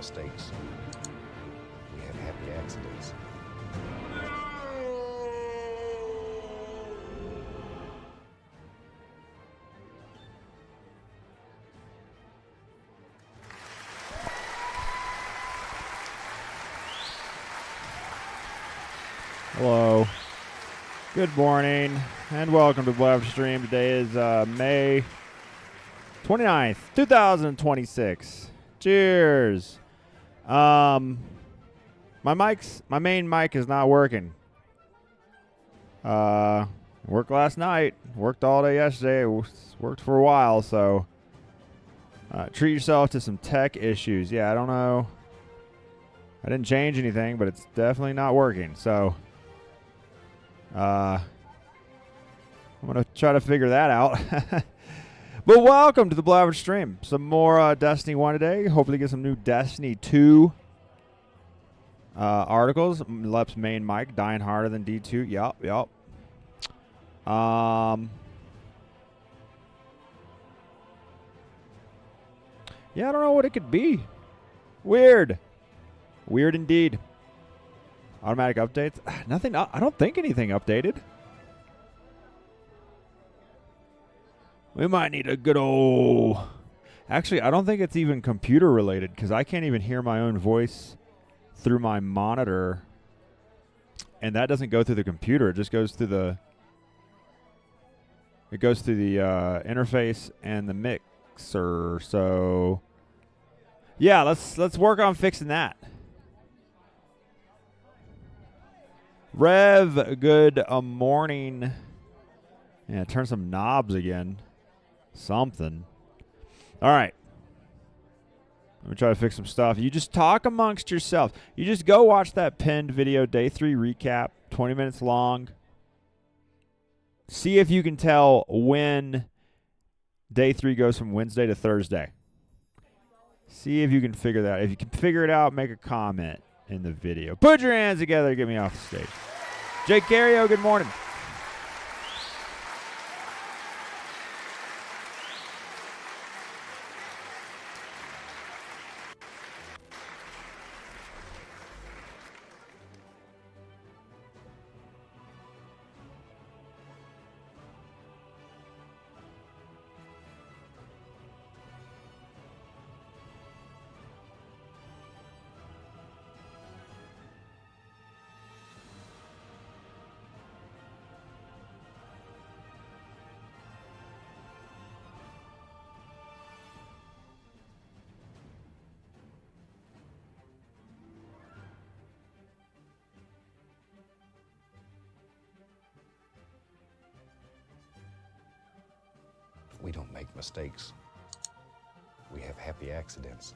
mistakes. We have happy accidents. Hello. Good morning, and welcome to Blab Stream. Today is May 29th, 2026. Cheers. My main mic is not working. Worked last night, worked all day yesterday, worked for a while, so treat yourself to some tech issues. Yeah, I don't know. I didn't change anything, but it's definitely not working, so I'm going to try to figure that out. But welcome to the Blabber Stream. Some more Destiny 1 today. Hopefully get some new Destiny 2 articles. Lep's main mic dying harder than D2. Yup. Yeah, I don't know what it could be. Weird indeed. Automatic updates. Nothing. I don't think anything updated. We might need a good old... Actually, I don't think it's even computer related because I can't even hear my own voice through my monitor. And that doesn't go through the computer. It just goes through the... It goes through the interface and the mixer. So, yeah, let's work on fixing that. Rev, good morning. Yeah, turn some knobs again. Something. All right. Let me try to fix some stuff. You just talk amongst yourself. You just go watch that pinned video, Day 3 recap, 20 minutes long. See if you can tell when Day 3 goes from Wednesday to Thursday. See if you can figure that out. If you can figure it out, make a comment in the video. Put your hands together to get me off the stage. Jake Cario, good morning. We don't make mistakes. We have happy accidents.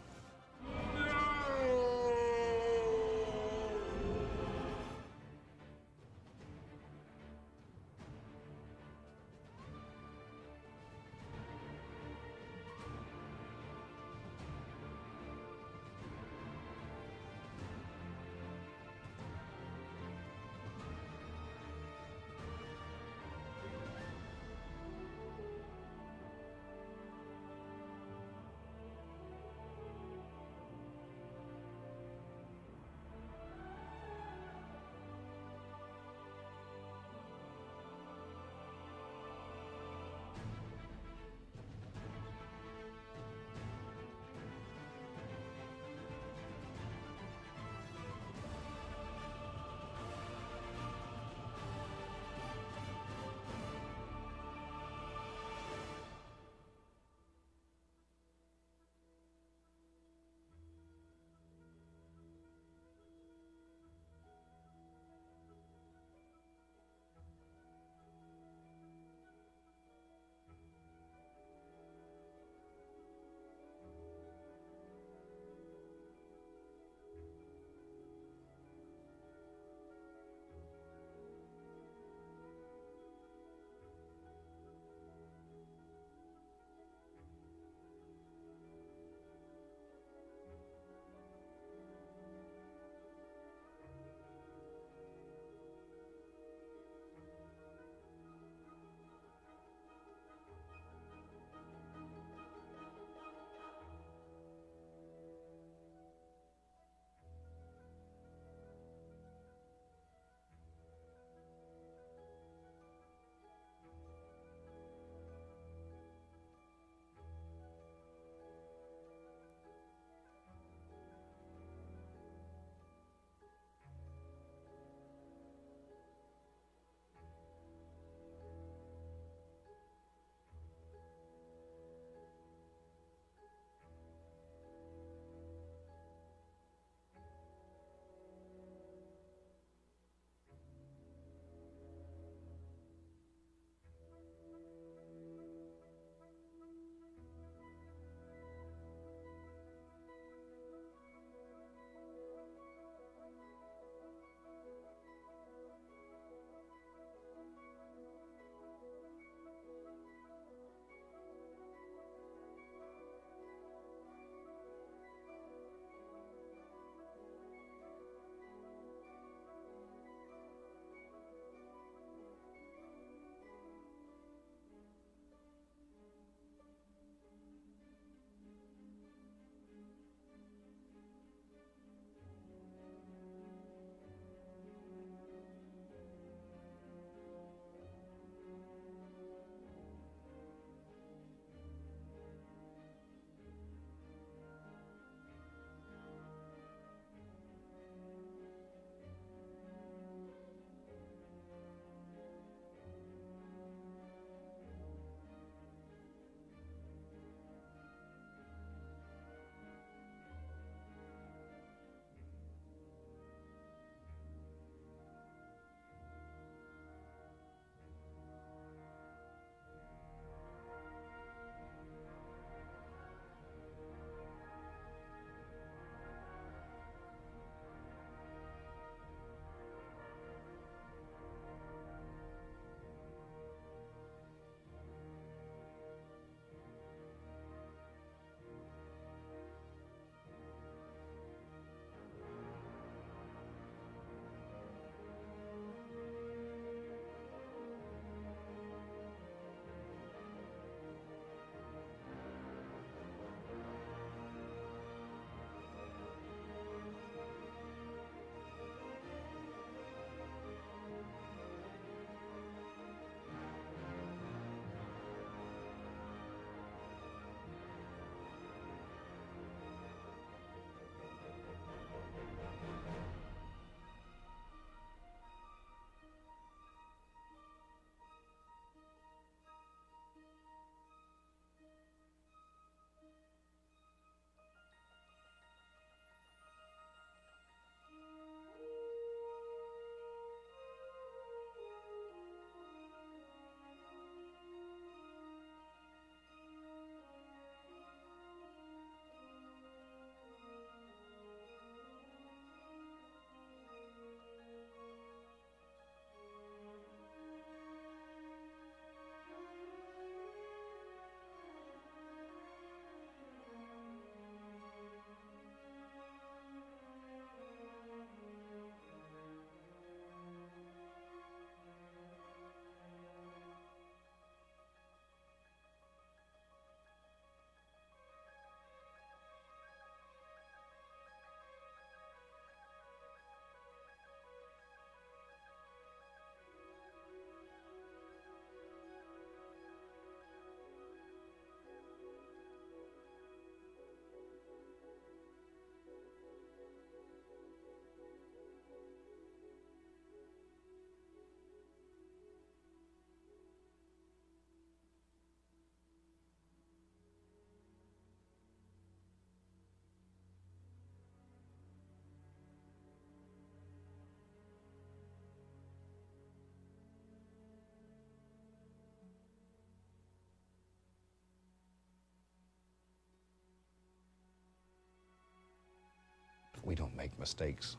We don't make mistakes.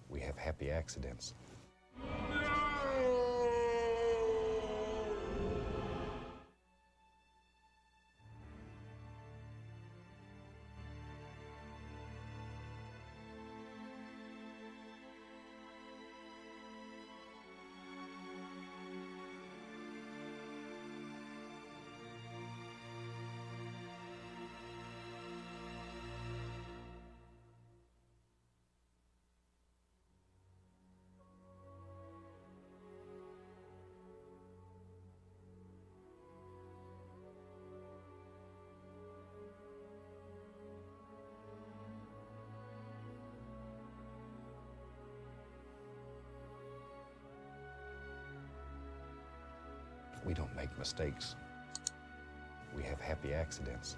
We have happy accidents. We don't make mistakes. We have happy accidents.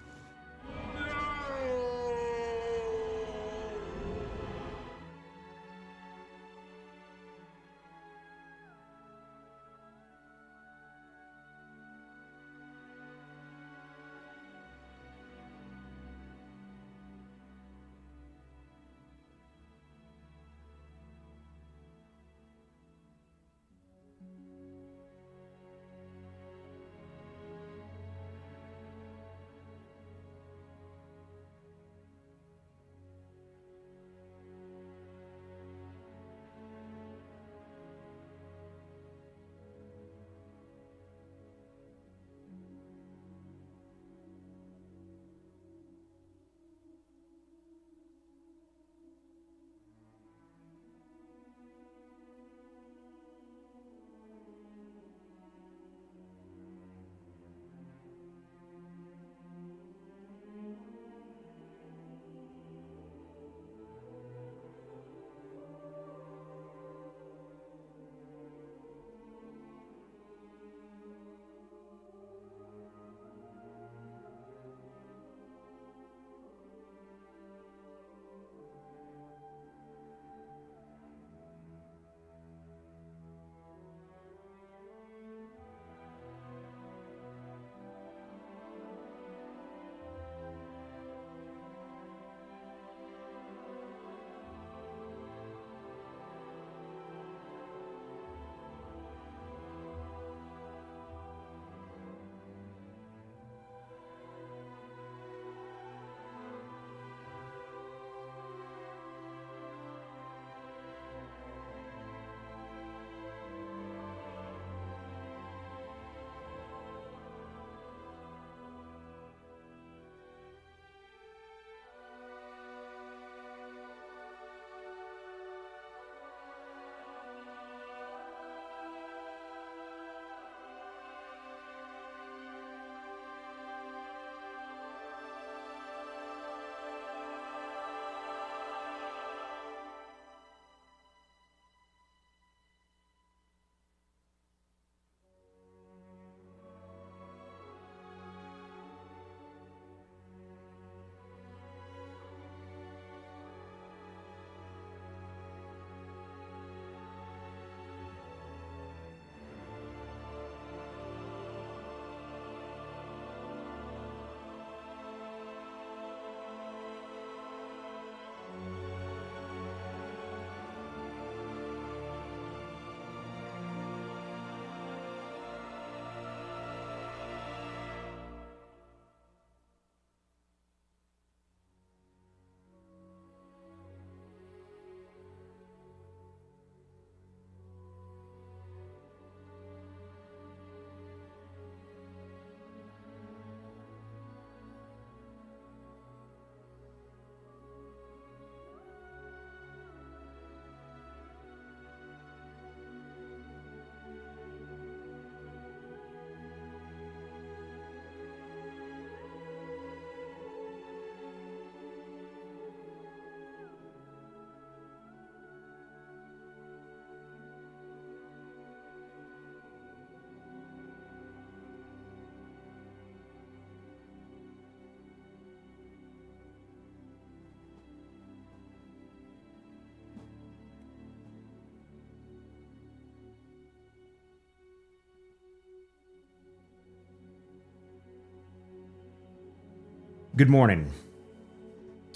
Good morning.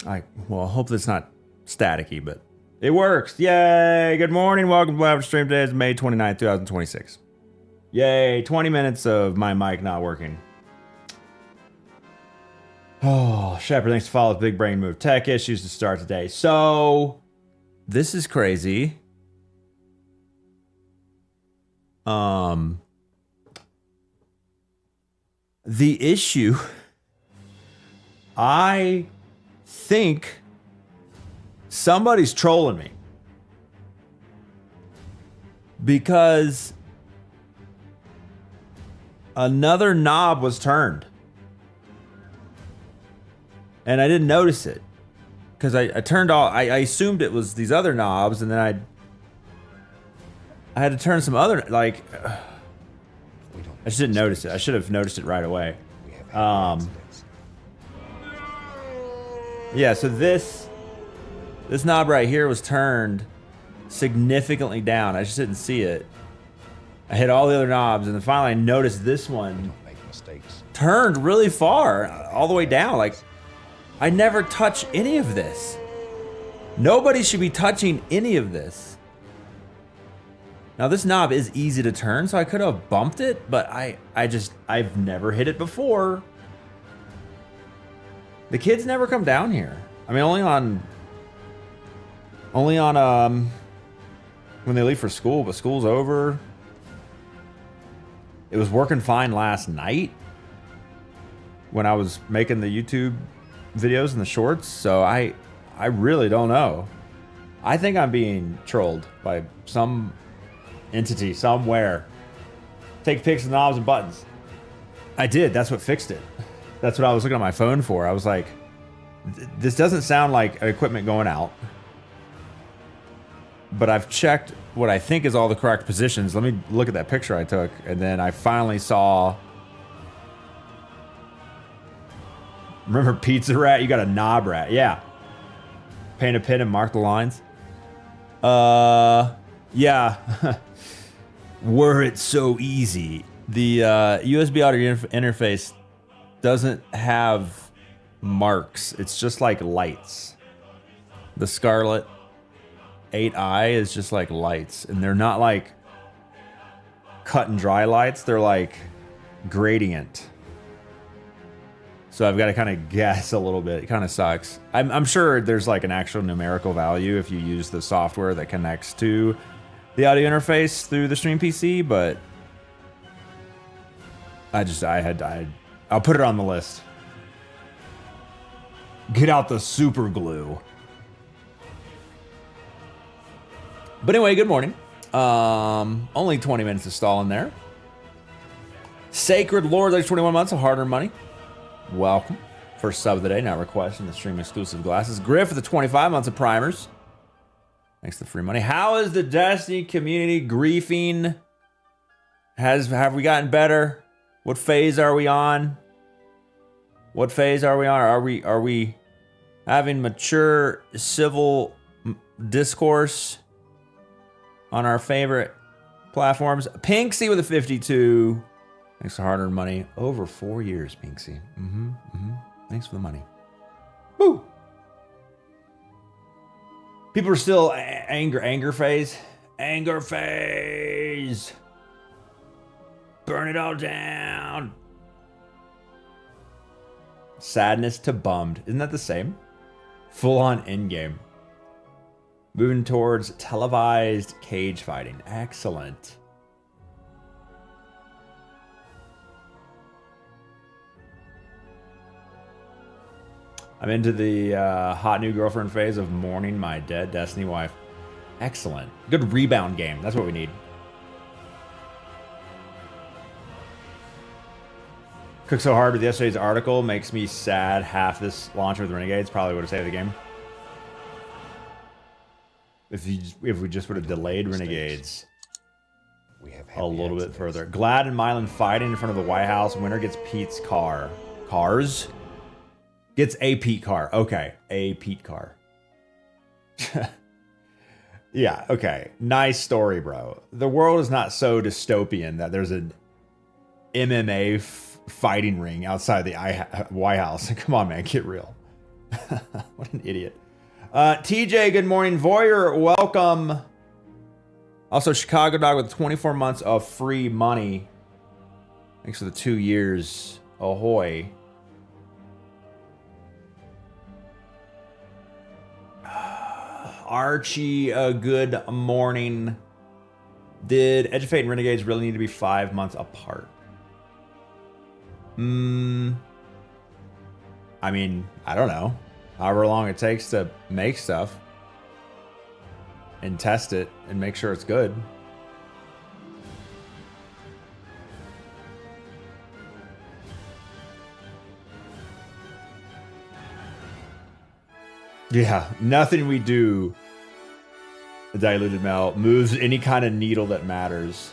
I hope that's not staticky, but it works. Yay! Good morning. Welcome to Live Stream. Today is May 29th, 2026. Yay! 20 minutes of my mic not working. Oh, Shepard, thanks for following Big Brain Move. Tech issues to start today. So, this is crazy. The issue, I think somebody's trolling me. Because another knob was turned. And I didn't notice it. Because I turned all, I assumed it was these other knobs, and then I had to turn some other, like, I just didn't notice it. I should have noticed it right away. Yeah, so this knob right here was turned significantly down. I just didn't see it. I hit all the other knobs, and then finally I noticed this one turned really far, all the way down. Like, I never touch any of this. Nobody should be touching any of this. Now this knob is easy to turn, so I could have bumped it, but I've never hit it before. The kids never come down here. I mean, only on when they leave for school, but school's over. It was working fine last night when I was making the YouTube videos and the shorts, so I really don't know. I think I'm being trolled by some entity somewhere. Take pics of knobs and buttons. I did. That's what fixed it. That's what I was looking at my phone for. I was like, this doesn't sound like equipment going out. But I've checked what I think is all the correct positions. Let me look at that picture I took, and then I finally saw. Remember Pizza Rat? You got a knob rat. Yeah. Paint a pin and mark the lines. Yeah. Were it so easy. The USB audio interface doesn't have marks. It's just like lights. The Scarlett 8i is just like lights. And they're not like cut and dry lights. They're like gradient. So I've got to kind of guess a little bit. It kind of sucks. I'm sure there's like an actual numerical value if you use the software that connects to the audio interface through the Stream PC, but I'll put it on the list. Get out the super glue. But anyway, good morning. Only 20 minutes of stall in there. Sacred Lord, like 21 months of hard-earned money. Welcome. First sub of the day, now requesting the stream exclusive glasses. Griff for the 25 months of primers. Thanks to the free money. How is the Destiny community griefing? Have we gotten better? What phase are we on? What phase are we on? Are we having mature civil discourse on our favorite platforms? Pinksy with a 52. Thanks for hard-earned money. Over 4 years, Pinksy. Thanks for the money. Woo! People are still anger phase. Anger phase. Burn it all down. Sadness to bummed. Isn't that the same? Full on endgame. Moving towards televised cage fighting. Excellent. I'm into the hot new girlfriend phase of mourning my dead Destiny wife. Excellent. Good rebound game. That's what we need. Cooked so hard with yesterday's article makes me sad. Half this launcher with Renegades probably would have saved the game. If we just would have delayed Renegades a little bit further. Glad and Mylan fighting in front of the White House. Winner gets Pete's car. Cars? Gets a Pete car. Okay. A Pete car. Yeah, okay. Nice story, bro. The world is not so dystopian that there's an MMA fighting ring outside the White House. Come on, man. Get real. What an idiot. TJ, good morning. Voyeur, welcome. Also, Chicago Dog with 24 months of free money. Thanks for the 2 years. Ahoy. Archie, good morning. Did Edge of Fate and Renegades really need to be 5 months apart? I mean, I don't know. However long it takes to make stuff and test it and make sure it's good. Yeah, nothing we do, Diluted Mel, moves any kind of needle that matters.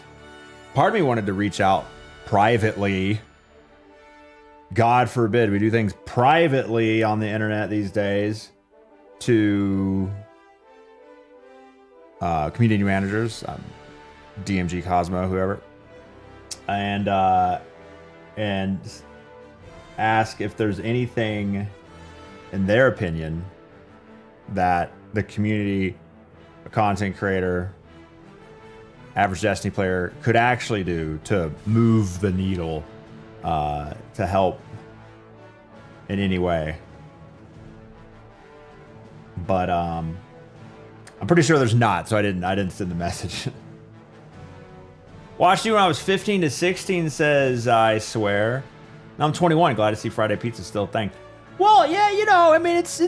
Part of me wanted to reach out privately. God forbid we do things privately on the internet these days to community managers, DMG Cosmo, whoever, and ask if there's anything in their opinion that the community, a content creator, average Destiny player could actually do to move the needle, to help in any way. But I'm pretty sure there's not, so I didn't send the message. Watched you when I was 15 to 16, says I swear. Now I'm 21. Glad to see Friday Pizza still a thing. Well, yeah, you know, I mean, it's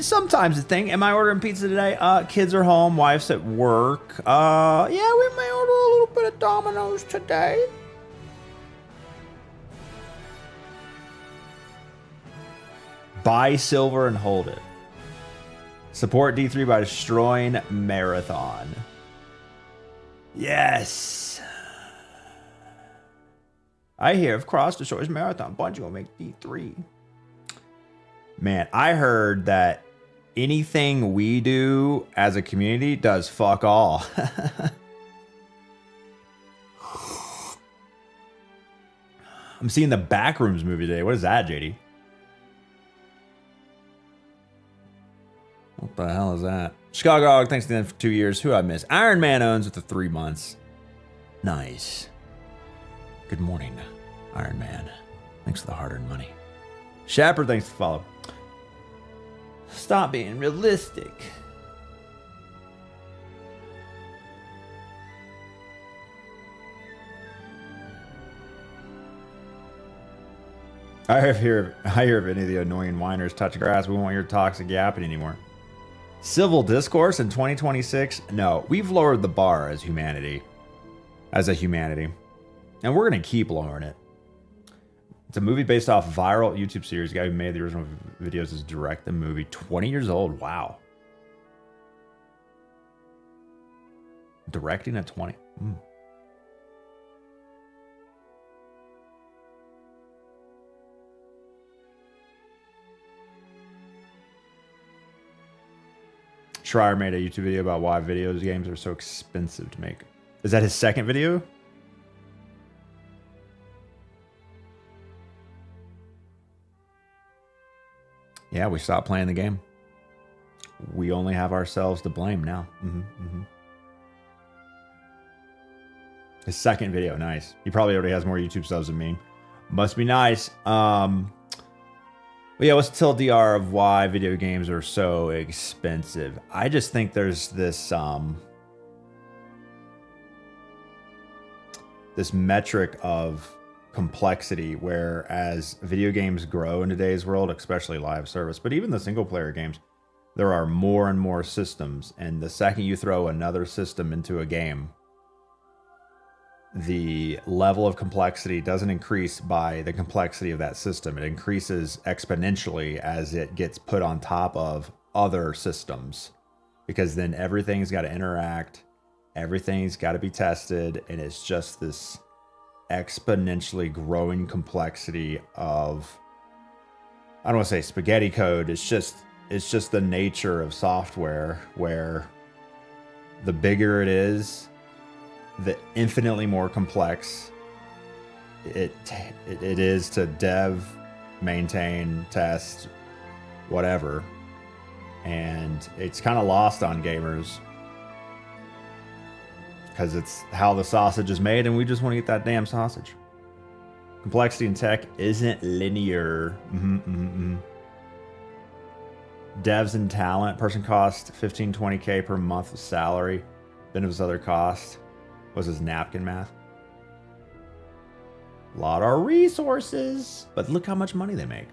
sometimes a thing. Am I ordering pizza today? Kids are home, wife's at work. Yeah, we may order a little bit of Domino's today. Buy silver and hold it. Support D3 by destroying Marathon. Yes. I hear if Cross destroys Marathon, Bungie will make D3. Man, I heard that anything we do as a community does fuck all. I'm seeing the Backrooms movie today. What is that, JD? What the hell is that? Chicago Dog, thanks to them for 2 years. Who I miss? Iron Man owns with the 3 months. Nice. Good morning, Iron Man. Thanks for the hard-earned money. Shapper, thanks for follow. Stop being realistic. I hear if any of the annoying whiners touch grass, we won't hear toxic yapping anymore. Civil discourse in 2026? No, we've lowered the bar as humanity. As a humanity. And we're going to keep lowering it. It's a movie based off viral YouTube series. The guy who made the original videos is direct the movie. 20 years old. Wow. Directing at 20. Schreier made a YouTube video about why video games are so expensive to make. Is that his second video? Yeah, we stopped playing the game. We only have ourselves to blame now. His second video, nice. He probably already has more YouTube subs than me. Must be nice. But yeah, what's the TLDR of why video games are so expensive? I just think there's this this metric of complexity, where as video games grow in today's world, especially live service, but even the single player games, there are more and more systems, and the second you throw another system into a game, the level of complexity doesn't increase by the complexity of that system. It increases exponentially as it gets put on top of other systems, because then everything's got to interact, everything's got to be tested, and it's just this exponentially growing complexity of, I don't want to say spaghetti code, it's just the nature of software, where the bigger it is, the infinitely more complex it is to dev, maintain, test, whatever. And it's kind of lost on gamers because it's how the sausage is made, and we just want to get that damn sausage. Complexity in tech isn't linear. Devs and talent. Person cost 15, 20K per month of salary. Then his other cost was his napkin math. A lot of resources, but look how much money they make.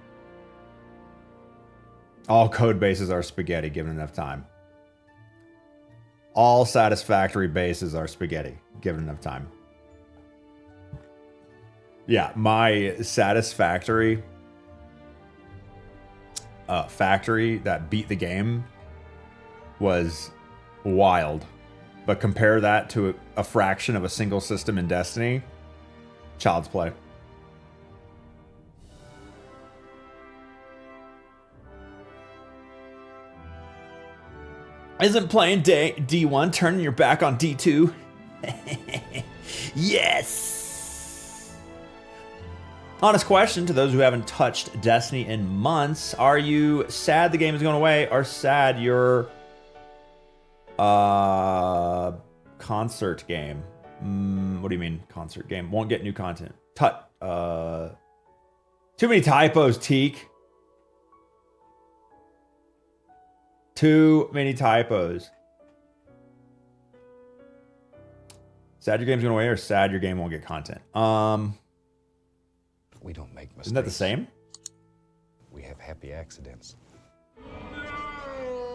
All code bases are spaghetti given enough time. All satisfactory bases are spaghetti given enough time. Yeah, my satisfactory factory that beat the game was wild. But compare that to a fraction of a single system in Destiny, child's play. Isn't playing D1 turning your back on D2? Yes! Honest question to those who haven't touched Destiny in months. Are you sad the game is going away, or sad your concert game? What do you mean concert game? Won't get new content. Too many typos, Teak. Too many typos. Sad your game's going away, or sad your game won't get content? We don't make mistakes. Isn't that the same? We have happy accidents.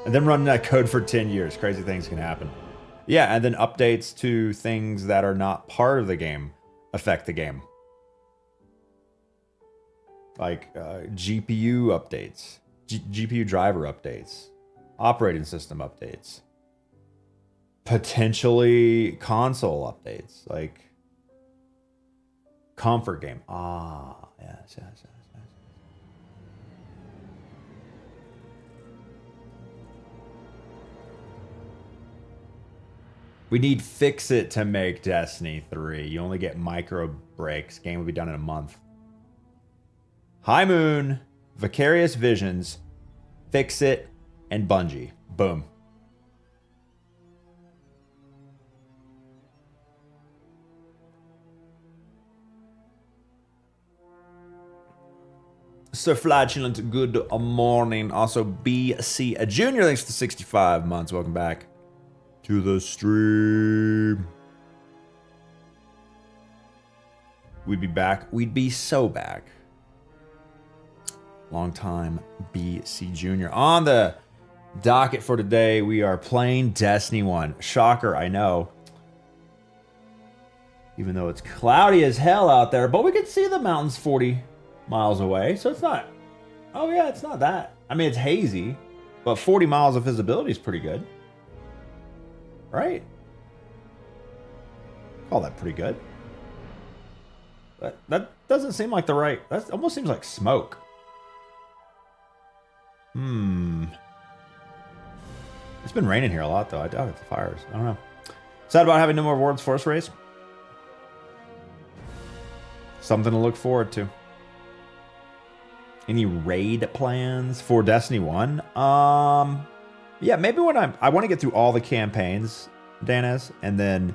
And then running that code for 10 years. Crazy things can happen. Yeah, and then updates to things that are not part of the game affect the game. Like GPU updates, GPU driver updates, operating system updates, potentially console updates, like comfort game. Yes. We need Fix It to make Destiny 3. You only get micro breaks. Game will be done in a month. High Moon, Vicarious Visions, Fix It, and Bungie. Boom. Sir Flatulent, good morning. Also, BC a Junior, thanks for the 65 months. Welcome back to the stream. We'd be back. We'd be so back. Long time BC Junior. On the docket for today, we are playing Destiny 1. Shocker, I know. Even though it's cloudy as hell out there, but we can see the mountains 40 miles away, so it's not... Oh yeah, it's not that. I mean, it's hazy, but 40 miles of visibility is pretty good. Right? Call that pretty good. That doesn't seem like the right... That almost seems like smoke. It's been raining here a lot, though. I doubt it's the fires. I don't know. Sad about having no more World's Force Race. Something to look forward to. Any raid plans for Destiny 1? Yeah, maybe when I want to get through all the campaigns, Danes, and then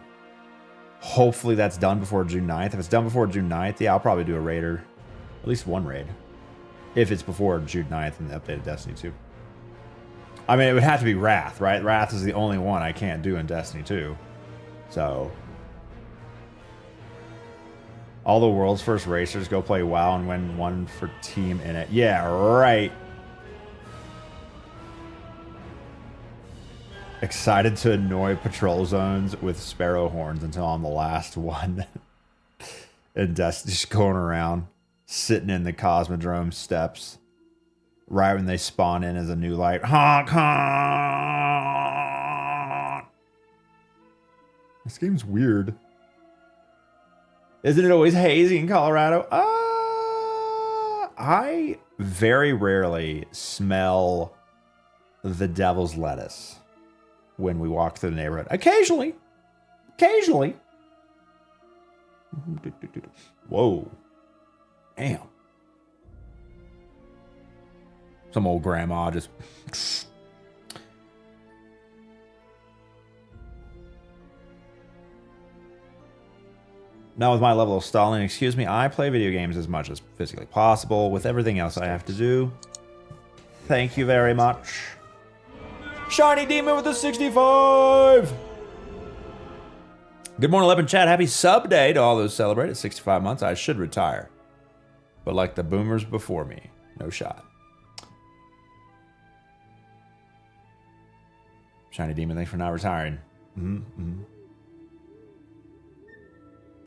hopefully that's done before June 9th. If it's done before June 9th, yeah, I'll probably do a raider. At least one raid. If it's before June 9th and the updated Destiny 2. I mean, it would have to be Wrath, right? Wrath is the only one I can't do in Destiny 2. So... all the world's first racers go play WoW and win one for team in it. Yeah, right. Excited to annoy patrol zones with sparrow horns until I'm the last one. And Destiny just going around, sitting in the Cosmodrome steps. Right when they spawn in as a new light. Honk, honk. This game's weird. Isn't it always hazy in Colorado? I very rarely smell the devil's lettuce when we walk through the neighborhood. Occasionally. Occasionally. Whoa. Damn. Some old grandma just Not with my level of stalling. Excuse me, I play video games as much as physically possible with everything else I have to do. Thank you very much. Shiny Demon with the 65! Good morning, Lep chat. Happy sub day to all those celebrated 65 months. I should retire. But like the boomers before me, no shot. Shiny Demon, thanks for not retiring. Mm-hmm.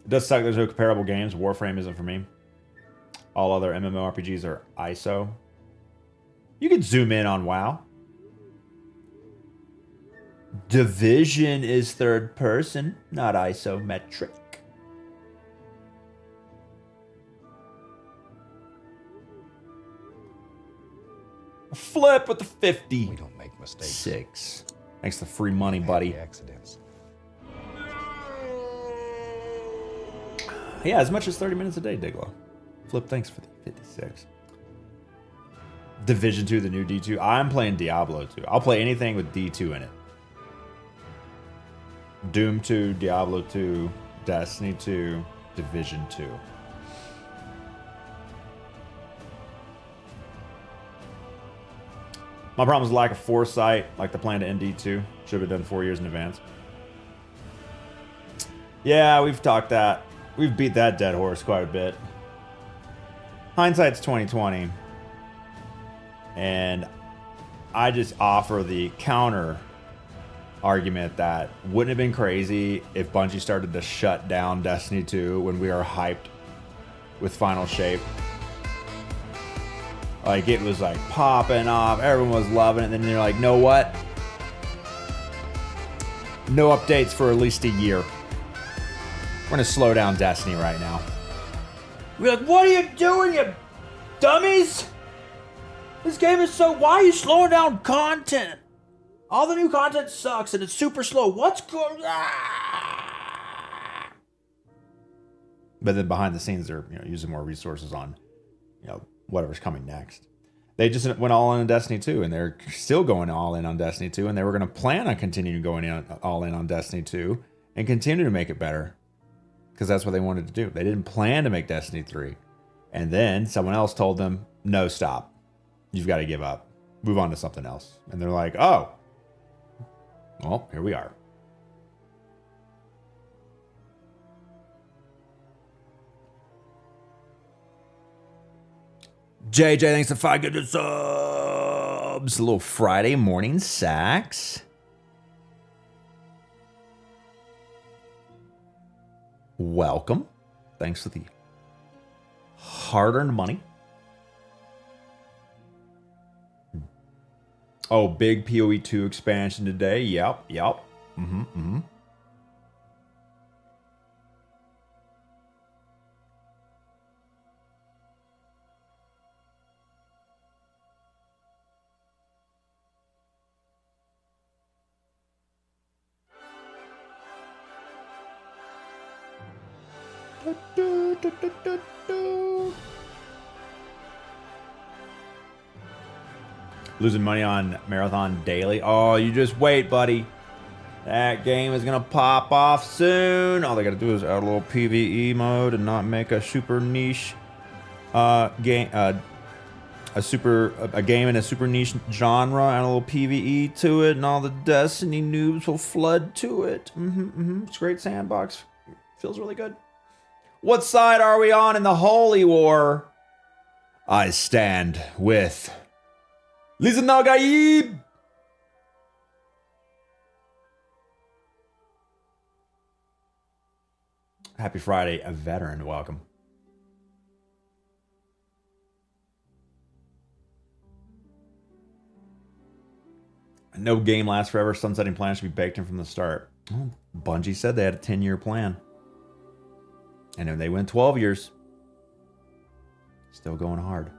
It does suck there's no comparable games. Warframe isn't for me. All other MMORPGs are ISO. You can zoom in on WoW. Division is third person, not isometric. Flip with the 50. We don't make mistakes. 6. Thanks to free money, buddy. Accidents. Yeah, as much as 30 minutes a day, Diglo. Flip, thanks for the 56. Division 2, the new D2. I'm playing Diablo 2. I'll play anything with D2 in it. Doom 2, Diablo 2, Destiny 2, Division 2. My problem is lack of foresight, like the plan to end D2. Should have been done 4 years in advance. Yeah, we've talked that. We've beat that dead horse quite a bit. Hindsight's 2020. And I just offer the counter argument that wouldn't have been crazy if Bungie started to shut down Destiny 2 when we are hyped with Final Shape. Like, it was like popping off, everyone was loving it, and then they're like, know what? No updates for at least a year. We're gonna slow down Destiny right now. We're like, what are you doing, you dummies? This game is so, why are you slowing down content? All the new content sucks and it's super slow. What's going on? But then behind the scenes, they're using more resources on whatever's coming next. They just went all in on Destiny 2, and they're still going all in on Destiny 2, and they were going to plan on continuing going all in on Destiny 2 and continue to make it better because that's what they wanted to do. They didn't plan to make Destiny 3. And then someone else told them, no, stop. You've got to give up. Move on to something else. And they're like, oh, well, here we are. JJ, thanks for 5 good subs. A little Friday morning sacks. Welcome. Thanks for the hard-earned money. Oh, big PoE 2 expansion today. Yep. Mm-hmm. Losing money on Marathon Daily. Oh, you just wait, buddy. That game is gonna pop off soon. All they gotta do is add a little PvE mode and not make a super niche game, a game in a super niche genre, and a little PvE to it, and all the Destiny noobs will flood to it. It's a great sandbox. Feels really good. What side are we on in the Holy War? I stand with Lisa Nagaib. Happy Friday, a veteran. Welcome. No game lasts forever. Sunsetting plan should be baked in from the start. Well, Bungie said they had a 10-year plan. And then they went 12 years. Still going hard.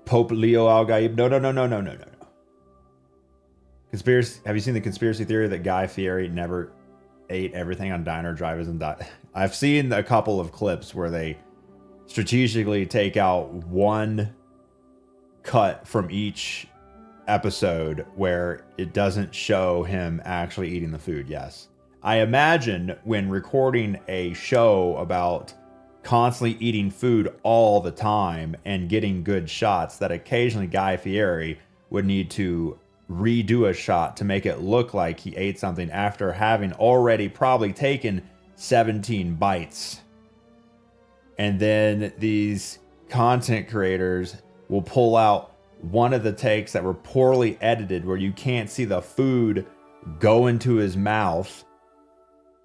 Pope Leo Al-Gaib. No. Conspiracy. Have you seen the conspiracy theory that Guy Fieri never ate everything on diner drivers and I've seen a couple of clips where they strategically take out one cut from each episode where it doesn't show him actually eating the food. Yes. I imagine when recording a show about constantly eating food all the time and getting good shots, that occasionally Guy Fieri would need to redo a shot to make it look like he ate something after having already probably taken 17 bites. And then these content creators will pull out one of the takes that were poorly edited where you can't see the food go into his mouth,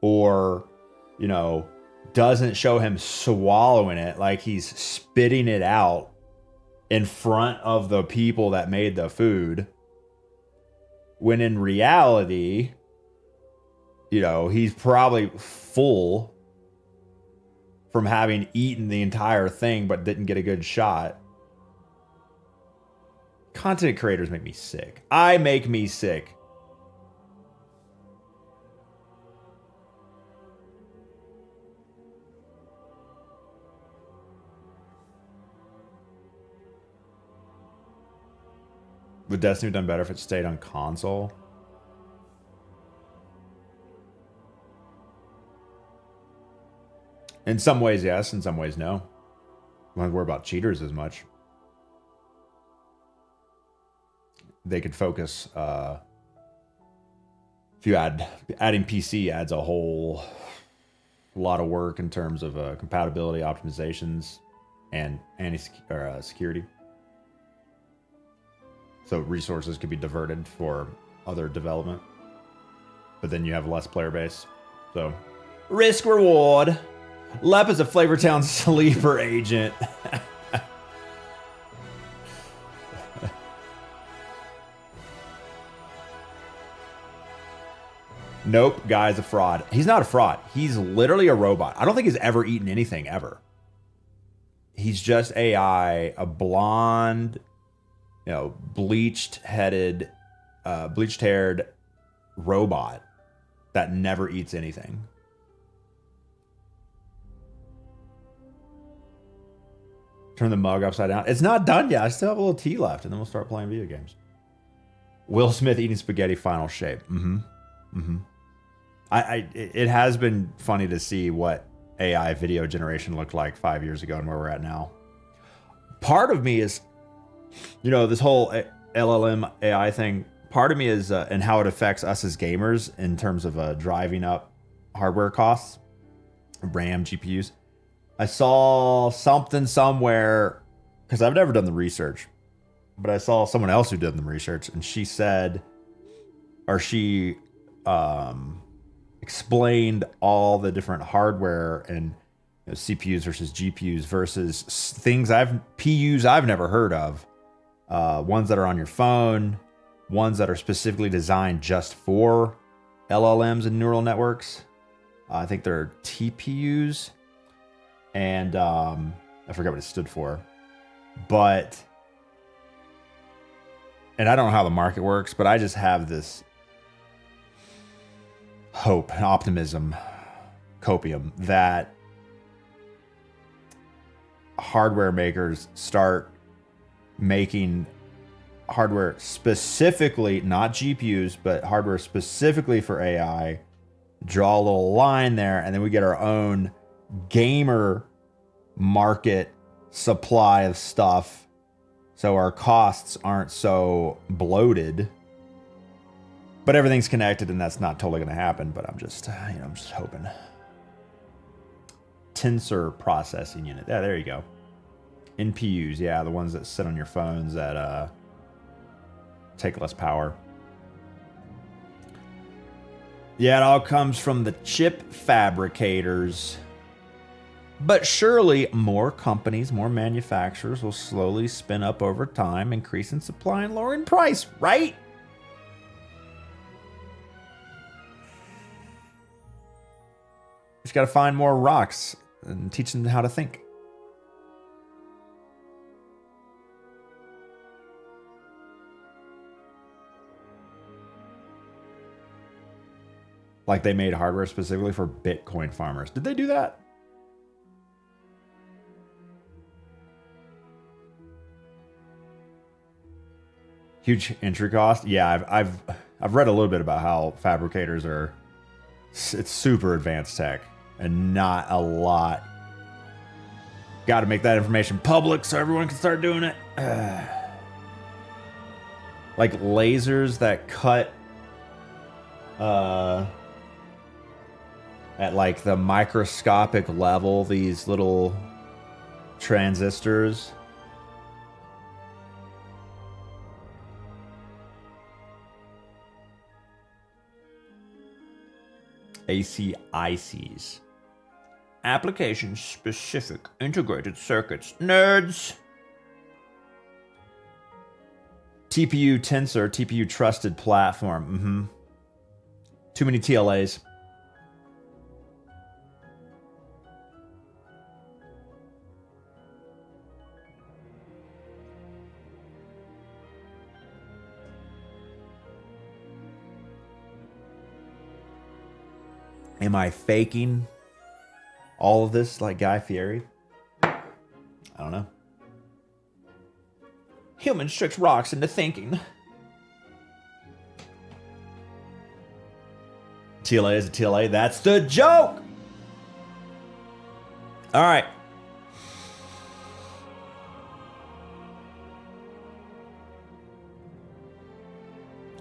or, you know, doesn't show him swallowing it, like he's spitting it out in front of the people that made the food. When in reality, you know, he's probably full from having eaten the entire thing but didn't get a good shot. Content creators make me sick. I make me sick. Would Destiny have done better if it stayed on console? In some ways, yes. In some ways, no. I don't worry about cheaters as much. They could focus. If you adding PC adds a whole lot of work in terms of compatibility optimizations and security. So resources could be diverted for other development, but then you have less player base. So risk reward. Lep is a Flavortown sleeper agent. Nope, guy's a fraud. He's not a fraud. He's literally a robot. I don't think he's ever eaten anything ever. He's just AI, a blonde, you know, bleached-haired robot that never eats anything. Turn the mug upside down. It's not done yet. I still have a little tea left, and then we'll start playing video games. Will Smith eating spaghetti final shape. It has been funny to see what AI video generation looked like 5 years ago and where we're at now. Part of me is, you know, this whole LLM AI thing, part of me is, and how it affects us as gamers in terms of driving up hardware costs, RAM, GPUs. I saw something somewhere, because I've never done the research, but I saw someone else who did the research, and she said, or she explained all the different hardware and, you know, CPUs versus GPUs versus things PUs I've never heard of. Ones that are on your phone, ones that are specifically designed just for LLMs and neural networks. I think they're TPUs, and I forget what it stood for. But, and I don't know how the market works, but I just have this hope and optimism, copium, that hardware makers start making hardware specifically, not GPUs, but hardware specifically for AI, draw a little line there, and then we get our own gamer market supply of stuff, so our costs aren't so bloated. But everything's connected, and that's not totally going to happen. But I'm just, I'm just hoping. Tensor processing unit. Yeah, there you go. NPUs, yeah, the ones that sit on your phones that take less power. Yeah, it all comes from the chip fabricators. But surely more companies, more manufacturers will slowly spin up over time, increasing supply and lowering price, right? Just got to find more rocks and teach them how to think. Like they made hardware specifically for Bitcoin farmers. Did they do that? Huge entry cost. Yeah, I've read a little bit about how fabricators are It's super advanced tech and not a lot. Got to make that information public so everyone can start doing it. Like lasers that cut at like the microscopic level, these little transistors. ACICs. Application-specific integrated circuits. Nerds! TPU Tensor, TPU Trusted Platform. Too many TLAs. Am I faking all of this like Guy Fieri? I don't know. Humans tricks rocks into thinking. TLA is a TLA. That's the joke. All right.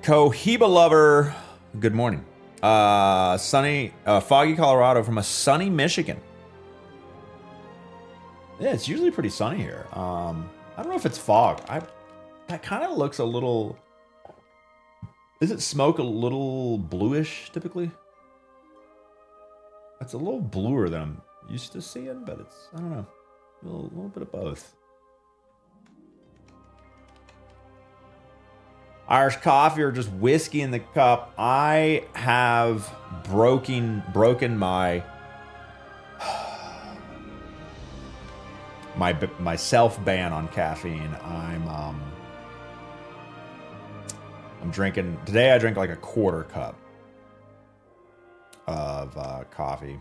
Cohiba Lover. Good morning. Foggy Colorado from a sunny Michigan. Yeah, it's usually pretty sunny here. I don't know if it's fog. That kind of looks a little. Isn't smoke a little bluish typically? It's a little bluer than I'm used to seeing, but it's, I don't know, a little bit of both. Irish coffee or just whiskey in the cup. I have broken my my self ban on caffeine. I'm drinking today. I drank like a quarter cup of coffee.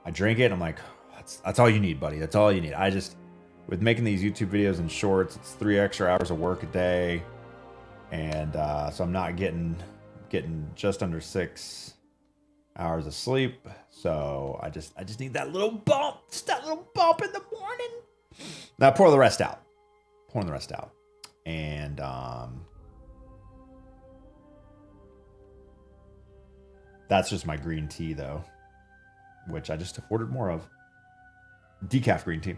I drink it and I'm like, that's all you need, buddy. That's all you need. With making these YouTube videos and shorts, it's 3 extra hours of work a day, and so I'm not getting just under 6 hours of sleep. So I just need that little bump, just that little bump in the morning. Now pour the rest out. Pouring the rest out, and that's just my green tea though, which I just ordered more of. Decaf green tea.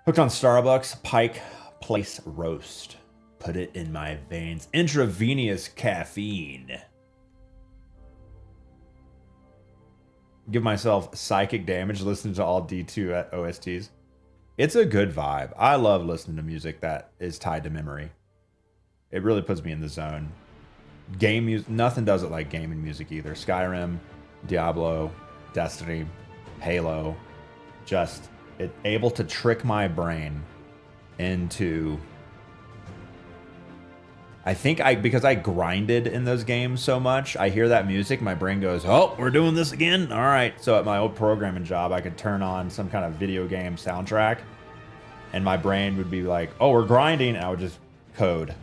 Hooked on Starbucks Pike Place Roast. Put it in my veins. Intravenous caffeine. Give myself psychic damage listening to all D2 at OSTs. It's a good vibe. I love listening to music that is tied to memory. It really puts me in the zone. Game music, nothing does it like gaming music either. Skyrim, Diablo, Destiny, Halo, just it able to trick my brain into. I think because I grinded in those games so much, I hear that music, my brain goes, "Oh, we're doing this again." All right. So at my old programming job, I could turn on some kind of video game soundtrack, and my brain would be like, "Oh, we're grinding," and I would just code.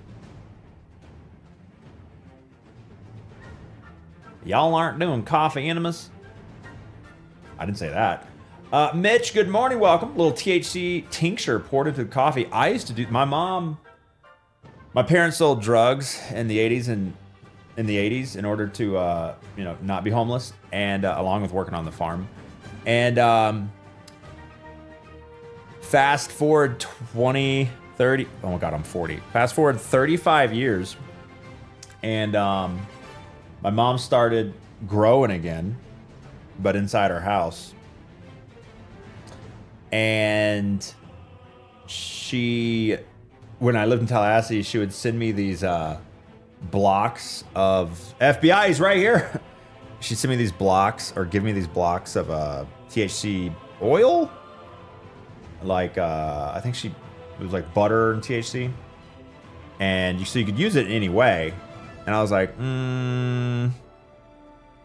Y'all aren't doing coffee enemas. I didn't say that. Mitch, good morning, welcome. Little THC tincture poured into coffee. I used to do. My parents sold drugs in the 80s in order to not be homeless, and along with working on the farm. And fast forward 20, 30. Oh my God, I'm 40. Fast forward 35 years, and my mom started growing again, but inside her house. And when I lived in Tallahassee, she would send me these blocks of FBI. He's right here. She'd send me these blocks, or give me these blocks of THC oil. Like I think it was like butter and THC, and so you could use it in any way. And I was like,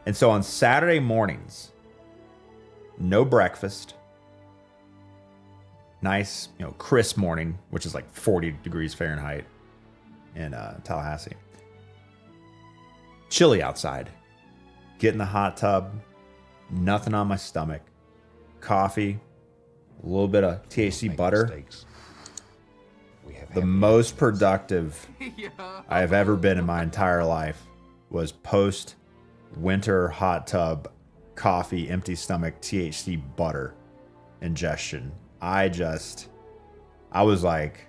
And so on Saturday mornings, no breakfast. Nice, crisp morning, which is like 40 degrees Fahrenheit in Tallahassee. Chilly outside. get in the hot tub, nothing on my stomach, coffee, a little bit of THC Make butter. mistakes. We have The happy most accidents. productive I have ever been in my entire life was post winter hot tub, coffee, empty stomach, THC butter ingestion. I was like,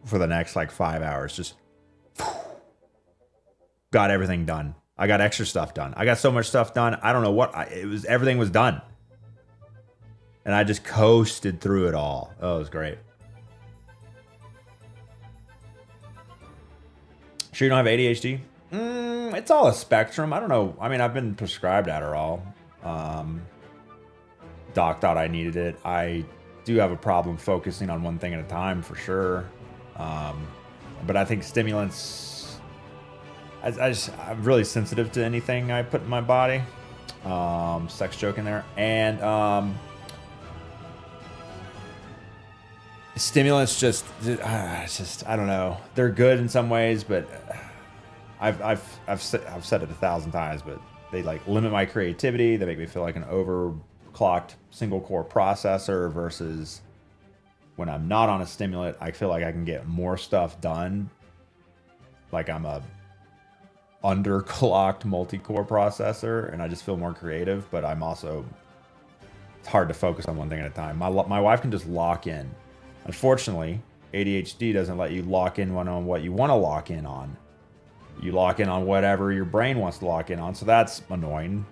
for the next like 5 hours, just got everything done. I got extra stuff done. I got so much stuff done. I don't know what everything was done. And I just coasted through it all. Oh, it was great. Sure you don't have ADHD? It's all a spectrum. I don't know. I mean, I've been prescribed Adderall. Doc thought I needed it. I do have a problem focusing on one thing at a time for sure. But I think stimulants, I'm really sensitive to anything I put in my body. Sex joke in there. And stimulants I don't know. They're good in some ways, but I've said it 1,000 times, but they like limit my creativity. They make me feel like an overclocked single core processor versus when I'm not on a stimulant, I feel like I can get more stuff done. Like I'm a underclocked multi-core processor and I just feel more creative, but I'm also, it's hard to focus on one thing at a time. My wife can just lock in. Unfortunately, ADHD doesn't let you lock in on what you want to lock in on. You lock in on whatever your brain wants to lock in on, so that's annoying.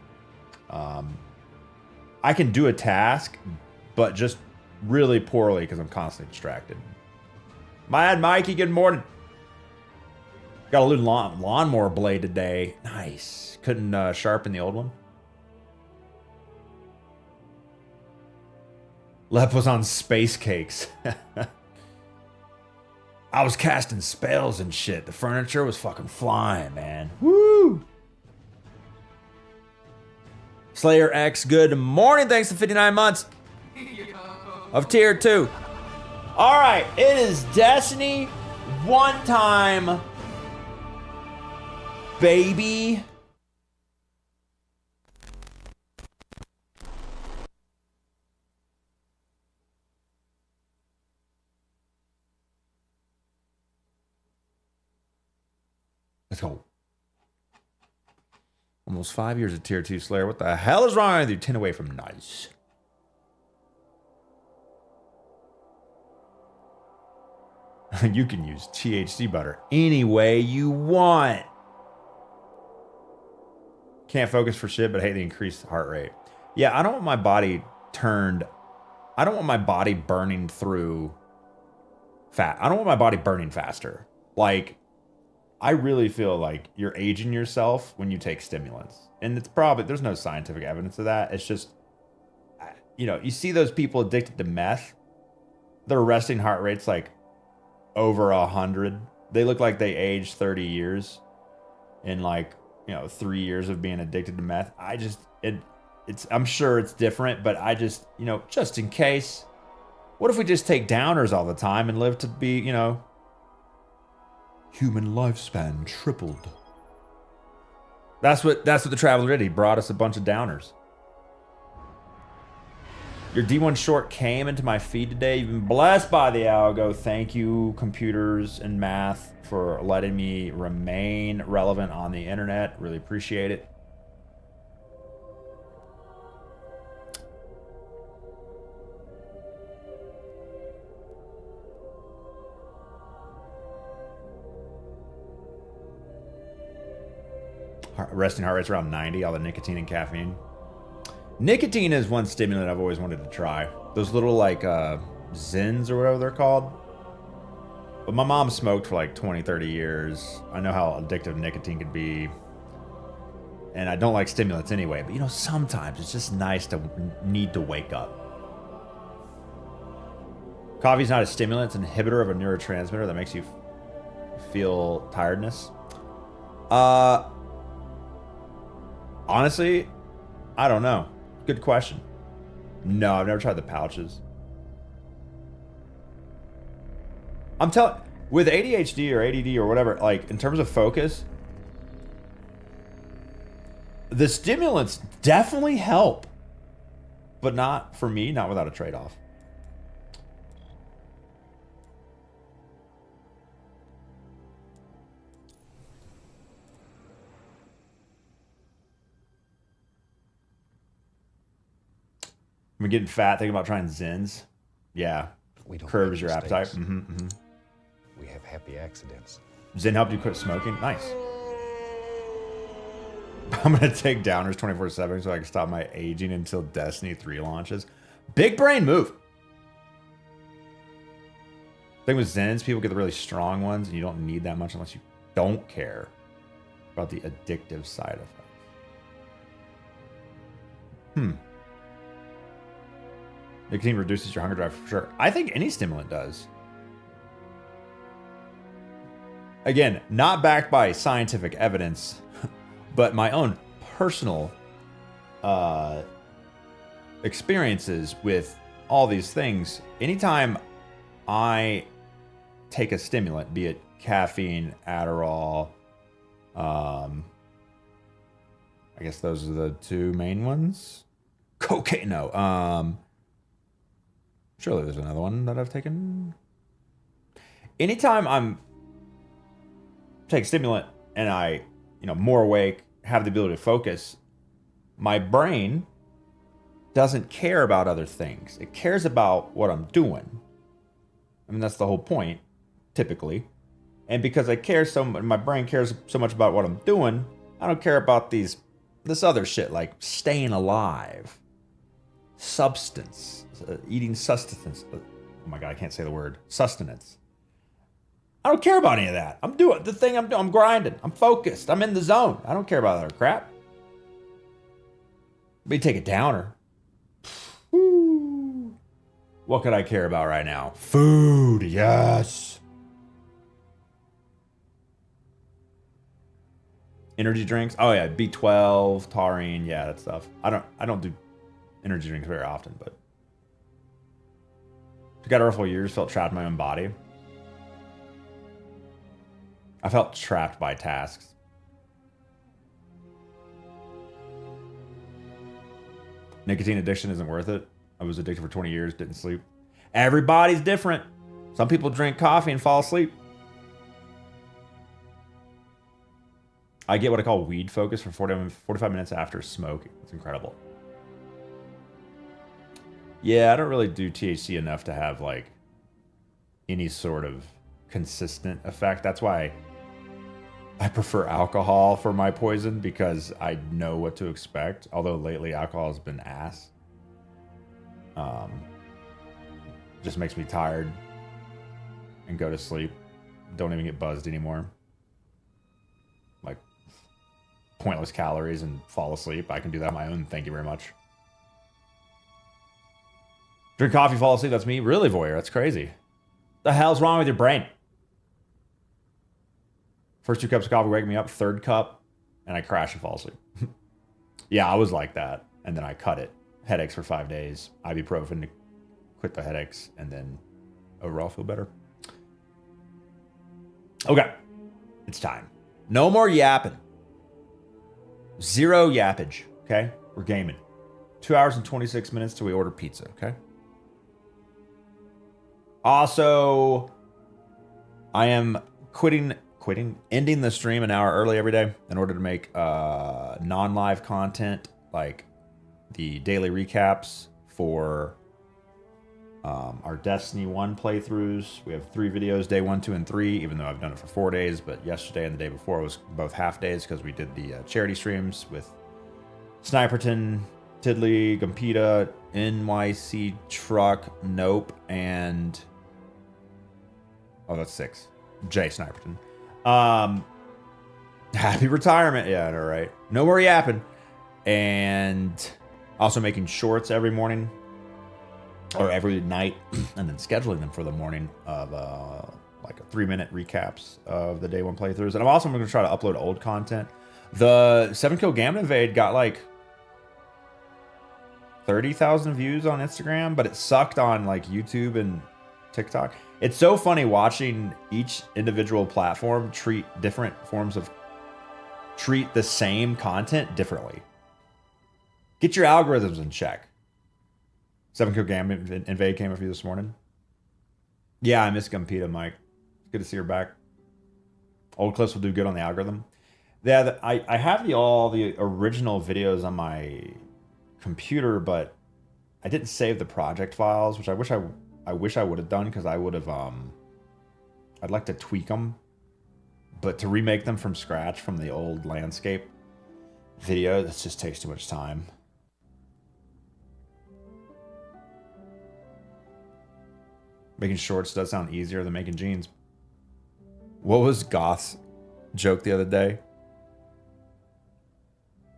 I can do a task, but just really poorly because I'm constantly distracted. Mad Mikey, good morning. Got a little lawnmower blade today. Nice. Couldn't sharpen the old one. Lep was on space cakes. I was casting spells and shit. The furniture was fucking flying, man. Woo! Slayer X, good morning. Thanks for 59 months of tier 2. All right, it is Destiny one time, baby. Let's go. Almost 5 years of tier 2 Slayer. What the hell is wrong with you? 10 away from nice. You can use THC butter any way you want. Can't focus for shit, but hate the increased heart rate. Yeah, I don't want my body burning through fat. I don't want my body burning faster. Like, I really feel like you're aging yourself when you take stimulants. And it's probably, there's no scientific evidence of that. It's just, you know, you see those people addicted to meth, their resting heart rate's like over 100. They look like they aged 30 years in like, 3 years of being addicted to meth. I'm sure it's different, but I just, just in case, what if we just take downers all the time and live to be, human lifespan tripled. That's what the Traveler did. He brought us a bunch of downers. Your D1 short came into my feed today. You've been blessed by the algo. Thank you, computers and math, for letting me remain relevant on the internet. Really appreciate it. Resting heart rate's around 90, all the nicotine and caffeine. Nicotine is one stimulant I've always wanted to try. Those little like Zins or whatever they're called. But my mom smoked for like 20, 30 years. I know how addictive nicotine could be. And I don't like stimulants anyway. But sometimes it's just nice to need to wake up. Coffee's not a stimulant. It's an inhibitor of a neurotransmitter that makes you feel tiredness. Honestly, I don't know. Good question. No, I've never tried the pouches. I'm telling, with ADHD or ADD or whatever, like in terms of focus, The stimulants definitely help, but not for me, not without a trade-off. I'm getting fat, thinking about trying Zins. Yeah. We don't Curbs make your appetite. mistakes. We have happy accidents. Zen helped you quit smoking? Nice. I'm going to take downers 24/7 so I can stop my aging until Destiny 3 launches. Big brain move. Thing with Zens, people get the really strong ones, and you don't need that much unless you don't care about the addictive side effects. Nicotine reduces your hunger drive for sure. I think any stimulant does. Again, not backed by scientific evidence, but my own personal experiences with all these things. Anytime I take a stimulant, be it caffeine, Adderall, I guess those are the two main ones. Cocaine, no. Surely there's another one that I've taken. Anytime I'm take stimulant and I, more awake, have the ability to focus, my brain doesn't care about other things. It cares about what I'm doing. I mean, that's the whole point, typically. And because I care so much, my brain cares so much about what I'm doing, I don't care about this other shit like staying alive, substance, eating sustenance. Oh my God, I can't say the word. Sustenance. I don't care about any of that. I'm doing the thing I'm doing. I'm grinding. I'm focused. I'm in the zone. I don't care about other crap. But you take a downer. Woo. What could I care about right now? Food, yes. Energy drinks. Oh yeah, B12, taurine, yeah, that stuff. I don't do energy drinks very often, but I got a for years, felt trapped in my own body. I felt trapped by tasks. Nicotine addiction isn't worth it. I was addicted for 20 years, didn't sleep. Everybody's different. Some people drink coffee and fall asleep. I get what I call weed focus for 45 minutes after smoking. It's incredible. Yeah, I don't really do THC enough to have like any sort of consistent effect. That's why I prefer alcohol for my poison, because I know what to expect. Although lately alcohol has been ass. Just makes me tired and go to sleep. Don't even get buzzed anymore. Like pointless calories and fall asleep. I can do that on my own. Thank you very much. Drink coffee, fall asleep. That's me. Really, voyeur. That's crazy. The hell's wrong with your brain? First 2 cups of coffee wake me up. 3rd cup, and I crash and fall asleep. Yeah, I was like that, and then I cut it. Headaches for 5 days. Ibuprofen to quit the headaches, and then overall feel better. Okay, it's time. No more yapping. 0 yappage. Okay, we're gaming. 2 hours and 26 minutes till we order pizza. Okay. Also, I am ending the stream an hour early every day in order to make non-live content, like the daily recaps for our Destiny 1 playthroughs. We have 3 videos, day 1, 2, and 3, even though I've done it for 4 days, but yesterday and the day before was both half days because we did the charity streams with Sniperton, Tiddly, Gumpita, NYC Truck, Nope, and that's 6. Jay Sniperton. Happy retirement. Yeah, I know, right? No more yapping. And also making shorts every morning or every night, and then scheduling them for the morning of like a 3-minute recaps of the day 1 playthroughs. And I'm also going to try to upload old content. The 7-kill Gammon Invade got like 30,000 views on Instagram, but it sucked on like YouTube and TikTok. It's so funny watching each individual platform treat different forms of treat the same content differently. Get your algorithms in check. 7Kill Gambit Invade came up for you this morning. Yeah, I miss Gumpita, Mike. Good to see her back. Old clips will do good on the algorithm. Yeah, I have all the original videos on my computer, but I didn't save the project files, which I wish I would have done, because I would have I'd like to tweak them, but to remake them from scratch from the old landscape video, that just takes too much time. Making shorts does sound easier than making jeans. What was Goth's joke the other day?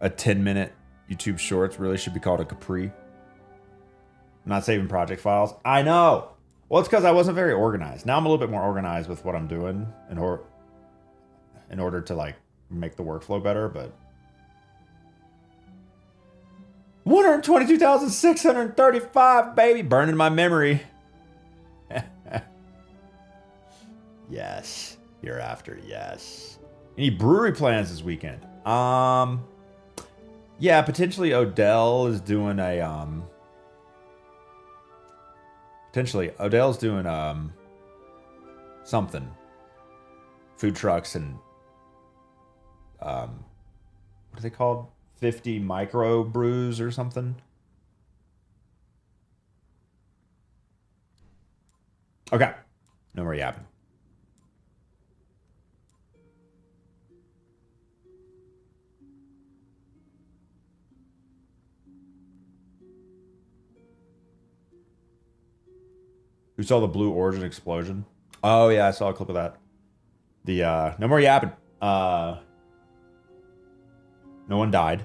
A 10-minute YouTube shorts really should be called a Capri. I'm not saving project files. I know. Well, it's because I wasn't very organized. Now I'm a little bit more organized with what I'm doing in order to like make the workflow better, but 122,635, baby, burning my memory. Yes. Hereafter, yes. Any brewery plans this weekend? Yeah, potentially Odell is doing a Odell's doing something. Food trucks and what are they called? 50 micro brews or something. Okay. No more yapping. Who saw the Blue Origin explosion? Oh yeah, I saw a clip of that. The no more yapping. No one died,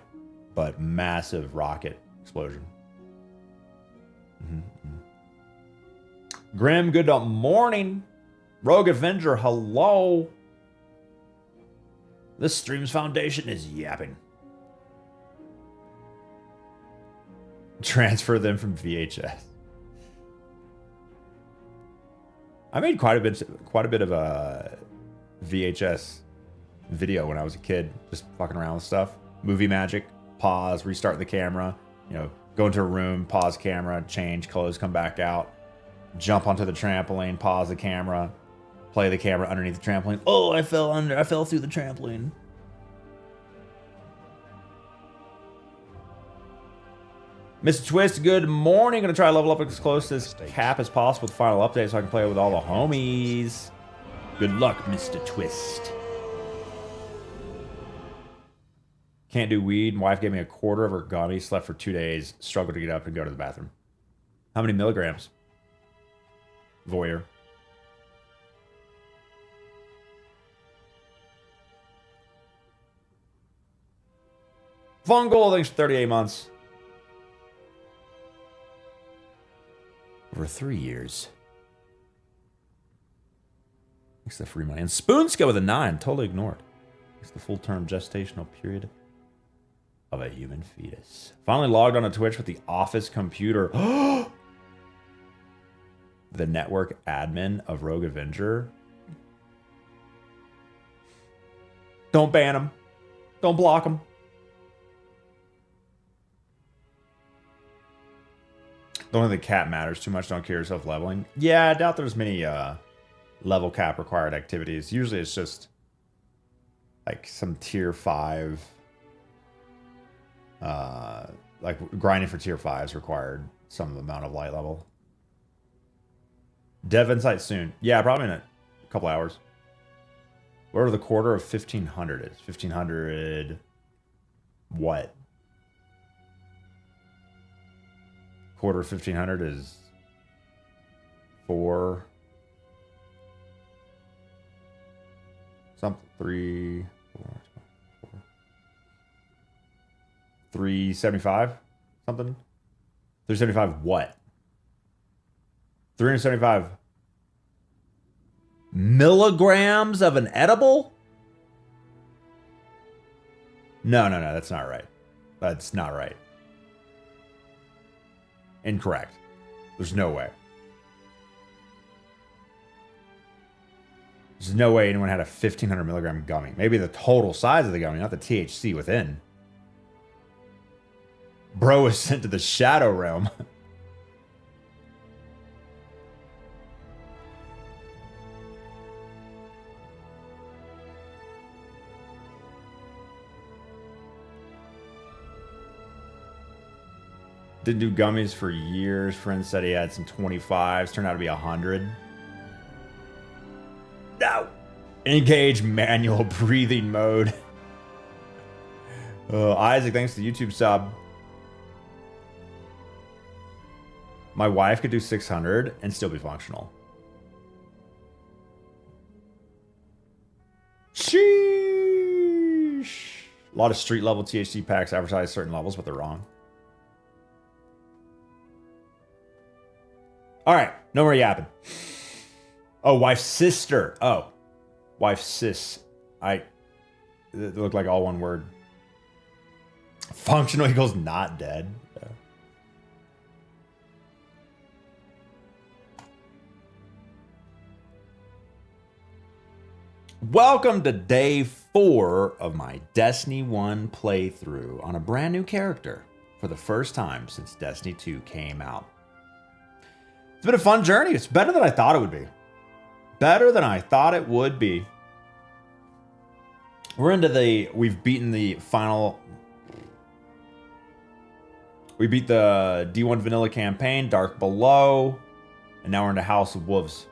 but massive rocket explosion. Grim, good morning. Rogue Avenger, hello. This stream's foundation is yapping. Transfer them from VHS. I made quite a bit of a VHS video when I was a kid, just fucking around with stuff. Movie magic, pause, restart the camera, go into a room, pause camera, change clothes, come back out, jump onto the trampoline, pause the camera, play the camera underneath the trampoline. Oh, I fell through the trampoline. Mr. Twist, good morning. Gonna try to level up as close to this cap as possible with the final update so I can play it with all the homies. Good luck, Mr. Twist. Can't do weed. My wife gave me a quarter of her gummy. Slept for 2 days. Struggled to get up and go to the bathroom. How many milligrams? Voyeur. Fungal, thanks for 38 months. Over 3 years. Thanks for the free money. And Spoonska with a 9. Totally ignored. It's the full-term gestational period of a human fetus. Finally logged on to Twitch with the office computer. The network admin of Rogue Avenger. Don't ban him. Don't block him. Don't think the cap matters too much. Don't kill yourself leveling. Yeah, I doubt there's many level cap required activities. Usually it's just like some tier 5. Like grinding for tier 5 is required some amount of light level. Dev Insight soon. Yeah, probably in a couple hours. Whatever the quarter of 1500 is. 1500 what? Quarter of 1500 is 4 something 3 4 375 something 375 what 375 milligrams of an edible. No, that's not right. That's not right. Incorrect. There's no way. There's no way anyone had a 1,500 milligram gummy. Maybe the total size of the gummy, not the THC within. Bro was sent to the shadow realm. Didn't do gummies for years. Friend said he had some 25s. Turned out to be 100. No! Engage manual breathing mode. Isaac, thanks to the YouTube sub. My wife could do 600 and still be functional. Sheesh. A lot of street level THC packs advertise certain levels, but they're wrong. All right, no more yapping. Oh, wife's sister. Oh, wife's sis. It looked like all one word. Functional equals not dead. Yeah. Welcome to day 4 of my Destiny 1 playthrough on a brand new character for the first time since Destiny 2 came out. It's been a fun journey. It's better than I thought it would be. Better than I thought it would be. We've beaten the final. We beat the D1 Vanilla campaign, Dark Below, and now we're into House of Wolves.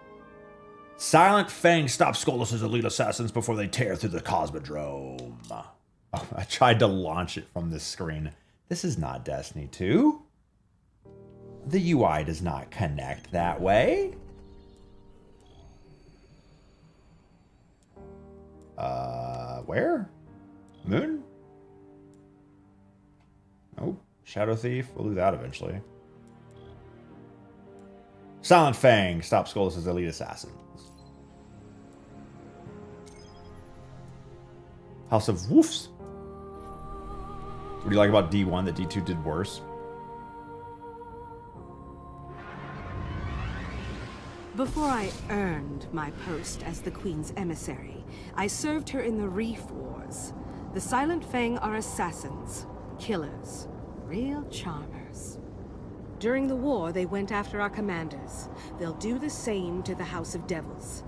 Silent Fang stops Skolas' elite assassins before they tear through the Cosmodrome. Oh, I tried to launch it from this screen. This is not Destiny 2. The UI does not connect that way. Where? Moon? Oh, Shadow Thief. We'll do that eventually. Silent Fang stops Skolas' elite assassins. House of Wolves. What do you like about D1 that D2 did worse? Before I earned my post as the Queen's emissary, I served her in the Reef Wars. The Silent Fang are assassins, killers, real charmers. During the war, they went after our commanders. They'll do the same to the House of Devils.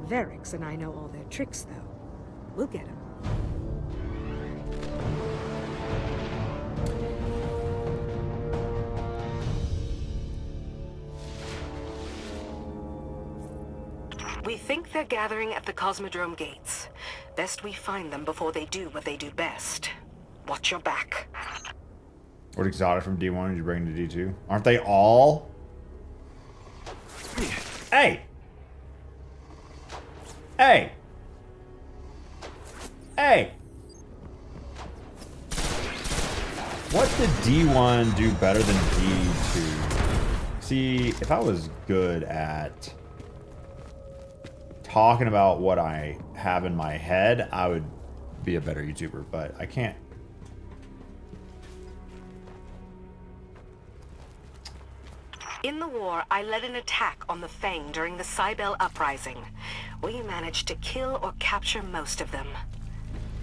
Verix and I know all their tricks, though. We'll get them. We think they're gathering at the Cosmodrome gates. Best we find them before they do what they do best. Watch your back. What exotic from D1 did you bring to D2? Aren't they all? Hey! Hey! Hey! What did D1 do better than D2? See, if I was good at talking about what I have in my head, I would be a better YouTuber, but I can't. In the war, I led an attack on the Fang during the Cybele Uprising. We managed to kill or capture most of them.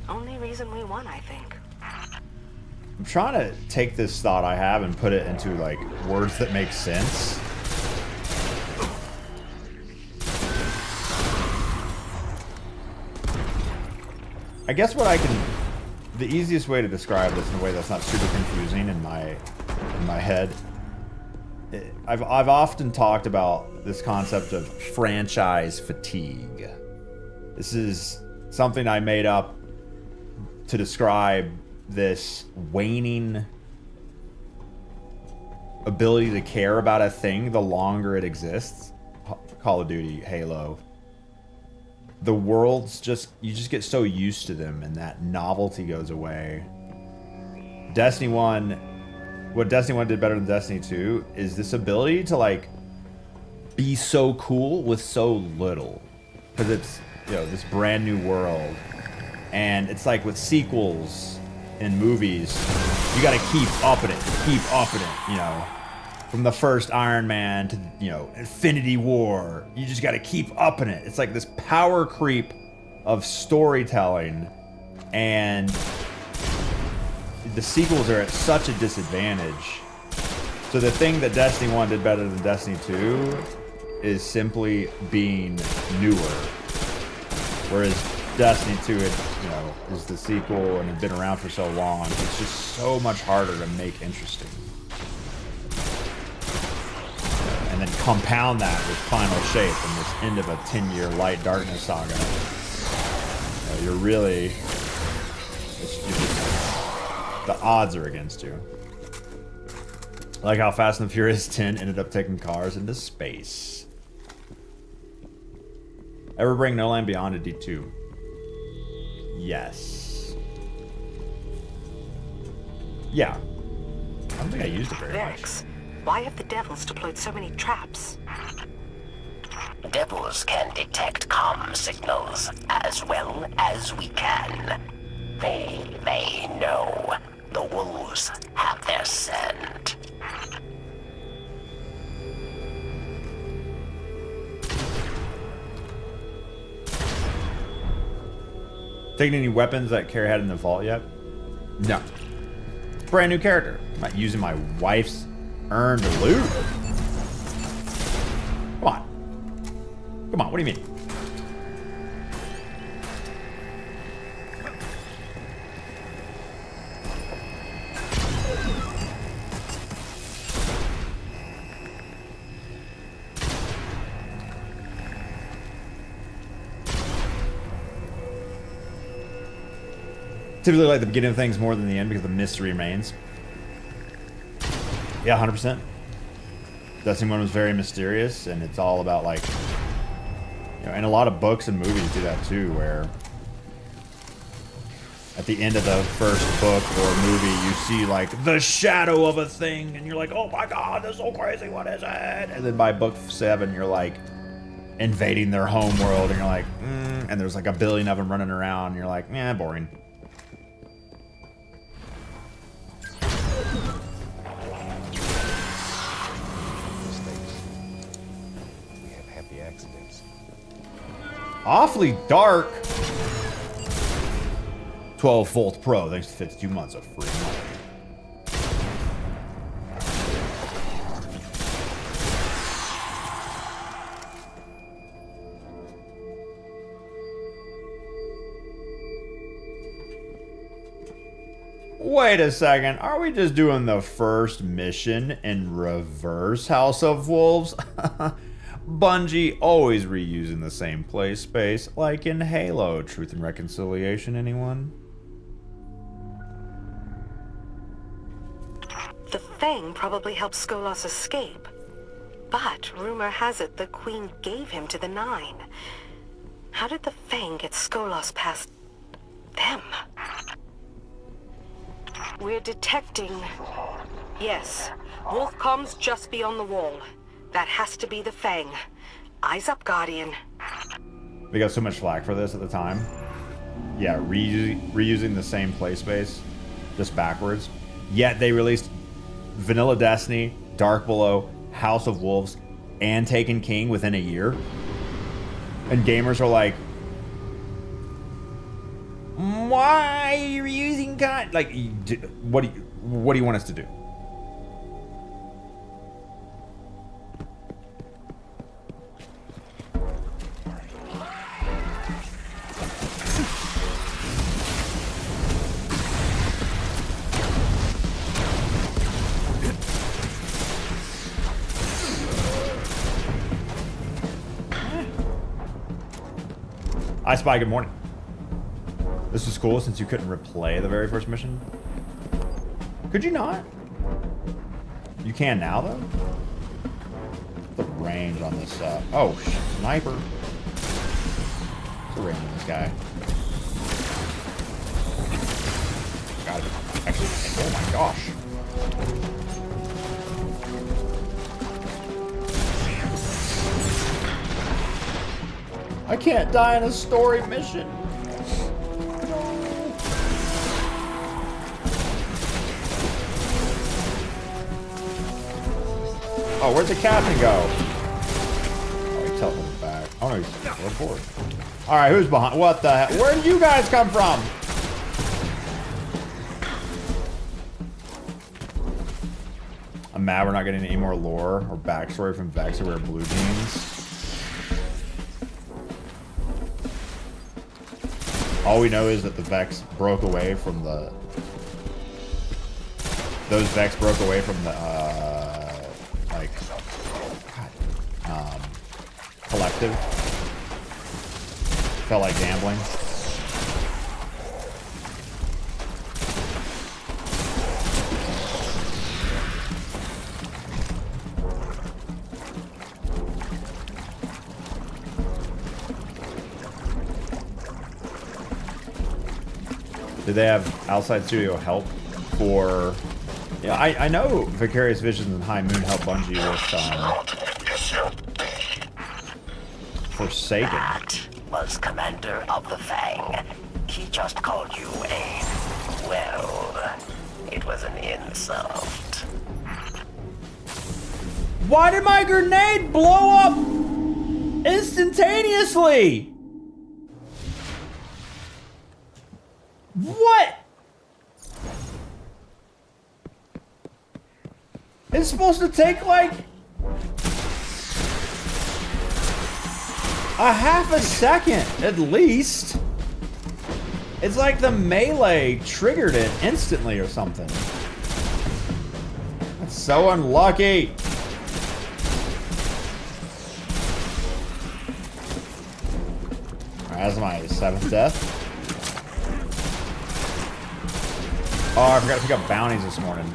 Only reason we won, I think. I'm trying to take this thought I have and put it into, like, words that make sense. I guess what I can... The easiest way to describe this in a way that's not super confusing in my head... I've often talked about this concept of franchise fatigue. This is something I made up to describe this waning ability to care about a thing the longer it exists. Call of Duty, Halo. The worlds just, you just get so used to them and that novelty goes away. Destiny 1, what Destiny 1 did better than Destiny 2 is this ability to, like, be so cool with so little. Because it's, you know, this brand new world. And it's like with sequels in movies, you gotta keep upping it, you know. from the first Iron Man to, you know, Infinity War. You just got to keep upping it. It's like this power creep of storytelling, and the sequels are at such a disadvantage. So the thing that Destiny 1 did better than Destiny 2 is simply being newer. Whereas Destiny 2, is the sequel and had been around for so long. It's just so much harder to make interesting. And then compound that with Final Shape and this end of a 10-year Light Darkness saga. You're really... the odds are against you. I like how Fast and Furious 10 ended up taking cars into space. Ever bring No Land Beyond to D2? Yes. Yeah. I don't think I used it very much. Why have the devils deployed so many traps? Devils can detect comm signals as well as we can. They know the wolves have their scent. Taking any weapons that Carrie had in the vault yet? No. Brand new character. I'm not using my wife's earned loot. Come on. Come on, what do you mean? Typically like the beginning of things more than the end because the mystery remains. Yeah, 100%. Destiny 1 was very mysterious, and it's all about, like, you know, and a lot of books and movies do that too, where at the end of the first book or movie, you see, like, the shadow of a thing, and you're like, oh my god, this is so crazy, what is it? And then by book 7, you're like invading their home world, and you're like, and there's like a billion of them running around, and you're like, boring. Awfully dark. 12 volt pro, thanks to 52 months of free money. Wait a second, are we just doing the first mission in reverse House of Wolves? Bungie always reusing the same play space, like in Halo. Truth and Reconciliation, anyone? The Fang probably helped Skolas escape. But rumor has it the Queen gave him to the Nine. How did the Fang get Skolas past them? We're detecting... Yes, Wolfcom's just beyond the wall. That has to be the Fang. Eyes up, Guardian. We got so much flack for this at the time. Yeah, reusing the same play space, just backwards. Yet they released Vanilla Destiny, Dark Below, House of Wolves, and Taken King within a year. And gamers are like, why are you reusing content? Like, what do you want us to do? I Spy, good morning. This was cool since you couldn't replay the very first mission. Could you not? You can now, though? The range on this, oh, sniper. What's the range on this guy? Got it. Actually, oh my gosh. I can't die in a story mission. Oh, where'd the captain go? Oh, he teleported back. Oh no, he's forward. All right, who's behind? What the heck? Where did you guys come from? I'm mad we're not getting any more lore or backstory from Vex who wear blue jeans. All we know is that the Vex broke away from the... Those Vex broke away from the, like... God, collective. Felt like gambling. Did they have outside studio help for... Yeah, I know Vicarious Visions and High Moon helped Bungie with Forsaken. That was Commander of the Fang. He just called you a... well... it was an insult. Why did my grenade blow up instantaneously? What? It's supposed to take like a half a second at least. It's like the melee triggered it instantly or something. That's so unlucky. Alright, that's my 7th death. Oh, I forgot to pick up bounties this morning.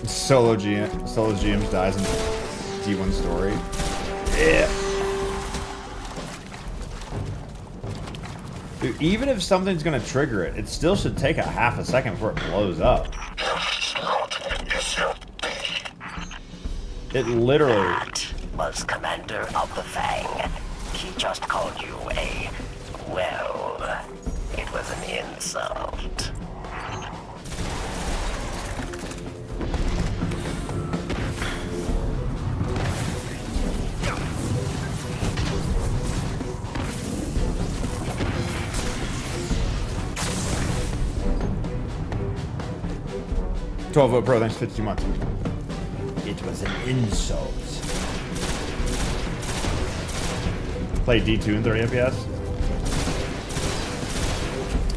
Solo GMs dies in D1 story. Yeah. Dude, even if something's gonna trigger it, it still should take a half a second before it blows up. It literally... That was Commander of the Fang. He just called you a... well... it was an insult. $12 Pro, thanks 52 months. It was an insult. Play D2 in 30 FPS.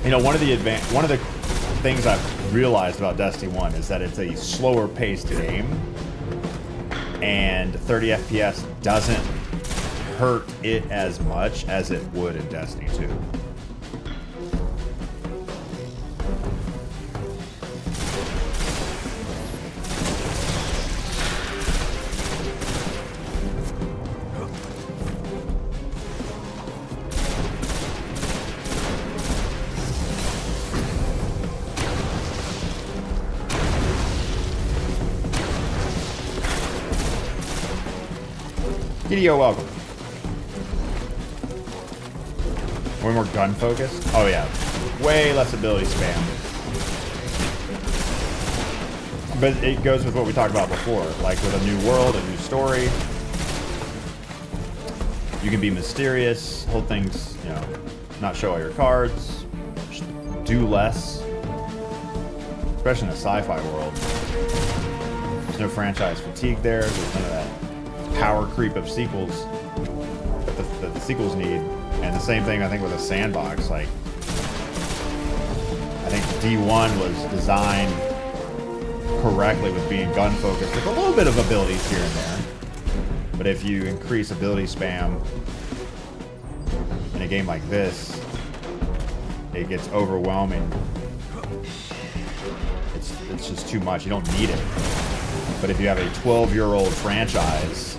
You know, one of the things I've realized about Destiny 1 is that it's a slower paced game, and 30 FPS doesn't hurt it as much as it would in Destiny 2. You're welcome. Way more gun focused? Oh yeah. Way less ability spam. But it goes with what we talked about before. Like with a new world, a new story. You can be mysterious, hold things, you know, not show all your cards, do less. Especially in a sci-fi world. There's no franchise fatigue there. There's none of that power creep of sequels that the sequels need. And the same thing I think with a sandbox. Like I think D1 was designed correctly with being gun focused with a little bit of abilities here and there. But if you increase ability spam in a game like this, it gets overwhelming. It's just too much. You don't need it. But if you have a 12-year-old franchise,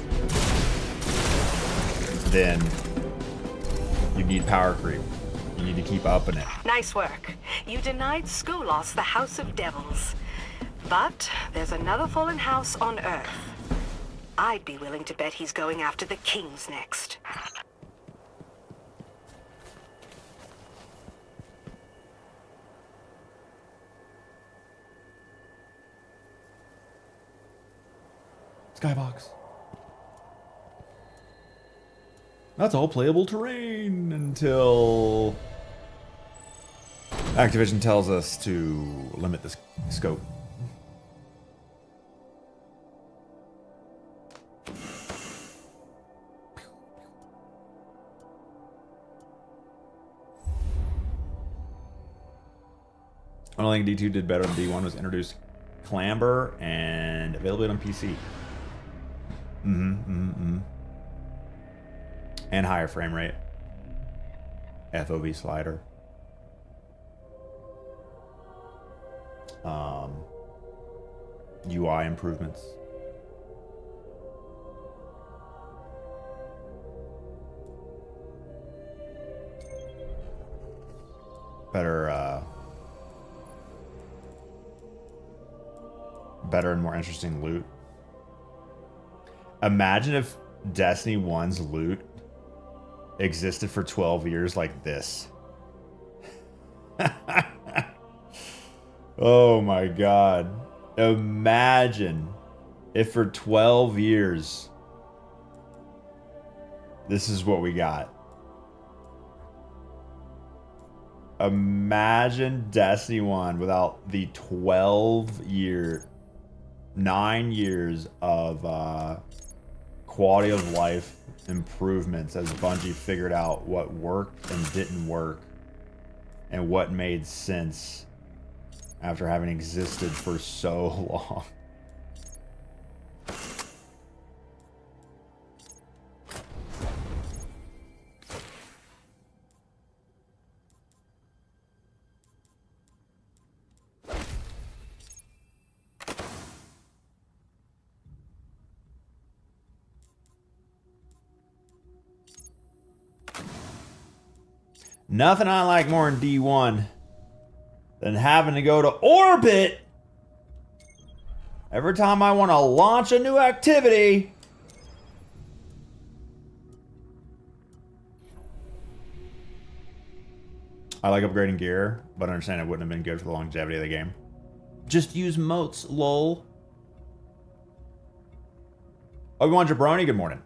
then you need power creep. You need to keep upping it. Nice work. You denied Skolos the House of Devils. But there's another fallen house on Earth. I'd be willing to bet he's going after the kings next. Skybox. That's all playable terrain until Activision tells us to limit the scope. Only thing D2 did better than D1 was introduce clamber and availability on PC. And higher frame rate. FOV slider. UI improvements. Better and more interesting loot. Imagine if Destiny 1's loot existed for 12 years like this. Oh my god. Imagine if for 12 years this is what we got. Imagine Destiny 1 without the 9 years of quality of life improvements as Bungie figured out what worked and didn't work and what made sense after having existed for so long. Nothing I like more in D1 than having to go to orbit every time I want to launch a new activity. I like upgrading gear, but I understand it wouldn't have been good for the longevity of the game. Just use moats, lol. Obi-Wan Jabroni, good morning.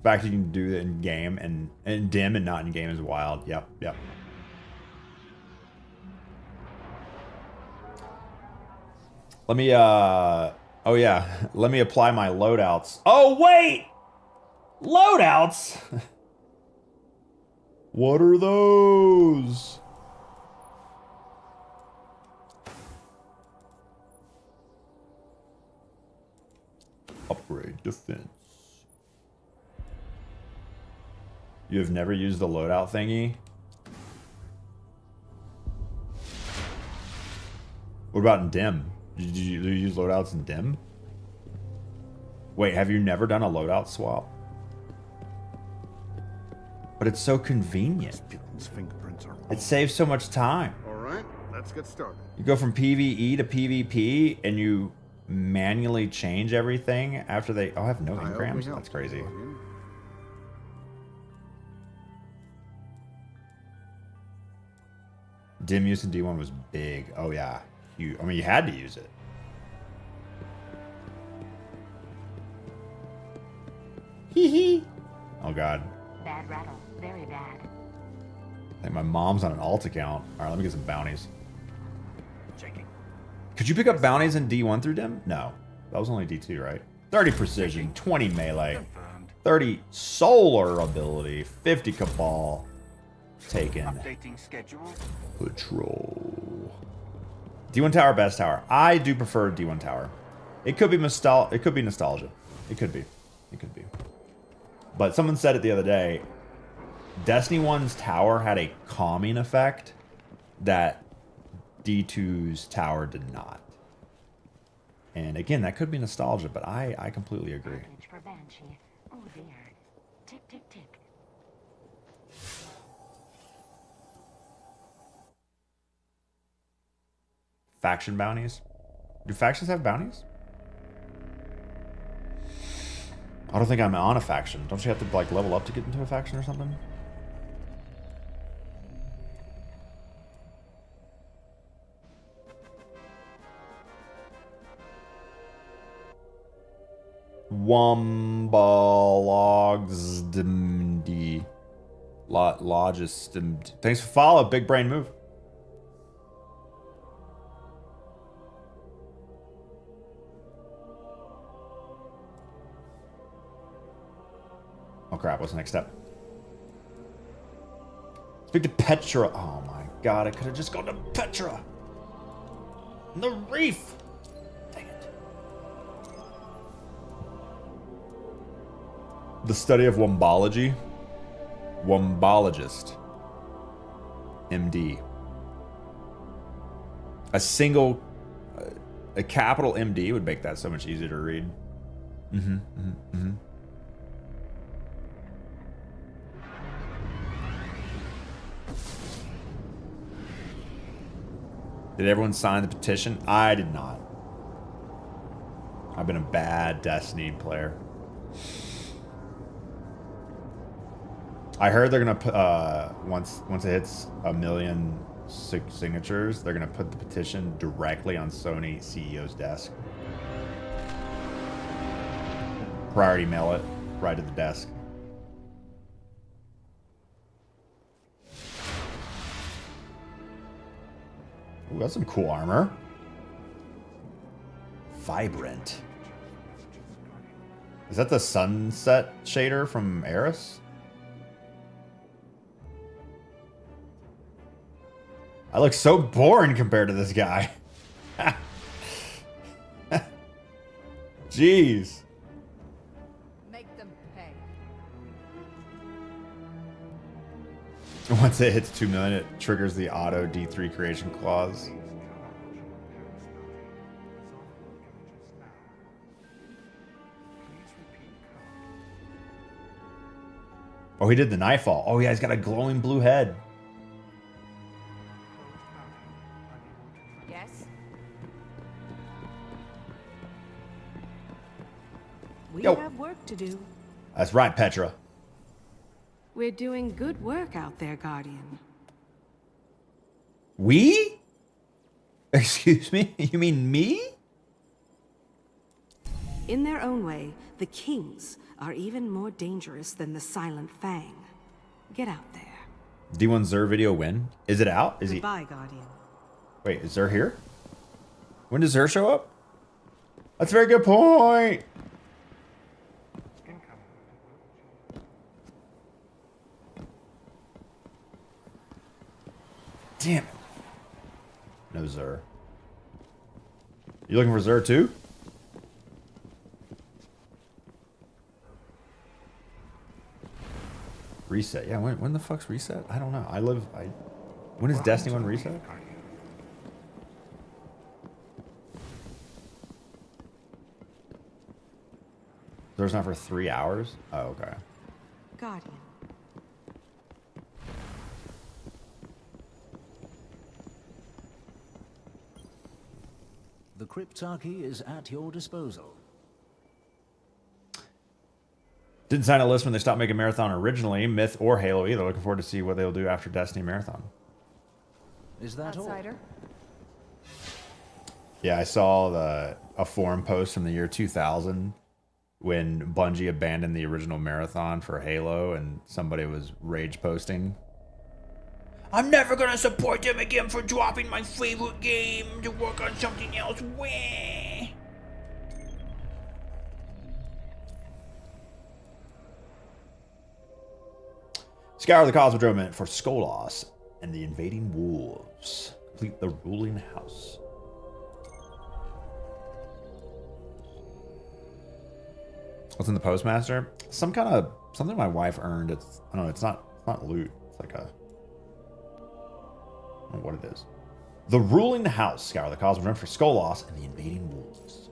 The fact you can do it in game and dim and not in game is wild. Yep. Let me oh yeah, let me apply my loadouts. Oh wait! Loadouts? What are those? Upgrade defense. You have never used the loadout thingy? What about in dim? Did you use loadouts in dim? Wait, have you never done a loadout swap? But it's so convenient. It saves so much time. All right, let's get started. You go from PvE to PvP and you manually change everything after they... Oh, I have no engrams? That's crazy. Dim use in D1 was big. Oh yeah. I mean, you had to use it. Hee hee. Oh god. Bad rattle. Very bad. I think my mom's on an alt account. Alright, let me get some bounties. Checking. Could you pick up bounties in D1 through Dim? No. That was only D2, right? 30 precision, 20 melee, 30 solar ability, 50 cabal. Taken. Updating schedule. Patrol. D1 tower, best tower. I do prefer D1 tower. It could be nostalgia. It could be nostalgia. It could be. It could be. But someone said it the other day. Destiny 1's tower had a calming effect that D2's tower did not. And again, that could be nostalgia, but I completely agree. Package for Banshee. Oh dear. Tick tick tick. Faction bounties. Do factions have bounties? I don't think I'm on a faction. Don't you have to like level up to get into a faction or something? Wombalogsdmd. Logisdmd. Thanks for follow. Big brain move. Oh crap, what's the next step? Speak to Petra. Oh my god, I could have just gone to Petra. The reef. Dang it. The study of wombology. Wombologist. MD. A single, a capital MD would make that so much easier to read. Did everyone sign the petition? I did not. I've been a bad Destiny player. I heard they're gonna put once it hits 1 million signatures, they're gonna put the petition directly on Sony CEO's desk. Priority mail it right to the desk. Ooh, that's some cool armor. Vibrant. Is that the sunset shader from Eris? I look so boring compared to this guy. Jeez. Make them pay. Once it hits 2 million, it triggers the auto D3 creation clause. Oh, he did the Nightfall. Oh, yeah, he's got a glowing blue head. Yes? We Yo. have work to do. That's right, Petra. We're doing good work out there, Guardian. We? Excuse me? You mean me? In their own way, the Kings are even more dangerous than the Silent Fang. Get out there. D1 Zer video win? Is it out? Is he? Goodbye, Guardian. Wait, is Zer here? When does Zer show up? That's a very good point. Damn it. No Zer. You looking for Zer too? Reset. Yeah, when the fuck's reset? I don't know. When is Destiny 1 reset? There's not for 3 hours? Oh, okay. Guardian. The Cryptarchy is at your disposal. Didn't sign a list when they stopped making Marathon originally, Myth or Halo either. Looking forward to see what they'll do after Destiny Marathon. Is that Outsider? Yeah, I saw a forum post from the year 2000 when Bungie abandoned the original Marathon for Halo, and somebody was rage posting. I'm never gonna support them again for dropping my favorite game to work on something else. Wah. Scour the Cosmodrome for Skolas and the invading wolves. Complete the ruling house. What's in the postmaster? Some kind of something my wife earned. It's I don't know. It's not loot. It's like a I don't know what it is. The ruling house. Scour the Cosmodrome for Skolas and the invading wolves.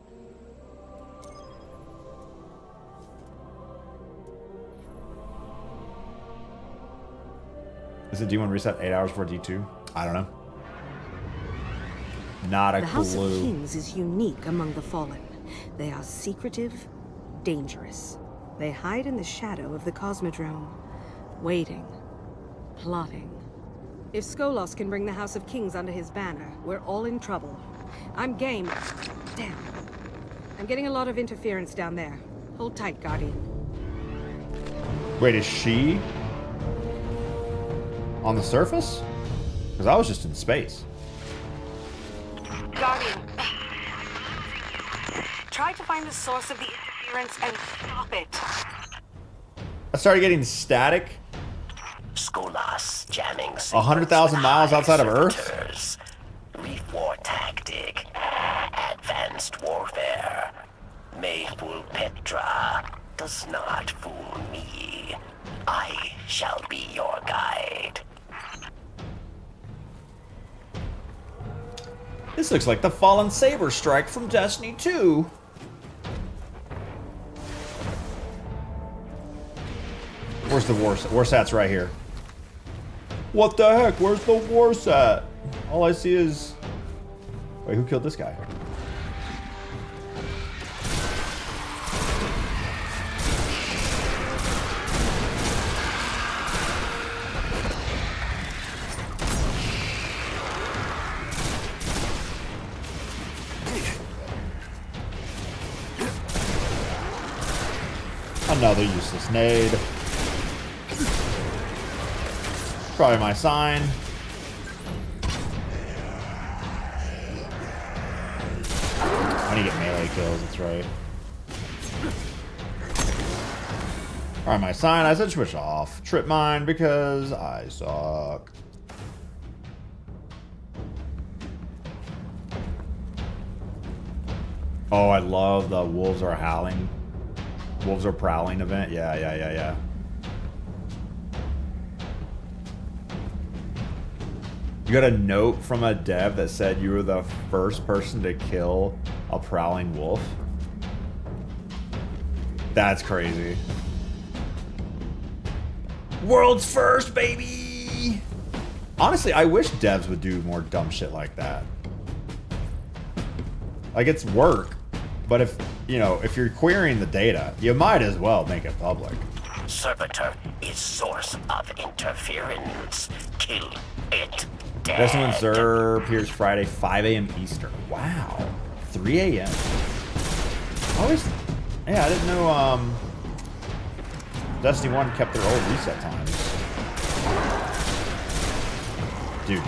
Is it D1 reset 8 hours before D2? I don't know. Not a The House of clue. Kings is unique among the Fallen. They are secretive, dangerous. They hide in the shadow of the Cosmodrome, waiting, plotting. If Skolos can bring the House of Kings under his banner, we're all in trouble. I'm game. Damn. I'm getting a lot of interference down there. Hold tight, Guardian. Wait, is she on the surface? Because I was just in space. Guardian. Try to find the source of the interference and stop it. I started getting static. Skolas jamming 100,000 miles outside of Earth? servitors. Reef war tactic. Advanced warfare. May fool Petra. Does not fool me. I shall be your guide. This looks like the Fallen Saber Strike from Destiny 2. Where's the war? Warsat's right here. What the heck? Where's the Warsat? All I see is... Wait, who killed this guy? Another useless nade. Probably my sign. I need to get melee kills, that's right. Alright, my sign, I said switch off. Trip mine because I suck. Oh, I love the wolves are howling. Wolves are prowling event. Yeah. You got a note from a dev that said you were the first person to kill a prowling wolf. That's crazy. World's first, baby! Honestly, I wish devs would do more dumb shit like that. Like, it's work, but if, you know, if you're querying the data, you might as well make it public. Servitor is source of interference. Kill it dead. Destiny 1 Zer appears Friday, 5 a.m. Eastern. Wow. 3 a.m. Always, yeah, I didn't know Destiny 1 kept their old reset times. Dude,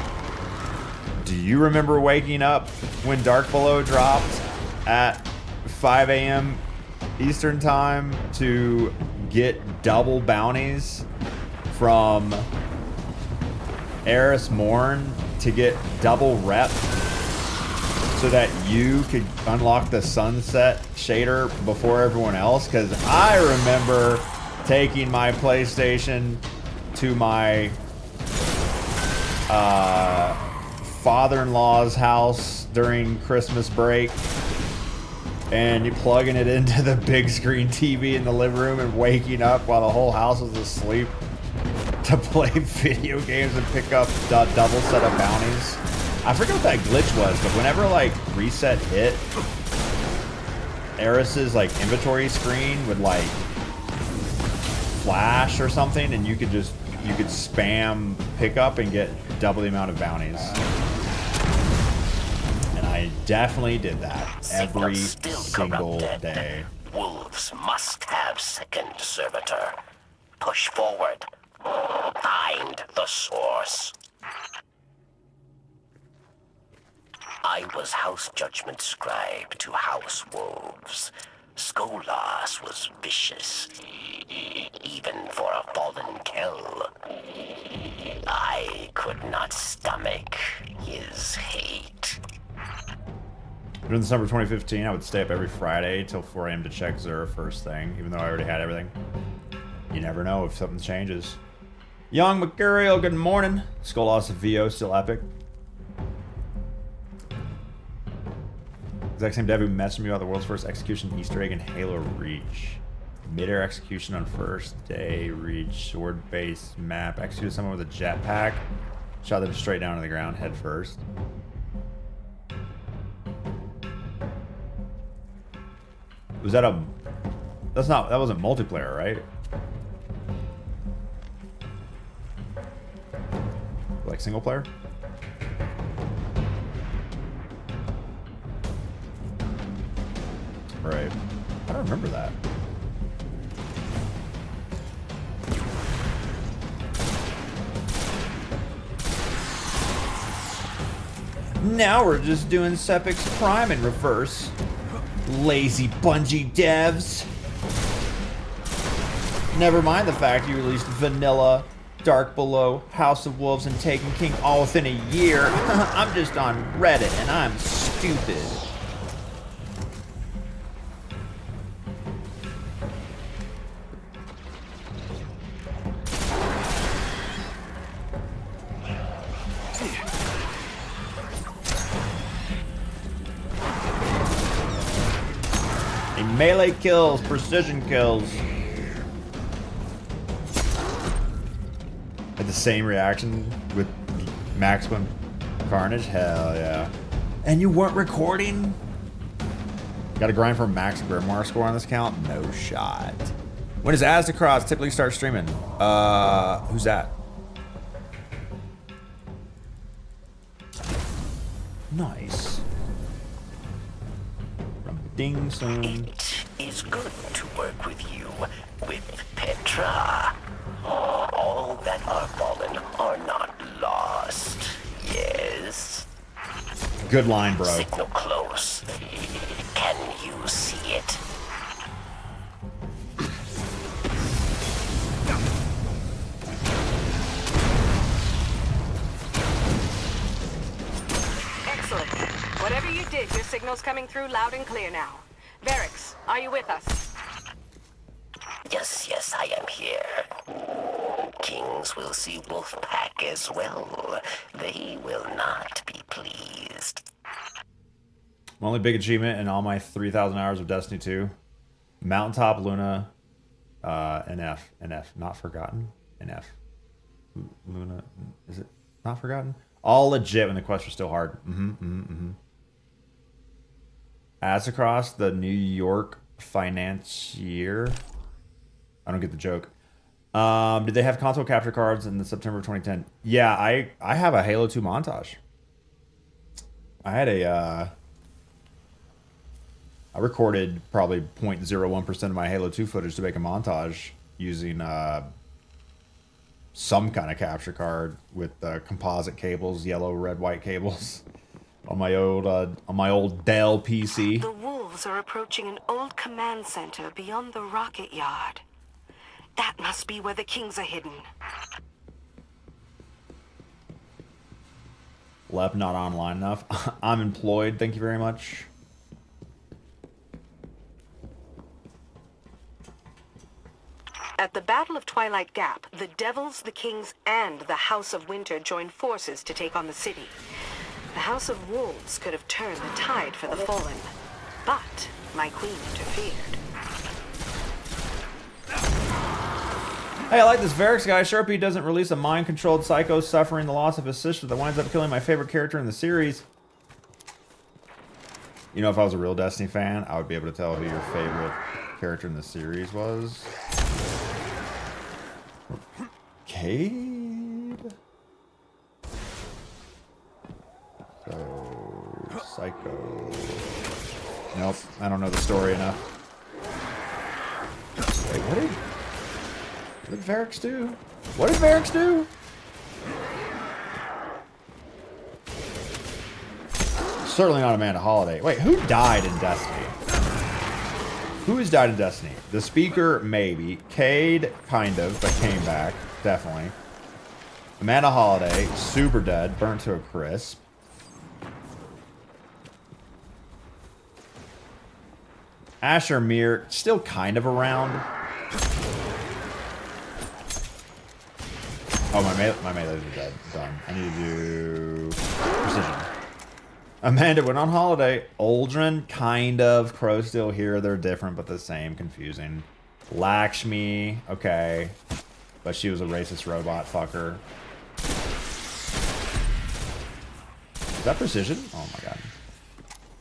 do you remember waking up when Dark Below dropped at 5 a.m. Eastern time to get double bounties from Eris Morn to get double rep so that you could unlock the sunset shader before everyone else? Because I remember taking my PlayStation to my father-in-law's house during Christmas break and you plugging it into the big screen TV in the living room and waking up while the whole house was asleep to play video games and pick up the double set of bounties. I forget what that glitch was, but whenever like reset hit, Eris's like inventory screen would like flash or something, and you could spam pickup and get double the amount of bounties. And I definitely did that every single day. Wolves must have second servitor. Push forward. Find the source. I was House Judgment Scribe to House Wolves. Skolas was vicious, even for a fallen kill. I could not stomach his hate. During the summer 2015, I would stay up every Friday till 4 a.m. to check Zer first thing, even though I already had everything. You never know if something changes. Young Mercurial, good morning. Skolas VO, still epic. Exact same dev who messaged me about the world's first execution Easter egg in Halo Reach. Mid-air execution on first day, Reach, sword-based map. Executed someone with a jetpack. Shot them straight down to the ground, head first. Was that a... That's not... That wasn't multiplayer, right? Like single player? Right. I don't remember that. Now we're just doing Sepix Prime in reverse. Lazy Bungie devs. Never mind the fact you released Vanilla, Dark Below, House of Wolves, and Taken King all within a year. I'm just on Reddit and I'm stupid. Melee kills, precision kills. Had the same reaction with Maximum Carnage? Hell yeah. And you weren't recording? Gotta grind for max Grimoire score on this account? No shot. When does Aztecross typically start streaming? Who's that? Nice. Ding soon. It is good to work with you, with Petra. All that are fallen are not lost. Yes. Good line, bro. Signal close. Can you see it? Excellent. Whatever you did, your signal's coming through loud and clear now. Varix, are you with us? Yes, I am here. Kings will see Wolfpack as well. They will not be pleased. My only big achievement in all my 3,000 hours of Destiny 2. Mountaintop Luna, NF, not forgotten, NF. Luna, is it not forgotten? All legit when the quests were still hard. Aztecross, the New York financier. I don't get the joke. Did they have console capture cards in the September 2010? Yeah, I have a Halo 2 montage. I had a I recorded probably 0.01% of my Halo 2 footage to make a montage using some kind of capture card with composite cables, yellow, red, white cables on my old Dell PC. The wolves are approaching an old command center beyond the rocket yard. That must be where the kings are hidden. Lep not online enough. I'm employed, thank you very much. At the Battle of Twilight Gap, the Devils, the Kings, and the House of Winter joined forces to take on the city. The House of Wolves could have turned the tide for the fallen, but my queen interfered. Hey, I like this Varix guy. Sharpie doesn't release a mind-controlled psycho suffering the loss of his sister that winds up killing my favorite character in the series. You know, if I was a real Destiny fan, I would be able to tell who your favorite character in the series was. Cade? So, Psycho. Nope, I don't know the story enough. Wait, what did Varix do? What did Varix do? Certainly not Amanda Holiday. Wait, who died in Destiny? Who has died in Destiny? The Speaker, maybe. Cade, kind of, but came back. Definitely. Amanda Holiday, super dead, burnt to a crisp. Asher Mir, still kind of around. Oh, my melees are dead. Done. I need to do precision. Amanda went on holiday. Aldrin, kind of. Crow's still here. They're different, but the same. Confusing. Lakshmi, okay. But she was a racist robot fucker. Is that precision? Oh my god.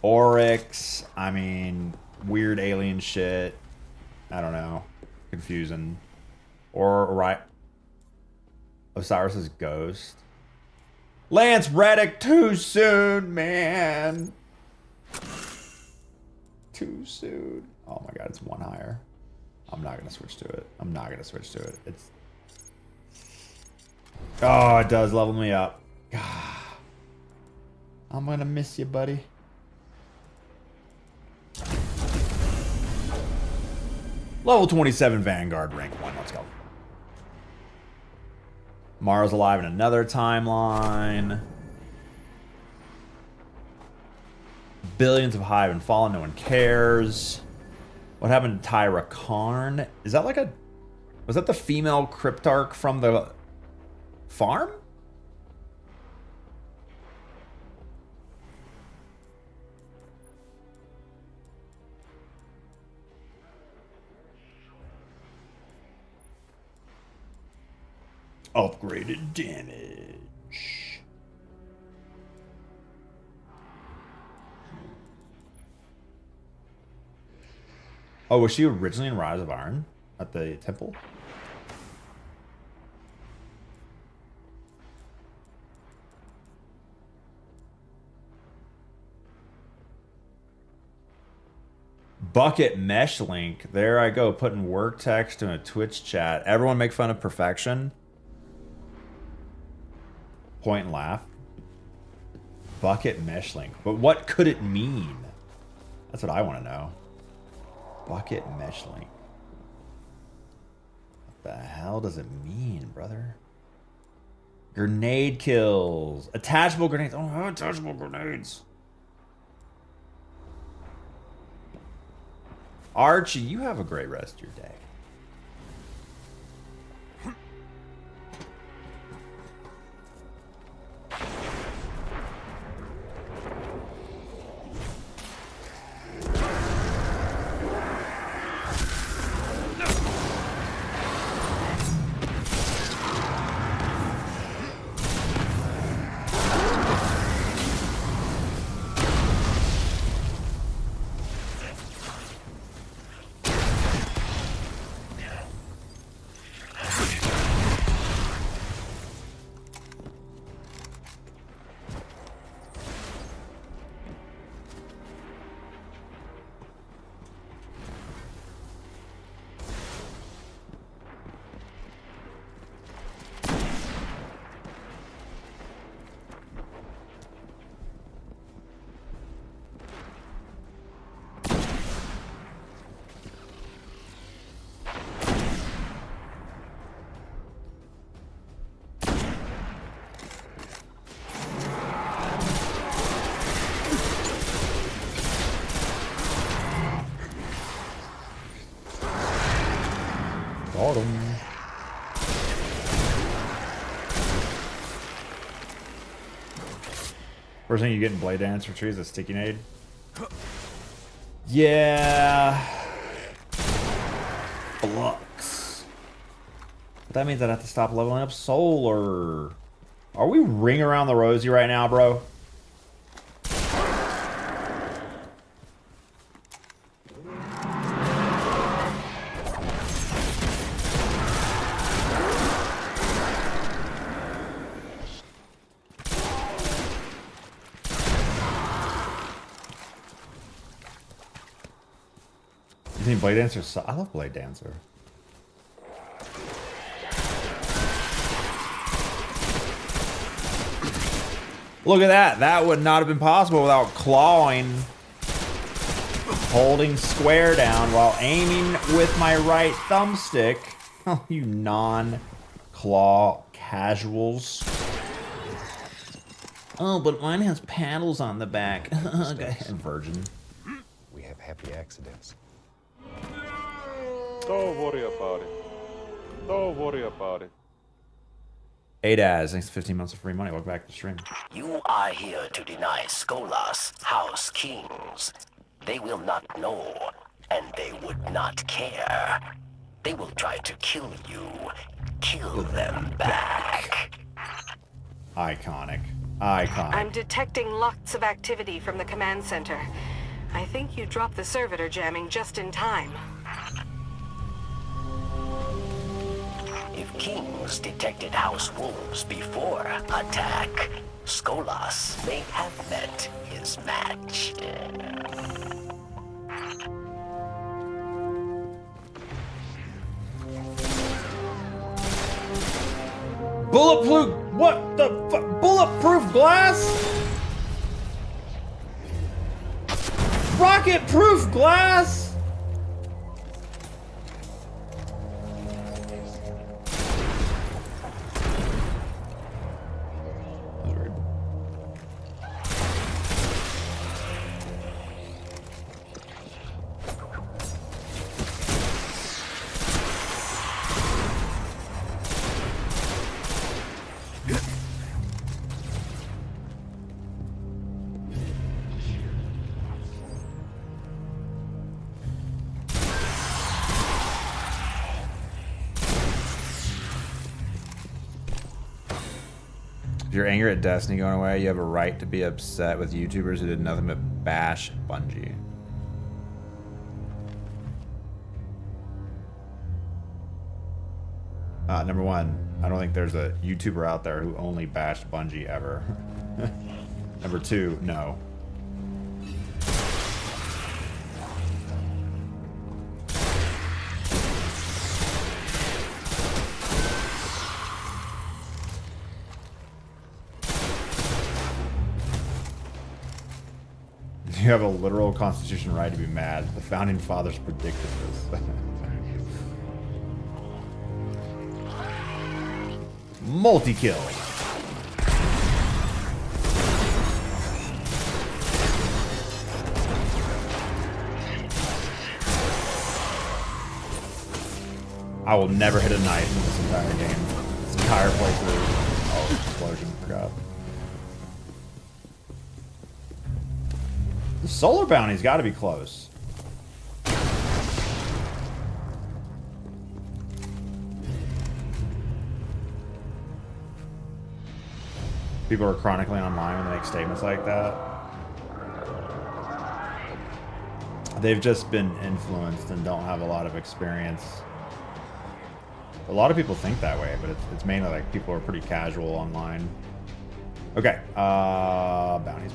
Oryx, I mean, weird alien shit. I don't know. Confusing. Or right. Osiris's ghost. Lance Reddick too soon, man. Too soon. Oh my god, it's one higher. I'm not gonna switch to it. I'm not gonna switch to it. It's. Oh, it does level me up. I'm gonna miss you, buddy. Level 27 Vanguard, rank 1. Let's go. Mara's alive in another timeline. Billions of Hive and Fallen, no one cares. What happened to Tyra Karn? Is that like a... Was that the female cryptarch from the farm? Upgraded damage. Oh, was she originally in Rise of Iron at the temple? Bucket mesh link. There I go, putting work text in a Twitch chat. Everyone make fun of perfection. Point and laugh. Bucket mesh link. But what could it mean? That's what I want to know. Bucket mesh link. What the hell does it mean, brother? Grenade kills. Attachable grenades. Oh, attachable grenades. Archie, you have a great rest of your day. Got him. First thing you get in Blade Dance for trees is a sticky nade. Yeah. Flux. But that means I'd have to stop leveling up Solar. Are we ring around the rosy right now, bro? You think Blade Dancer? I love Blade Dancer. Look at that. That would not have been possible without clawing. Holding square down while aiming with my right thumbstick. Oh, you non-claw casuals. Oh, but mine has paddles on the back. Virgin. We have happy accidents. Don't worry about it. Don't worry about it. Adaz, thanks for 15 months of free money. Welcome back to the stream. You are here to deny Skolas House Kings. They will not know, and they would not care. They will try to kill you. Kill them back. Iconic. Iconic. I'm detecting lots of activity from the command center. I think you dropped the servitor jamming just in time. If kings detected house wolves before attack, Skolas may have met his match. Bulletproof. What the fuck? Bulletproof glass? Rocket-proof glass? If you're angry at Destiny going away, you have a right to be upset with YouTubers who did nothing but bash Bungie. Number one, I don't think there's a YouTuber out there who only bashed Bungie ever. Number two, no. You have a literal constitutional right to be mad. The founding fathers predicted this. Multi-kill. I will never hit a knight in this entire game. This entire playthrough. Oh, explosion. Forgot. The solar bounty's got to be close. People are chronically online when they make statements like that. They've just been influenced and don't have a lot of experience. A lot of people think that way, but it's mainly like people are pretty casual online. Okay, bounties.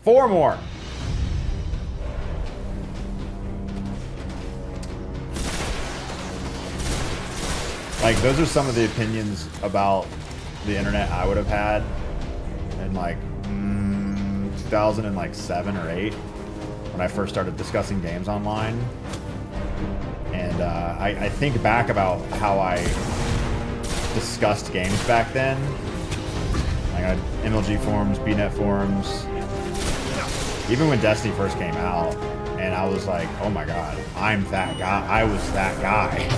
4 more. Like, those are some of the opinions about the internet I would have had in like 2007 or 8 when I first started discussing games online. And I think back about how I discussed games back then. Like, I had MLG forums, BNet forums, even when Destiny first came out, and I was like, oh my god, I'm that guy. I was that guy.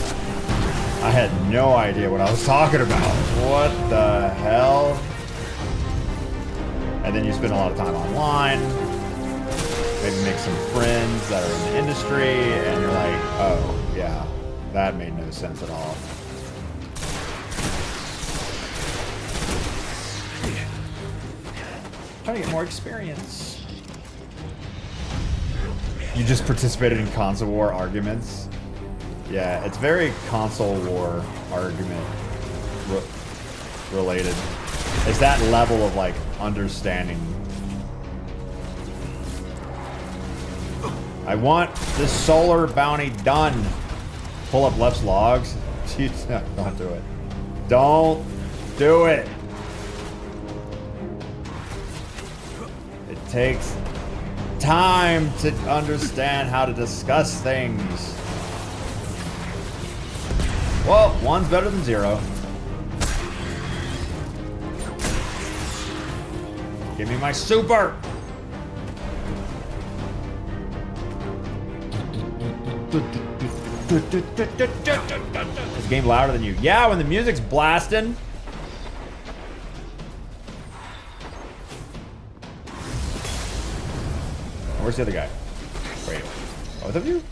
I had no idea what I was talking about. What the hell? And then you spend a lot of time online, maybe make some friends that are in the industry, and you're like, oh, yeah, that made no sense at all. Trying to get more experience. You just participated in console war arguments? Yeah, it's very console war argument related. It's that level of like understanding. I want this solar bounty done. Pull up Left's logs. Jeez, don't do it. Don't do it. It takes time to understand how to discuss things. Well, 1's better than 0. Give me my super. Is the game louder than you? Yeah, when the music's blasting. Where's the other guy? Wait, both of you?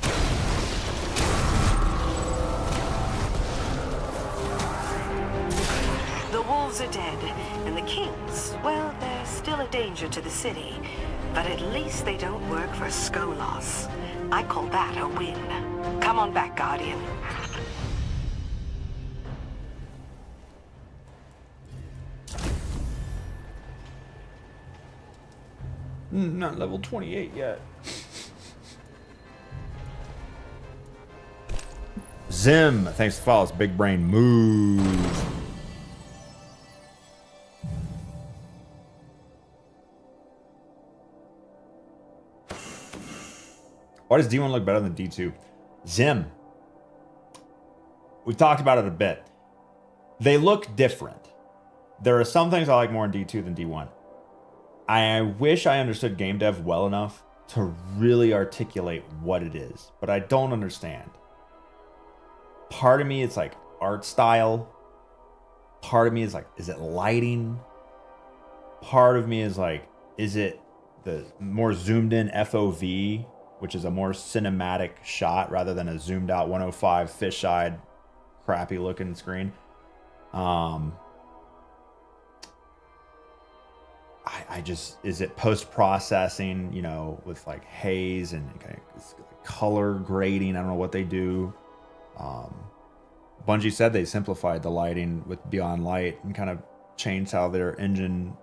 The wolves are dead, and the kings, well, they're still a danger to the city. But at least they don't work for Skolas. I call that a win. Come on back, Guardian. Not level 28 yet. Zim, thanks for follows. Big brain move. Why does D1 look better than D2? Zim. We've talked about it a bit. They look different. There are some things I like more in D2 than D1. I wish I understood game dev well enough to really articulate what it is, but I don't understand. Part of me, it's like art style. Part of me is like, is it lighting? Part of me is like, is it the more zoomed in FOV, which is a more cinematic shot rather than a zoomed out 105 fisheye crappy looking screen? I just, is it post-processing, you know, with like haze and kind of color grading? I don't know what they do. Bungie said they simplified the lighting with Beyond Light and kind of changed how their engine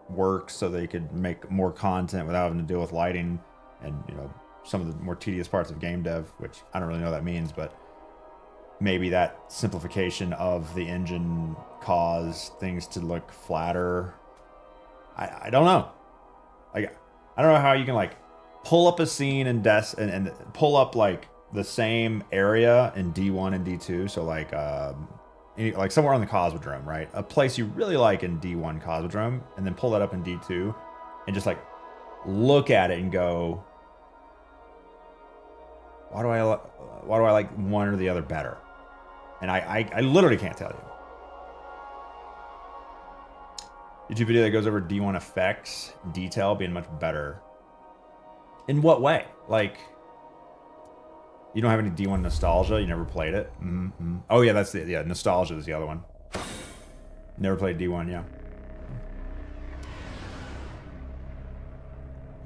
works so they could make more content without having to deal with lighting and, you know, some of the more tedious parts of game dev, which I don't really know what that means, but maybe that simplification of the engine caused things to look flatter. I don't know. Like, I don't know how you can like pull up a scene and pull up like the same area in D1 and D2. So like like somewhere on the Cosmodrome, right? A place you really like in D1 Cosmodrome, and then pull that up in D2 and just like look at it and go, why do I like one or the other better? And I literally can't tell you. YouTube video that goes over D1 effects, detail being much better. In what way? Like, you don't have any D1 nostalgia? You never played it? Mm-hmm. Oh yeah, that's yeah, nostalgia is the other one. Never played D1, yeah.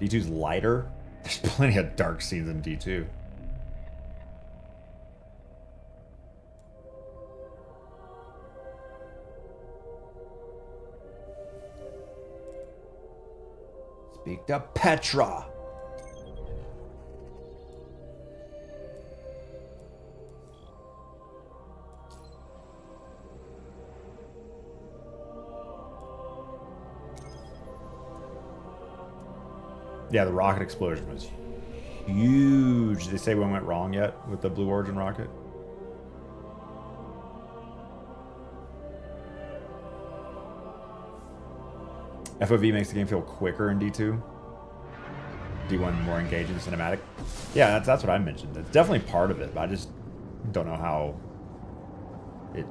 D2's lighter? There's plenty of dark scenes in D2. Speak to Petra. Yeah, the rocket explosion was huge. Did they say what went wrong yet with the Blue Origin rocket? FOV makes the game feel quicker in D2. D1 more engaging cinematic. Yeah, that's what I mentioned. It's definitely part of it, but I just don't know how it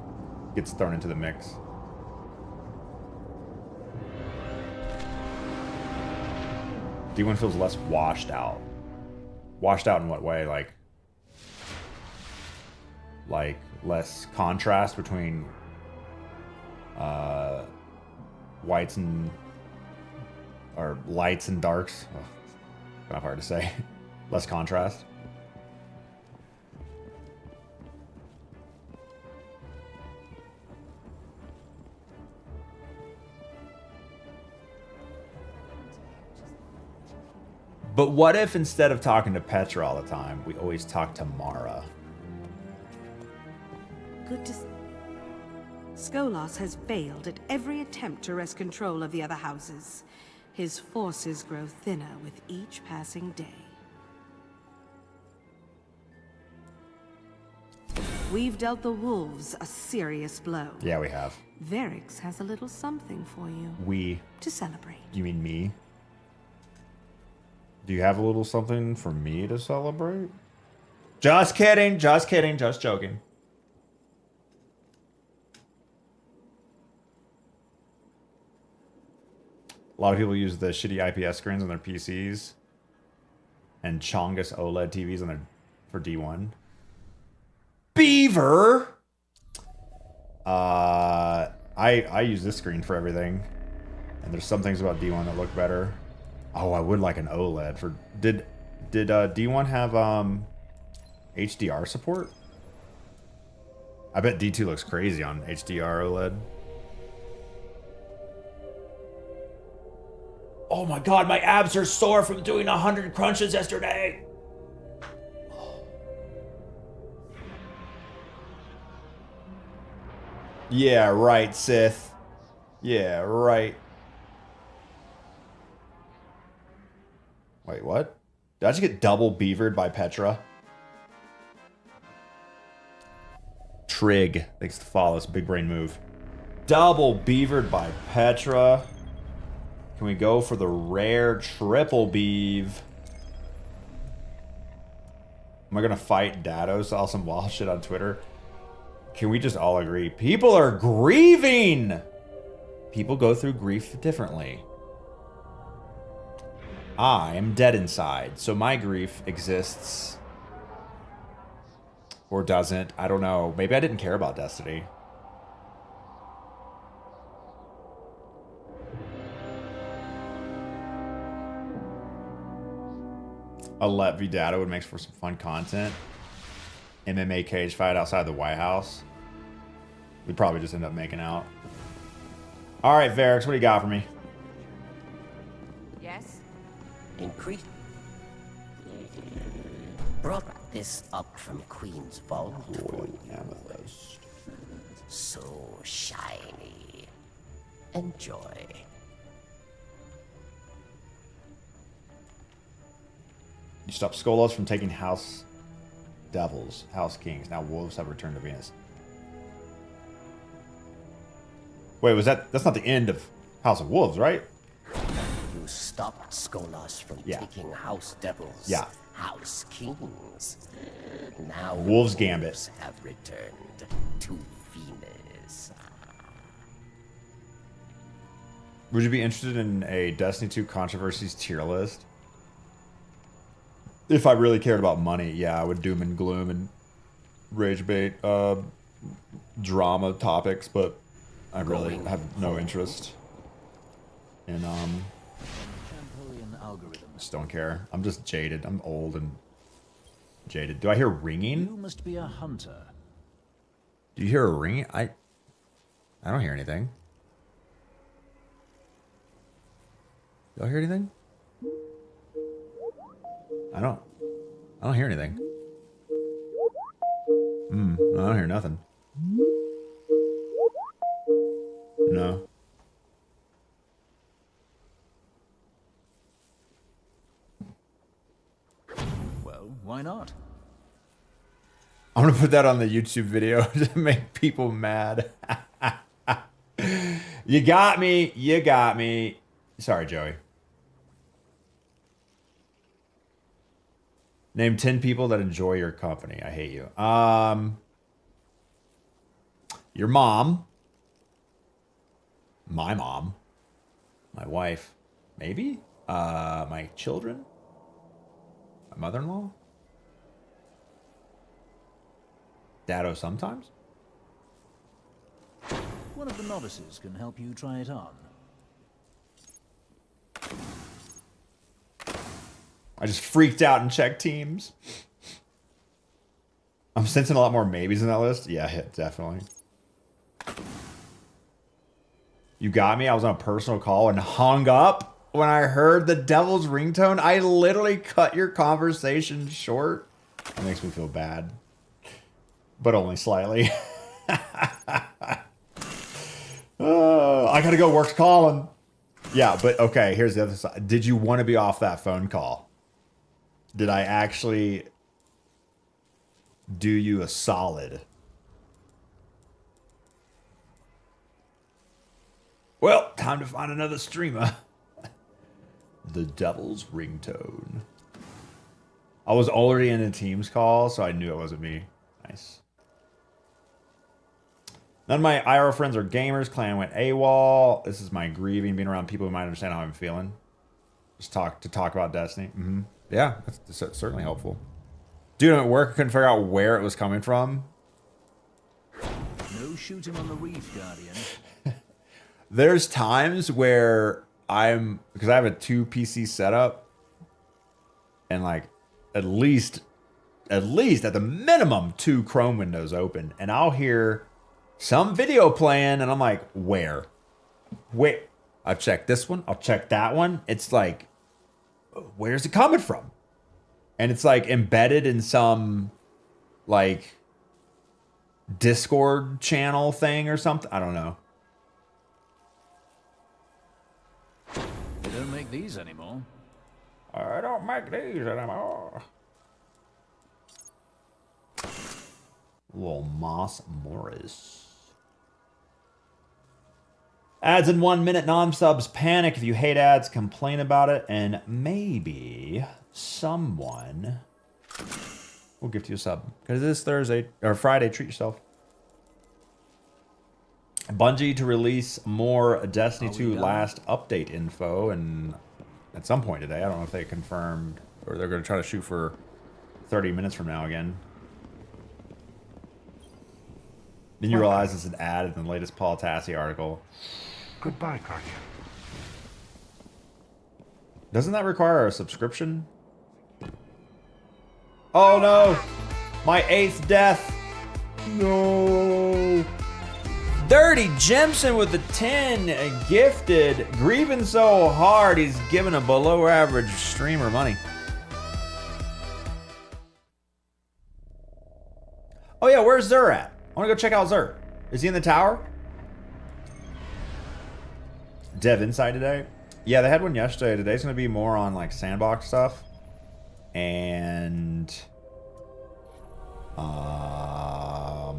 gets thrown into the mix. D1 feels less washed out. Washed out in what way? Like less contrast between whites and or lights and darks. Oh, kind of hard to say. Less contrast. But what if instead of talking to Petra all the time, we always talk to Mara? Good to... Skolas has failed at every attempt to wrest control of the other houses. His forces grow thinner with each passing day. We've dealt the wolves a serious blow. Yeah, we have. Verix has a little something for you. We. To celebrate. You mean me? Do you have a little something for me to celebrate? Just kidding, just kidding, just joking. A lot of people use the shitty IPS screens on their PCs and Chongus OLED TVs on their for D1. Beaver. I use this screen for everything, and there's some things about D1 that look better. Oh, I would like an OLED for. Did D1 have HDR support? I bet D2 looks crazy on HDR OLED. Oh my god, my abs are sore from doing 100 crunches yesterday. Yeah, right, Sith. Yeah, right. Wait, what? Did I just get double beavered by Petra? Trig. Thanks to follow us. Big brain move. Double beavered by Petra. Can we go for the rare triple beeve? Am I gonna fight Dado? Saw some wild shit on Twitter. Can we just all agree? People are grieving! People go through grief differently. I am dead inside, so my grief exists. Or doesn't. I don't know. Maybe I didn't care about Destiny. A Let v Data would make for some fun content. MMA cage fight outside the White House. We'd probably just end up making out. All right, Varix, what do you got for me? Yes? Increase. Brought this up from Queen's Vault for you. So shiny. Enjoy. You stop Skolos from taking House Devils, House Kings. Now Wolves have returned to Venus. Wait, was that... That's not the end of House of Wolves, right? You stopped Skolas from Yeah. taking House Devils. Yeah. House Kings. Now Wolves Gambit. Wolves have returned to Venus. Would you be interested in a Destiny 2 controversies tier list? If I really cared about money, yeah, I would doom and gloom and rage bait drama topics, but I really have no interest in Champollion algorithm. just don't care. I'm just jaded. I'm old and jaded. Do I hear ringing? You must be a hunter. Do you hear a ringing? I don't hear anything. Y'all hear anything? I don't hear anything. I don't hear nothing. No. Well, why not? I'm gonna put that on the YouTube video to make people mad. You got me. You got me. Sorry, Joey. Name 10 people that enjoy your company. I hate you. Your mom. My mom. My wife. Maybe. My children. My mother-in-law. Dado sometimes. One of the novices can help you try it on. I just freaked out and checked teams. I'm sensing a lot more maybes in that list. Yeah, definitely. You got me? I was on a personal call and hung up when I heard the devil's ringtone. I literally cut your conversation short. That makes me feel bad. But only slightly. I gotta go. Work's calling. Yeah, but okay, here's the other side. Did you want to be off that phone call? Did I actually do you a solid? Well, time to find another streamer. The devil's ringtone. I was already in a Teams call, so I knew it wasn't me. Nice. None of my IRL friends are gamers. Clan went AWOL. This is my grieving, being around people who might understand how I'm feeling. Just talk about Destiny. Yeah, that's certainly helpful. Dude, I'm at work. I couldn't figure out where it was coming from. No shooting on the reef, Guardian. There's times where because I have a 2 PC setup, and like at least at the minimum 2 Chrome windows open, and I'll hear some video playing, and I'm like, where? I've checked this one, I'll check that one. It's like, where's it coming from? And it's like embedded in some like Discord channel thing or something. I don't know. They don't make these anymore. I don't make these anymore. Little Moss Morris. Ads in 1 minute, non-subs panic. If you hate ads, complain about it, and maybe someone will gift you a sub. Because it is Thursday, or Friday, treat yourself. Bungie to release more Destiny 2 last update info, and at some point today, I don't know if they confirmed, or they're going to try to shoot for 30 minutes from now again. Then you realize it's an ad in the latest Paul Tassi article. Goodbye, Guardian. Doesn't that require a subscription? Oh no! My 8th death! No! Dirty Jemson with the 10 gifted. Grieving so hard he's giving a below average streamer money. Oh yeah, where's Zur at? I want to go check out Zur. Is he in the tower? Dev Inside today? Yeah, they had one yesterday. Today's going to be more on like sandbox stuff. And I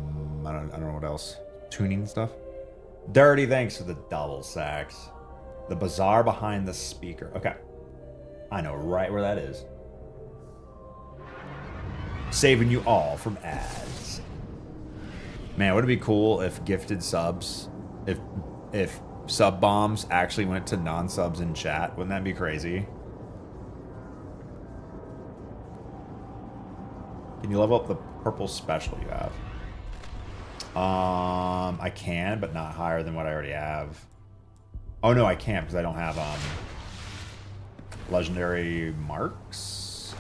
don't know what else. Tuning stuff. Dirty, thanks for the double sacks. The bazaar behind the speaker. Okay. I know right where that is. Saving you all from ads. Man, would it be cool if gifted subs, if sub bombs actually went to non-subs in chat? Wouldn't that be crazy? Can you level up the purple special you have? I can, but not higher than what I already have. Oh no, I can't because I don't have legendary marks.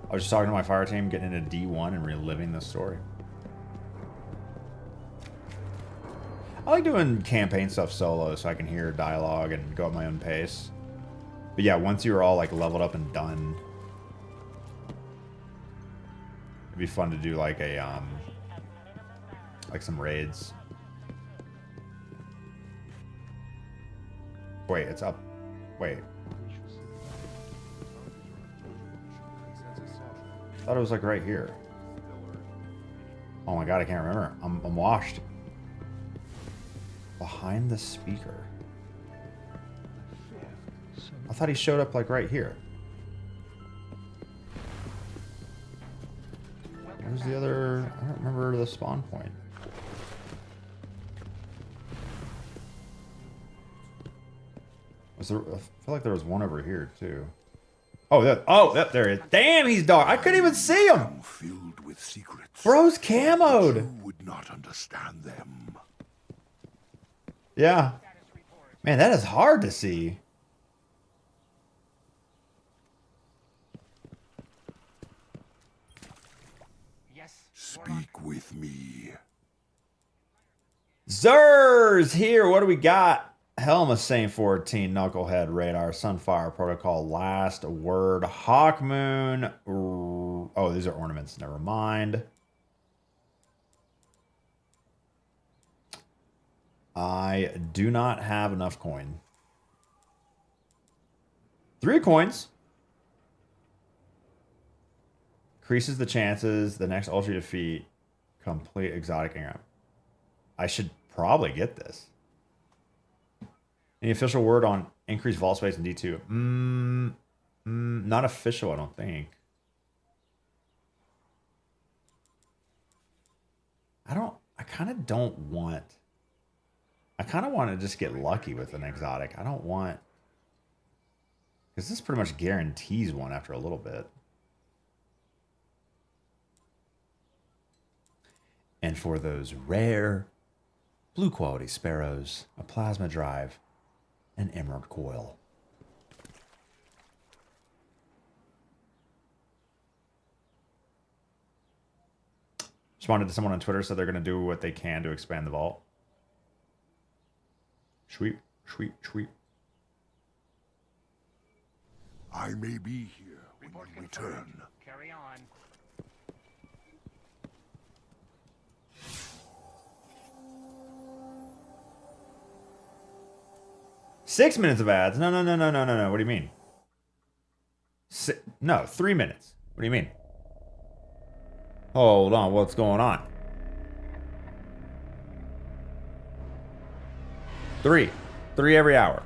I was just talking to my fire team, getting into D1 and reliving the story. I like doing campaign stuff solo so I can hear dialogue and go at my own pace. But yeah, once you're all like leveled up and done, it'd be fun to do like a like some raids. Wait, it's up. Wait. I thought it was like right here. Oh my god, I can't remember. I'm washed. Behind the speaker. I thought he showed up like right here. Where's the other? I don't remember the spawn point. Was there? I feel like there was one over here too. Oh, there he is. Damn, he's dark. I couldn't even see him. Filled with secrets. Bro's camoed. You would not understand them. Yeah. Man, that is hard to see. Speak with me. Zur's here. What do we got? Helma Saint 14, Knucklehead Radar, Sunfire Protocol, Last Word, Hawkmoon. Oh, these are ornaments. Never mind. I do not have enough coin. 3 coins. Increases the chances the next ultra defeat complete exotic engram. I should probably get this. Any official word on increased vault space in D2? Not official, I don't think. I kind of don't want. I kind of want to just get lucky with an exotic. I don't want. Because this pretty much guarantees one after a little bit. And for those rare blue quality sparrows, a plasma drive, and emerald coil. Responded to someone on Twitter, said they're going to do what they can to expand the vault. Sweep, sweep, sweep. I may be here when you return. Carry on. Six minutes of ads? No. What do you mean? No, 3 minutes. What do you mean? Hold on, what's going on? Three every hour,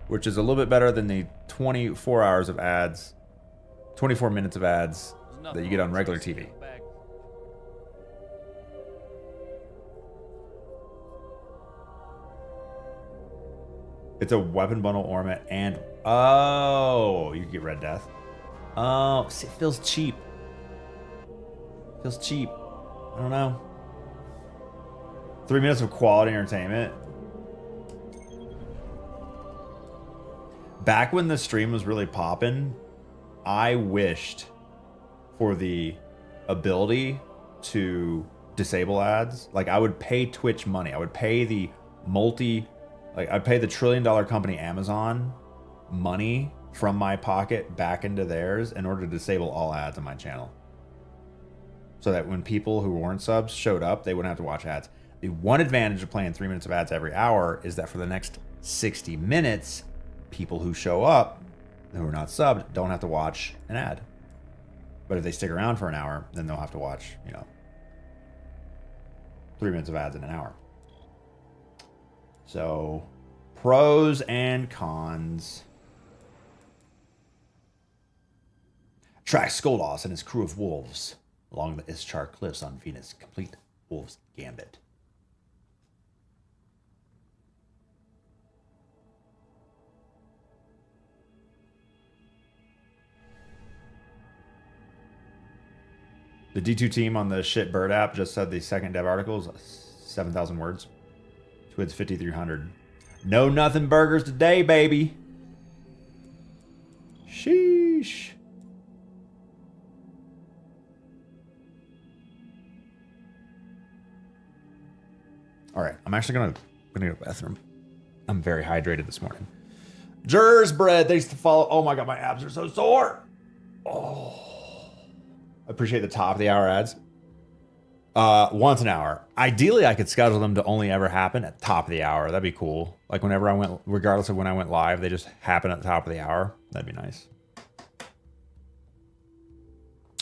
which is a little bit better than the 24 hours of ads, 24 minutes of ads that you get on regular TV. It's a weapon bundle ornament and oh, you can get Red Death. Oh, it feels cheap. Feels cheap. I don't know. 3 minutes of quality entertainment. Back when the stream was really popping, I wished for the ability to disable ads. Like, I would pay Twitch money. I would pay the I'd pay the $1 trillion company Amazon money from my pocket back into theirs in order to disable all ads on my channel. So that when people who weren't subs showed up, they wouldn't have to watch ads. The one advantage of playing 3 minutes of ads every hour is that for the next 60 minutes, people who show up who are not subbed don't have to watch an ad. But if they stick around for an hour, then they'll have to watch, 3 minutes of ads in an hour. So, pros and cons. Track Skolas and his crew of wolves along the Ischar cliffs on Venus. Complete Wolf's Gambit. The D2 team on the Shit Bird app just said the second dev article is 7,000 words. Twid's 5,300. No nothing burgers today, baby. Sheesh. All right, I'm actually gonna go to the bathroom. I'm very hydrated this morning. Jers bread, thanks to follow. Oh my god, my abs are so sore. Oh. Appreciate the top of the hour ads. Once an hour. Ideally, I could schedule them to only ever happen at the top of the hour. That'd be cool. Like whenever I went, regardless of when I went live, they just happen at the top of the hour. That'd be nice.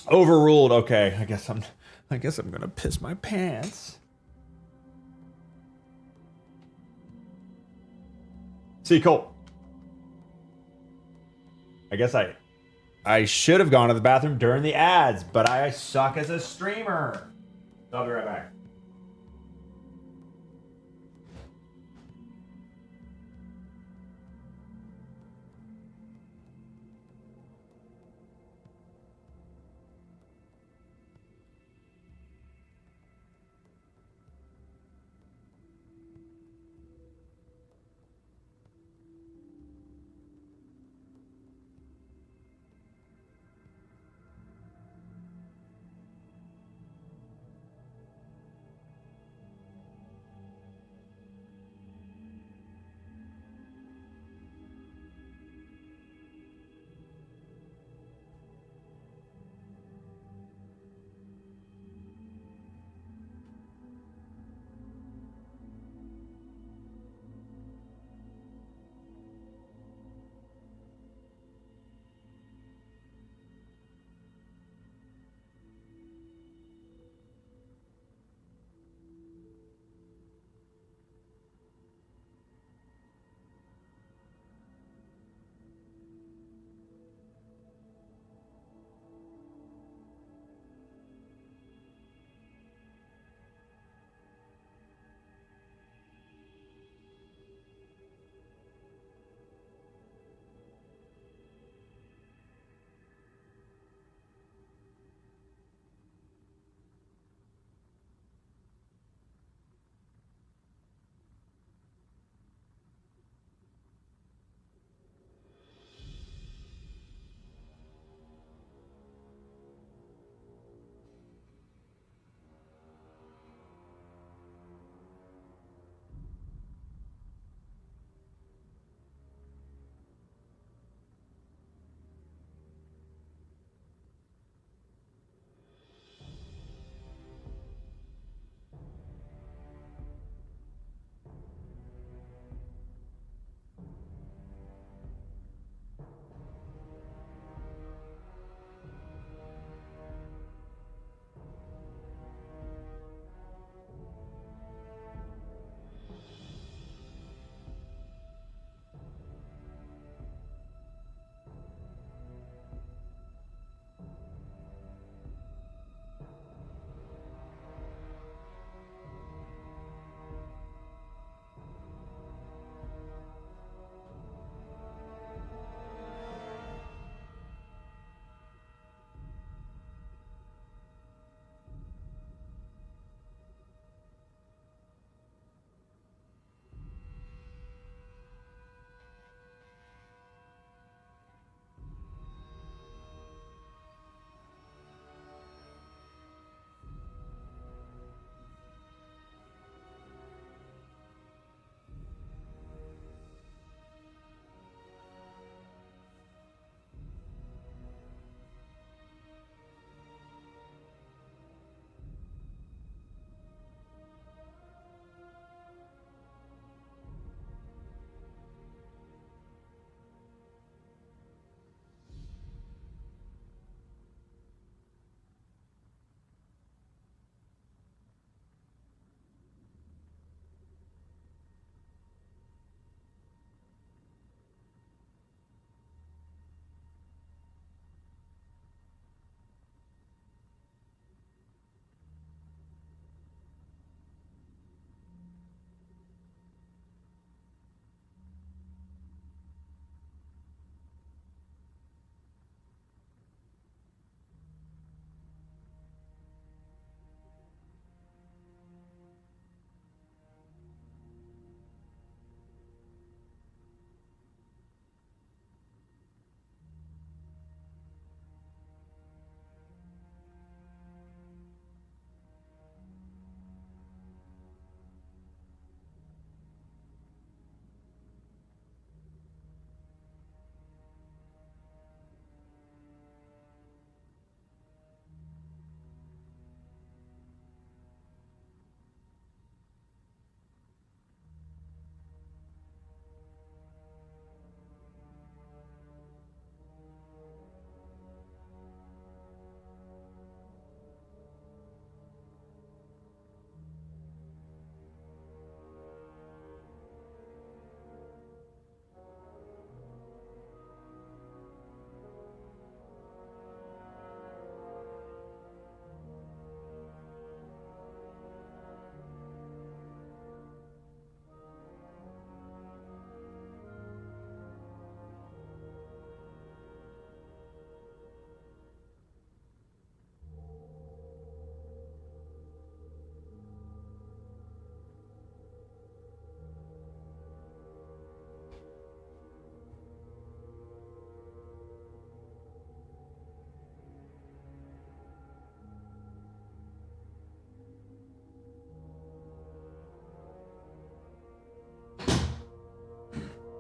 Overruled. Okay, I guess I'm gonna piss my pants. See, Cole. I guess I should have gone to the bathroom during the ads, but I suck as a streamer. I'll be right back.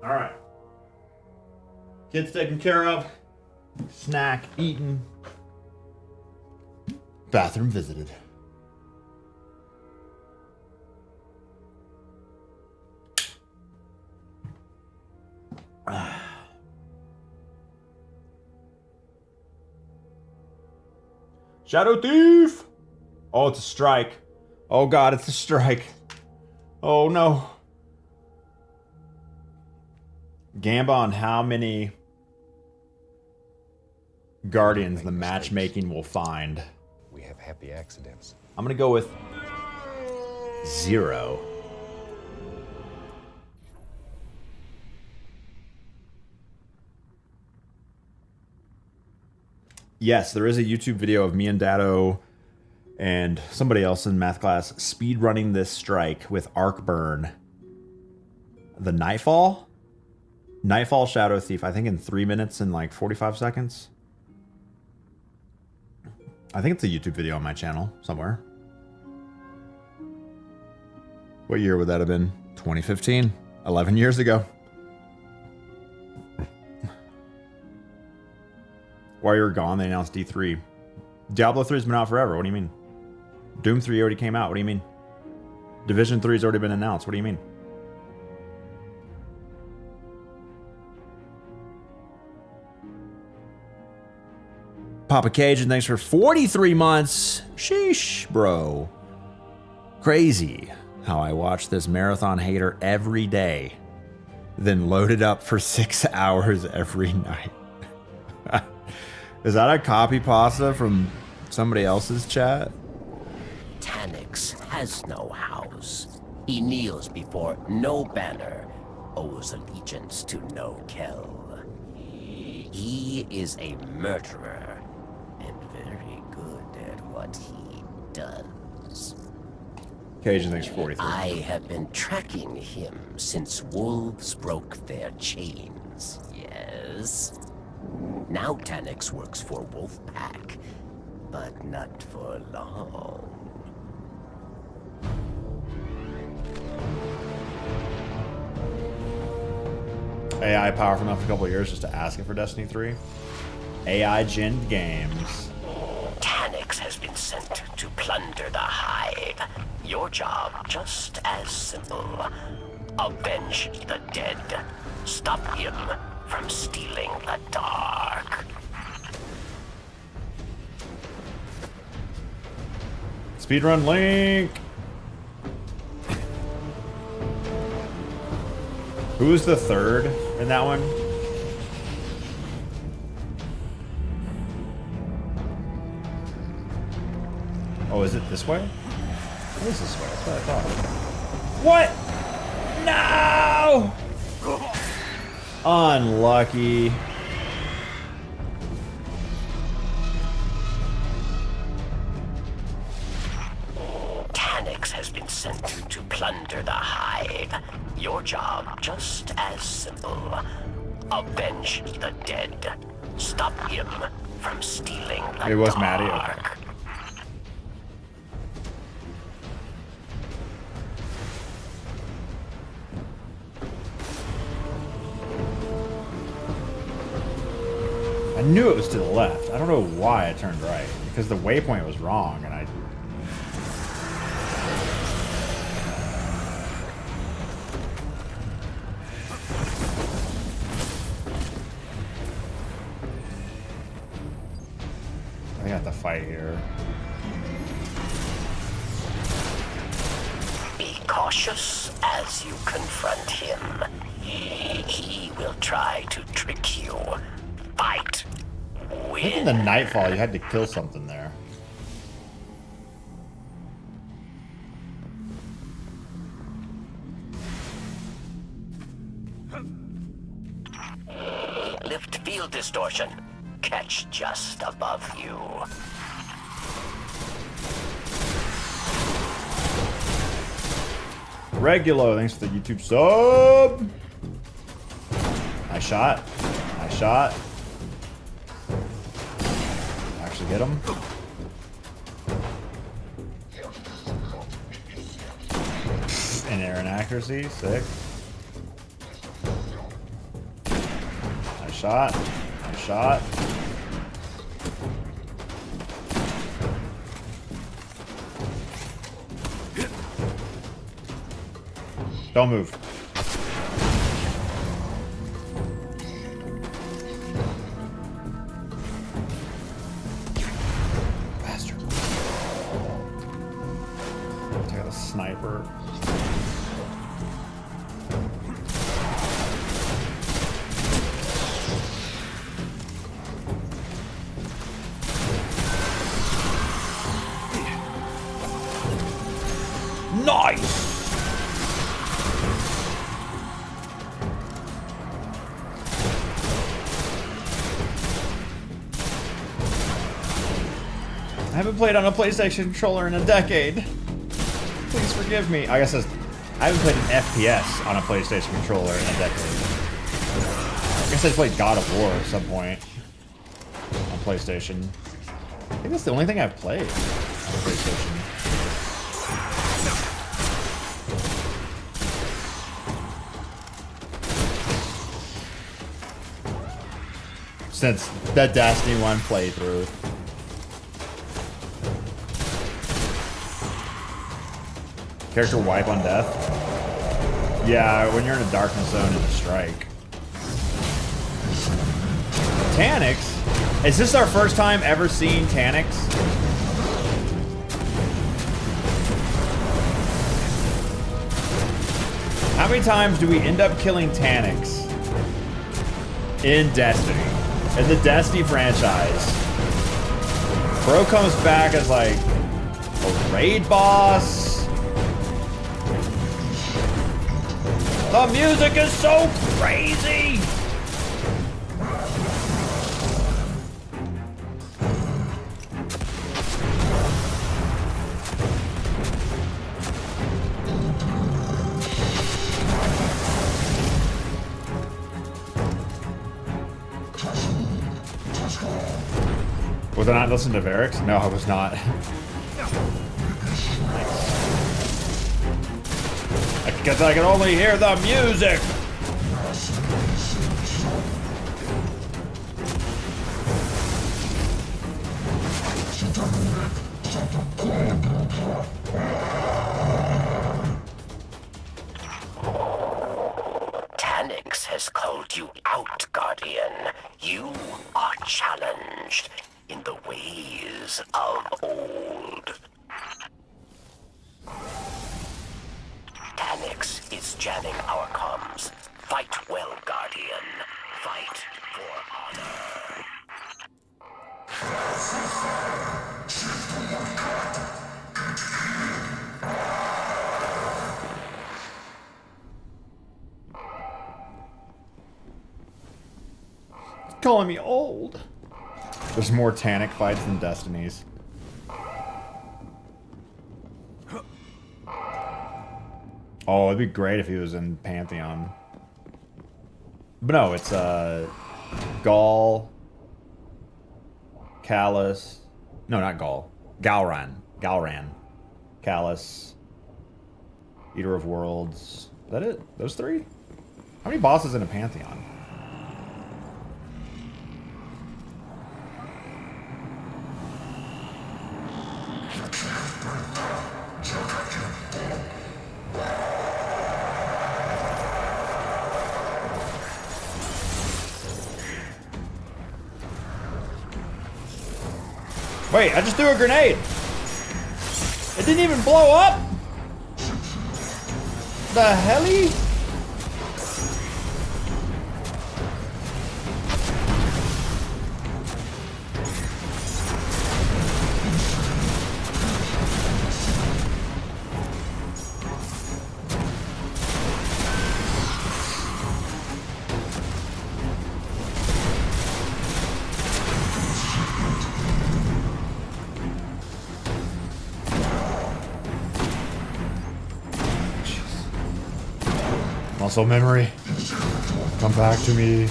All right. Kids taken care of. Snack eaten. Bathroom visited. Shadow Thief! Oh, it's a strike. Oh god, it's a strike. Oh no. Gamba on how many guardians the matchmaking will find. We have happy accidents. I'm gonna go with 0. Yes, there is a YouTube video of me and Dado and somebody else in math class speed running this strike with arc burn. The Nightfall Shadow Thief, I think in 3 minutes and like 45 seconds. I think it's a YouTube video on my channel somewhere. What year would that have been? 2015, 11 years ago. While you were gone, they announced D3. Diablo 3's been out forever. What do you mean? Doom 3 already came out. What do you mean? Division 3's already been announced. What do you mean? Papa Cajun, thanks for 43 months. Sheesh, bro. Crazy how I watch this marathon hater every day, then load it up for 6 hours every night. Is that a copy pasta from somebody else's chat? Tanix has no house. He kneels before no banner, owes allegiance to no Kell. He is a murderer, and very good at what he does. Cajun, thanks for 43. I have been tracking him since wolves broke their chains, yes? Now Tanix works for Wolfpack, but not for long. AI powerful enough for a couple of years just to ask it for Destiny 3. AI Gen Games. Tanix has been sent to plunder the Hive. Your job just as simple. Avenge the dead. Stop him from stealing the dark. Speedrun Link. Who was the third in that one? Oh, is it this way? It is this way. That's what I thought. What? No! Unlucky. Tanix has been sent to plunder the Hive. Your job just as simple. Avenge the dead. Stop him from stealing the dark. It was Maddie? Okay. I knew it was to the left. I don't know why I turned right. Because the waypoint was wrong and I... I have to fight here. Be cautious as you confront him. He will try to trick you. Fight. I think in the Nightfall you had to kill something there. Lift field distortion. Catch just above you. Regulo, thanks for the YouTube sub. Nice shot. Nice shot. Actually get him. In air and accuracy, sick. shot. Nice shot. Don't move. Bastard. Take out the sniper. Nice! I haven't played on a PlayStation controller in a decade. Please forgive me. I guess I haven't played an FPS on a PlayStation controller in a decade. I guess I played God of War at some point on PlayStation. I think that's the only thing I've played on PlayStation. Since that Destiny 1 playthrough. Character wipe on death? Yeah, when you're in a darkness zone in a strike. Taniks? Is this our first time ever seeing Taniks? How many times do we end up killing Taniks in Destiny? In the Destiny franchise? Bro comes back as like a raid boss. The music is so crazy! Was I not listening to Varix? No, I was not. Because I can only hear the music. Taniks has called you out, Guardian. You are challenged in the ways of old. Taniks is jamming our comms. Fight well, Guardian. Fight for honor. Calling me old. There's more Tanik fights than Destinies. Oh, it'd be great if he was in Pantheon. But no, it's Gaul, Callus. No, not Gaul. Galran. Callus. Eater of Worlds. Is that it? Those three? How many bosses in a Pantheon? Wait, I just threw a grenade. It didn't even blow up. The helly? Muscle memory, come back to me.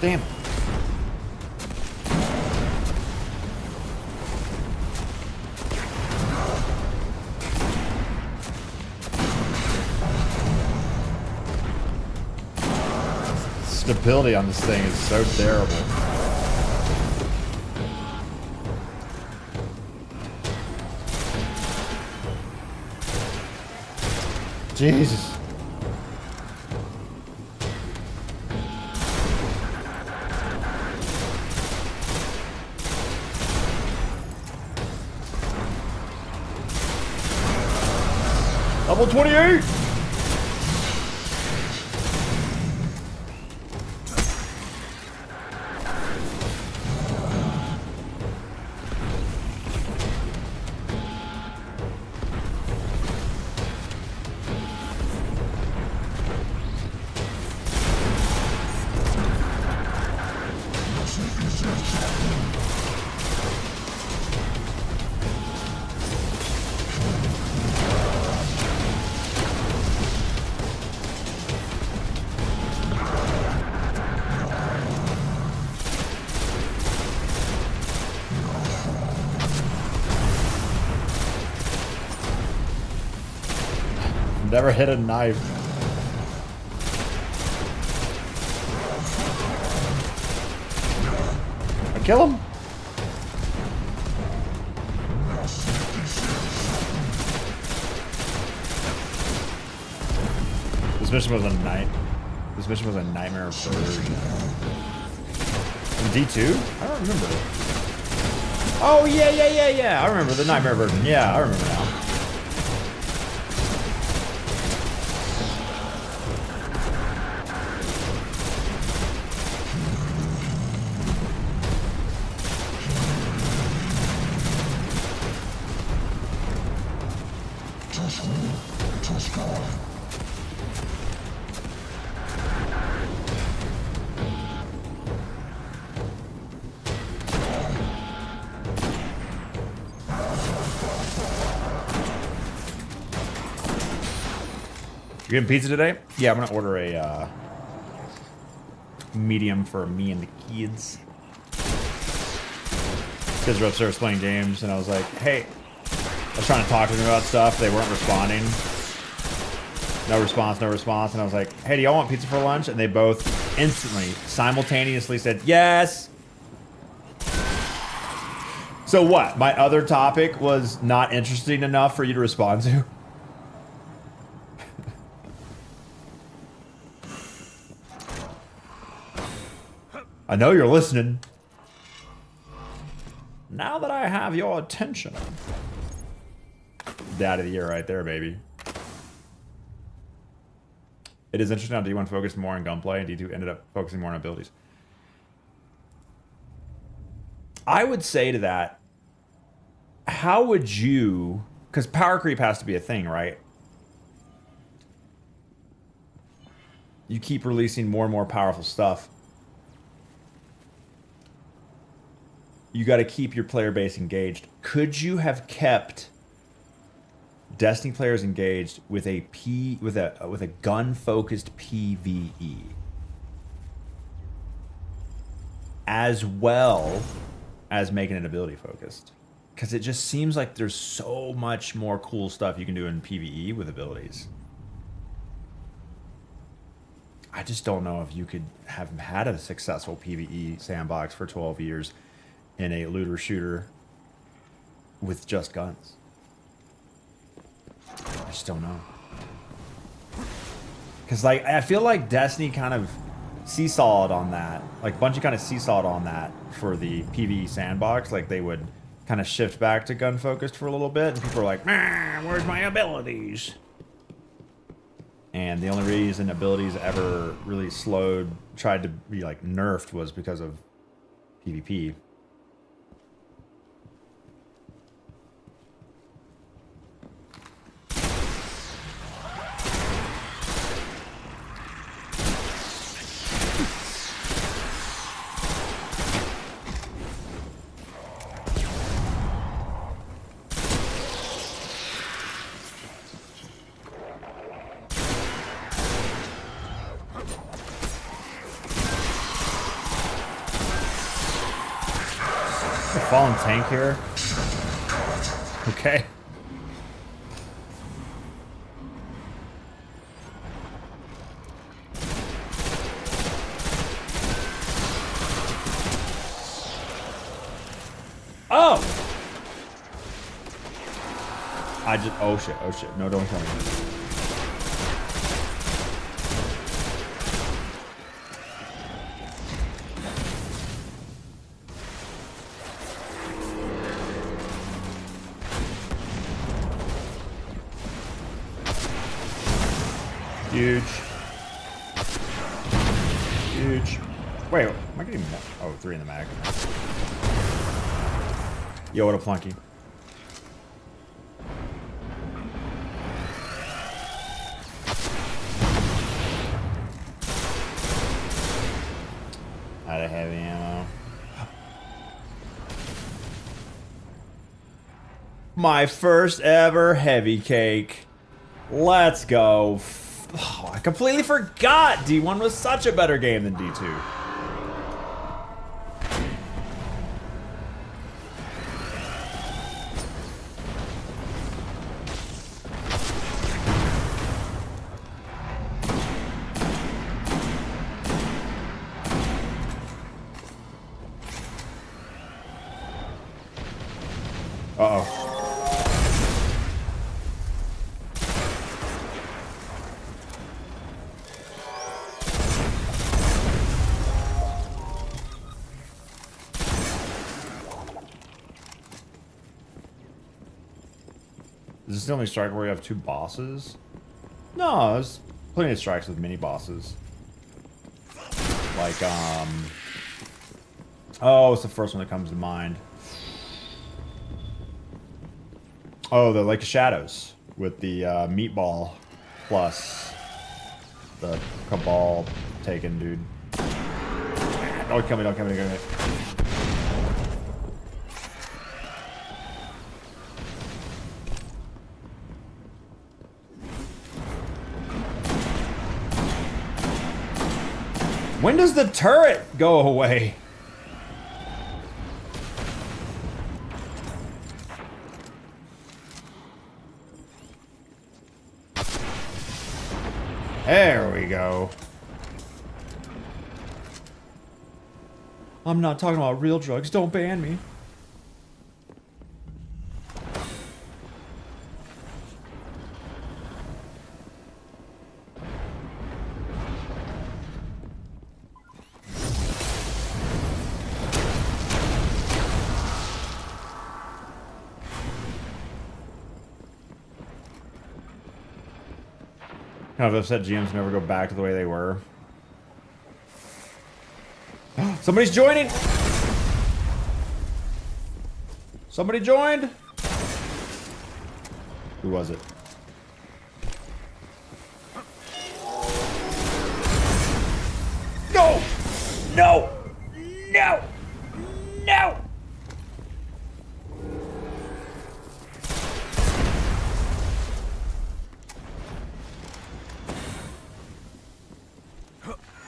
Damn. stability on this thing is so terrible. Jesus. Level 28! Never hit a knife. I kill him. This mission was a This mission was a nightmare version. In D2? I don't remember. Oh yeah. I remember the nightmare version. Yeah, I remember now. You getting pizza today? Yeah, I'm gonna order a medium for me and the kids. Kids were upstairs playing games, and I was like, hey, I was trying to talk to them about stuff. They weren't responding. No response. And I was like, hey, do y'all want pizza for lunch? And they both instantly, simultaneously said, yes. So what? My other topic was not interesting enough for you to respond to? I know you're listening. Now that I have your attention. Dad of the year right there, baby. It is interesting how D1 focused more on gunplay and D2 ended up focusing more on abilities. I would say to that, how would you, because power creep has to be a thing, right? You keep releasing more and more powerful stuff. You got to keep your player base engaged. Could you have kept Destiny players engaged with a gun focused PvE as well as making it ability focused? Because it just seems like there's so much more cool stuff you can do in PvE with abilities. I just don't know if you could have had a successful PvE sandbox for 12 years in a looter shooter with just guns. I just don't know. Because like I feel like Destiny kind of seesawed on that. Like Bungie kind of seesawed on that for the PvE sandbox. Like they would kind of shift back to gun focused for a little bit, and people are like, man, where's my abilities? And the only reason abilities ever really tried to be like nerfed was because of PvP. Fallen tank here. Okay. Oh! Oh shit. No, don't tell me. Huge. Wait, am I getting more? Oh, 3 in the mag. Yo, what a flunky. Out of heavy ammo. My first ever heavy cake. Let's go. Oh, I completely forgot D1 was such a better game than D2. Uh-oh. Is this the only strike where you have 2 bosses? No, there's plenty of strikes with mini bosses. Like, oh, it's the first one that comes to mind. Oh, the Lake of Shadows with the meatball plus the Cabal taken dude. Don't kill me, don't kill me, don't kill me. When does the turret go away? There we go. I'm not talking about real drugs. Don't ban me. Kind of upset GMs never go back to the way they were. Somebody's joining! Somebody joined! Who was it? No! No! No! No!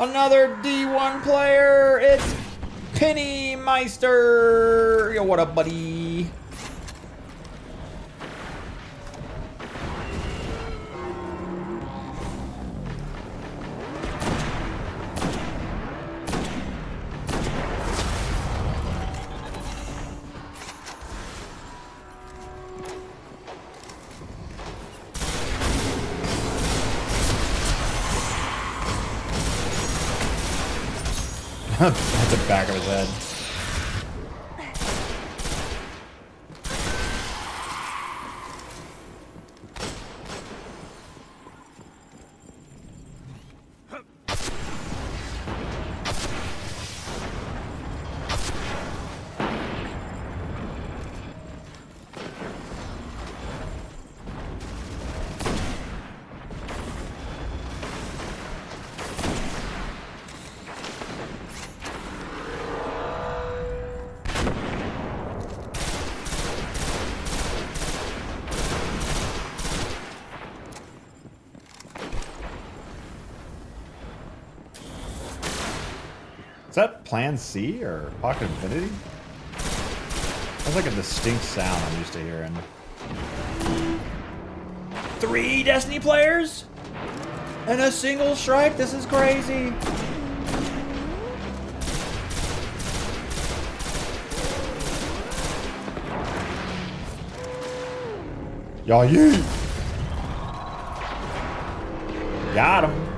Another D1 player! It's Pennymeister! Yo, what up, buddy? At the back of his head. Is that Plan C or Pocket Infinity? That's like a distinct sound I'm used to hearing. 3 Destiny players? And a single strike? This is crazy. Y'all, yeet. Got him.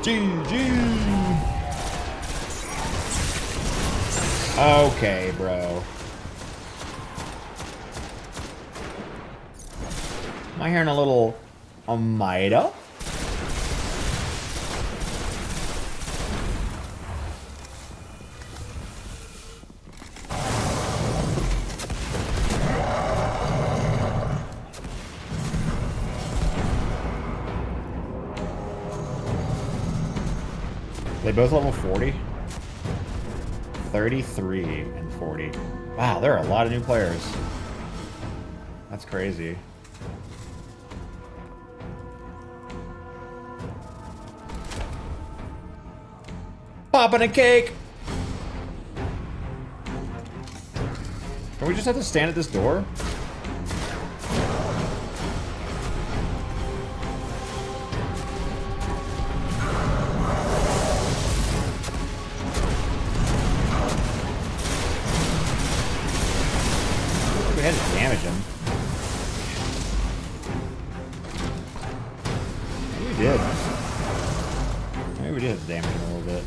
GG. Okay, bro. Am I hearing a little Amida? They both level 40? 33 and 40. Wow, there are a lot of new players. That's crazy. Popping a cake! Can we just have to stand at this door? We had to damage him. Maybe we did. Maybe we did have to damage him a little bit.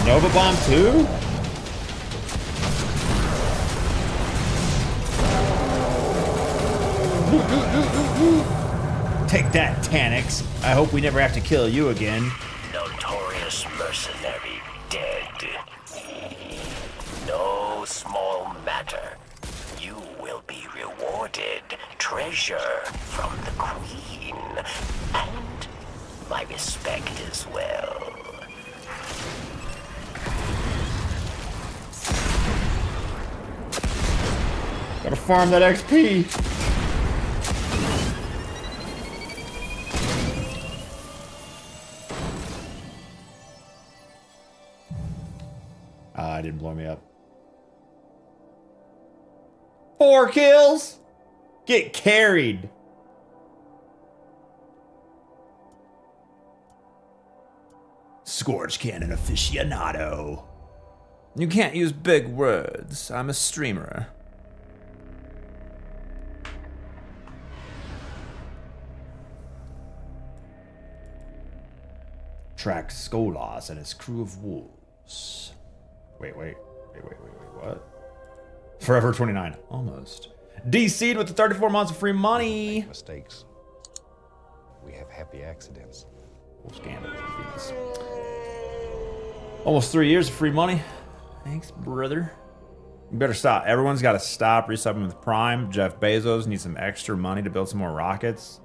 Nova Bomb 2? Take that, Tanix. I hope we never have to kill you again. Notorious mercenary dead. No small matter. You will be rewarded treasure from the Queen. And my respect as well. Gotta farm that XP. Ah, it didn't blow me up. 4 kills? Get carried. Scorch Cannon aficionado. You can't use big words. I'm a streamer. Track Skolas and his crew of wolves. Wait, what? Forever 29, almost. DC'd with the 34 months of free money. Make mistakes. We have happy accidents. Wolf's Gambit. Almost 3 years of free money. Thanks, brother. You better stop. Everyone's got to stop resubbing with Prime. Jeff Bezos needs some extra money to build some more rockets.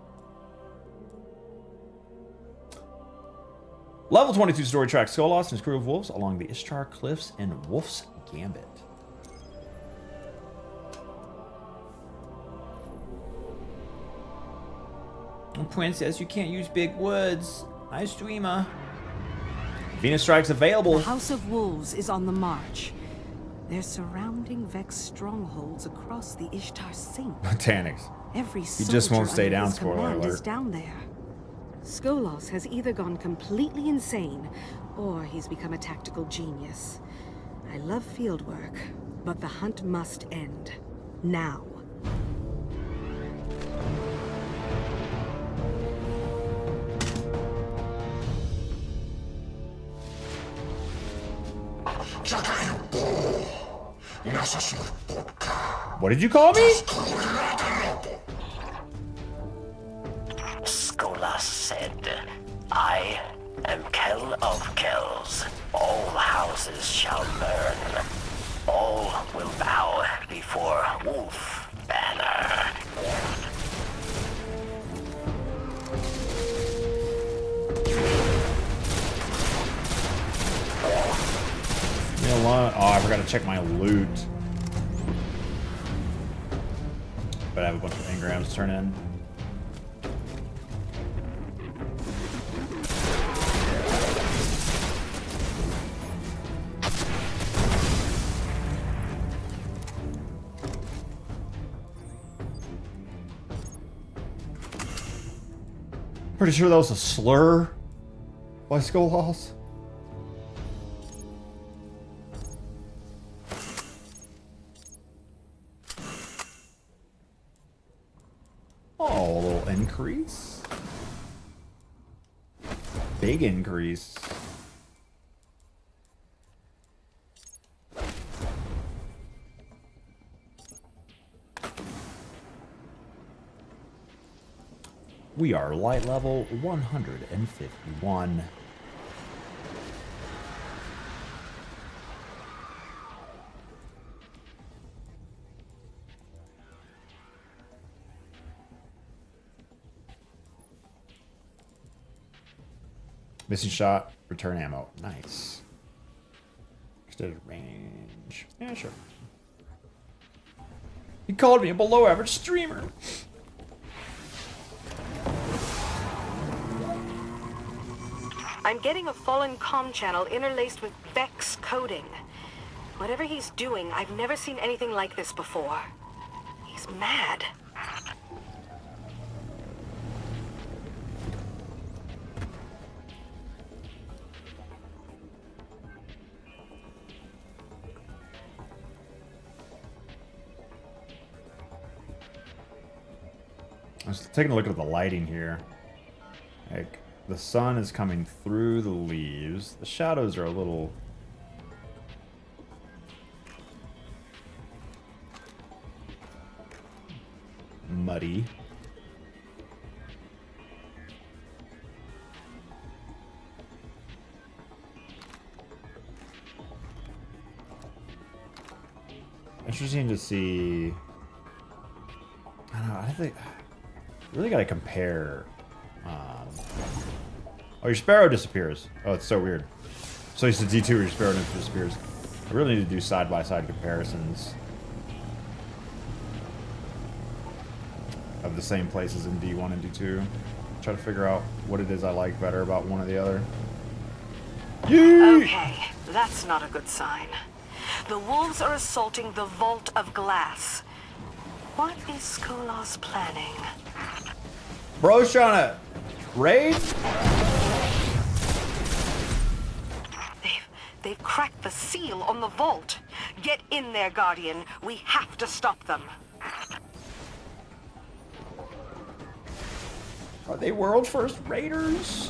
Level 22 story track Skolas and his crew of wolves along the Ishtar Cliffs and Wolf's Gambit. Oh, Princess, you can't use big words. I streamer. Venus Strike's available. The House of Wolves is on the march. They're surrounding Vex strongholds across the Ishtar Sink. Botanix. Every He just won't stay soldier under down, his spoiler command alert. is down there. Skolas has either gone completely insane, or he's become a tactical genius. I love field work, but the hunt must end. Now. What did you call me? Skolas said, I am Kell of Kells. All houses shall burn. All will bow before Wolf Banner. Leave me alone. Oh, I forgot to check my loot. But I have a bunch of engrams to turn in. Pretty sure that was a slur by Skullhouse. Oh, a little increase. Big increase. We are light level 151. Missing shot, return ammo. Nice. Extended range. Yeah, sure. He called me a below average streamer. I'm getting a fallen comm channel interlaced with Vex coding. Whatever he's doing, I've never seen anything like this before. He's mad. I was taking a look at the lighting here. Like, the sun is coming through the leaves. The shadows are a little... muddy. Interesting to see... I don't know, I think... really gotta compare... Oh, your Sparrow disappears. Oh, it's so weird. So it's a D2 where your Sparrow never disappears. I really need to do side-by-side comparisons of the same places in D1 and D2. Try to figure out what it is I like better about one or the other. Yee! Okay, that's not a good sign. The wolves are assaulting the Vault of Glass. What is Skolas planning? Bro's trying to raid? They've cracked the seal on the vault. Get in there, Guardian. We have to stop them. Are they world first raiders?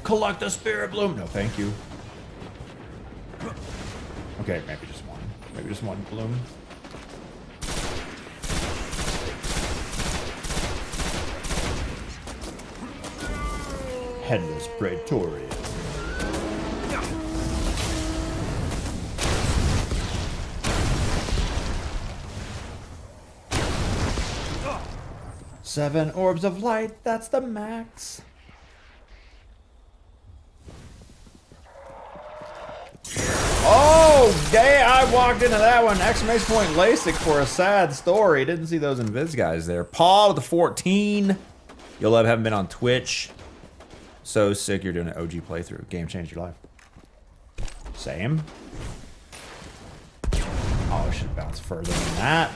Collect the spirit bloom. No, thank you. Okay, maybe just one. Maybe just one bloom. Headless Praetorian. Seven orbs of light, that's the max. Oh, damn, I walked into that one. Exclamation point LASIK for a sad story. Didn't see those Invis guys there. Paul with the 14. Yo, love, haven't been on Twitch. So sick you're doing an OG playthrough. Game changed your life. Same. Oh, I should bounce further than that.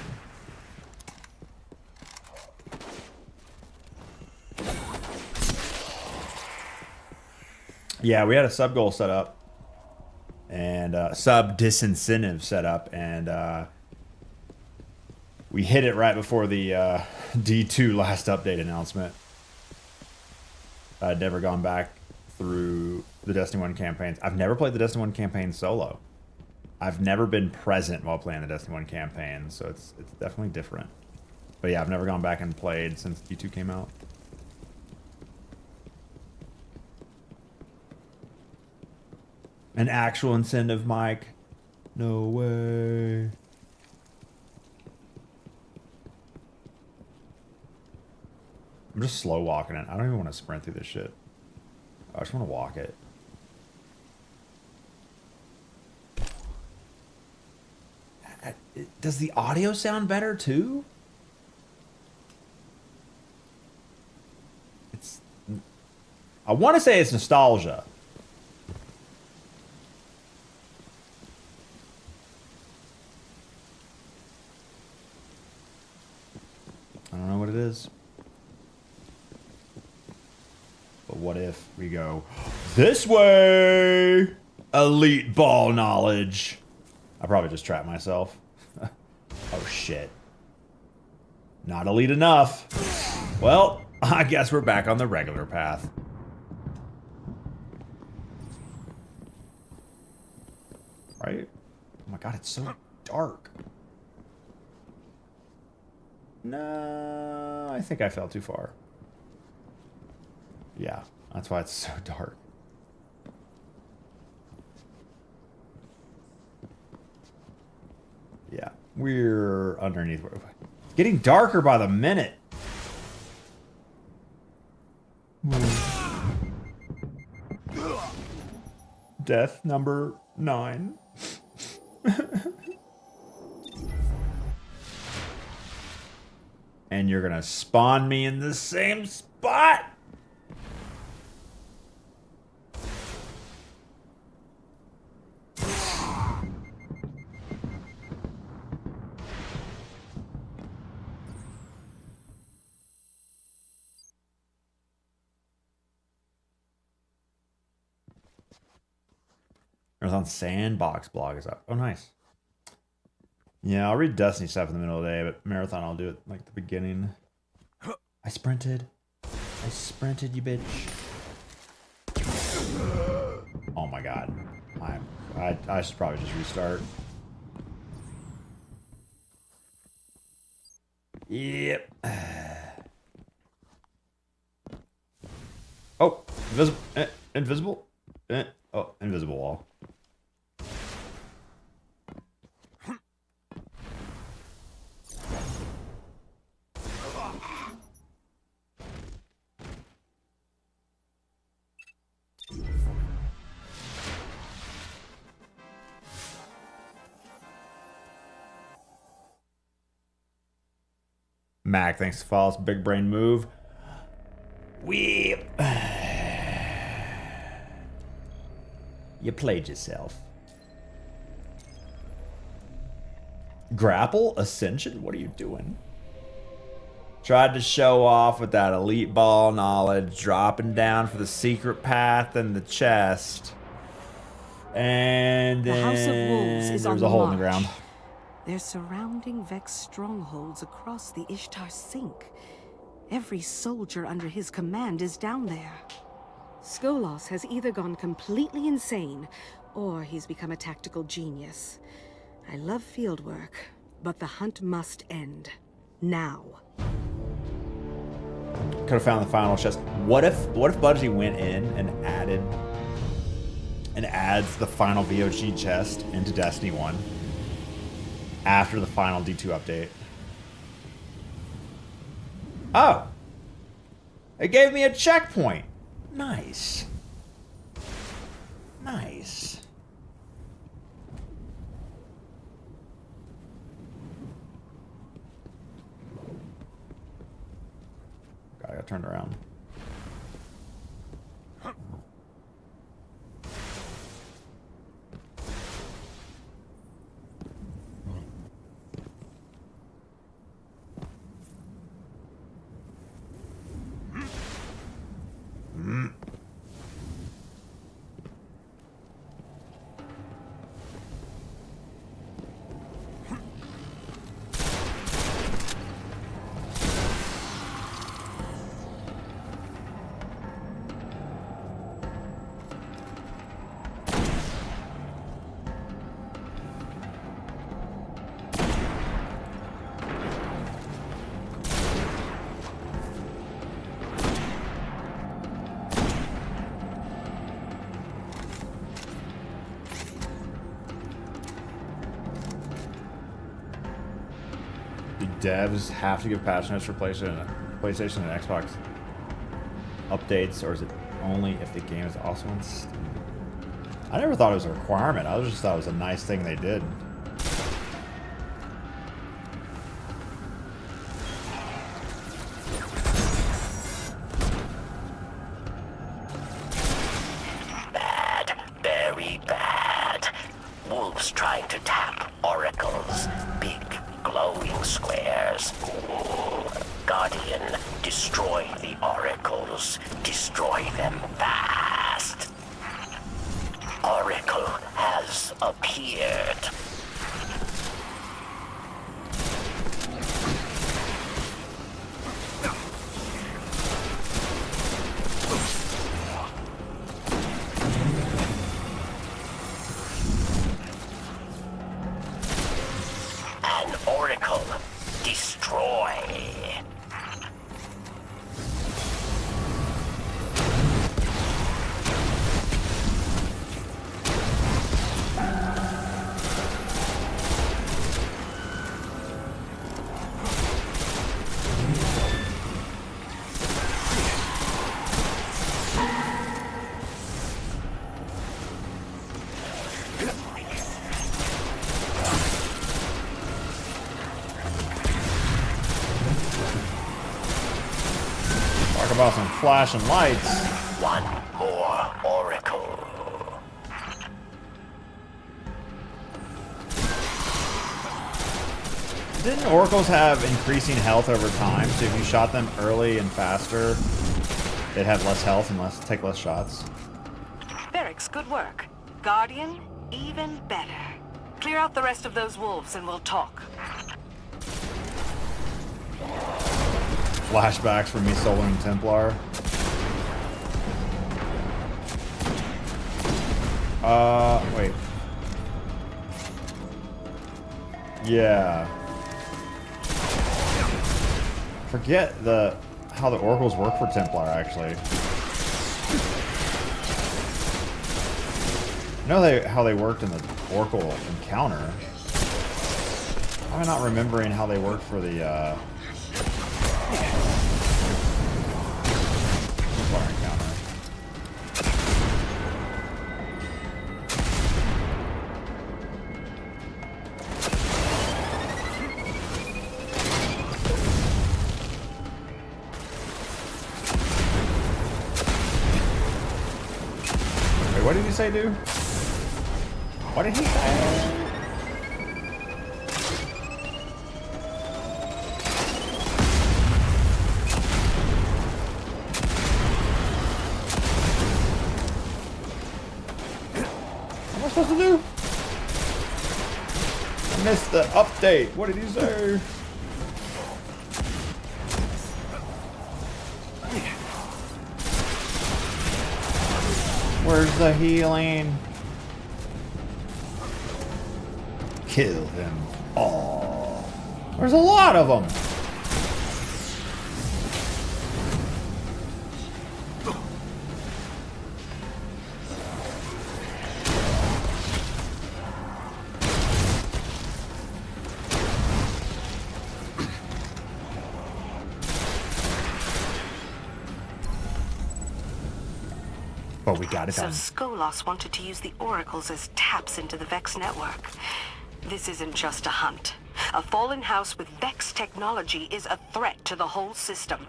Yeah, we had a sub goal set up and sub disincentive set up, and we hit it right before the D2 last update announcement. I'd never gone back through the Destiny 1 campaigns. I've never played the Destiny 1 campaign solo. I've never been present while playing the Destiny 1 campaign, so it's definitely different. But yeah, I've never gone back and played since D2 came out. An actual incentive, Mike? No way. I'm just slow walking it. I don't even want to sprint through this shit. I just want to walk it. Does the audio sound better too? I want to say it's nostalgia. I don't know what it is. But what if we go this way? Elite ball knowledge. I probably just trapped myself. Oh shit. Not elite enough. Well, I guess we're back on the regular path. Right? Oh my god, it's so dark. No, I think I fell too far. Yeah, that's why it's so dark. Yeah, we're underneath. It's getting darker by the minute. Death number 9. And you're gonna spawn me in the same spot? Marathon Sandbox blog is up. Oh, nice. Yeah, I'll read Destiny stuff in the middle of the day, but Marathon I'll do it like the beginning. I sprinted. I sprinted, you bitch. Oh my god. I should probably just restart. Yep. Oh, invisible. Invisible. Oh, invisible wall. Mac, thanks for follow us. Big brain move. Weep. You played yourself. Grapple? Ascension? What are you doing? Tried to show off with that elite ball knowledge, dropping down for the secret path in the chest. And then the House of Wolves is there was a hole in the ground. They're surrounding Vex strongholds across the Ishtar Sink. Every soldier under his command is down there. Skolos has either gone completely insane, or he's become a tactical genius. I love field work, but the hunt must end. Now. Could have found the final chest. What if Bungie went in and adds the final VOG chest into Destiny 1 after the final D2 update? Oh. It gave me a checkpoint. Nice. Nice. God, I got turned around. devs have to give patch notes for PlayStation and Xbox updates, or is it only if the game is also on Steam? I never thought it was a requirement. I just thought it was a nice thing they did. Bad, very bad. Wolves trying to tap oracles. Big, glowing squares. Guardian, destroy the oracles. Destroy them fast. Oracle has appeared. An oracle. Destroy. Talk about some flashing lights. One more oracle. Didn't oracles have increasing health over time? So if you shot them early and faster, they'd have less health and take less shots. Berix, good work. Guardian, even better. Clear out the rest of those wolves and we'll talk. Flashbacks from me soloing Templar. Wait. Yeah. Forget how the oracles work for Templar, actually. I know how they worked in the oracle encounter. I'm not remembering how they worked for the Templar encounter. Wait, what did he say, dude? What did he say? What am I supposed to do? I missed the update. What did he say? Where's the healing? Kill them all. There's a lot of them. But we got it done. So Skolas wanted to use the oracles as taps into the Vex network. This isn't just a hunt. A fallen house with Vex technology is a threat to the whole system.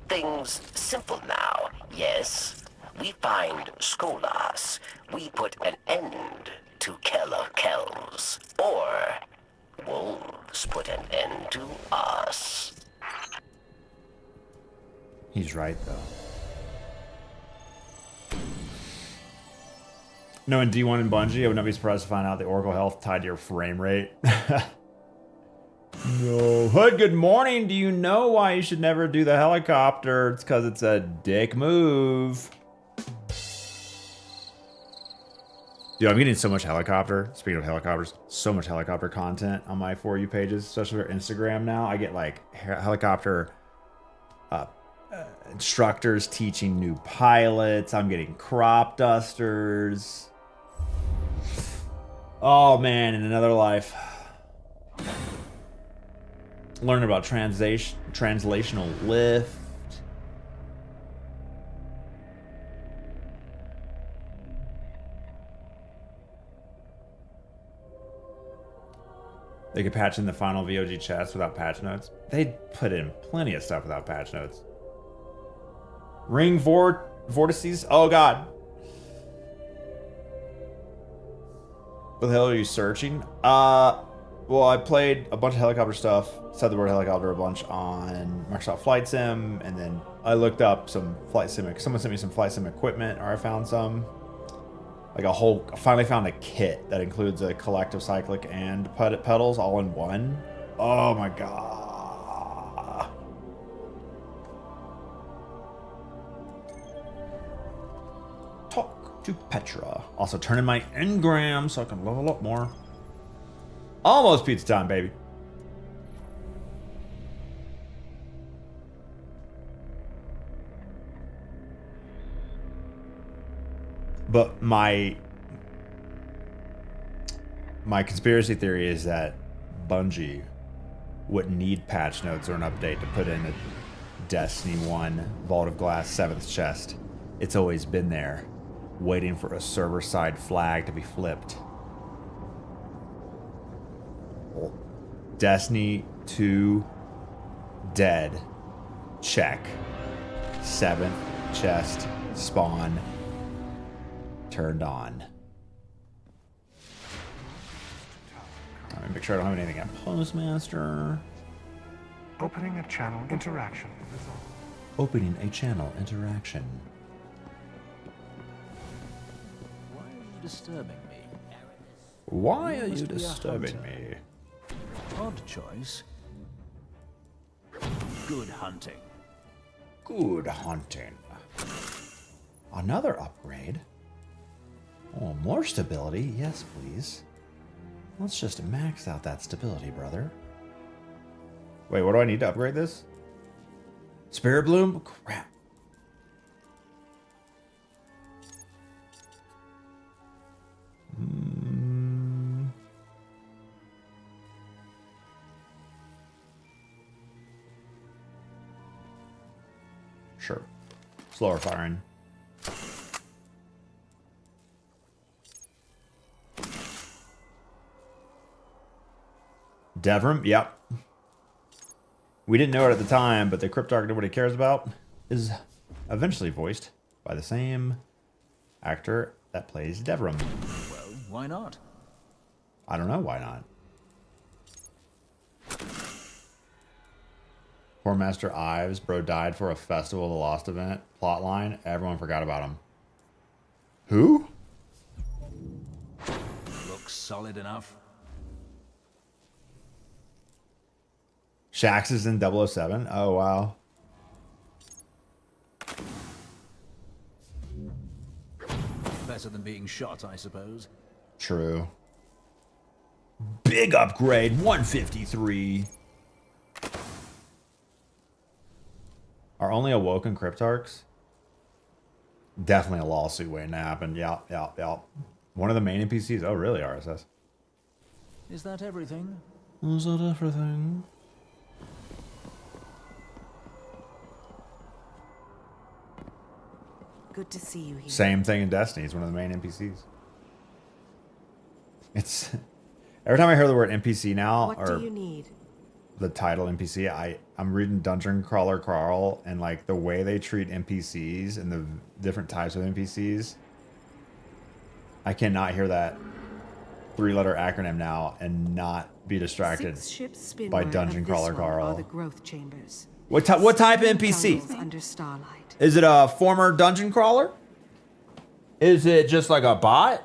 Things simple now, yes? We find Skolas. We put an end to Keller Kells. Or wolves put an end to us. He's right, though. No, in D1 and Bungie, I would not be surprised to find out the Oracle health tied to your frame rate. No. Hood, good morning. Do you know why you should never do the helicopter? It's because it's a dick move. Dude, I'm getting so much helicopter. Speaking of helicopters, so much helicopter content on my For You pages, especially for Instagram now. I get like helicopter instructors teaching new pilots. I'm getting crop dusters. Oh man, in another life. Learn about translational lift. They could patch in the final VOG chest without patch notes. They'd put in plenty of stuff without patch notes. Ring vortices. Oh god. What the hell are you searching? Well, I played a bunch of helicopter stuff. Said the word helicopter a bunch on Microsoft Flight Sim, and then I looked up some flight sim. Someone sent me some flight sim equipment, or I found some. Like a whole. I finally found a kit that includes a collective cyclic and pedals all in one. Oh my god. Talk to Petra. Also turn in my engram so I can level up more. Almost pizza time, baby. But my conspiracy theory is that Bungie wouldn't need patch notes or an update to put in a Destiny 1 Vault of Glass 7th chest. It's always been there, waiting for a server-side flag to be flipped. Destiny 2 dead. Check. 7th chest spawn turned on. Let me make sure I don't have anything at Postmaster. Opening a channel interaction. Opening a channel interaction. Why are you disturbing me? Why are you disturbing me? Odd choice. Good hunting. Good hunting. Another upgrade. Oh, more stability. Yes, please. Let's just max out that stability, brother. Wait, what do I need to upgrade this? Spirit Bloom? Crap. Sure. Slower firing. Devrim, yep. We didn't know it at the time, but the Cryptarch nobody cares about is eventually voiced by the same actor that plays Devrim. Well, why not? I don't know why not. Poor Master Ives, bro died for a Festival of the Lost event. Plotline, everyone forgot about him. Who? Looks solid enough. Shax is in 007? Oh, wow. Better than being shot, I suppose. True. Big upgrade, 153. Are only awoken Cryptarchs? Definitely a lawsuit waiting to happen. Yeah. One of the main NPCs. Oh, really, RSS? Is that everything? Is that everything? Good to see you here. Same thing in Destiny. He's one of the main NPCs. It's every time I hear the word NPC now, What or do you need? the title NPC, I'm reading Dungeon Crawler Carl, and like the way they treat NPCs and the different types of NPCs, I cannot hear that 3-letter acronym now and not be distracted 6 ships spinward by of Dungeon this Crawler one are Carl. the growth chambers. What type of NPC? Tunnels under starlight. Is it a former dungeon crawler? Is it just like a bot?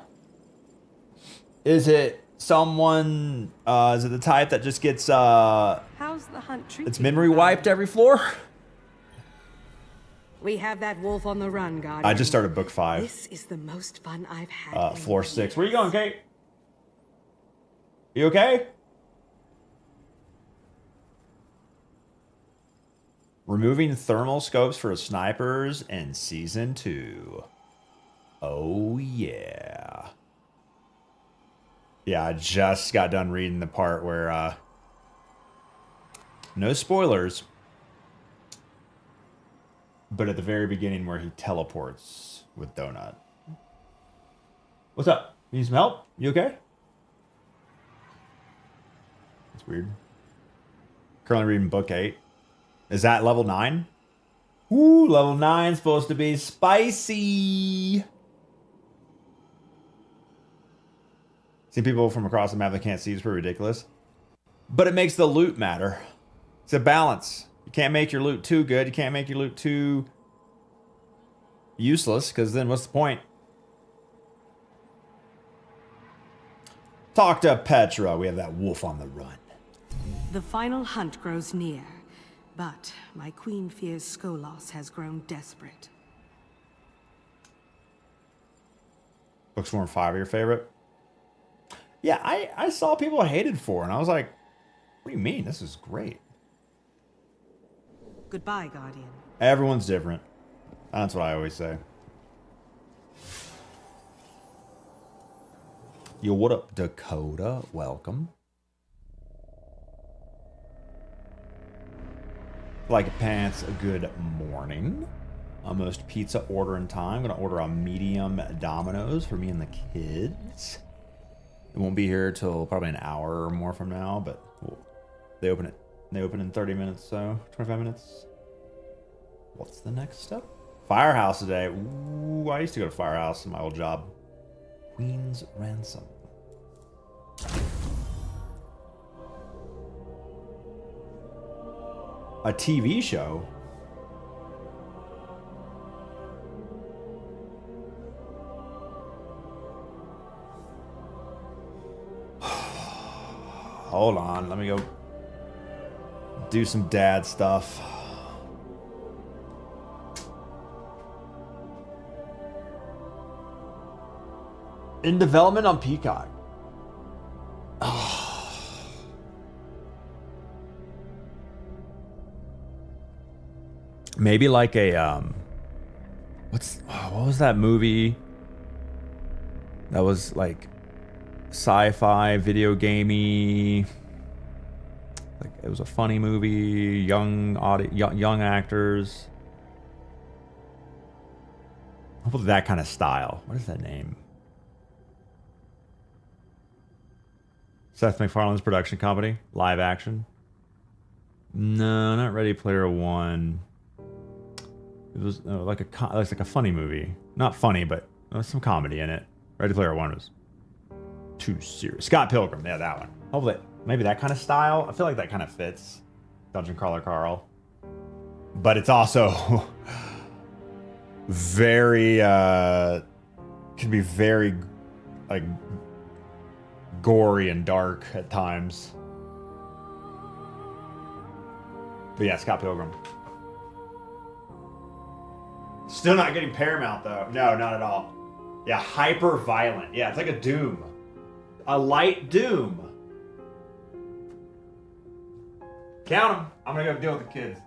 Is it someone, is it the type that just gets, How's the hunt treating its memory you, wiped every floor? We have that wolf on the run, Guardian. I just started book 5. This is the most fun I've had. in Floor 6. years. Where you going, Kate? You okay? Removing thermal scopes for snipers in Season 2. Oh, yeah. Yeah, I just got done reading the part where No spoilers. But at the very beginning where he teleports with Donut. What's up? You need some help? You okay? That's weird. Currently reading book 8. Is that level 9? Ooh, level 9 supposed to be spicy. See people from across the map that can't see is pretty ridiculous. But it makes the loot matter. It's a balance. You can't make your loot too good. You can't make your loot too useless, because then what's the point? Talk to Petra. We have that wolf on the run. The final hunt grows near, but my queen fears Skolos has grown desperate. Books 4 and 5 are your favorite? Yeah, I saw people hated 4, and I was like, what do you mean? This is great. Goodbye, Guardian. Everyone's different. That's what I always say. Yo, what up, Dakota? Welcome. Like pants, good morning. Almost pizza ordering time. I'm gonna order a medium Domino's for me and the kids. It won't be here till probably an hour or more from now, but they open it. They open in 30 minutes, so 25 minutes. What's the next step? Firehouse today. Ooh, I used to go to Firehouse in my old job. Queen's Ransom. A TV show? Hold on, let me go do some dad stuff. In development on Peacock. Maybe like a what was that movie that was like sci-fi video gamey, like it was a funny movie, young actors. How about that kind of style? What is that name? Seth MacFarlane's production company, live action. No, not Ready Player One. It was like a funny movie. Not funny, but there was some comedy in it. Ready Player One was too serious. Scott Pilgrim, yeah, that one. Hopefully, maybe that kind of style. I feel like that kind of fits Dungeon Crawler Carl. But it's also very, can be very, like, gory and dark at times. But yeah, Scott Pilgrim. Still not getting Paramount, though. No, not at all. Yeah, hyper violent. Yeah, it's like a Doom. A light Doom. Count them. I'm going to go deal with the kids.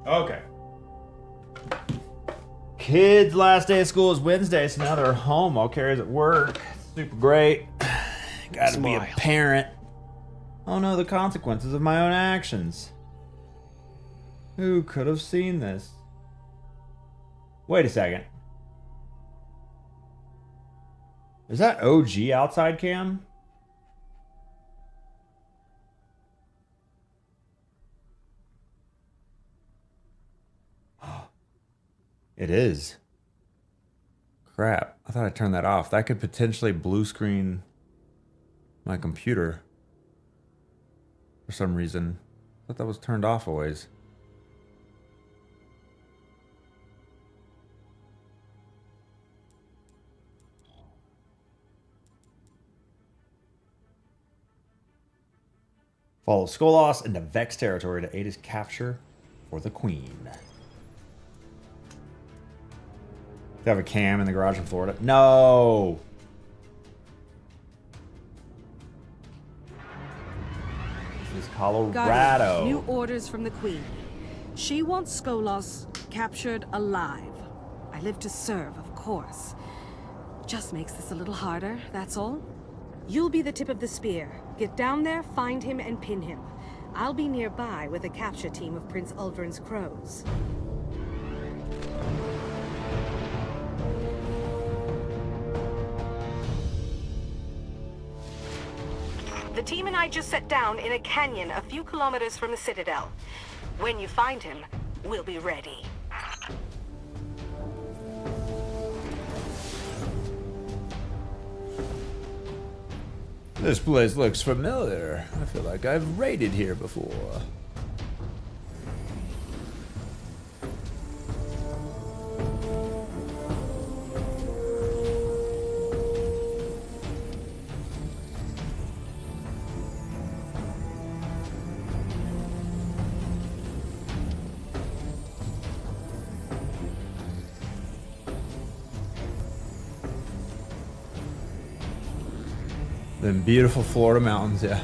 Okay. Kids' last day of school is Wednesday, so now they're home while Carrie's at work. Super great. Gotta be a parent. Oh no, the consequences of my own actions. Who could have seen this? Wait a second. Is that OG outside cam? It is. Crap. I thought I turned that off. That could potentially blue screen my computer. For some reason. I thought that was turned off always. Follow Skolas into Vex territory to aid his capture for the Queen. They have a cam in the garage in Florida. No! This is Colorado. Guardian, new orders from the Queen. She wants Skolas captured alive. I live to serve, of course. Just makes this a little harder, that's all. You'll be the tip of the spear. Get down there, find him, and pin him. I'll be nearby with a capture team of Prince Uldren's crows. The team and I just sat down in a canyon a few kilometers from the Citadel. When you find him, we'll be ready. This place looks familiar. I feel like I've raided here before. Them beautiful Florida mountains, yeah.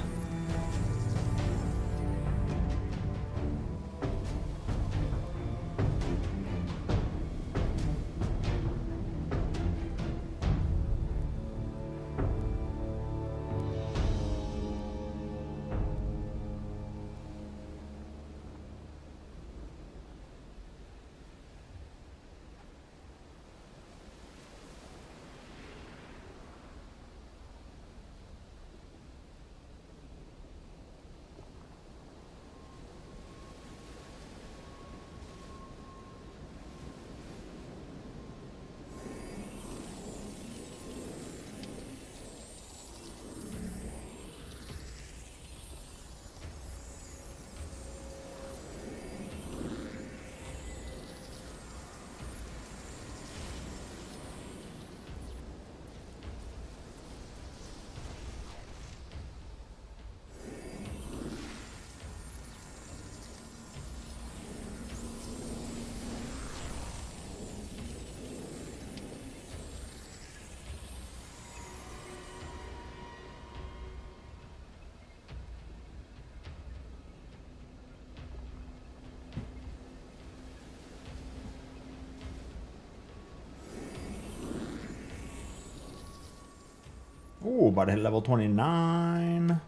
Ooh, about to hit level 29.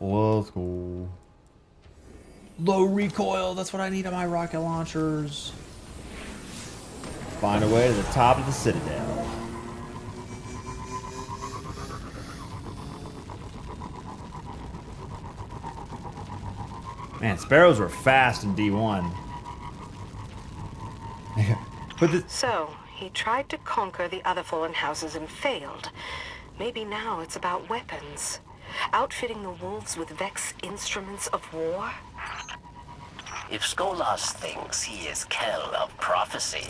Let's go. Low recoil, that's what I need on my rocket launchers. Find a way to the top of the Citadel. Man, sparrows were fast in D1. So, he tried to conquer the other fallen houses and failed. Maybe now it's about weapons. Outfitting the wolves with Vex instruments of war? If Skolas thinks he is Kell of prophecy,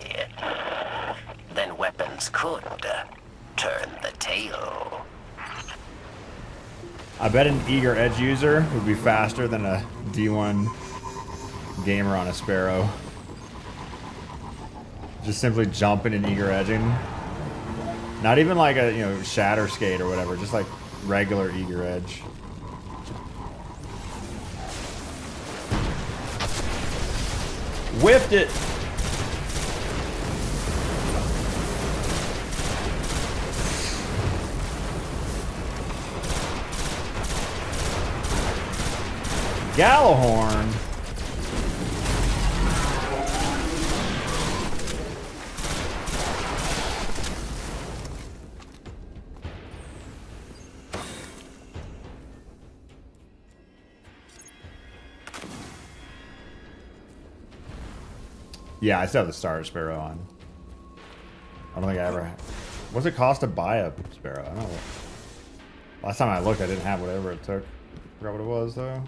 then weapons could turn the tail. I bet an eager edge user would be faster than a D1 gamer on a sparrow. Just simply jumping and eager edging. Not even like a, shatter skate or whatever, just like regular eager edge. Whiffed it. Gallahorn. Yeah, I still have the Star Sparrow on. I don't think I ever had. What's it cost to buy a Sparrow? I don't know. Last time I looked, I didn't have whatever it took. Forgot what it was, though.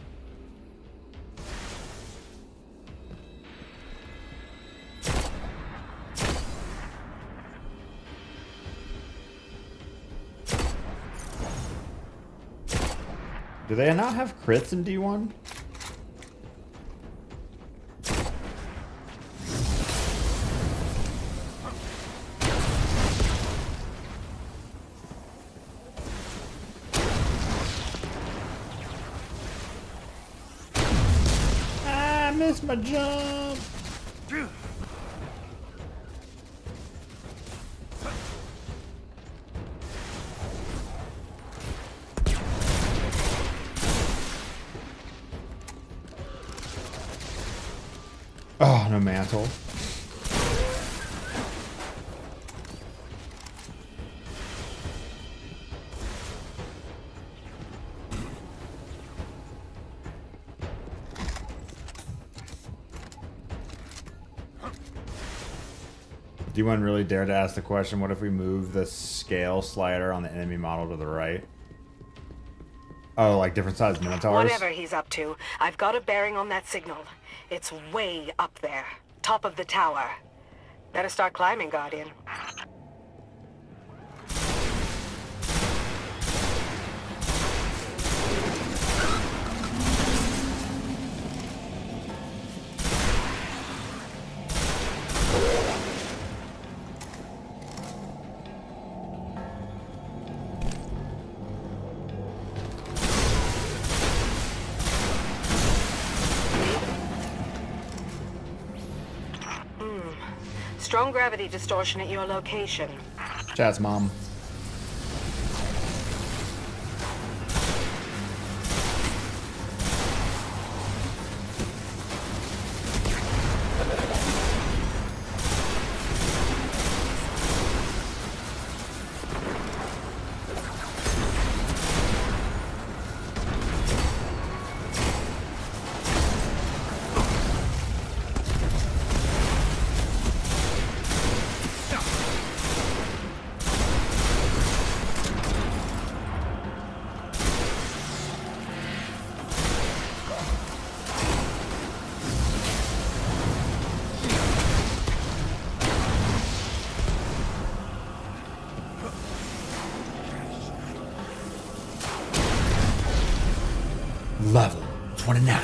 Do they not have crits in D1? I missed my jump. Oh, no mantle. Do you want really dare to ask the question, what if we move the scale slider on the enemy model to the right? Oh, like different sized minotaurs? Whatever he's up to, I've got a bearing on that signal. It's way up there, top of the tower. Better start climbing, Guardian. Strong gravity distortion at your location. Chat's mom. Level 29.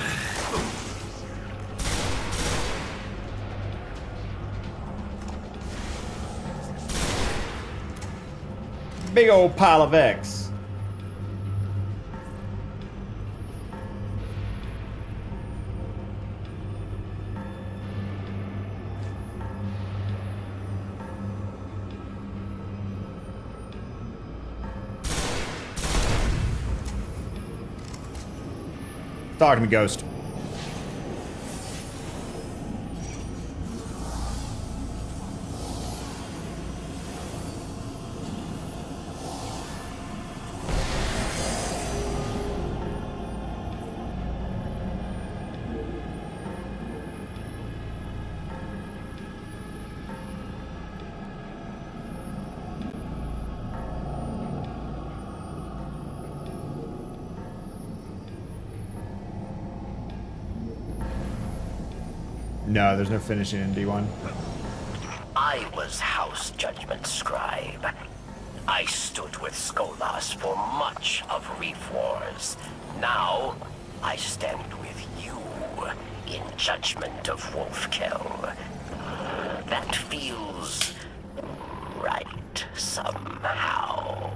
Big old pile of X. Talk to me, Ghost. No, there's no finishing in D1. I was House Judgment Scribe. I stood with Skolas for much of Reef Wars. Now, I stand with you in Judgment of Wolfkill. That feels right somehow.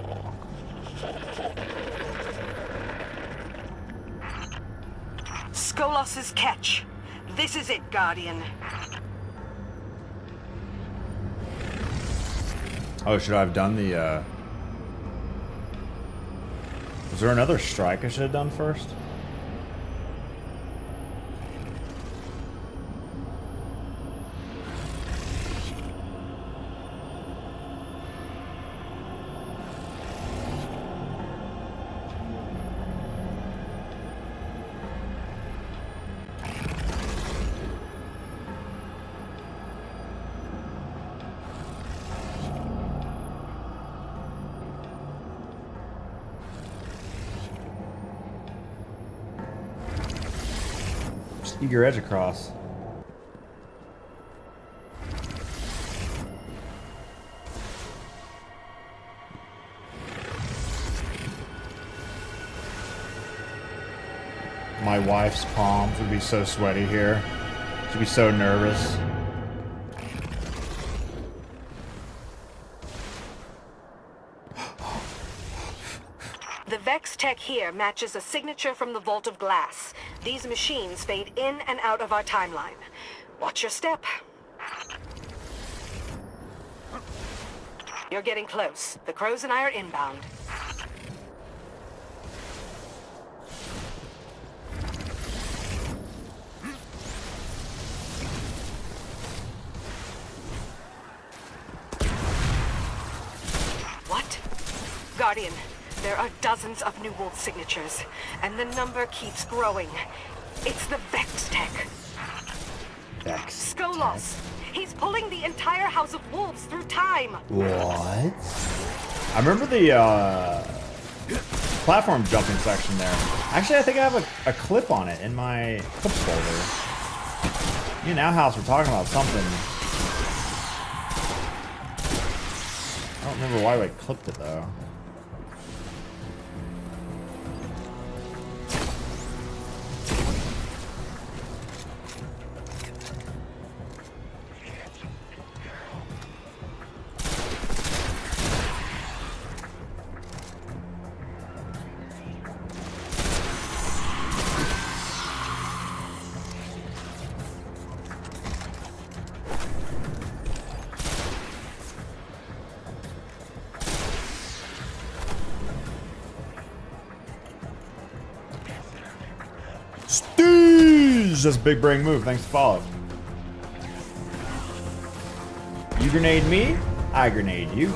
Skolas' catch. This is it, Guardian. Oh, should I have done the, Was there another strike I should have done first? Sneak your edge across. My wife's palms would be so sweaty here. She'd be so nervous. The Vex tech here matches a signature from the Vault of Glass. These machines fade in and out of our timeline. Watch your step. You're getting close. The Crows and I are inbound. What? Guardian, there are dozens of New Wolf signatures, and the number keeps growing. It's the Vex tech. Vex. Skolos! He's pulling the entire House of Wolves through time! What? I remember the platform jumping section there. Actually, I think I have a clip on it in my clips folder. Me and Outhouse were talking about something. I don't remember why I clipped it though. That's a big brain move. Thanks for follow. You grenade me, I grenade you.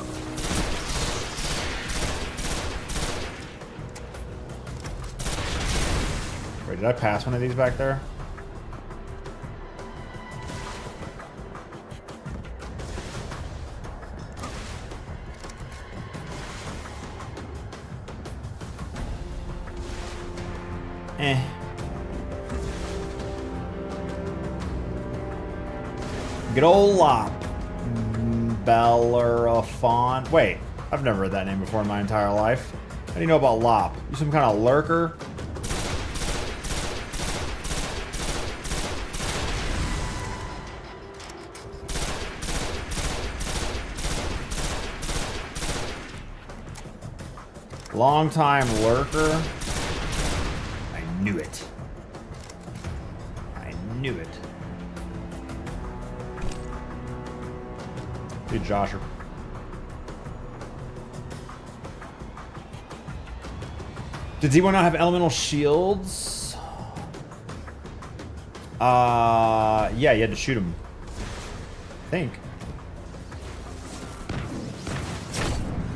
Wait, did I pass one of these back there? Good old Lop. Bellerophon. Wait, I've never heard that name before in my entire life. How do you know about Lop? You some kind of lurker? Long time lurker. I knew it. I knew it. Dude, Josher. Did Z1 not have elemental shields? Yeah, you had to shoot him. I think.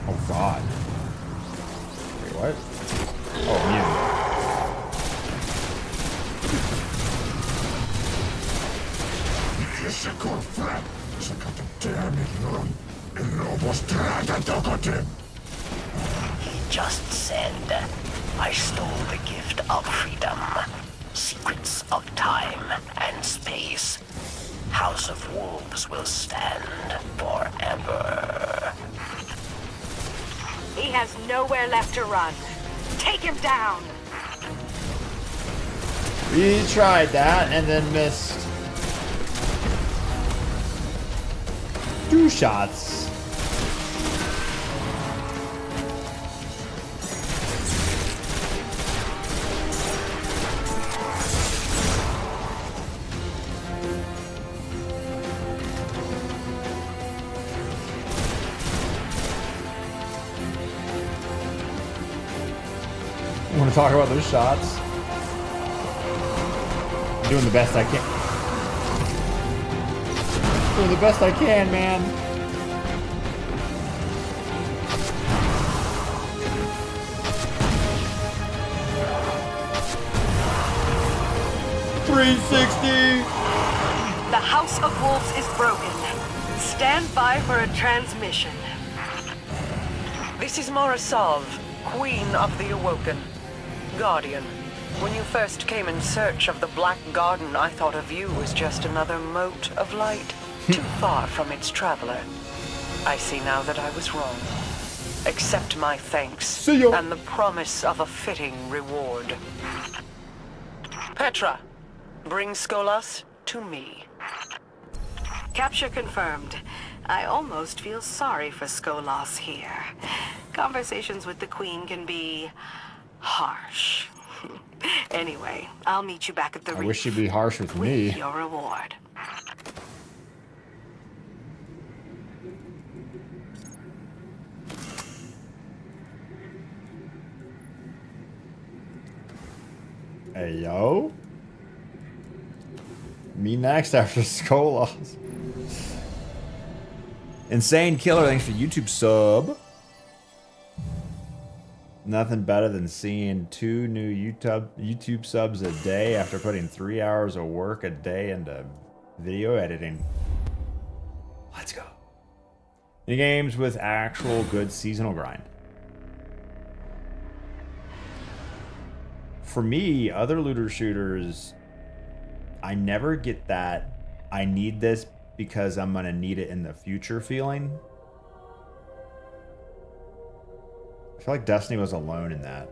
Oh god. Wait, what? Oh, immune. He just said, I stole the gift of freedom, secrets of time and space. House of Wolves will stand forever. He has nowhere left to run. Take him down! We tried that and then missed 2 shots. want to talk about those shots. I'm doing the best I can. Doing the best I can, man. .360. The House of Wolves is broken. Stand by for a transmission. This is Morasov, Queen of the Awoken. Guardian, when you first came in search of the Black Garden, I thought of you as just another mote of light, too far from its traveler. I see now that I was wrong. Accept my thanks and the promise of a fitting reward. Petra, bring Skolas to me. Capture confirmed. I almost feel sorry for Skolas here. Conversations with the Queen can be harsh. Anyway, I'll meet you back at the I reef wish she'd be harsh with me. your reward. Hey, yo. Me next after Skolas. Insane Killer, thanks for YouTube sub. Nothing better than seeing 2 new YouTube subs a day after putting 3 hours of work a day into video editing. Let's go. Any games with actual good seasonal grind. For me, other looter shooters, I never get that I need this because I'm gonna need it in the future feeling. I feel like Destiny was alone in that.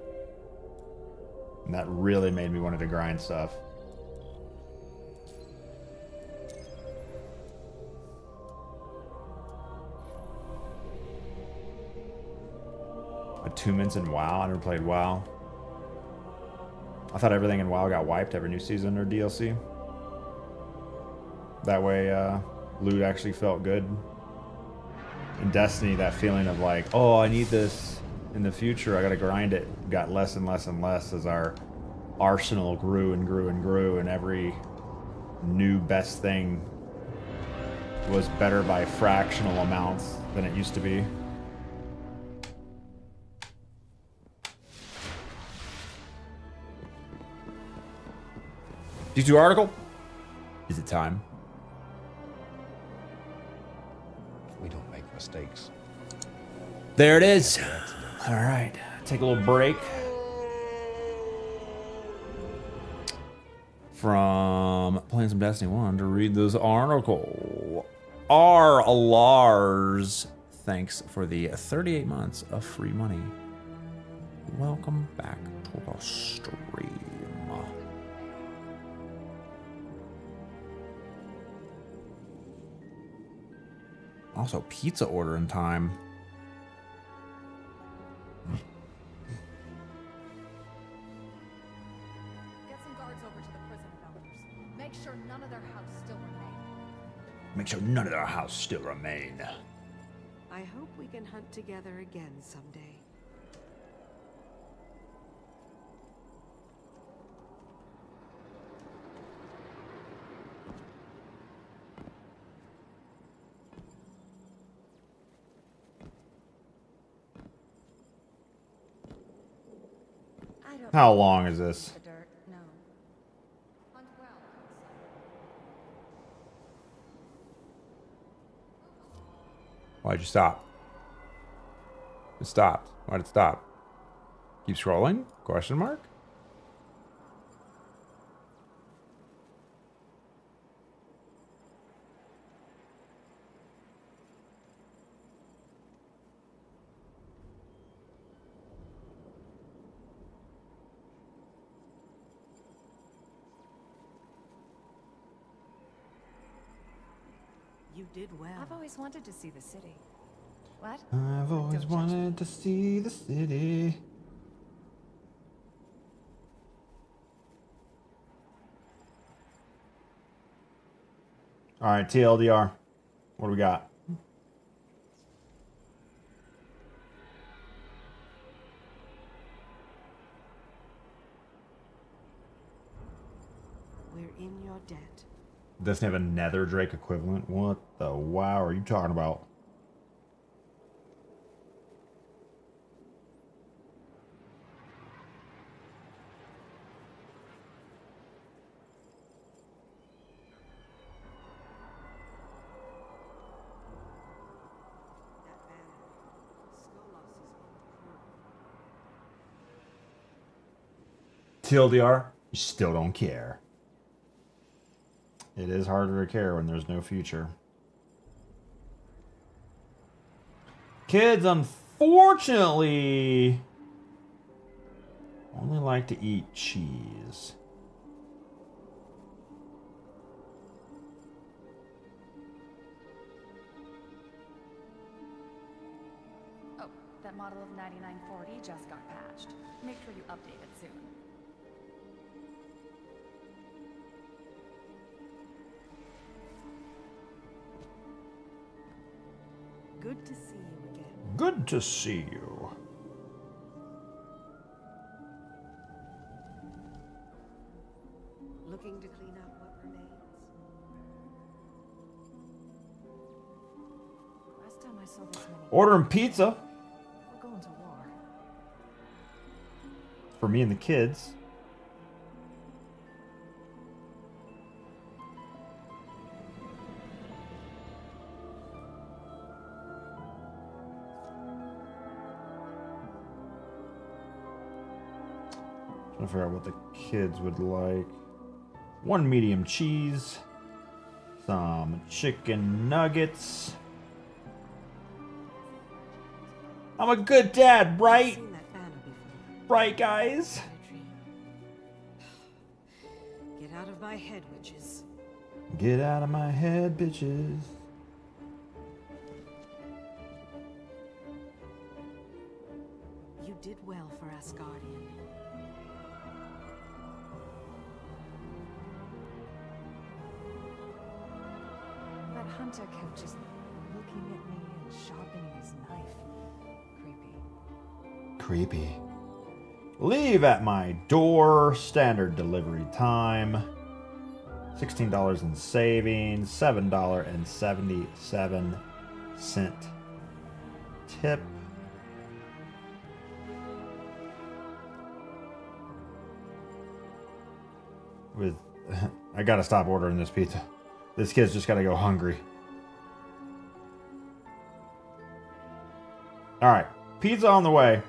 And that really made me want to grind stuff. Attunements in WoW. I never played WoW. I thought everything in WoW got wiped every new season or DLC. That way, loot actually felt good. In Destiny, that feeling of like, oh, I need this in the future, I gotta grind it, got less and less and less as our arsenal grew and grew and grew, and every new best thing was better by fractional amounts than it used to be. D2 article? Is it time? We don't make mistakes. There it is. All right, take a little break from playing some Destiny 1 to read this article. R. Lars, thanks for the 38 months of free money. Welcome back to the stream. Also, pizza ordering time. Get some guards over to the prison founders. Make sure none of their house still remain. Make sure none of our house still remain. I hope we can hunt together again someday. How long is this? The dirt, no. Hunt well. Why'd you stop? It stopped. Why'd it stop? Keep scrolling? Question mark? You did well. I've always wanted to see the city. What? I've always Don't judge wanted to see the city. All right, TLDR. What do we got? debt. Doesn't have a nether drake equivalent. What the wow are you talking about? TLDR, you still don't care. It is harder to care when there's no future. Kids, unfortunately, only like to eat cheese. Oh, that model of 9940 just got patched. Make sure you update it soon. Good to see you again. Good to see you. Looking to clean up what remains? Last time I saw this many. Ordering pizza We're going to war. for me and the kids. Trying to figure out what the kids would like. One medium cheese. Some chicken nuggets. I'm a good dad, right? Seen that banner before. Right, guys? Get out of my head, witches. Get out of my head, bitches. You did well for Asgardian. That hunter kept just looking at me and sharpening his knife. Creepy. Creepy. Leave at my door. Standard delivery time. $16 in savings. $7.77 tip. With I gotta stop ordering this pizza. This kid's just gotta go hungry. Alright, pizza on the way. I haven't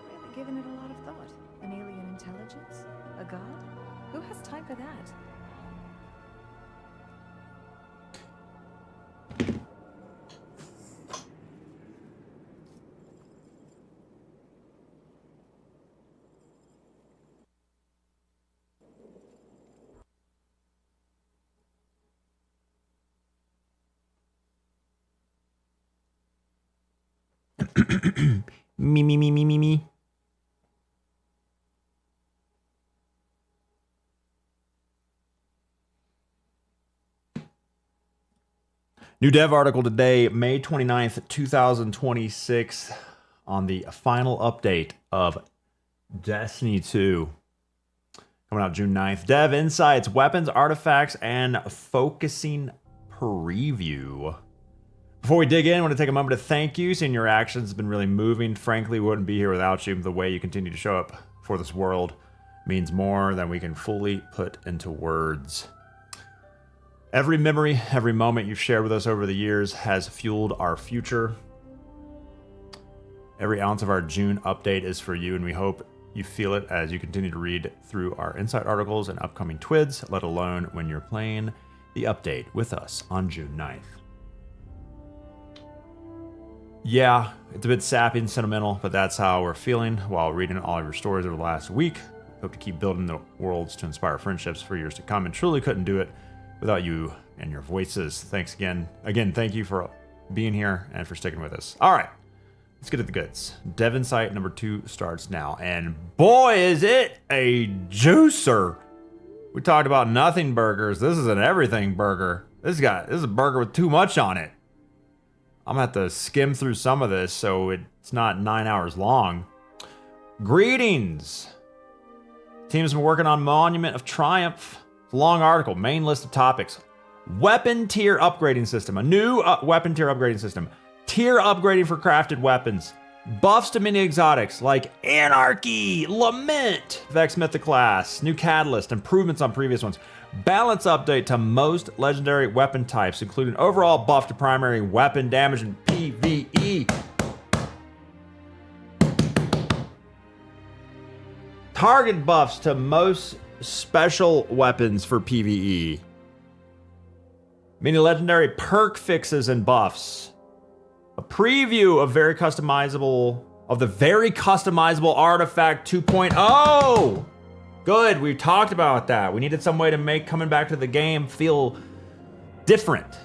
really given it a lot of thought. An alien intelligence? A god? Who has time for that? Me. New dev article today, May 29th, 2026, on the final update of Destiny 2. Coming out June 9th. Dev insights, weapons, artifacts, and focusing preview. Before we dig in, I want to take a moment to thank you. Seeing your actions has been really moving. Frankly, we wouldn't be here without you. The way you continue to show up for this world means more than we can fully put into words. Every memory, every moment you've shared with us over the years has fueled our future. Every ounce of our June update is for you, and we hope you feel it as you continue to read through our insight articles and upcoming twids, let alone when you're playing the update with us on June 9th. Yeah, it's a bit sappy and sentimental, but that's how we're feeling while reading all of your stories over the last week. Hope to keep building the worlds to inspire friendships for years to come, and truly couldn't do it without you and your voices. Thanks again. Again, thank you for being here and for sticking with us. All right, let's get at the goods. Dev Insight number 2 starts now, and boy, is it a juicer. We talked about nothing burgers. This is an everything burger. This is a burger with too much on it. I'm gonna have to skim through some of this so it's not 9 hours long. Greetings. Team's been working on Monument of Triumph It's a long article. Main list of topics. Weapon tier upgrading system. A new weapon tier upgrading system. Tier upgrading for crafted weapons. Buffs to many exotics like Anarchy, Lament, Vex Mythic class, new catalyst, improvements on previous ones. Balance update to most legendary weapon types, including overall buff to primary weapon damage and PvE. Target buffs to most special weapons for PvE. Many legendary perk fixes and buffs. A preview of the very customizable artifact 2.0. Good, we talked about that. We needed some way to make coming back to the game feel different.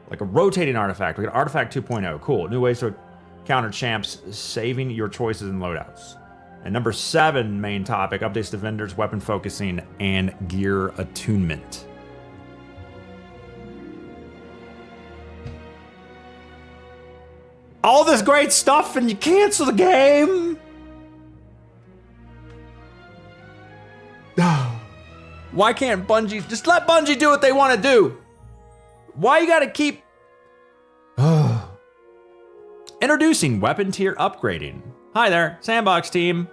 Like a rotating artifact. We got artifact 2.0. Cool. New ways to counter champs, saving your choices and loadouts. And number 7 main topic, updates to vendors, weapon focusing, and gear attunement. All this great stuff and you cancel the game? Why can't Bungie just let Bungie do what they want to do? Why you gotta keep introducing weapon tier upgrading? Hi there, Sandbox team.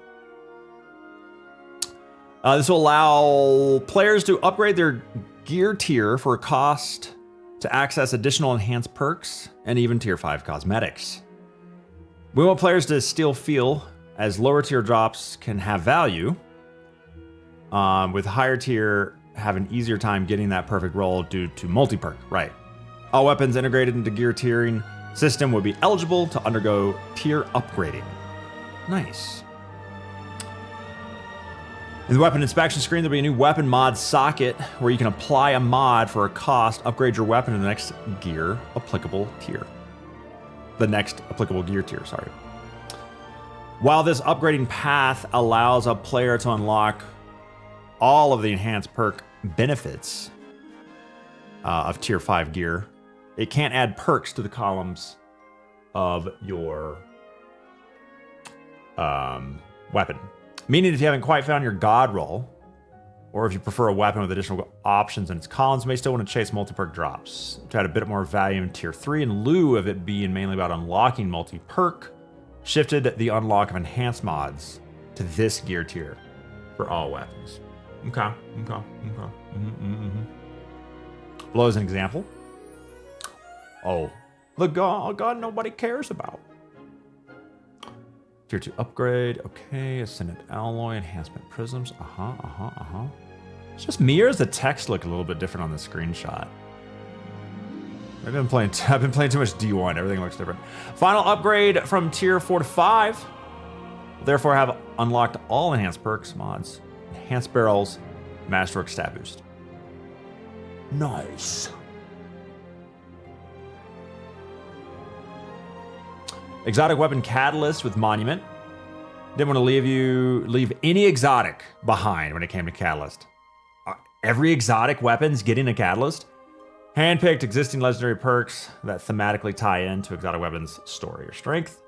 This will allow players to upgrade their gear tier for a cost to access additional enhanced perks and even tier 5 cosmetics. We want players to still feel as lower tier drops can have value, with higher tier have an easier time getting that perfect roll due to multi-perk, right? All weapons integrated into gear tiering system would be eligible to undergo tier upgrading. Nice. In the weapon inspection screen, there'll be a new weapon mod socket where you can apply a mod for a cost, upgrade your weapon to the next gear applicable tier. The next applicable gear tier, sorry. While this upgrading path allows a player to unlock all of the enhanced perk benefits of tier 5 gear, it can't add perks to the columns of your weapon. Meaning if you haven't quite found your god roll, or if you prefer a weapon with additional options in its columns, you may still want to chase multi-perk drops to add a bit more value in tier 3 in lieu of it being mainly about unlocking multi-perk. Shifted the unlock of enhanced mods to this gear tier for all weapons. Okay. Below as an example. Oh, the god nobody cares about. Tier 2 upgrade, okay. Ascendant alloy, enhancement prisms, It's just me, or does the text look a little bit different on the screenshot? I've been playing too much D1, everything looks different. Final upgrade from tier 4 to 5. Therefore have unlocked all enhanced perks, mods, enhanced barrels, masterwork stat boost. Nice. Exotic weapon catalyst with monument. Didn't want to leave any exotic behind when it came to catalyst. Every exotic weapon's getting a catalyst. Handpicked existing legendary perks that thematically tie into exotic weapons story or strength.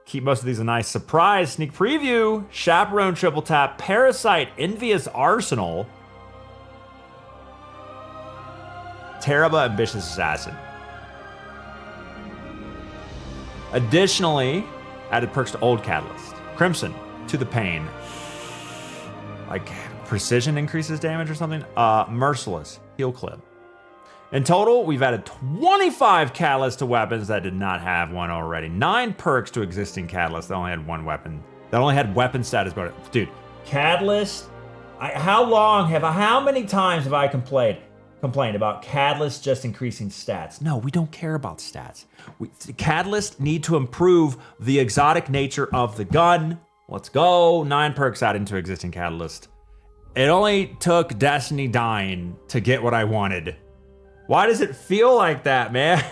Keep most of these a nice surprise. Sneak preview. Chaperone triple tap. Parasite. Envious Arsenal. Terrible Ambitious Assassin. Additionally, added perks to old catalyst. Crimson, to the pain. Like precision increases damage or something. Merciless, heal clip. In total, we've added 25 catalysts to weapons that did not have one already. 9 perks to existing catalysts that only had one weapon. That only had weapon status bonus. Dude, catalyst. How many times have I complained about catalysts just increasing stats? No, we don't care about stats. Catalysts need to improve the exotic nature of the gun. Let's go. 9 perks added into existing catalyst. It only took Destiny dying to get what I wanted. Why does it feel like that, man?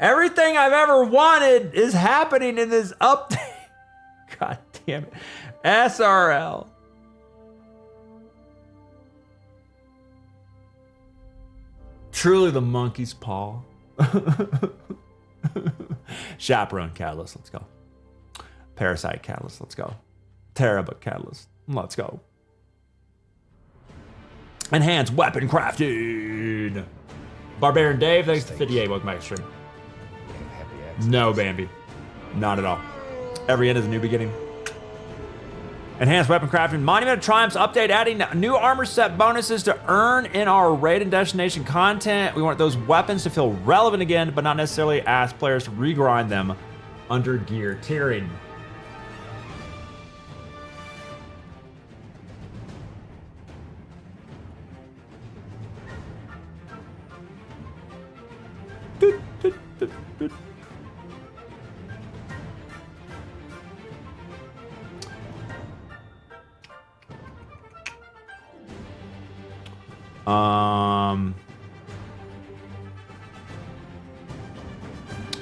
Everything I've ever wanted is happening in this update. God damn it. SRL. Truly the monkey's paw. Chaperone catalyst, let's go. Parasite catalyst, let's go. Terrible catalyst, let's go. Enhanced weapon crafting. Barbarian Dave, thanks to 58. Welcome back to stream. We have happy access. No, Bambi. Not at all. Every end is a new beginning. Enhanced weapon crafting. Monument of Triumphs update, adding new armor set bonuses to earn in our raid and destination content. We want those weapons to feel relevant again, but not necessarily ask players to regrind them under gear tiering.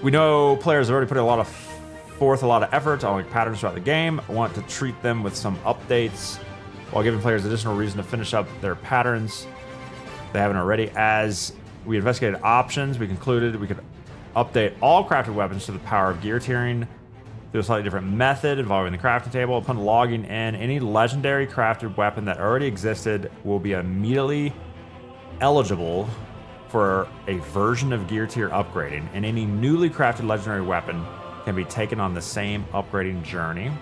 We know players have already put forth a lot of effort on patterns throughout the game. I want to treat them with some updates while giving players additional reason to finish up their patterns they haven't already. As we investigated options, we concluded we could update all crafted weapons to the power of gear tiering through a slightly different method involving the crafting table. Upon logging in, any legendary crafted weapon that already existed will be immediately eligible for a version of gear tier upgrading, and any newly crafted legendary weapon can be taken on the same upgrading journey.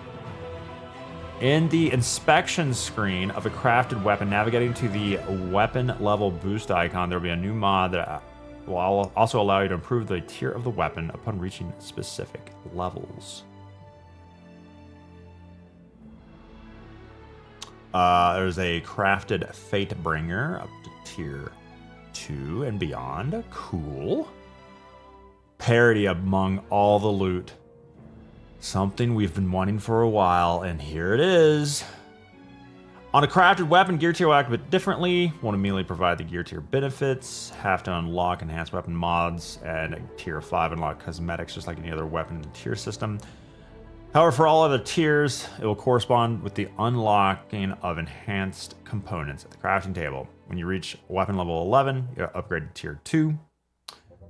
In the inspection screen of a crafted weapon, navigating to the weapon level boost icon, there will be a new mod that will also allow you to improve the tier of the weapon upon reaching specific levels. There's a crafted Fatebringer up to tier 2 and beyond. Cool. Parity among all the loot. Something we've been wanting for a while, and here it is. On a crafted weapon, gear tier will act a bit differently. Won't immediately provide the gear tier benefits. Have to unlock enhanced weapon mods and a tier 5 unlock cosmetics, just like any other weapon in the tier system. However, for all other tiers, it will correspond with the unlocking of enhanced components at the crafting table. When you reach weapon level 11, you upgrade to tier 2,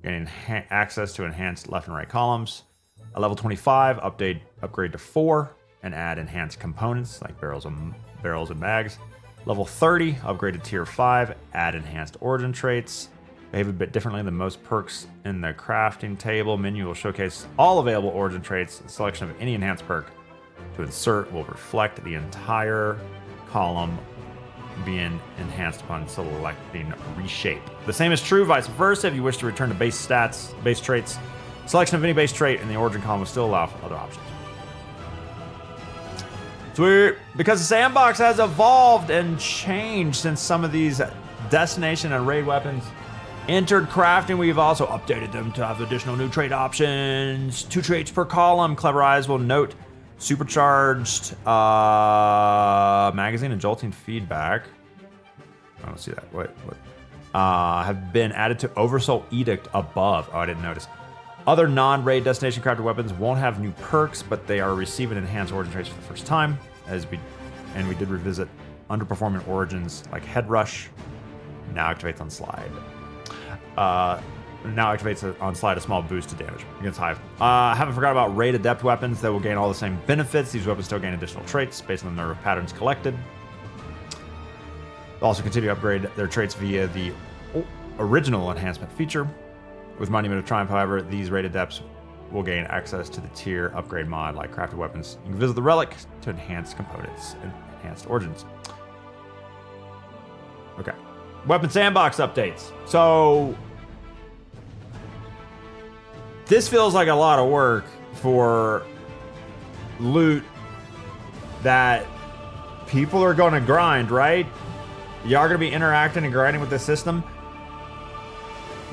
gaining access to enhanced left and right columns. At level 25, upgrade to 4 and add enhanced components like barrels and mags. Level 30, upgrade to tier 5, add enhanced origin traits. Behave a bit differently than most perks in the crafting table. Menu will showcase all available origin traits. The selection of any enhanced perk to insert will reflect the entire column being enhanced upon selecting reshape. The same is true vice versa if you wish to return to base stats, base traits. Selection of any base trait in the origin column will still allow for other options. Sweet. Because the sandbox has evolved and changed since some of these destination and raid weapons entered crafting, we've also updated them to have additional new trait options. 2 traits per column. Clever Eyes will note supercharged magazine and jolting feedback. I don't see that. What? Have been added to Oversoul Edict above. Oh, I didn't notice. Other non-raid destination crafted weapons won't have new perks, but they are receiving enhanced origin traits for the first time. We did revisit underperforming origins like Head Rush. Now activates on slide. Now activates on slide a small boost to damage against Hive. Haven't forgot about raid adept weapons that will gain all the same benefits. These weapons still gain additional traits based on the number of patterns collected. They'll also continue to upgrade their traits via the original enhancement feature. With Monument of Triumph, however, these raid adepts will gain access to the tier upgrade mod like crafted weapons. You can visit the relic to enhance components and enhanced origins. Okay. Weapon sandbox updates. So this feels like a lot of work for loot that people are going to grind, right? You are going to be interacting and grinding with the system.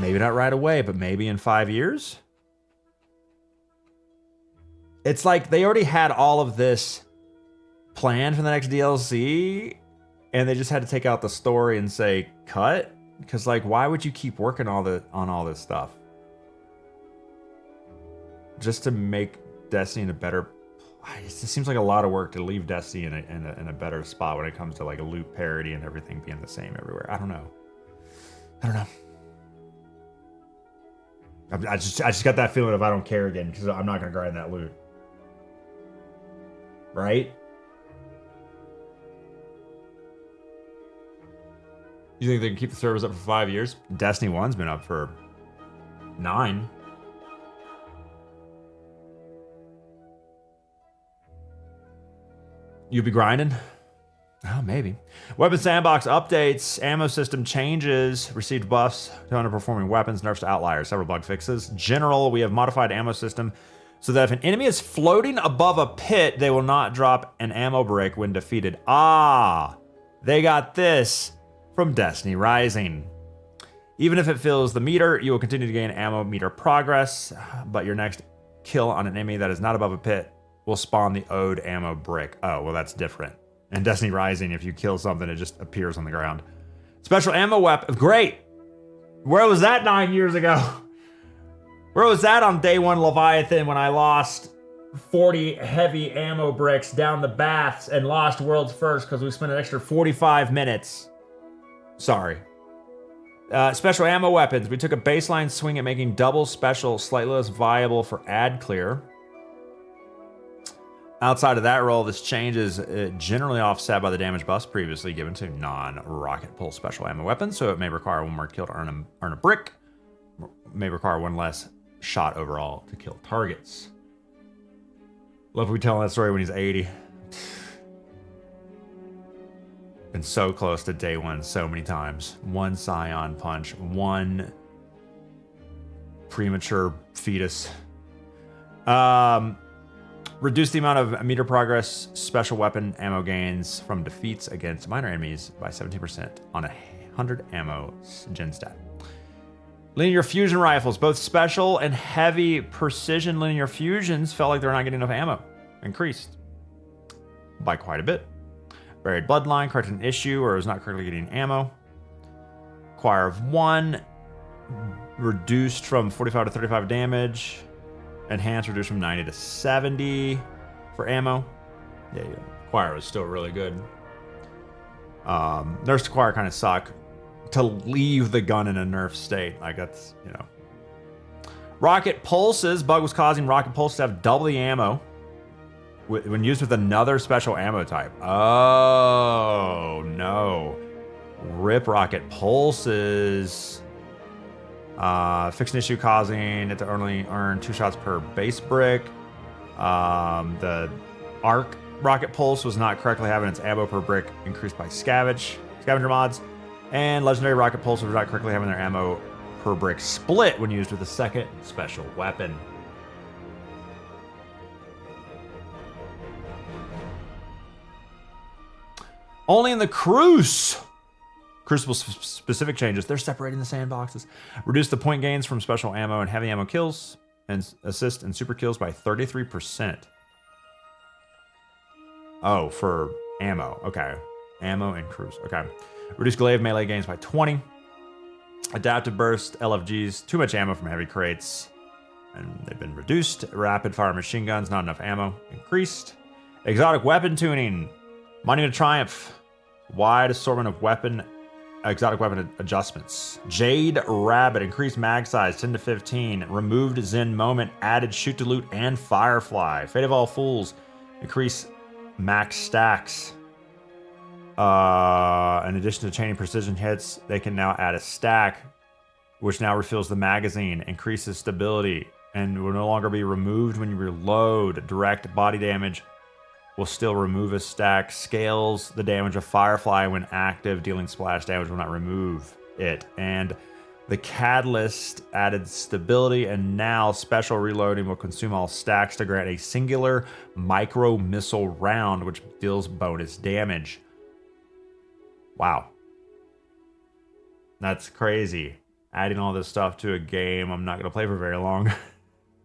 Maybe not right away, but maybe in 5 years. It's like they already had all of this planned for the next DLC, and they just had to take out the story and say cut. Because like, why would you keep working on all this stuff just to make Destiny in a better? It just seems like a lot of work to leave Destiny in a better spot when it comes to like a loot parity and everything being the same everywhere. I don't know. I just got that feeling if I don't care again because I'm not gonna grind that loot. Right? You think they can keep the servers up for 5 years? Destiny 1's been up for 9. You be grinding? Oh, maybe. Weapon sandbox updates, ammo system changes, received buffs to underperforming weapons, nerfs to outliers, several bug fixes. General, we have modified ammo system so that if an enemy is floating above a pit, they will not drop an ammo brick when defeated. Ah, they got this from Destiny Rising. Even if it fills the meter, you will continue to gain ammo meter progress, but your next kill on an enemy that is not above a pit will spawn the owed ammo brick. Oh, well, that's different. In Destiny Rising, if you kill something, it just appears on the ground. Special ammo weapon. Great. Where was that 9 years ago? Where was that on day 1 Leviathan when I lost 40 heavy ammo bricks down the baths and lost world's first because we spent an extra 45 minutes? Sorry. Special ammo weapons. We took a baseline swing at making double special slightly less viable for ad clear. Outside of that role, this change is generally offset by the damage buffs previously given to non-rocket pulse special ammo weapons, so it may require 1 more kill to earn a brick, may require 1 less shot overall to kill targets. Love we telling that story when he's 80. Been so close to day 1 so many times. 1 Scion punch, 1 premature fetus. Reduce the amount of meter progress special weapon ammo gains from defeats against minor enemies by 17% on a 100 ammo gen stat. Linear fusion rifles, both special and heavy precision linear fusions felt like they're not getting enough ammo. Increased by quite a bit. Buried bloodline, corrected an issue or is not currently getting ammo. Acquire of 1, reduced from 45 to 35 damage. Enhanced reduced from 90 to 70 for ammo. Yeah. Acquire was still really good. Nurse Acquire kind of suck. To leave the gun in a nerf state. Like that's, you know. Rocket pulses. Bug was causing rocket pulses to have double the ammo when used with another special ammo type. Oh, no. Rip rocket pulses. Fix an issue causing it to only earn 2 shots per base brick. The arc rocket pulse was not correctly having its ammo per brick increased by scavenger mods. And legendary rocket pulse was not correctly having their ammo per brick split when used with a second special weapon. Only in the Crucible specific changes. They're separating the sandboxes. Reduce the point gains from special ammo and heavy ammo kills and assist and super kills by 33%. Oh, for ammo. Okay. Ammo and cruise. Okay. Reduce glaive melee gains by 20. Adaptive burst LFGs. Too much ammo from heavy crates. And they've been reduced. Rapid fire machine guns. Not enough ammo. Increased. Exotic weapon tuning. Monument of Triumph. Wide assortment of exotic weapon adjustments. Jade Rabbit, increased mag size 10 to 15. Removed Zen Moment, added shoot to loot and Firefly. Fate of All Fools, increase max stacks. In addition to chaining precision hits, they can now add a stack, which now refills the magazine, increases stability, and will no longer be removed when you reload. Direct body damage will still remove a stack. Scales the damage of Firefly when active. Dealing splash damage will not remove it. And the Catalyst added stability, and now special reloading will consume all stacks to grant a singular micro missile round, which deals bonus damage. Wow. That's crazy. Adding all this stuff to a game I'm not going to play for very long.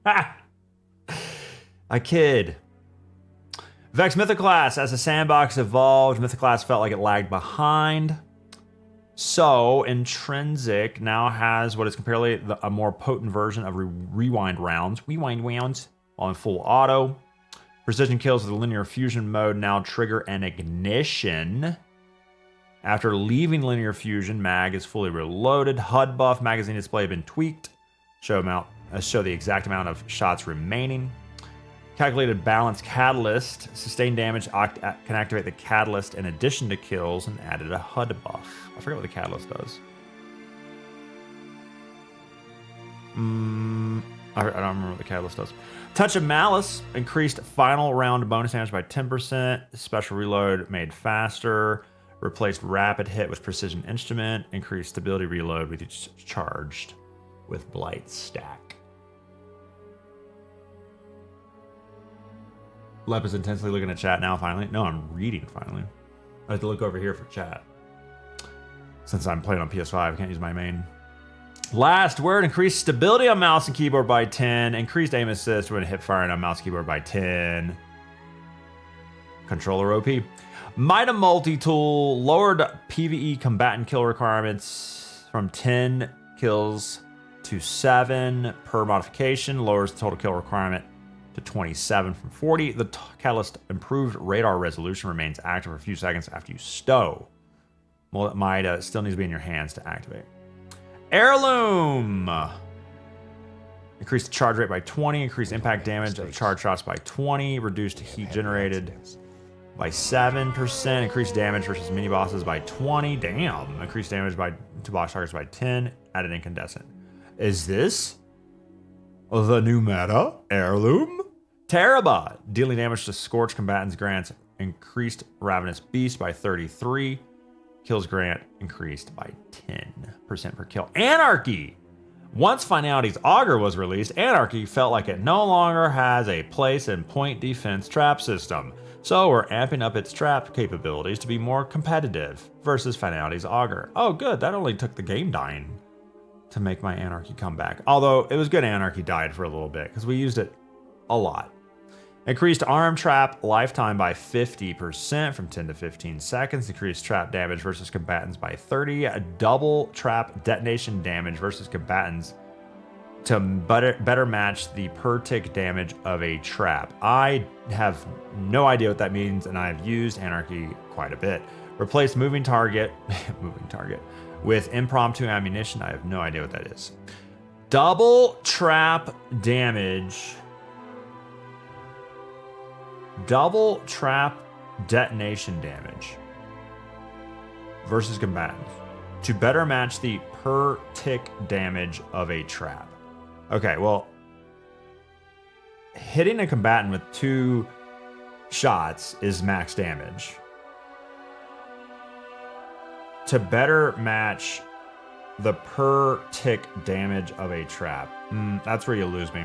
I kid. Vex Mythoclast. As the sandbox evolved, Mythoclast felt like it lagged behind. So, Intrinsic now has what is comparatively a more potent version of rewind rounds. Rewind rounds while in full auto. Precision kills with the linear fusion mode now trigger an ignition. After leaving linear fusion, mag is fully reloaded. HUD buff, magazine display have been tweaked. Show the exact amount of shots remaining. Calculated balance catalyst. Sustained damage can activate the catalyst in addition to kills and added a HUD buff. I forget what the catalyst does. I don't remember what the catalyst does. Touch of Malice. Increased final round bonus damage by 10%. Special reload made faster. Replaced rapid hit with precision instrument. Increased stability reload with each charged with blight stack. Lep is intensely looking at chat now, finally. No, I'm reading, finally. I have to look over here for chat. Since I'm playing on PS5, I can't use my main. Last word, increased stability on mouse and keyboard by 10. Increased aim assist when hip firing on mouse and keyboard by 10. Controller OP. Mida multi-tool lowered PvE combatant kill requirements from 10 kills to 7 per modification. Lowers the total kill requirement to 27 from 40. The catalyst improved radar resolution remains active for a few seconds after you stow. Well, Mida still needs to be in your hands to activate. Heirloom. Increased the charge rate by 20. Increased impact damage of charge shots by 20. Reduced heat generated by 7%. Increased damage versus mini bosses by 20. Damn. Increased damage to boss targets by 10. Added incandescent. Is this the new meta? Heirloom? Terabot. Dealing damage to scorched combatants grants increased Ravenous Beast by 33. Kills grant increased by 10% per kill. Anarchy! Once Finality's Augur was released, Anarchy felt like it no longer has a place in point defense trap system. So we're amping up its trap capabilities to be more competitive versus Finality's Augur. Oh good, that only took the game dying to make my Anarchy come back. Although it was good Anarchy died for a little bit because we used it a lot. Increased arm trap lifetime by 50% from 10 to 15 seconds. Increased trap damage versus combatants by 30. Double trap detonation damage versus combatants to better match the per tick damage of a trap. I have no idea what that means, and I've used Anarchy quite a bit. Replace moving target with impromptu ammunition. I have no idea what that is. Double trap damage. Double trap detonation damage versus combatants to better match the per tick damage of a trap. Okay, well, hitting a combatant with 2 shots is max damage. To better match the per tick damage of a trap. That's where you lose me.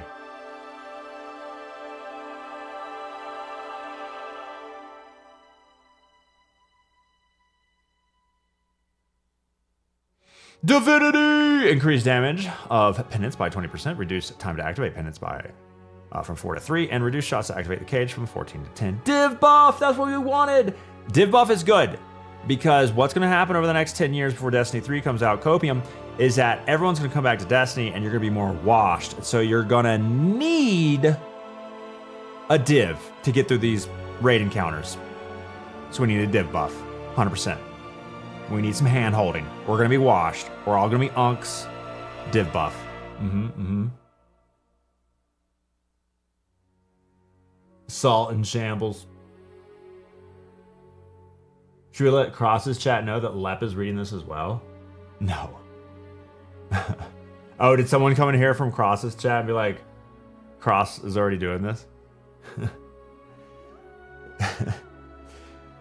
Divinity! Increased damage of penance by 20%. Reduced time to activate penance by from 4 to 3. And reduced shots to activate the cage from 14 to 10. Div buff! That's what we wanted! Div buff is good. Because what's going to happen over the next 10 years before Destiny 3 comes out, Copium, is that everyone's going to come back to Destiny and you're going to be more washed. So you're going to need a div to get through these raid encounters. So we need a div buff. 100%. We need some hand holding. We're going to be washed. We're all going to be unks. Div buff. Salt and shambles. Should we let Cross's chat know that Lep is reading this as well? No. Oh, did someone come in here from Cross's chat and be like, Cross is already doing this?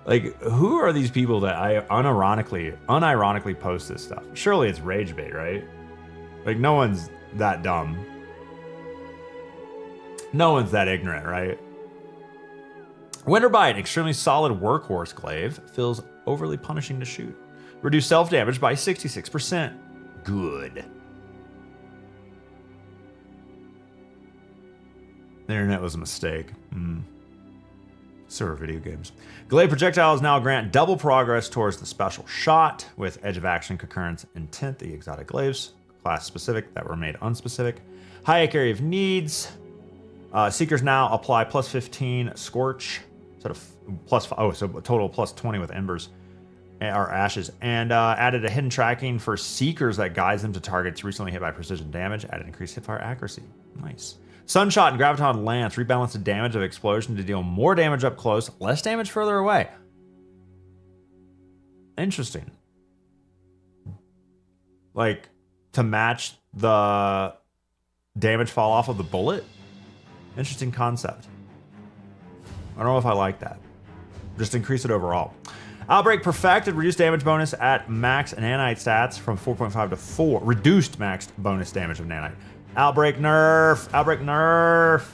Like, who are these people that I unironically post this stuff? Surely it's rage bait, right? Like, no one's that dumb. No one's that ignorant, right? Winterbite, extremely solid workhorse glaive, feels overly punishing to shoot. Reduce self-damage by 66%. Good. The internet was a mistake. So are video games. Glaive projectiles now grant double progress towards the special shot with edge of action, concurrence, intent. The exotic glaives, class specific, that were made unspecific. High area of needs. Seekers now apply plus 15 scorch, sort of plus, so a total plus 20 with embers or ashes, and added a hidden tracking for seekers that guides them to targets recently hit by precision damage. Added increased hipfire accuracy. Nice. Sunshot and Graviton Lance rebalance the damage of explosion to deal more damage up close, less damage further away. Interesting. Like, to match the damage fall off of the bullet? Interesting concept. I don't know if I like that. Just increase it overall. Outbreak perfected. Reduced damage bonus at max nanite stats from 4.5 to 4. Reduced max bonus damage of nanite. Outbreak nerf. Outbreak nerf.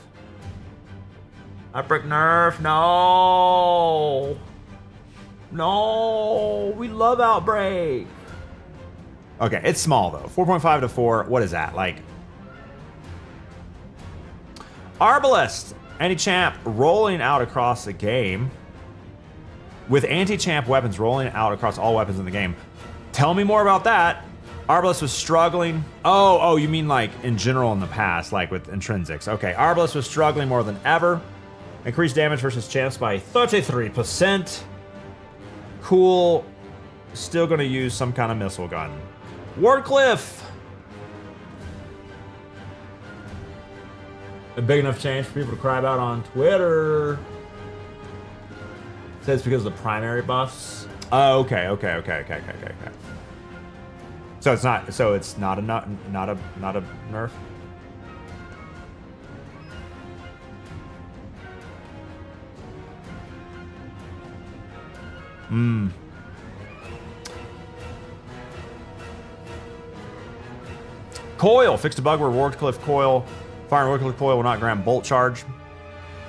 Outbreak nerf. No. No. We love Outbreak. Okay, it's small though. 4.5 to 4. What is that? Like. Arbalest. Anti-champ rolling out across the game. With anti-champ weapons rolling out across all weapons in the game. Tell me more about that. Arbalest was struggling. Oh, you mean like in general in the past, like with intrinsics. Okay, Arbalest was struggling more than ever. Increased damage versus champs by 33%. Cool. Still gonna use some kind of missile gun. Wardcliff. A big enough change for people to cry about on Twitter. Says because of the primary buffs. Oh, okay. So it's not. So it's not a nerf. Coil fixed a bug where Wardcliff Coil, firing Wardcliff Coil will not grant bolt charge.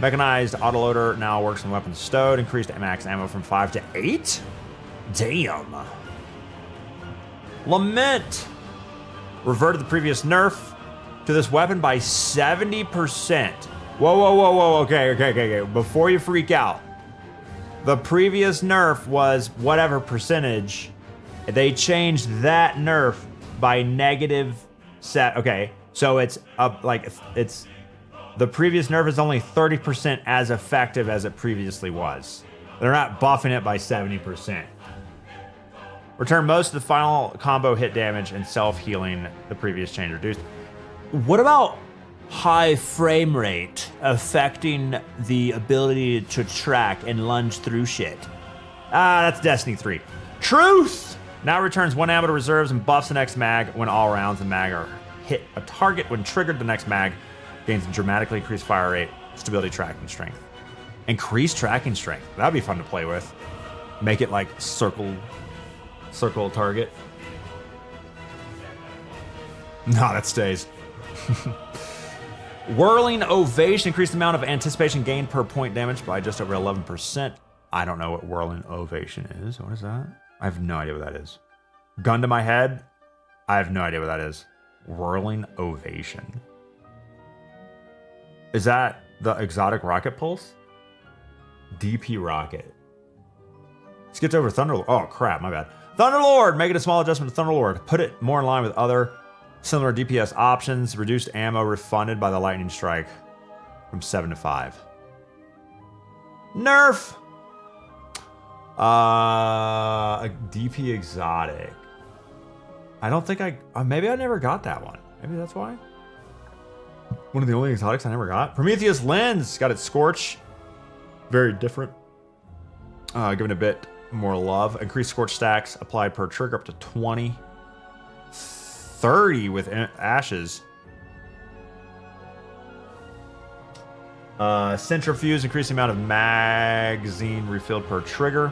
Mechanized autoloader now works in weapons stowed. Increased max ammo from 5 to 8. Damn. Lament reverted the previous nerf to this weapon by 70%. Whoa. Okay. Before you freak out, the previous nerf was whatever percentage. They changed that nerf by negative set. Okay, so it's up like it's the previous nerf is only 30% as effective as it previously was. They're not buffing it by 70%. Return most of the final combo hit damage and self-healing the previous change reduced. What about high frame rate affecting the ability to track and lunge through shit? That's Destiny 3. Truth! Now returns 1 ammo to reserves and buffs the next mag when all rounds the mag are hit a target. When triggered, the next mag gains a dramatically increased fire rate, stability, tracking strength. Increased tracking strength. That'd be fun to play with. Make it like circle target. No, that stays. Whirling Ovation increased the amount of anticipation gained per point damage by just over 11%. I don't know what Whirling Ovation is. What is that? I have no idea what that is. Gun to my head. I have no idea what that is. Whirling Ovation. Is that the exotic rocket pulse? DP rocket. Skipped over Thunderlord. Oh crap, my bad. Thunderlord! Make it a small adjustment to Thunderlord. Put it more in line with other similar DPS options. Reduced ammo refunded by the lightning strike from 7 to 5. Nerf! A DP exotic. I don't think maybe I never got that one. Maybe that's why. One of the only exotics I never got. Prometheus Lens got its Scorch. Very different. Given a bit more love. Increased Scorch stacks applied per trigger up to 20. 30 with ashes. Centrifuge, increased the amount of magazine refilled per trigger.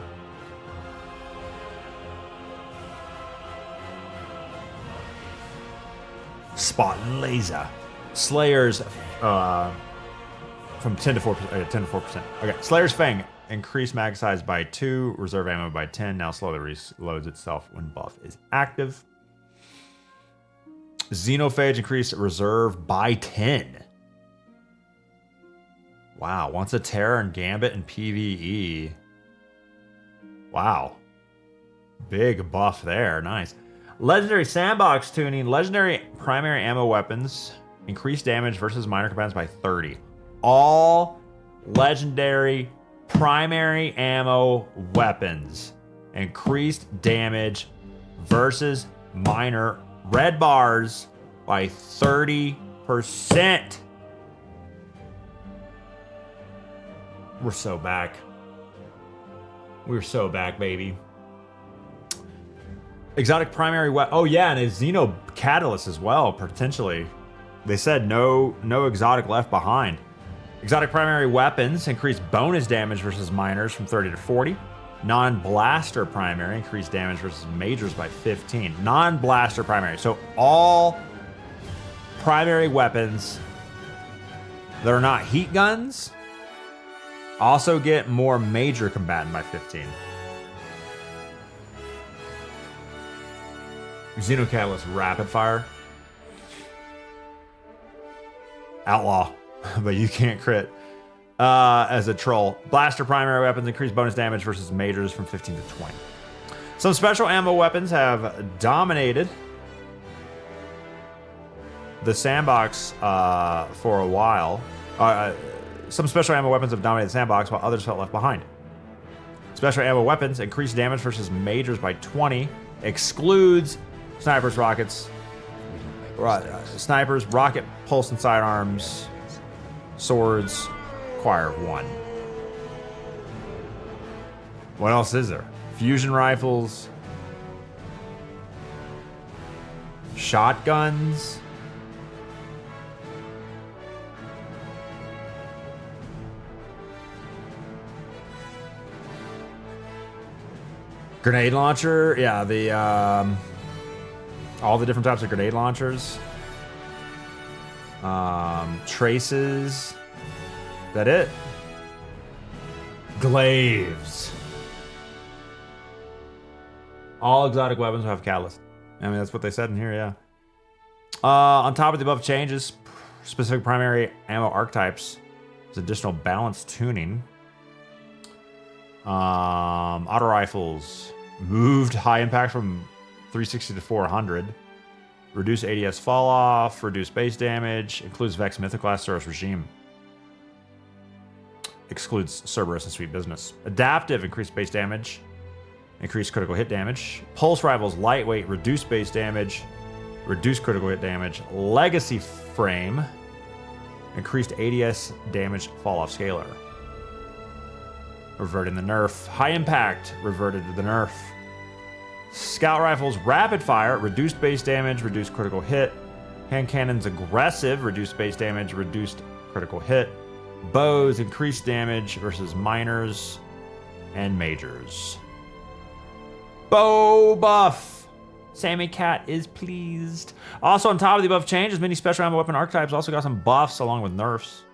Spot and laser. Slayers from 10 to 4%. 10 to 4%. Okay, Slayer's Fang increased mag size by 2, reserve ammo by 10. Now slowly reloads itself when buff is active. Xenophage increased reserve by 10. Wow, once a Terror and Gambit and PvE. Wow. Big buff there, nice. Legendary Sandbox tuning. Legendary primary ammo weapons. Increased damage versus minor combatants by 30. All legendary primary ammo weapons. Increased damage versus minor red bars by 30%. We're so back. We're so back, baby. Exotic primary weapon. Oh yeah, and a Xeno catalyst as well, potentially. They said no exotic left behind. Exotic primary weapons increase bonus damage versus minors from 30 to 40. Non-blaster primary increased damage versus majors by 15. Non-blaster primary. So all primary weapons that are not heat guns also get more major combatant by 15. Xenocatalyst rapid fire. Outlaw, but you can't crit as a troll. Blaster primary weapons increase bonus damage versus majors from 15 to 20. Some special ammo weapons have dominated the sandbox for a while. Some special ammo weapons have dominated the sandbox while others felt left behind. Special ammo weapons increase damage versus majors by 20. Excludes snipers, rockets, snipers, rocket, pulse, and sidearms, swords, acquire 1. What else is there? Fusion rifles, shotguns. Grenade launcher, yeah, the all the different types of grenade launchers. Traces. Is that it? Glaives. All exotic weapons will have catalyst. I mean, that's what they said in here, yeah. On top of the above changes, specific primary ammo archetypes, there's additional balance tuning. Auto rifles moved high impact from 360 to 400. Reduce ADS fall off. Reduce base damage. Includes Vex Mythoclast Source Regime. Excludes Cerberus and Sweet Business. Adaptive increased base damage. Increased critical hit damage. Pulse rifles lightweight. Reduce base damage. Reduce critical hit damage. Legacy frame. Increased ADS damage fall off scalar. Reverting the nerf. High impact, reverted to the nerf. Scout rifles, rapid fire, reduced base damage, reduced critical hit. Hand cannons, aggressive, reduced base damage, reduced critical hit. Bows, increased damage versus minors and majors. Bow buff. Sammy Cat is pleased. Also on top of the above changes, many special ammo weapon archetypes also got some buffs along with nerfs.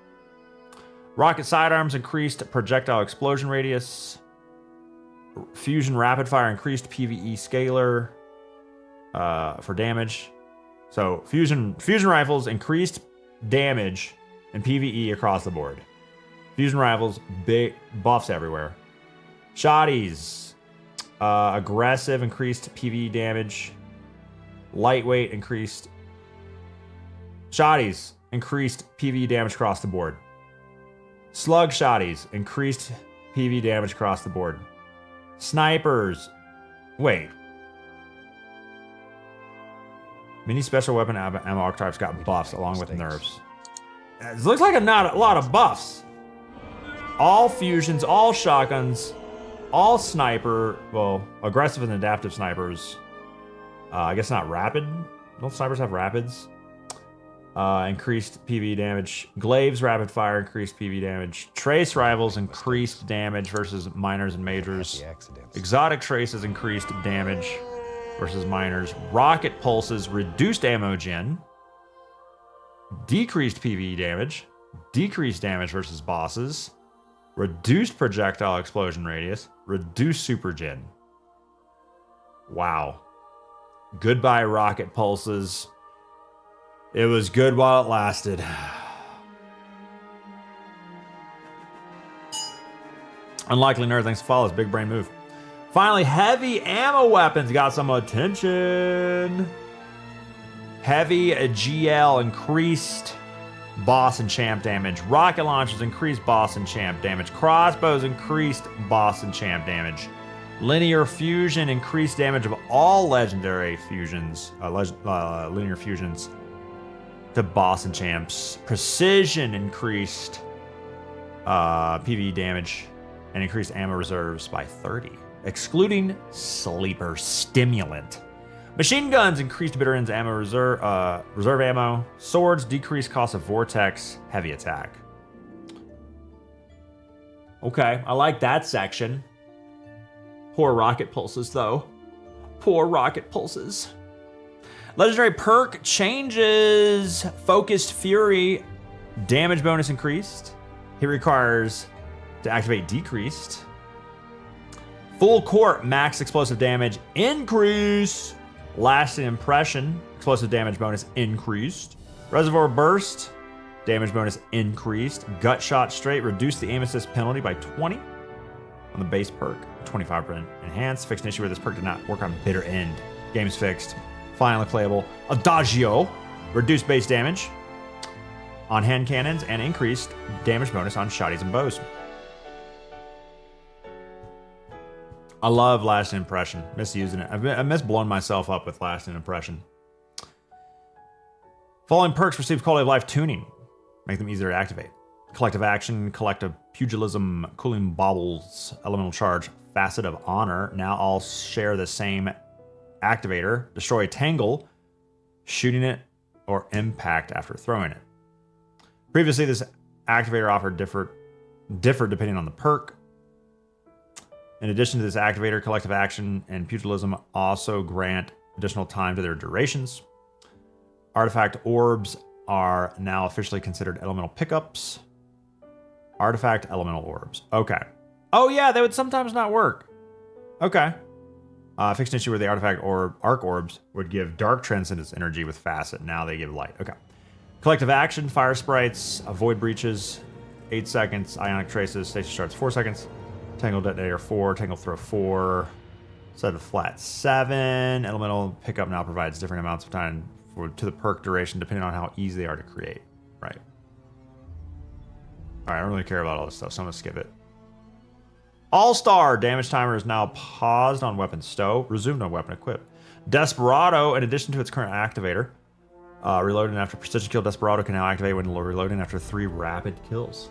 Rocket sidearms increased projectile explosion radius. Fusion rapid fire increased PvE scalar for damage. So fusion rifles increased damage and PvE across the board. Fusion rifles, big buffs everywhere. Shotties, aggressive increased PvE damage. Lightweight increased. Shotties increased PvE damage across the board. Slug shotties increased PvE damage across the board. Snipers, wait. Many special weapon ammo archetypes got buffs along with nerfs. It looks like not a lot of buffs. All fusions, all shotguns, all sniper, well, aggressive and adaptive snipers. I guess not rapid. Don't snipers have rapids? Increased PvE damage. Glaives rapid fire increased PvE damage. Trace rifles increased damage versus minors and majors. Exotic traces increased damage versus minors. Rocket pulses reduced ammo gen. Decreased PvE damage. Decreased damage versus bosses. Reduced projectile explosion radius. Reduced super gen. Wow. Goodbye rocket pulses. It was good while it lasted. Unlikely nerd, thanks for follows. Big brain move. Finally, heavy ammo weapons got some attention. Heavy GL increased boss and champ damage. Rocket launchers increased boss and champ damage. Crossbows increased boss and champ damage. Linear fusion increased damage of all legendary fusions. Linear fusions. To boss and champs. Precision increased PvE damage and increased ammo reserves by 30, excluding sleeper stimulant. Machine guns increased bitter ends ammo reserve ammo. Swords decreased cost of vortex heavy attack. Okay, I like that section. Poor rocket pulses though. Poor rocket pulses. Legendary perk changes. Focused Fury. Damage bonus increased. Hit requires to activate decreased. Full Court max explosive damage increase. Lasting Impression explosive damage bonus increased. Reservoir Burst damage bonus increased. Gut Shot Straight reduced the aim assist penalty by 20 on the base perk. 25% enhanced. Fixed an issue where this perk did not work on bitter end. Game's fixed. Finally playable. Adagio reduced base damage on hand cannons and increased damage bonus on shotties and bows. I love Lasting Impression. Miss using it. I miss blowing myself up with Lasting Impression. Following perks receive quality of life tuning. Make them easier to activate. Collective Action, Collective Pugilism, Cooling Baubles, Elemental Charge, Facet of Honor. Now all share the same activator. Destroy Tangle, shooting it, or impact after throwing it. Previously, this activator offered differed depending on the perk. In addition to this activator, Collective Action and Pugilism also grant additional time to their durations. Artifact Orbs are now officially considered elemental pickups. Artifact Elemental Orbs. Okay. Oh yeah, they would sometimes not work. Okay. Fixed an issue where the Artifact Arc Orbs would give Dark Transcendence energy with Facet. Now they give Light. Okay. Collective Action, Fire Sprites, Avoid Breaches, 8 seconds. Ionic Traces, Station Starts 4 seconds. Tangle Detonator 4, Tangle Throw 4. Set of flat 7. Elemental Pickup now provides different amounts of time to the perk duration depending on how easy they are to create. Right. Alright, I don't really care about all this stuff, so I'm going to skip it. All-Star damage timer is now paused on weapon stow. Resumed on weapon equip. Desperado, in addition to its current activator, reloading after precision kill, Desperado can now activate when reloading after 3 rapid kills.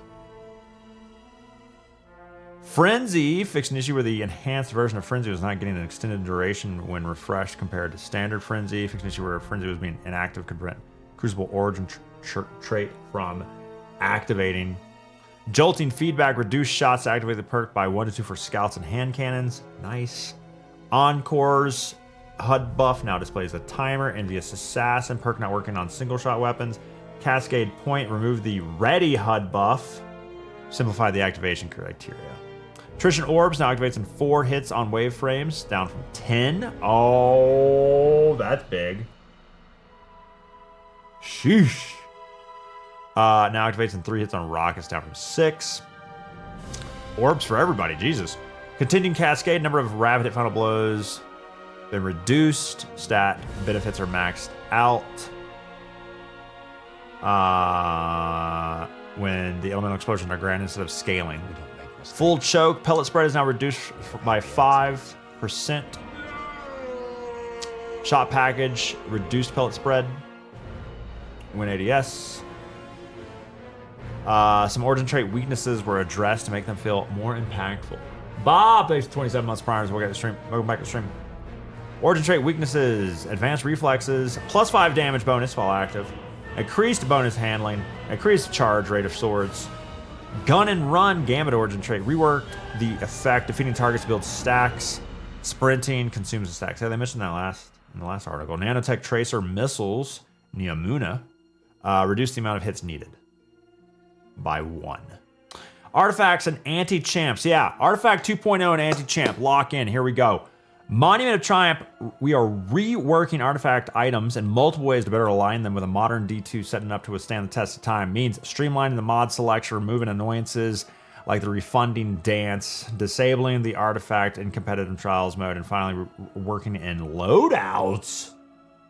Frenzy, fixed an issue where the enhanced version of Frenzy was not getting an extended duration when refreshed compared to standard Frenzy. Fixed an issue where Frenzy was being inactive could prevent Crucible Origin trait from activating. Jolting Feedback, reduced shots to activate the perk by 1 to 2 for scouts and hand cannons. Nice. Encore's HUD buff now displays a timer. Envious Assassin, perk not working on single shot weapons. Cascade Point, remove the ready HUD buff. Simplify the activation criteria. Attrition Orbs now activates in 4 hits on wave frames, down from 10. Oh, that's big. Sheesh. Now activates in 3 hits on rockets, down from 6. Orbs for everybody, Jesus. Continuing Cascade, number of rapid hit final blows been reduced. Stat benefits are maxed out. When the elemental explosions are granted instead of scaling. Full Choke, pellet spread is now reduced by 5%. Shot package, reduced pellet spread. Win ADS. Some origin trait weaknesses were addressed to make them feel more impactful. Bob, thanks for 27 months prior. Welcome back to the stream. Origin trait weaknesses, advanced reflexes, plus 5 damage bonus while active. Increased bonus handling, increased charge rate of swords. Gun and Run Gambit origin trait reworked the effect. Defeating targets to build stacks. Sprinting consumes the stacks. Yeah, they mentioned that in the last article. Nanotech Tracer missiles, Niamuna, reduce the amount of hits needed by 1. Artifacts and anti-champs. Yeah, Artifact 2.0 and anti-champ. Lock in. Here we go. Monument of Triumph, we are reworking artifact items in multiple ways to better align them with a modern D2 setting up to withstand the test of time. Means streamlining the mod selection, removing annoyances like the refunding dance, disabling the artifact in competitive trials mode, and finally working in loadouts.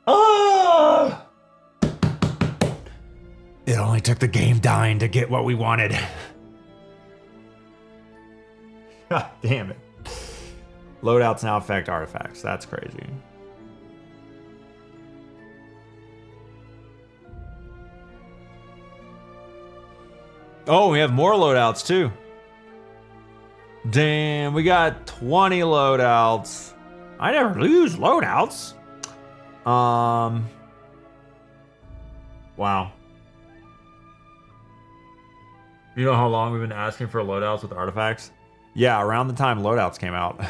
Ah! It only took the game dying to get what we wanted. God damn it. Loadouts now affect artifacts. That's crazy. Oh, we have more loadouts too. Damn, we got 20 loadouts. I never lose loadouts. Wow. You know how long we've been asking for loadouts with artifacts? Yeah, around the time loadouts came out.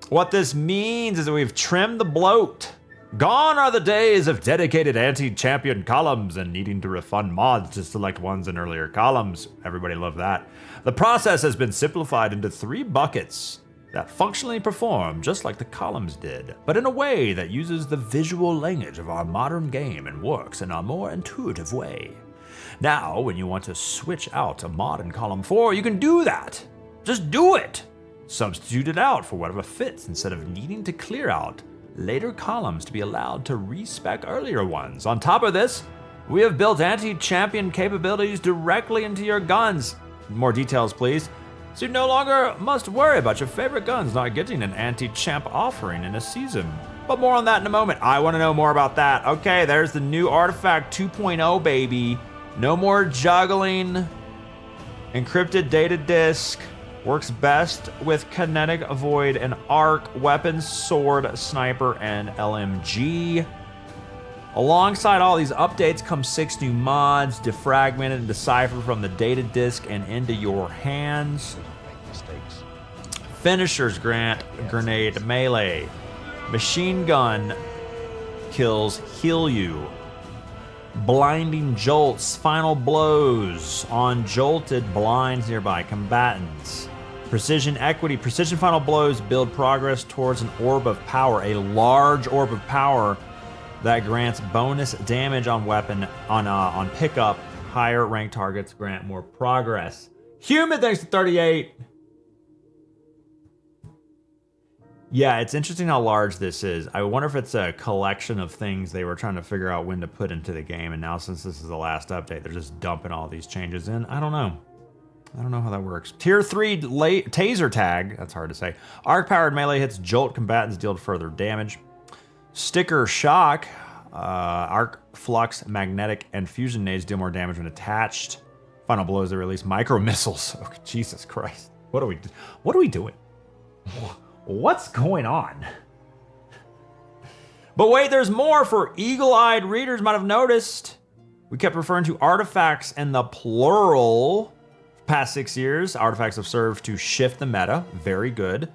What this means is that we've trimmed the bloat. Gone are the days of dedicated anti-champion columns and needing to refund mods to select ones in earlier columns. Everybody loved that. The process has been simplified into 3 buckets that functionally perform just like the columns did, but in a way that uses the visual language of our modern game and works in a more intuitive way. Now, when you want to switch out a mod in column 4, you can do that. Just do it. Substitute it out for whatever fits instead of needing to clear out later columns to be allowed to respec earlier ones. On top of this, we have built anti-champion capabilities directly into your guns. More details, please. So you no longer must worry about your favorite guns not getting an anti-champ offering in a season. But more on that in a moment. I want to know more about that. Okay, there's the new Artifact 2.0, baby. No more juggling. Encrypted data disk. Works best with kinetic, void, and arc, weapons, sword, sniper, and LMG. Alongside all these updates come 6 new mods, defragmented and deciphered from the data disk and into your hands. Finishers grant grenade melee. Machine gun kills heal you. Blinding jolts, final blows on jolted blinds nearby combatants. Precision equity, precision final blows build progress towards an orb of power, a large orb of power that grants bonus damage on weapon on pickup. Higher rank targets grant more progress. Human, thanks to 38. Yeah, it's interesting how large this is. I wonder if it's a collection of things they were trying to figure out when to put into the game, and now since this is the last update, they're just dumping all these changes in. I don't know. I don't know how that works. Tier 3 taser tag, that's hard to say. Arc-powered melee hits jolt combatants, deal further damage. Sticker shock, arc, flux, magnetic, and fusion nades deal more damage when attached. Final blows that release micro missiles. Oh, Jesus Christ. What are we doing? What's going on? But wait, there's more. For eagle-eyed readers might have noticed. We kept referring to artifacts in the plural. Past 6 years, artifacts have served to shift the meta. Very good.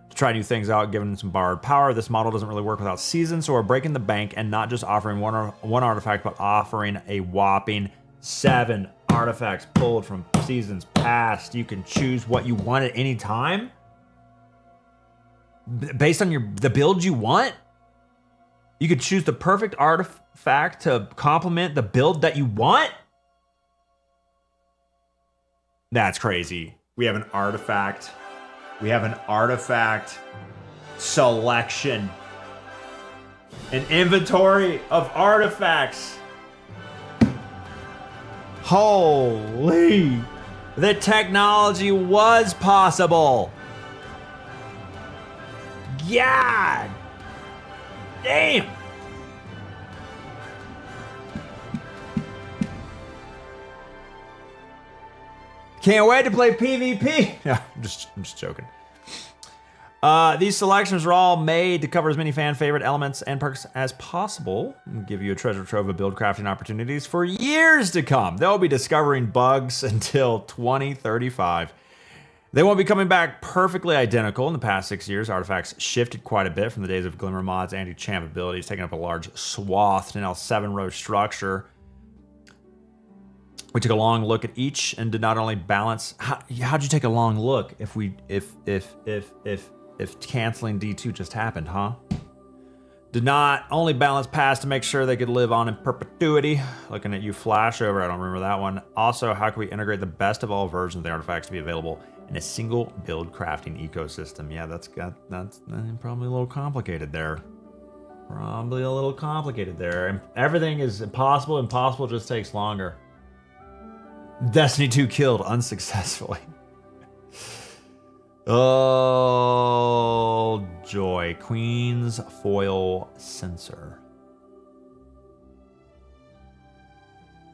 To try new things out, given some borrowed power. This model doesn't really work without seasons, so we're breaking the bank and not just offering one artifact, but offering a whopping 7 artifacts pulled from seasons past. You can choose what you want at any time. Based on the build you want, you could choose the perfect artifact to complement the build that you want. That's crazy. We have an artifact. We have an artifact selection. An inventory of artifacts. Holy. The technology was possible. God damn. Can't wait to play PvP. Yeah, I'm just joking. These selections are all made to cover as many fan favorite elements and perks as possible and give you a treasure trove of build crafting opportunities for years to come. They'll be discovering bugs until 2035. They won't be coming back perfectly identical. In the past 6 years, artifacts shifted quite a bit from the days of Glimmer mods, anti-champ abilities, taking up a large swath to now 7-row structure. We took a long look at each and did not only balance. How'd you take a long look if canceling D2 just happened, huh? Did not only balance past to make sure they could live on in perpetuity. Looking at you, Flashover, I don't remember that one. Also, how can we integrate the best of all versions of the artifacts to be available in a single build crafting ecosystem? Yeah, that's probably a little complicated there. Probably a little complicated there. And everything is impossible. Impossible just takes longer. Destiny 2 killed unsuccessfully. Oh, joy. Queen's foil sensor.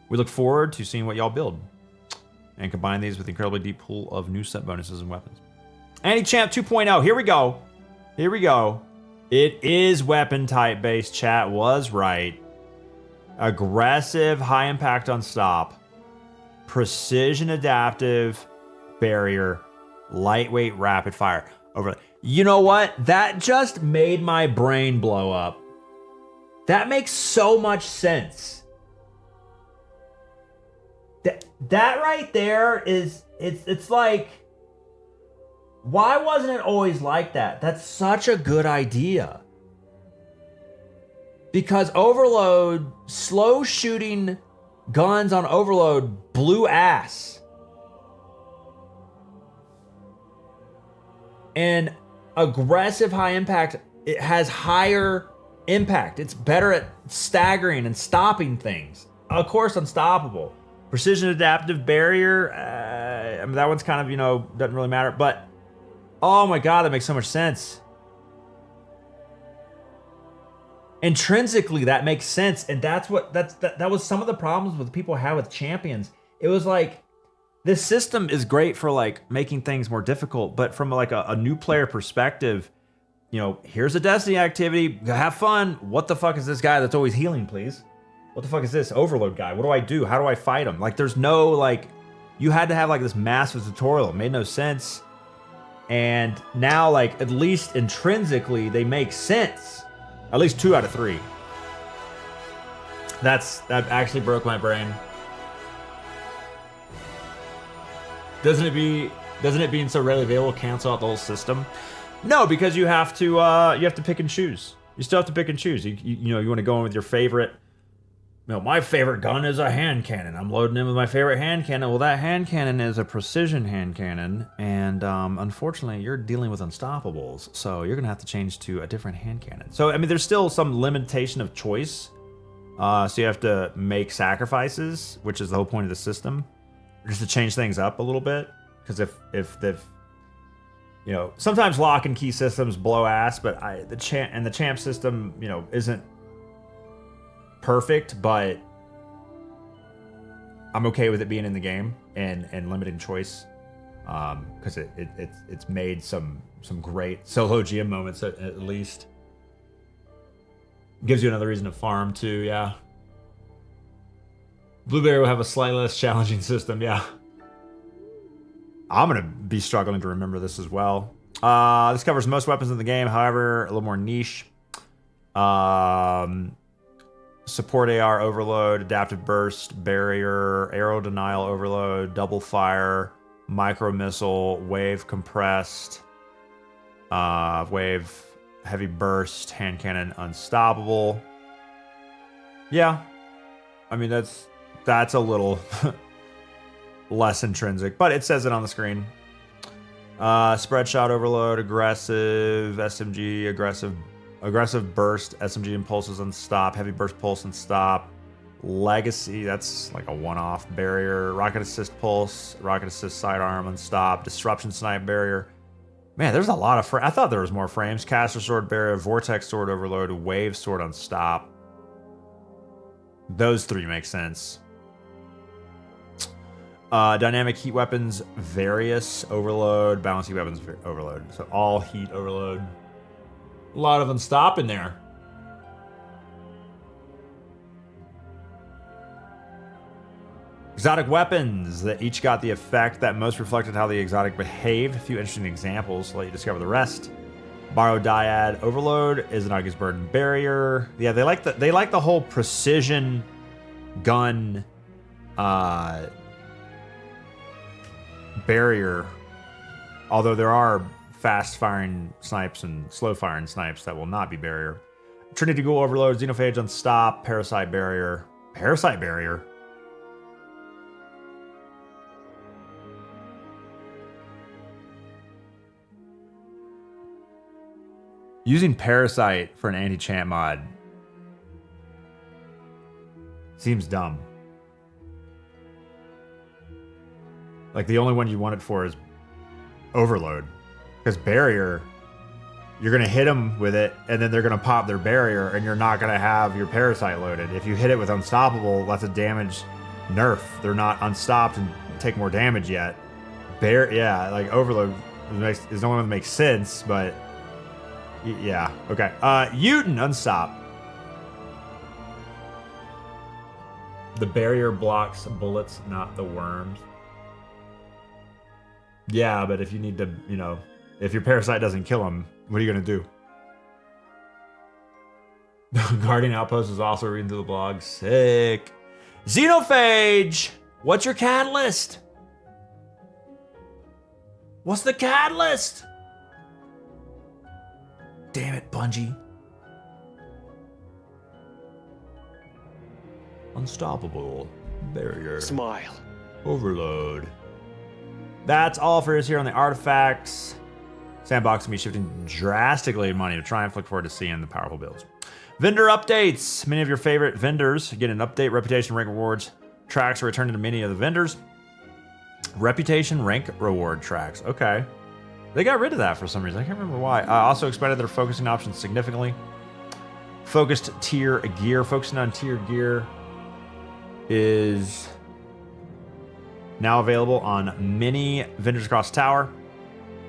We look forward to seeing what y'all build and combine these with the incredibly deep pool of new set bonuses and weapons. Anti-Champ 2.0, here we go. Here we go. It is weapon type based, chat was right. Aggressive, high impact on stop. Precision adaptive, barrier, lightweight rapid fire. Over. You know what? That just made my brain blow up. That makes so much sense. That right there is it's like, why wasn't it always like that? That's such a good idea. Because Overload, slow shooting guns on Overload blew ass. And aggressive high impact, it has higher impact. It's better at staggering and stopping things. Of course, unstoppable. Precision adaptive barrier, I mean, that one's kind of, doesn't really matter. But, oh my God, that makes so much sense. Intrinsically, that makes sense. And that was some of the problems with people have with champions. It was like, this system is great for like making things more difficult, but from like a new player perspective, here's a Destiny activity, have fun. What the fuck is this guy that's always healing, please? What the fuck is this Overload guy? What do I do? How do I fight him? Like, there's no, like, you had to have like this massive tutorial. It made no sense. And now, like, at least intrinsically, they make sense. At least 2 out of 3. That actually broke my brain. Doesn't it being so readily available cancel out the whole system? No, because you have to pick and choose. You still have to pick and choose. You want to go in with your favorite. My favorite gun is a hand cannon. I'm loading in with my favorite hand cannon. Well, that hand cannon is a precision hand cannon, and unfortunately, you're dealing with unstoppables, so you're gonna have to change to a different hand cannon. So, I mean, there's still some limitation of choice. So you have to make sacrifices, which is the whole point of the system, just to change things up a little bit. Because if sometimes lock and key systems blow ass, but the champ system, isn't perfect, but I'm okay with it being in the game and limiting choice, because it's made some great solo GM moments at least. Gives you another reason to farm too, yeah. Blueberry will have a slightly less challenging system, yeah. I'm gonna be struggling to remember this as well. This covers most weapons in the game, however, a little more niche. Support AR overload, adaptive burst, barrier, arrow denial overload, double fire, micro missile, wave compressed, wave heavy burst, hand cannon unstoppable. Yeah, I mean that's a little less intrinsic, but it says it on the screen. Spread shot overload, aggressive SMG, aggressive burst, SMG impulses and stop, heavy burst pulse and stop, legacy, that's like a one-off barrier, rocket assist pulse, rocket assist sidearm and stop, disruption snipe barrier. Man, there's a lot of I thought there was more frames. Caster sword barrier, vortex sword overload, wave sword on stop. Those 3 make sense. Dynamic heat weapons, various overload, balanced heat weapons overload. So all heat overload. A lot of unstop in there. Exotic weapons that each got the effect that most reflected how the exotic behaved. A few interesting examples. Let you discover the rest. Borrow Dyad Overload is an August Burden barrier. Yeah, they like the whole precision gun barrier. Although there are fast firing snipes and slow firing snipes that will not be barrier. Trinity Ghoul Overload, Xenophage Unstop, Parasite Barrier. Parasite Barrier? Using Parasite for an anti-champ mod seems dumb. Like, the only one you want it for is Overload. Because Barrier, you're going to hit them with it, and then they're going to pop their Barrier, and you're not going to have your Parasite loaded. If you hit it with Unstoppable, that's a damage nerf. They're not unstopped and take more damage yet. Yeah, like Overload is the only one that makes sense, but yeah, okay. Uten, unstop. The barrier blocks bullets, not the worms. Yeah, but if you need to, if your parasite doesn't kill him, what are you going to do? Guardian Outpost is also reading through the blog. Sick. Xenophage! What's your catalyst? What's the catalyst? Damn it, Bungie. Unstoppable. Barrier. Smile. Overload. That's all for us here on the artifacts. Sandbox will be shifting drastically in money to Triumph. Look forward to seeing the powerful builds. Vendor updates. Many of your favorite vendors get an update. Reputation rank rewards tracks are returned to many of the vendors. Reputation rank reward tracks. Okay. They got rid of that for some reason. I can't remember why. Also expanded their focusing options significantly. Focused tier gear. Focusing on tier gear is now available on many vendors across the tower.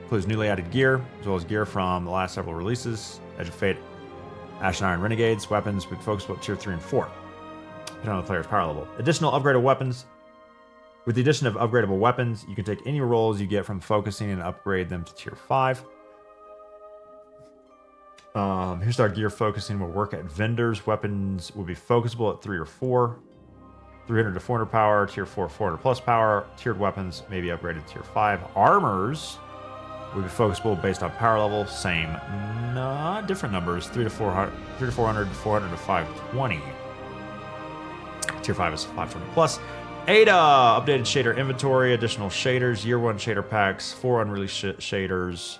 Includes newly added gear, as well as gear from the last several releases. Edge of Fate, Ash and Iron Renegades, weapons with focus tier 3 and 4, depending on the player's power level. Additional upgraded weapons. With the addition of upgradable weapons, you can take any rolls you get from focusing and upgrade them to tier 5. Here's our gear focusing will work at vendors. Weapons will be focusable at 3 or 4. 300 to 400 power, tier 4, 400 plus power. Tiered weapons may be upgraded to tier 5. Armors will be focusable based on power level. Same, different numbers. 3 to 400, 400 to 520. Tier 5 is 520 plus. Ada, updated shader inventory, additional shaders, year 1 shader packs, 4 unreleased shaders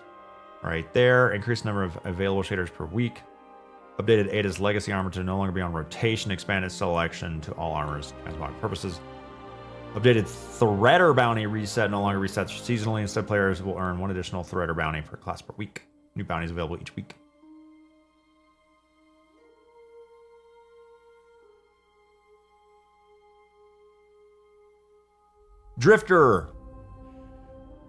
right there. Increased number of available shaders per week. Updated Ada's legacy armor to no longer be on rotation, expanded selection to all armors as purposes. Updated Threader bounty reset, no longer resets seasonally. Instead, players will earn 1 additional Threader bounty per class per week. New bounties available each week. Drifter.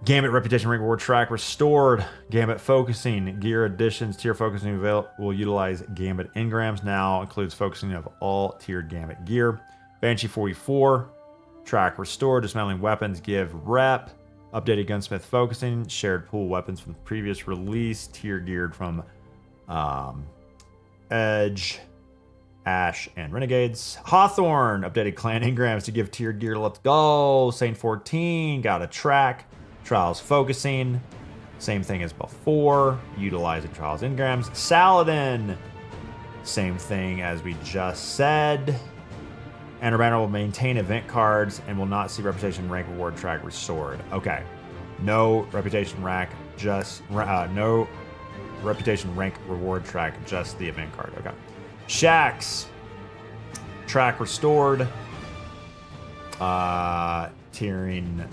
Gambit reputation rank reward track restored. Gambit focusing gear additions. Tier focusing will utilize Gambit engrams. Now includes focusing of all tiered Gambit gear. Banshee 44 track restored. Dismantling weapons give rep. Updated gunsmith focusing. Shared pool weapons from the previous release. Tier geared from Edge, Ash, and Renegades. Hawthorne updated clan engrams to give tiered gear. Let's go. Saint 14 got a track. Trials focusing, same thing as before, utilizing Trials engrams. Saladin, same thing as we just said. And Urbana will maintain event cards and will not see reputation rank reward track restored. Okay, no reputation rank, no reputation rank reward track, just the event card. Okay, Shax, track restored. Tiering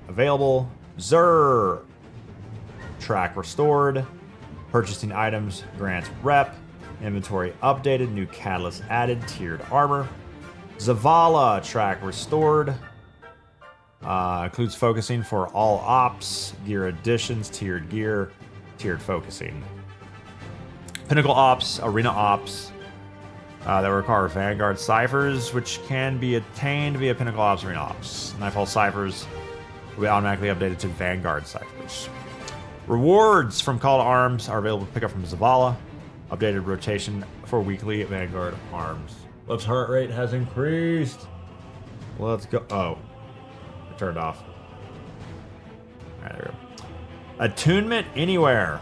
available. Zur, track restored. Purchasing items grants rep. Inventory updated. New catalyst added. Tiered armor. Zavala, track restored. Includes focusing for all ops. Gear additions. Tiered gear. Tiered focusing. Pinnacle ops. Arena ops. That require Vanguard ciphers, which can be attained via Pinnacle ops, Arena ops. Nightfall ciphers will be automatically updated to Vanguard ciphers. Rewards from Call to Arms are available to pick up from Zavala. Updated rotation for weekly Vanguard arms. Let's heart rate has increased. Let's go. Oh, it turned off. All right, there we go. Attunement anywhere.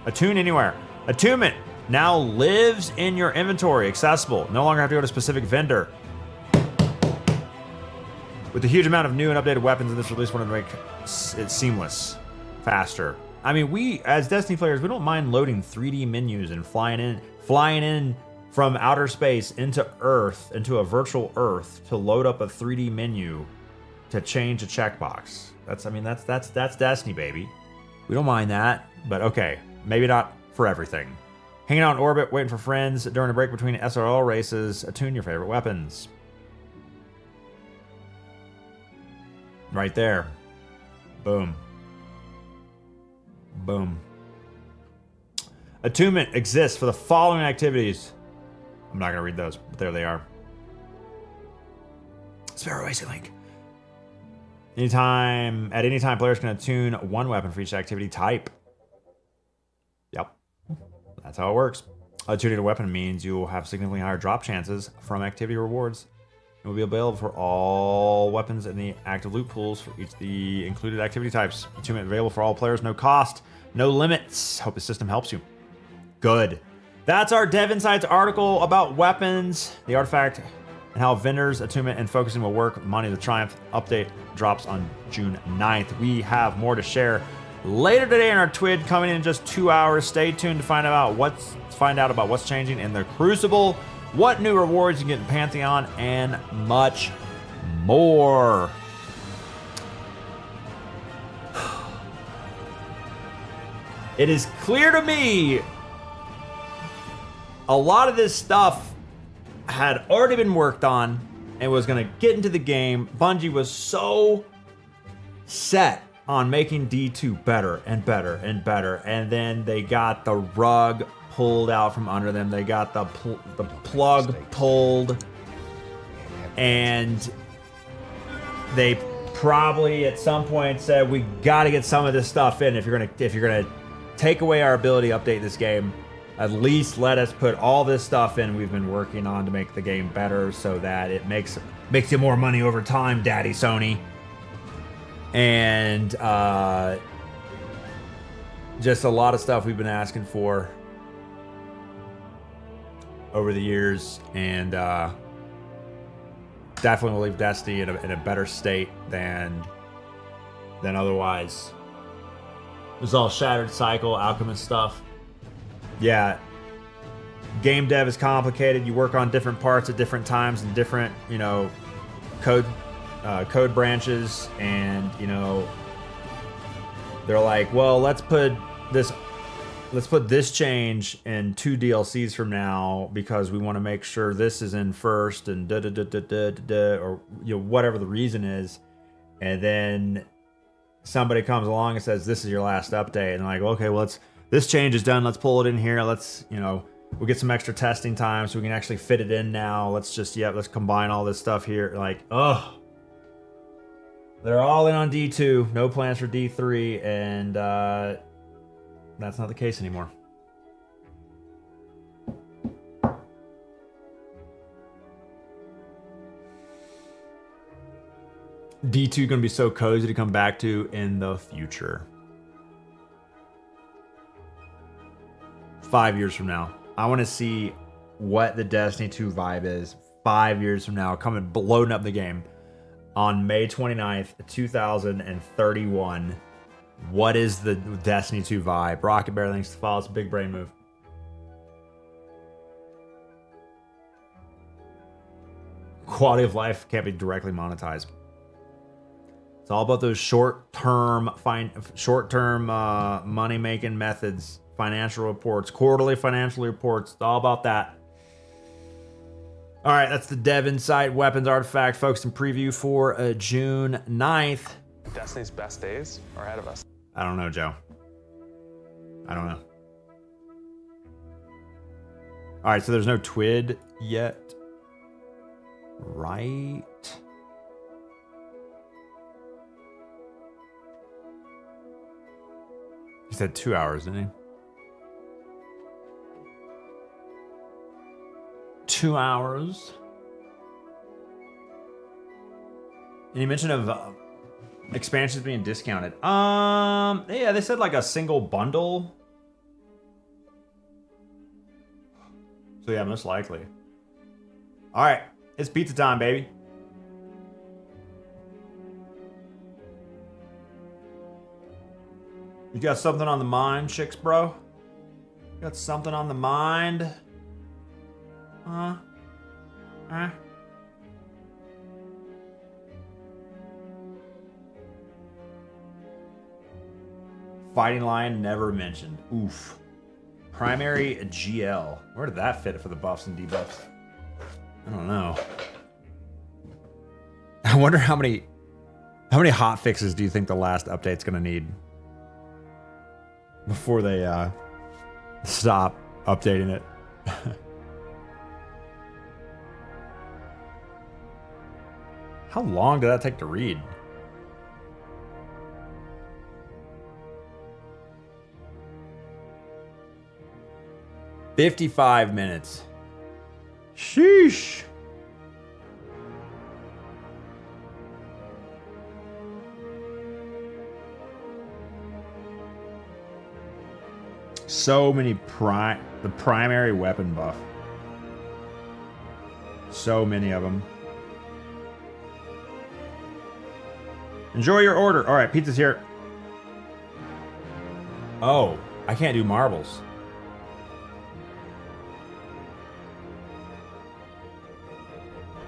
Attune anywhere. Attunement now lives in your inventory. Accessible. No longer have to go to a specific vendor. With the huge amount of new and updated weapons in this release, we want to make it seamless, faster. I mean, we, as Destiny players, we don't mind loading 3D menus and flying in from outer space into Earth, into a virtual Earth, to load up a 3D menu to change a checkbox. That's Destiny, baby. We don't mind that, but okay, maybe not for everything. Hanging out in orbit, waiting for friends during a break between SRL races. Attune your favorite weapons. Right there. Boom. Boom. Attunement exists for the following activities. I'm not going to read those, but there they are. Sparrow Racing Link. At any time, players can attune one weapon for each activity type. Yep. That's how it works. Attuning a weapon means you will have significantly higher drop chances from activity rewards. It will be available for all weapons in the active loot pools for each of the included activity types. Attunement available for all players, no cost, no limits. Hope the system helps you. Good. That's our Dev Insights article about weapons, the artifact, and how vendors, attunement, and focusing will work. Money the Triumph update drops on June 9th. We have more to share later today in our TWID coming in just 2 hours. Stay tuned to find out about what's changing in the Crucible, what new rewards you get in Pantheon, and much more. It is clear to me a lot of this stuff had already been worked on and was going to get into the game. Bungie was so set on making D2 better and better and better, and then they got the rug pulled out from under them. They got the plug pulled, and they probably at some point said, "We got to get some of this stuff in. If you're gonna take away our ability to update this game, at least let us put all this stuff in we've been working on to make the game better, so that it makes you more money over time, Daddy Sony." And just a lot of stuff we've been asking for over the years, and definitely will leave Destiny in a better state than otherwise. It was all Shattered Cycle, Alchemist stuff. Yeah, game dev is complicated. You work on different parts at different times and different, code branches, and they're like, well, let's put this change in 2 DLCs from now because we want to make sure this is in first, and or whatever the reason is. And then somebody comes along and says, this is your last update, and like, okay, well, this change is done, let's pull it in here, let's we'll get some extra testing time so we can actually fit it in now. Let's combine all this stuff here. Like, they're all in on D2, no plans for D3, and that's not the case anymore. D2 gonna be so cozy to come back to in the future. 5 years from now, I want to see what the Destiny 2 vibe is 5 years from now, coming loading up the game on May 29th, 2031. What is the Destiny 2 vibe? Rocket Bear, thanks to follow. It's a big brain move. Quality of life can't be directly monetized. It's all about those short-term money-making methods, financial reports, quarterly financial reports. It's all about that. All right, that's the Dev Insight Weapons Artifact Focus and Preview for June 9th. Destiny's best days are ahead of us. I don't know, Joe. I don't know. All right, so there's no TWID yet, right? He said 2 hours, didn't he? 2 hours. Any mention of expansions being discounted? Yeah, they said like a single bundle. So yeah, most likely. All right, it's pizza time, baby. You got something on the mind, chicks, bro? Got something on the mind? Huh? Fighting Lion never mentioned. Oof. Primary GL. Where did that fit for the buffs and debuffs? I don't know. I wonder how many How many hot fixes do you think the last update's going to need before they stop updating it? How long did that take to read? $55 minutes. Sheesh. So many the primary weapon buff. So many of them. Enjoy your order. All right, pizza's here. Oh, I can't do marbles.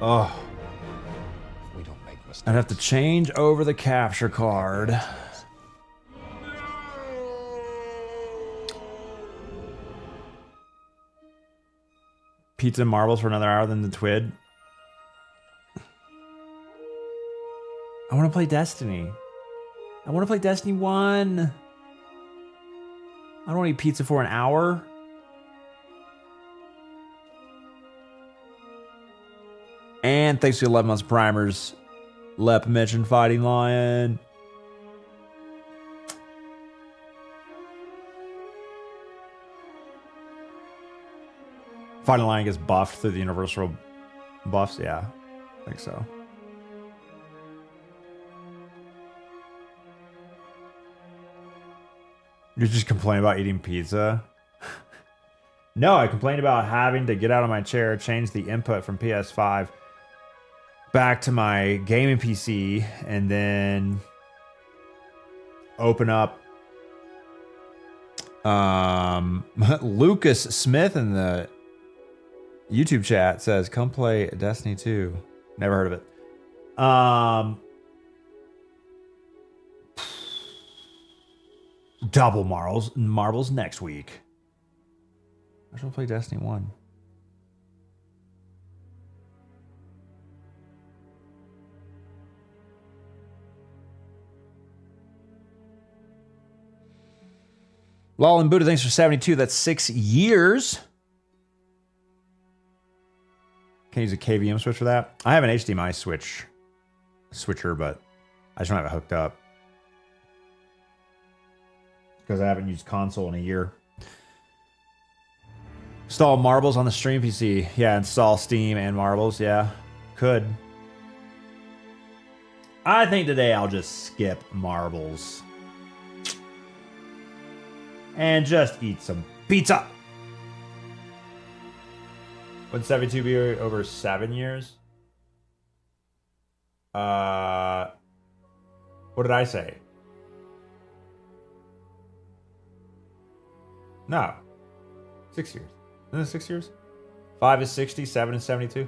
Oh. We don't make mistakes. I'd have to change over the capture card. Pizza and marbles for another hour than the Twid. I want to play Destiny. I want to play Destiny 1. I don't want to eat pizza for an hour. And thanks to 11 months primers, Lep mentioned Fighting Lion. Fighting Lion gets buffed through the universal buffs? Yeah, I think so. You're just complaining about eating pizza? No, I complained about having to get out of my chair, change the input from PS5 back to my gaming PC, and then open up Lucas Smith in the YouTube chat says, come play Destiny 2. Never heard of it. Double marbles next week. I should play Destiny 1. Lol and Buddha, thanks for 72. That's 6 years. Can use a KVM switch for that. I have an HDMI switcher, but I just don't have it hooked up because I haven't used console in a year. Install marbles on the stream PC. Yeah, install Steam and marbles. Yeah, could. I think today I'll just skip marbles and just eat some pizza. Would 72 be over 7 years? What did I say? No. 6 years. Isn't it 6 years? 5 is 60, 7 is 72.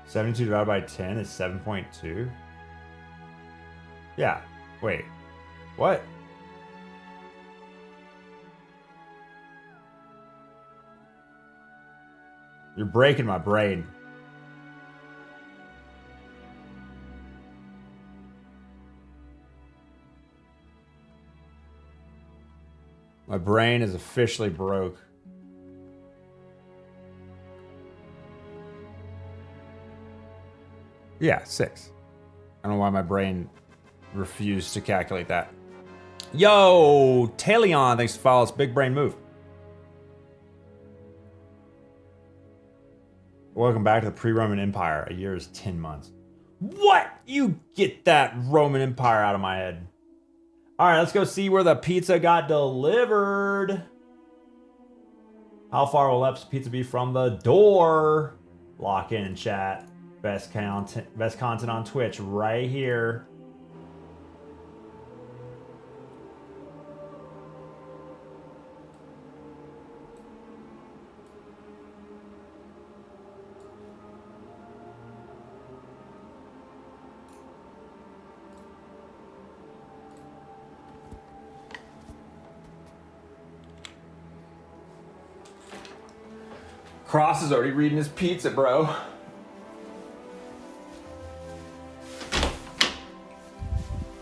$72 divided by 10 is 7.2. Yeah. Wait. What? You're breaking my brain. My brain is officially broke. Yeah, 6. I don't know why my brain refused to calculate that. Yo, Talion, thanks for following us. Big brain move. Welcome back to the pre-Roman Empire. A year is 10 months. What? You get that Roman Empire out of my head. All right, let's go see where the pizza got delivered. How far will Ep's pizza be from the door? Lock in and chat. Best content on Twitch right here. Cross is already reading his pizza, bro.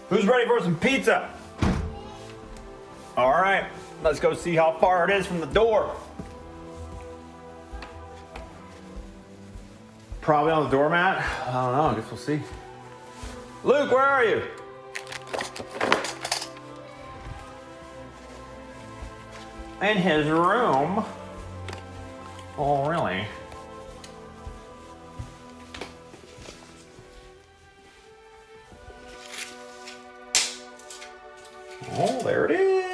Who's ready for some pizza? All right, let's go see how far it is from the door. Probably on the doormat. I don't know, I guess we'll see. Luke, where are you? In his room. Oh, really? Oh, there it is.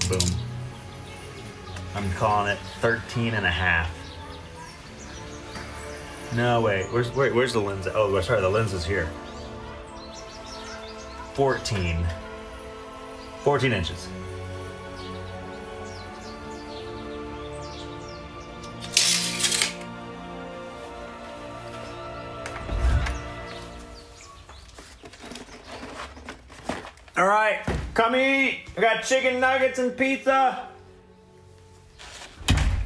Boom. I'm calling it 13 and a half. No, wait, where's the lens? Oh, sorry, the lens is here. 14 inches. All right, come eat. I got chicken nuggets and pizza.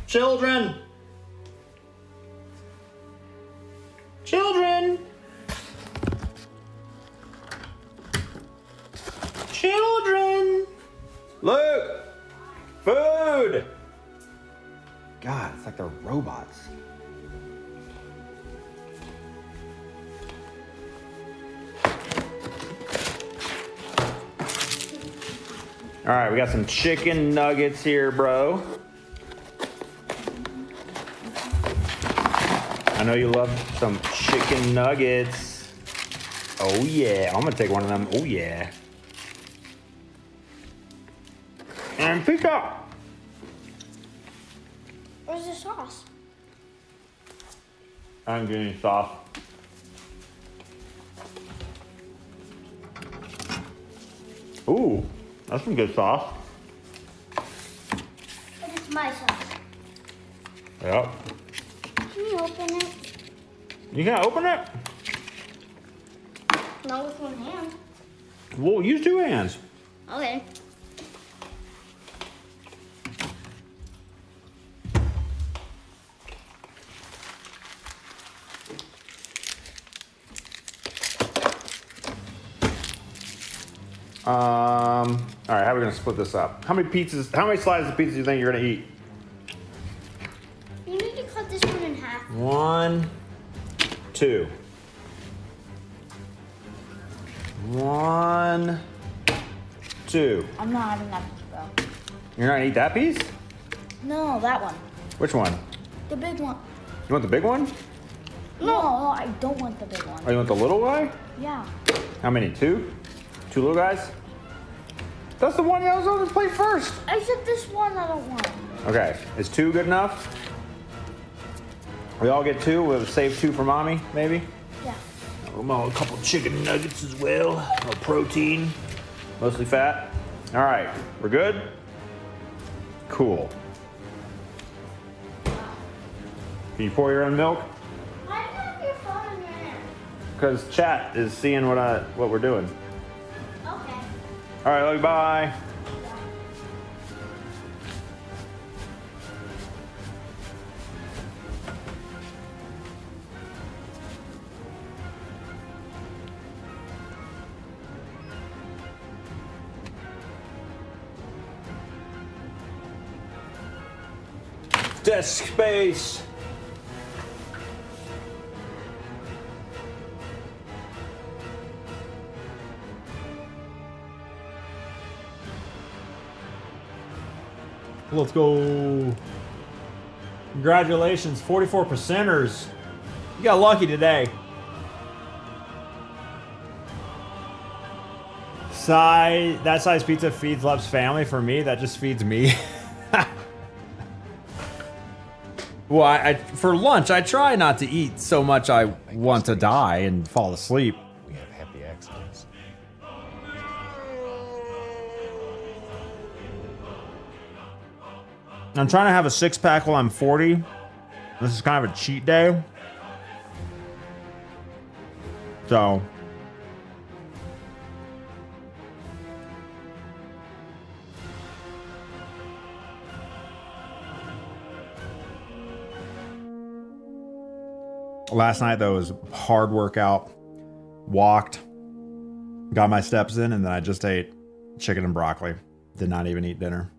Children. Children. Children. Luke. Food. God, it's like they're robots. All right, we got some chicken nuggets here, bro. I know you love some chicken nuggets. Oh yeah, I'm gonna take one of them. Oh yeah. And pizza. Where's the sauce? I didn't get any sauce. Ooh, that's some good sauce. But it's my sauce. Yep. Can you open it? You can open it? Not with one hand. Well, use two hands. Okay. All right, how are we gonna split this up? How many slices of pizza do you think you're gonna eat? You need to cut this one in half. 1, 2. 1, 2. I'm not having that piece, bro. You're not gonna eat that piece? No, that one. Which one? The big one. You want the big one? No, I don't want the big one. Oh, you want the little guy? Yeah. How many? 2? 2 little guys? That's the one that was on the plate first. I said this one I don't want. Okay, is 2 good enough? We all get 2. We'll save 2 for mommy, maybe? Yeah. A couple chicken nuggets as well. No protein, mostly fat. All right, we're good? Cool. Can you pour your own milk? Why do you have your phone in your hand? Because chat is seeing what we're doing. Okay. All right, love you, bye. Desk space. Let's go. Congratulations, 44%ers. You got lucky today. That size pizza feeds Lev's family. For me, that just feeds me. Well, I for lunch, I try not to eat so much I want to die and fall asleep. We have happy accidents. I'm trying to have a 6-pack while I'm 40. This is kind of a cheat day. So. Last night, though, was a hard workout. Walked. Got my steps in, and then I just ate chicken and broccoli. Did not even eat dinner.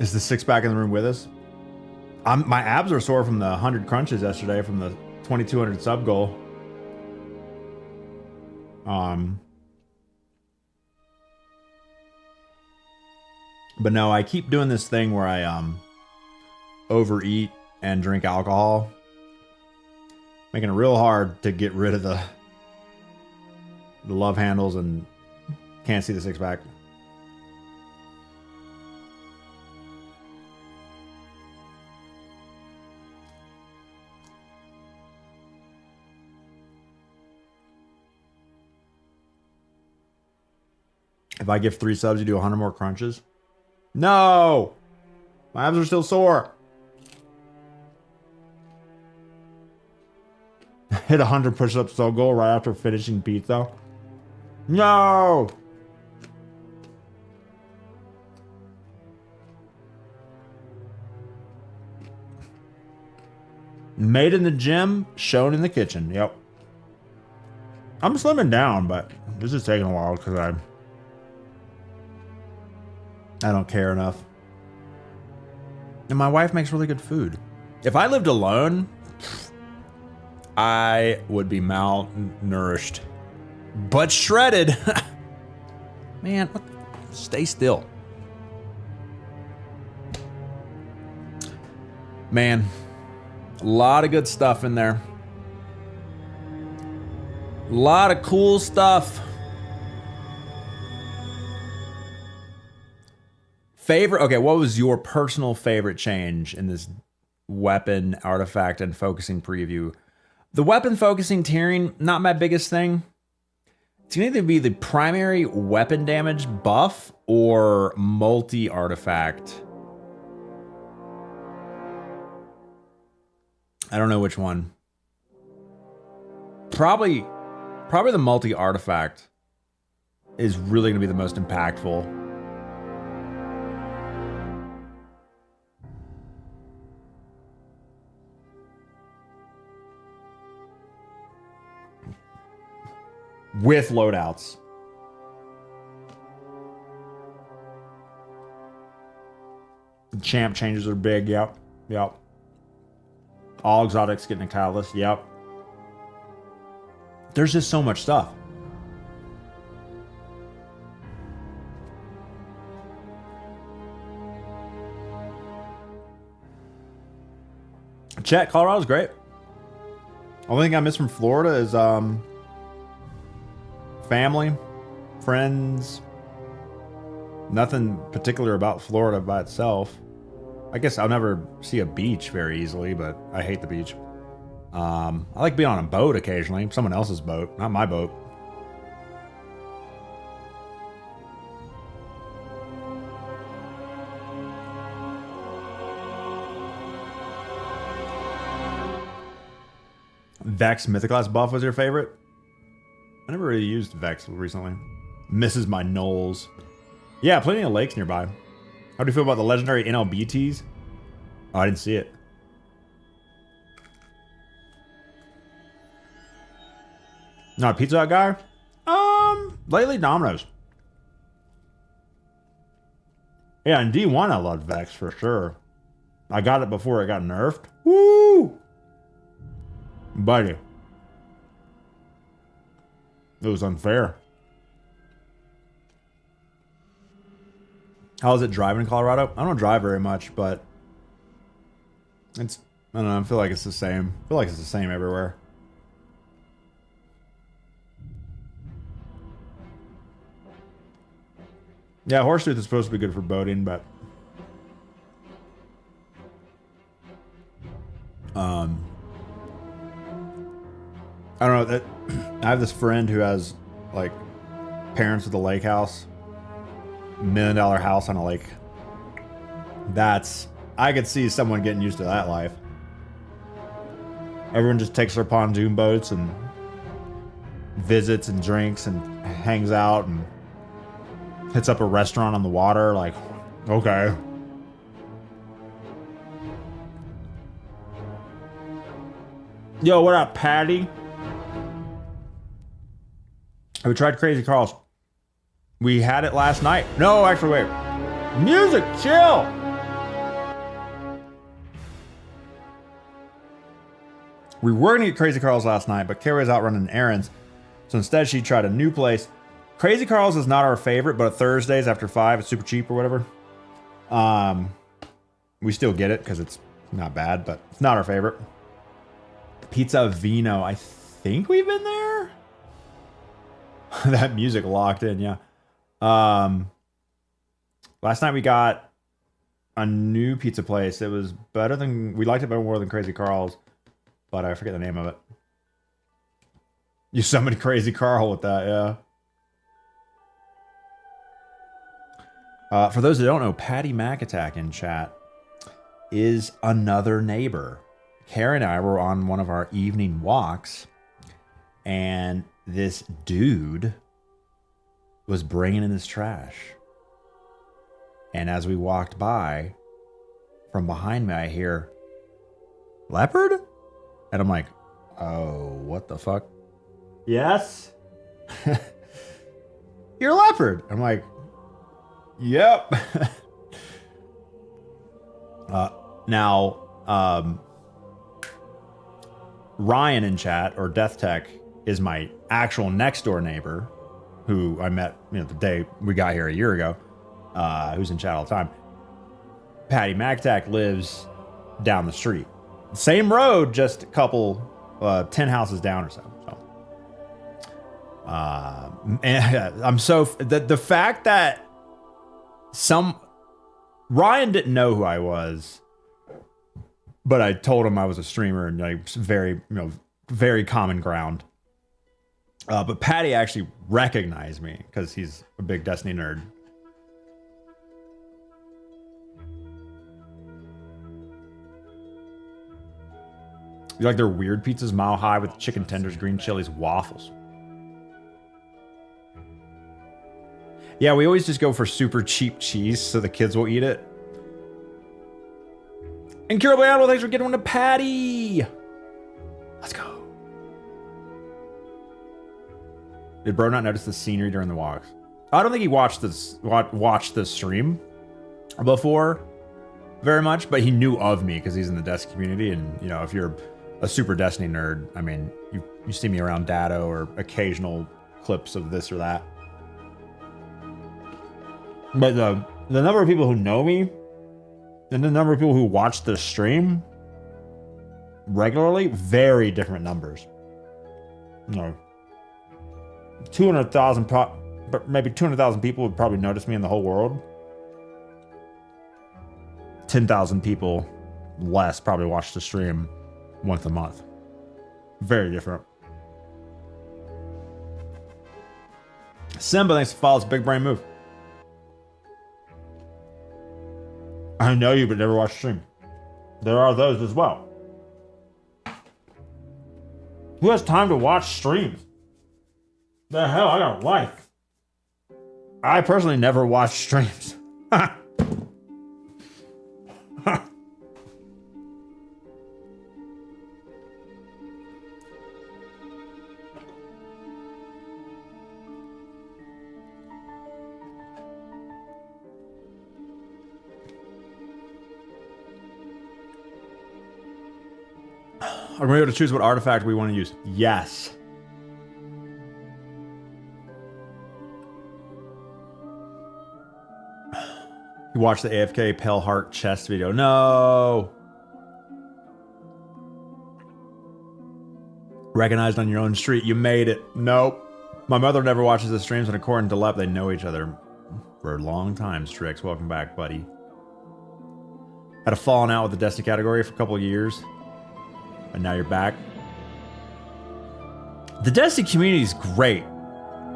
Is the 6-pack in the room with us? My abs are sore from the 100 crunches yesterday from the 2200 sub goal. But no, I keep doing this thing where I overeat and drink alcohol, making it real hard to get rid of the love handles and can't see the 6-pack. If I give 3 subs, you do 100 more crunches? No! My abs are still sore. Hit 100 push-ups so goal right after finishing pizza. No! Made in the gym, shown in the kitchen. Yep. I'm slimming down, but this is taking a while because I don't care enough. And my wife makes really good food. If I lived alone, I would be malnourished. But shredded. Man, stay still. Man, a lot of good stuff in there. A lot of cool stuff. Okay, what was your personal favorite change in this weapon, artifact, and focusing preview? The weapon focusing tiering, not my biggest thing. It's going to either be the primary weapon damage buff or multi-artifact. I don't know which one. Probably the multi-artifact is really going to be the most impactful. With loadouts. Champ changes are big. Yep. All exotics getting a catalyst. Yep. There's just so much stuff. Chat, Colorado's great. Only thing I miss from Florida is family, friends. Nothing particular about Florida by itself. I guess I'll never see a beach very easily, but I hate the beach. I like being on a boat occasionally, someone else's boat, not my boat. Vex Mythoclast buff was your favorite? I never really used Vex recently. Misses my knolls. Yeah, plenty of lakes nearby. How do you feel about the legendary NLBTs? Oh, I didn't see it. Not a Pizza Hut guy? Lately Domino's. Yeah, in D1 I loved Vex for sure. I got it before it got nerfed. Woo! Buddy. It was unfair. How is it driving in Colorado? I don't drive very much, but it's, I don't know, I feel like it's the same. I feel like it's the same everywhere. Yeah, Horsetooth is supposed to be good for boating, but I don't know. That I have this friend who has like parents with a lake house, $1 million house on a lake. I could see someone getting used to that life. Everyone just takes their pontoon boats and visits and drinks and hangs out and hits up a restaurant on the water. Like, okay. Yo, what up, Patty? Have we tried Crazy Carl's? We had it last night. No, actually, wait. Music, chill! We were gonna get Crazy Carl's last night, but Carrie was out running errands. So instead, she tried a new place. Crazy Carl's is not our favorite, but Thursdays after 5, it's super cheap or whatever. We still get it because it's not bad, but it's not our favorite. Pizza Vino, I think we've been there. That music locked in, yeah. Last night we got a new pizza place. It was better than, we liked it better more than Crazy Carl's, but I forget the name of it. You summoned Crazy Carl with that, yeah. For those that don't know, Patty Mac Attack in chat is another neighbor. Karen and I were on one of our evening walks, and this dude was bringing in his trash. And as we walked by, from behind me, I hear, "Leopard?" And I'm like, oh, what the fuck? Yes? You're a leopard. I'm like, yep. Now, Ryan in chat, or Death Tech, is my actual next door neighbor, who I met, the day we got here a year ago, who's in chat all the time. Patty MacTac lives down the street. Same road, just a couple, 10 houses down or so. And I'm so, the fact that Ryan didn't know who I was, but I told him I was a streamer, and like very, very common ground. But Patty actually recognized me because he's a big Destiny nerd. You like their weird pizzas, Mile High with chicken tenders, green chilies, waffles. Yeah, we always just go for super cheap cheese so the kids will eat it. And Curable Animal, thanks for getting one to Patty. Let's go. Did bro not notice the scenery during the walks? I don't think he watched the stream before very much, but he knew of me because he's in the Destiny community. And if you're a super Destiny nerd, I mean, you see me around Dado or occasional clips of this or that. But the number of people who know me and the number of people who watch the stream regularly, very different numbers. 200,000, but maybe 200,000 people would probably notice me in the whole world. 10,000 people less probably watch the stream once a month. Very different. Simba, thanks for follows. Big brain move. I know you, but never watch the stream. There are those as well. Who has time to watch streams? The hell, I got a life. I personally never watch streams. Are we able to choose what artifact we want to use? Yes. You watched the AFK Pale Heart chest video. No. Recognized on your own street. You made it. Nope. My mother never watches the streams, and according to Lep, they know each other. for a long time, Strix. Welcome back, buddy. Had a falling out with the Destiny category for a couple of years, and now you're back. The Destiny community is great,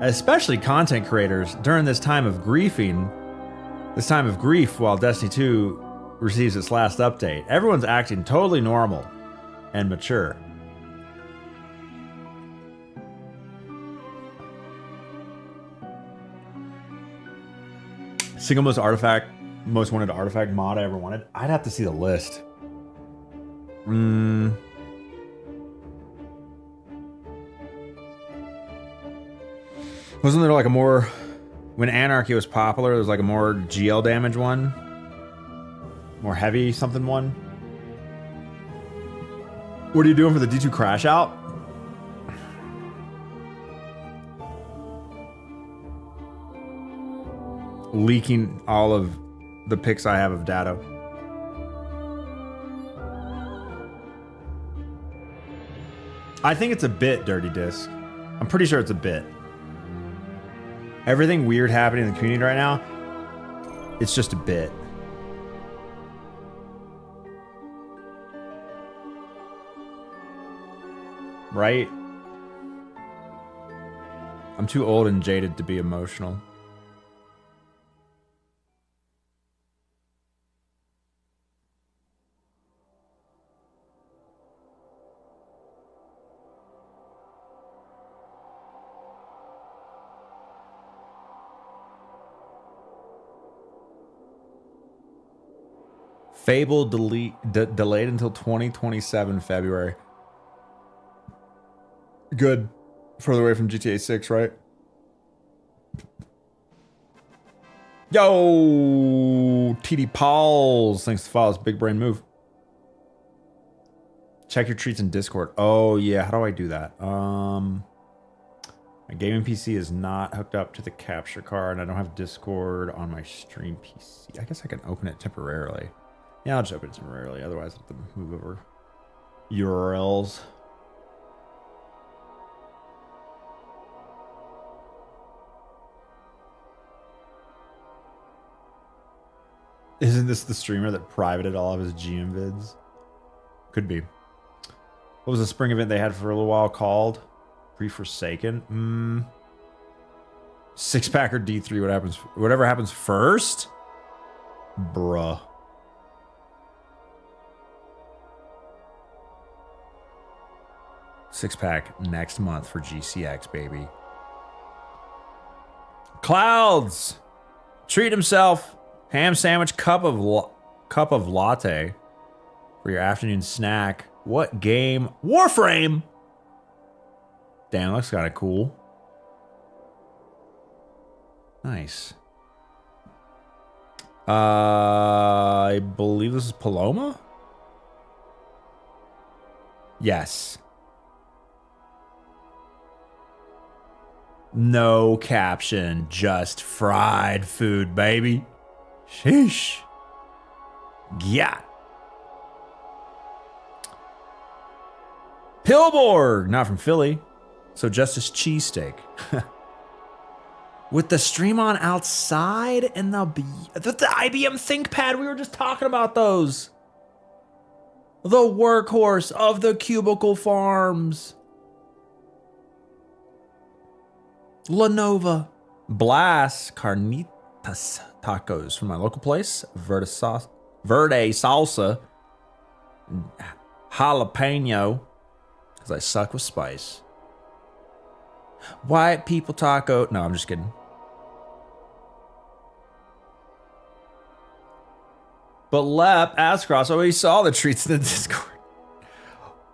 especially content creators during this time of grief while Destiny 2 receives its last update. Everyone's acting totally normal and mature. Single most wanted artifact mod I ever wanted. I'd have to see the list. Wasn't there like a more, when Anarchy was popular, there was like a more GL damage one? More heavy something one? What are you doing for the D2 crash out? Leaking all of the pics I have of Datto. I think it's a bit, Dirty Disc. I'm pretty sure it's a bit. Everything weird happening in the community right now, it's just a bit. Right? I'm too old and jaded to be emotional. Fable delayed until 2027 February. Good. Further away from GTA 6, right? Yo! TD Pauls. Thanks to Files. Big brain move. Check your treats in Discord. Oh, yeah. How do I do that? My gaming PC is not hooked up to the capture card, and I don't have Discord on my stream PC. I guess I can open it temporarily. Yeah, I'll just open it temporarily. Otherwise, I have to move over URLs. Isn't this the streamer that privated all of his GM vids? Could be. What was the spring event they had for a little while called? Pre-Forsaken? Six-pack or D3, whatever happens first? Bruh. Six-pack next month for GCX, baby. Clouds! Treat himself. Ham sandwich, cup of latte for your afternoon snack. What game? Warframe! Damn, looks kind of cool. Nice. I believe this is Paloma? Yes. No caption, just fried food, baby. Sheesh. Yeah. Pillborg, not from Philly. So just as cheesesteak. With the stream on outside and the IBM ThinkPad, we were just talking about those. The workhorse of the cubicle farms. Lenovo. Blast Carnitas tacos from my local place. Verde salsa. Jalapeno. Because I suck with spice. White people taco. No, I'm just kidding. But Lep, Ascross, oh, he saw the treats in the Discord.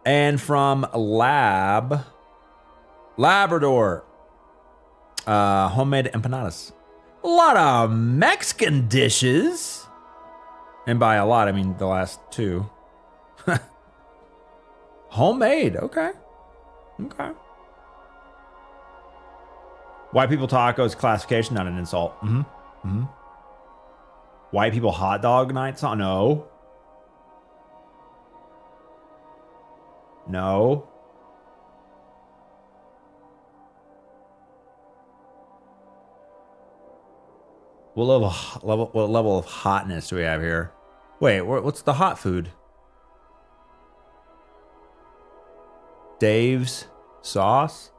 And from Labrador. Homemade empanadas. A lot of Mexican dishes. And by a lot, I mean the last two. Homemade, okay. Okay. White people tacos classification, not an insult. White people hot dog nights? No. No. What level of hotness do we have here? Wait, what's the hot food? Dave's sauce?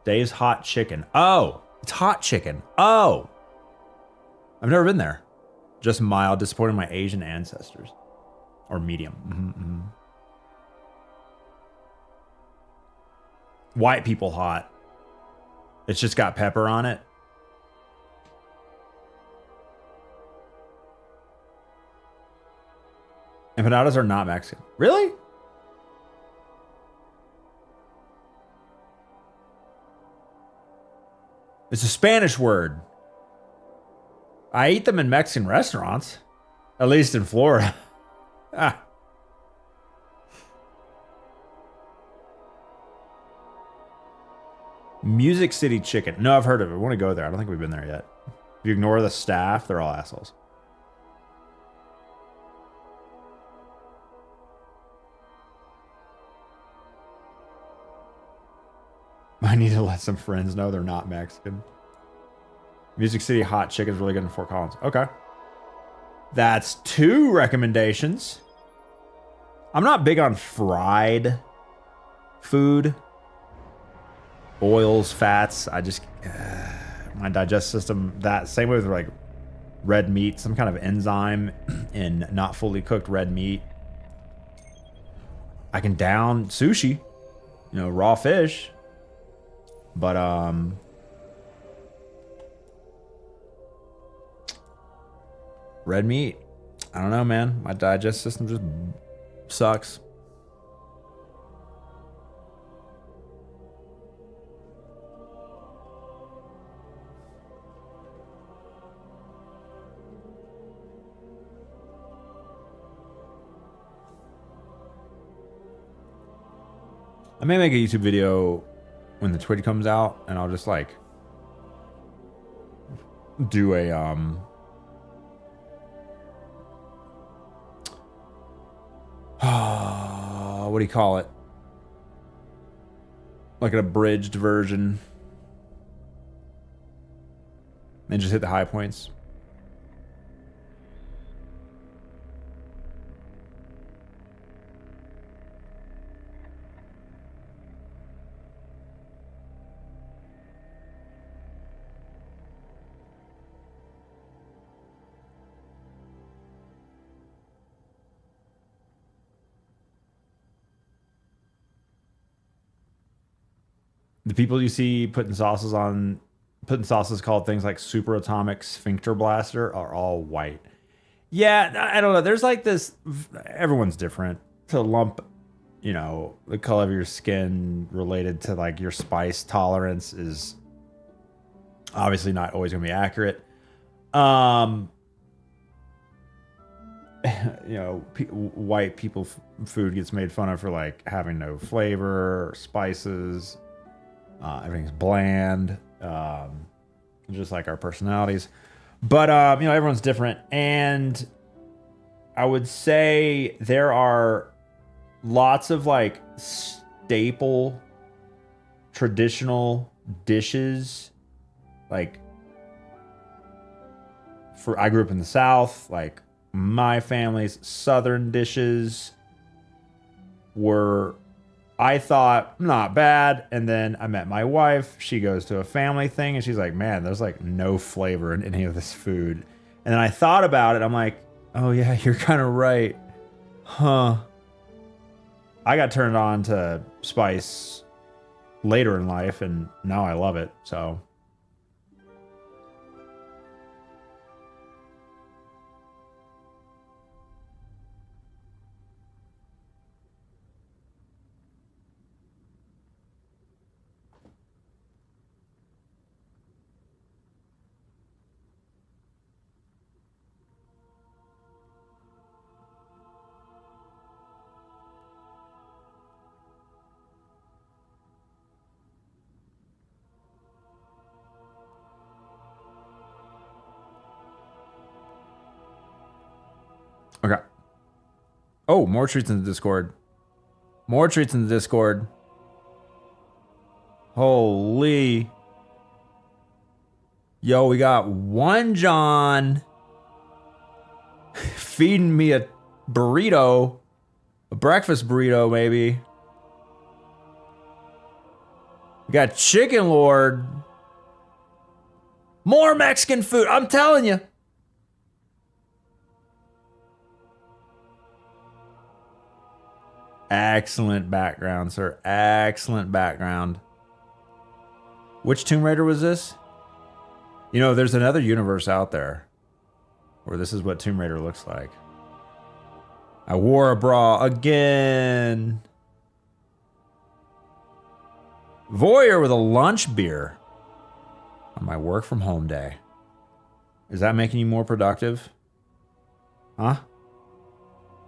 Dave's hot chicken. Oh, it's hot chicken. Oh. I've never been there. Just mild, disappointing my Asian ancestors. Or medium. White people hot. It's just got pepper on it. Empanadas are not Mexican. Really? It's a Spanish word. I eat them in Mexican restaurants. At least in Florida. Ah. Music City Chicken. No, I've heard of it. I want to go there. I don't think we've been there yet. If you ignore the staff, they're all assholes. I need to let some friends know they're not Mexican. Music City Hot Chicken is really good in Fort Collins. Okay. That's 2 recommendations. I'm not big on fried food. Oils, fats. I just... my digestive system, that same way with like red meat, some kind of enzyme in not fully cooked red meat. I can down sushi, raw fish. But, red meat. I don't know, man. My digestive system just sucks. I may make a YouTube video when the Twitch comes out, and I'll just like do a what do you call it? Like an abridged version. And just hit the high points. The people you see putting sauces called things like Super Atomic Sphincter Blaster are all white. Yeah, I don't know. There's like this, everyone's different. To lump, the color of your skin related to like your spice tolerance is obviously not always going to be accurate. White people food gets made fun of for like having no flavor or spices. Everything's bland, just like our personalities. But, everyone's different. And I would say there are lots of like staple traditional dishes. Like I grew up in the South, like my family's Southern dishes were, I thought, not bad. And then I met my wife. She goes to a family thing and she's like, man, there's like no flavor in any of this food. And then I thought about it. I'm like, oh yeah, you're kind of right. Huh. I got turned on to spice later in life and now I love it. So. Okay. Oh, more treats in the Discord. More treats in the Discord. Holy. Yo, we got one John feeding me a burrito. A breakfast burrito, maybe. We got Chicken Lord. More Mexican food. I'm telling you. Excellent background, sir. Excellent background. Which Tomb Raider was this? You know, there's another universe out there where this is what Tomb Raider looks like. I wore a bra again. Voyeur with a lunch beer on my work from home day. Is that making you more productive? Huh?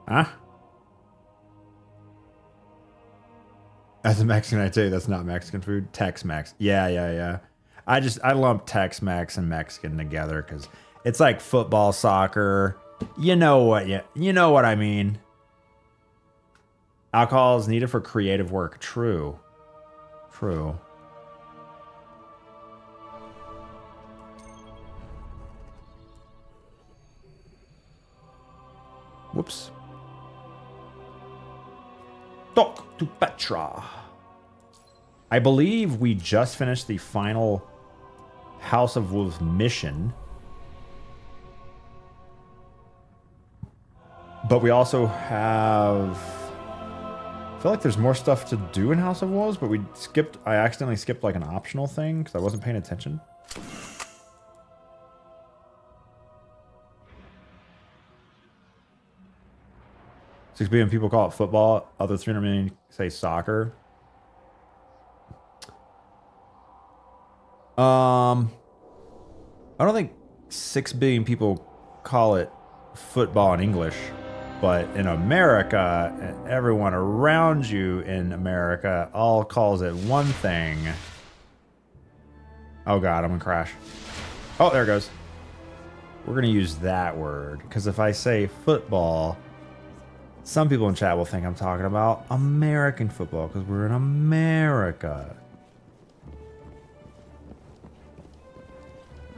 Huh? As a Mexican, I tell you, that's not Mexican food. Tex-Mex. Yeah. I lump Tex-Mex and Mexican together because it's like football, soccer. You know what I mean. Alcohol is needed for creative work. True. Whoops. Talk to Petra. I believe we just finished the final House of Wolves mission. But we also have... I feel like there's more stuff to do in House of Wolves, but I accidentally skipped like an optional thing because I wasn't paying attention. 6 billion people call it football. Other 300 million say soccer. I don't think 6 billion people call it football in English, but in America, everyone around you in America all calls it one thing. Oh God, I'm gonna crash. Oh, there it goes. We're gonna use that word because if I say football, some people in chat will think I'm talking about American football because we're in America.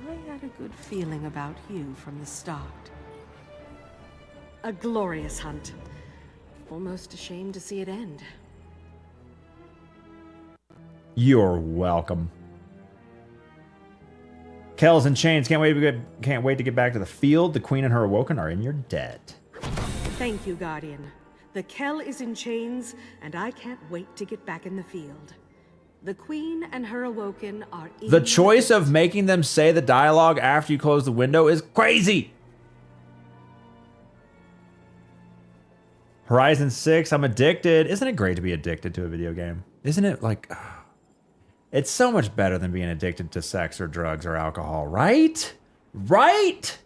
I had a good feeling about you from the start. A glorious hunt. Almost ashamed to see it end. You're welcome. Kel's in chains. Can't wait to get back to the field. The Queen and her Awoken are in your debt. Thank you, Guardian. The Kell is in chains, and I can't wait to get back in the field. The Queen and her Awoken are in The choice of making them say the dialogue after you close the window is crazy. Horizon 6, I'm addicted. Isn't it great to be addicted to a video game? Isn't it like... It's so much better than being addicted to sex or drugs or alcohol, right? Right?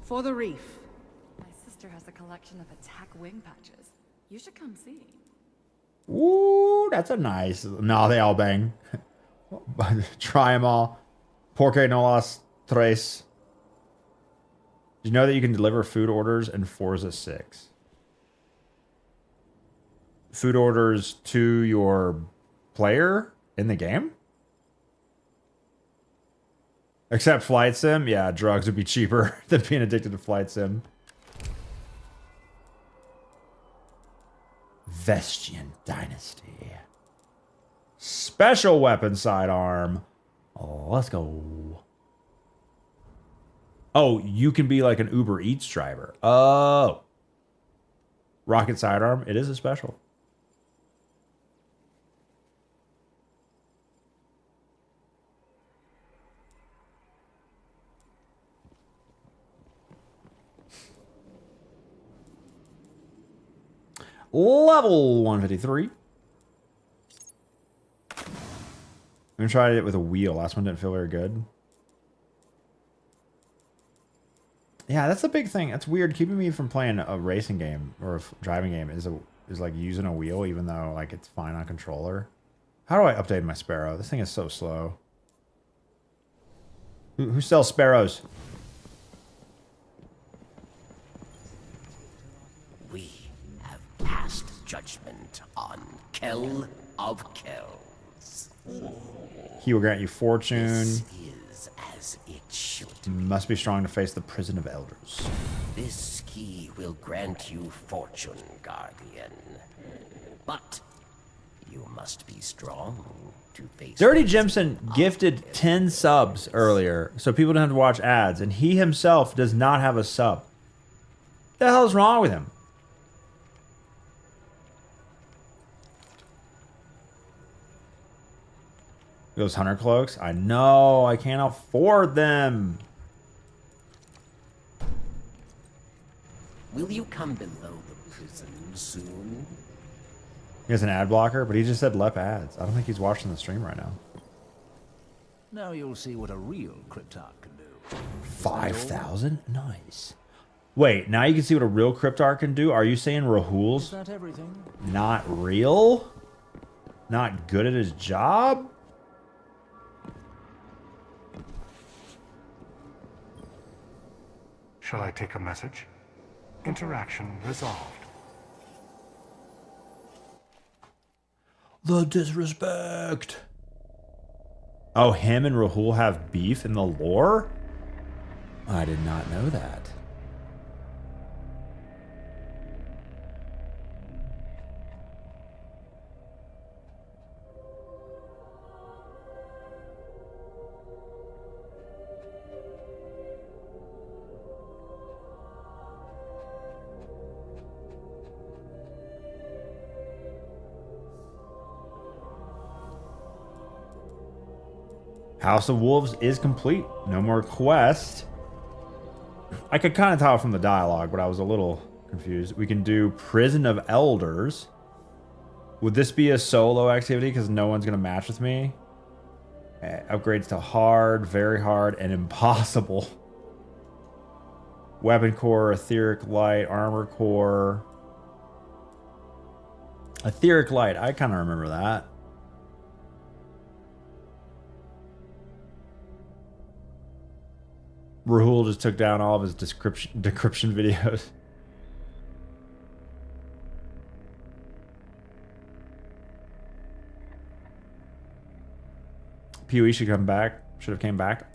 For the reef. My sister has a collection of attack wing patches. You should come see. Ooh, that's a nice... No, they all bang. Try them all. Porque no las tres. Did you know that you can deliver food orders in Forza 6? Food orders to your player in the game? Except Flight Sim? Yeah, drugs would be cheaper than being addicted to Flight Sim. Vestian Dynasty. Special weapon sidearm. Oh, let's go. Oh, you can be like an Uber Eats driver. Oh. Rocket sidearm. It is a special. Level 153. I'm gonna try it with a wheel. Last one didn't feel very good. Yeah, that's the big thing. That's weird. Keeping me from playing a racing game or a driving game is like using a wheel, even though like it's fine on controller. How do I update my Sparrow? This thing is so slow. Who sells Sparrows? We have passed judgment on Kell of Kells. He will grant you fortune. This is as it should. Must be strong to face the prison of elders. This key will grant you fortune, Guardian. But you must be strong to face... Dirty Jimson gifted 10 subs earlier, so people don't have to watch ads, and he himself does not have a sub. What the hell is wrong with him? Those hunter cloaks? I know, I can't afford them. Will you come below the prison soon? He has an ad blocker, but he just said lep ads. I don't think he's watching the stream right now. Now you'll see what a real Cryptarch can do. 5,000? Nice. Wait, now you can see what a real Cryptarch can do? Are you saying Rahul's Is that everything? not real? Not good at his job? Shall I take a message? Interaction resolved. The disrespect. Oh, him and Rahul have beef in the lore? I did not know that. House of Wolves is complete. No more quest. I could kind of tell from the dialogue, but I was a little confused. We can do Prison of Elders. Would this be a solo activity because no one's going to match with me? Upgrades to hard, very hard, and impossible. Weapon core, etheric light, armor core. Etheric light, I kind of remember that. Rahul just took down all of his decryption videos. PoE should come back. Should have came back.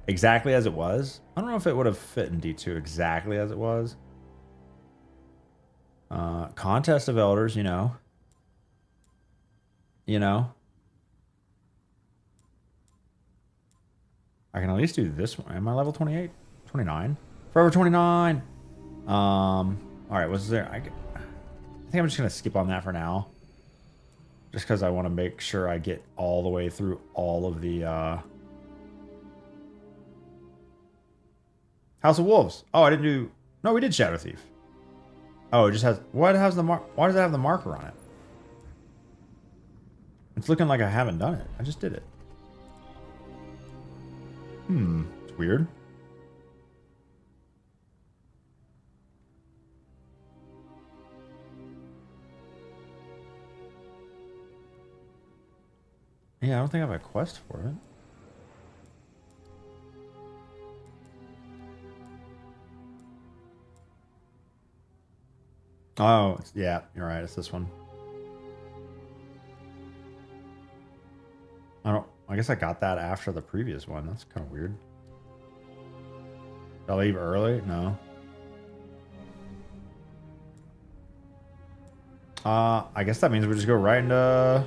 Exactly as it was. I don't know if it would have fit in D2 exactly as it was. Contest of Elders, you know. You know. I can at least do this one. Am I level 28? 29? Forever 29! Alright, what's there? I think I'm just going to skip on that for now. Just because I want to make sure I get all the way through all of the, House of Wolves. Oh, I didn't do... No, we did Shadow Thief. Oh, it just has... Why does it have the marker on it? It's looking like I haven't done it. I just did it. It's weird. Yeah, I don't think I have a quest for it. Oh, yeah, you're right. It's this one. I guess I got that after the previous one. That's kind of weird. Did I leave early? No. I guess that means we just go right into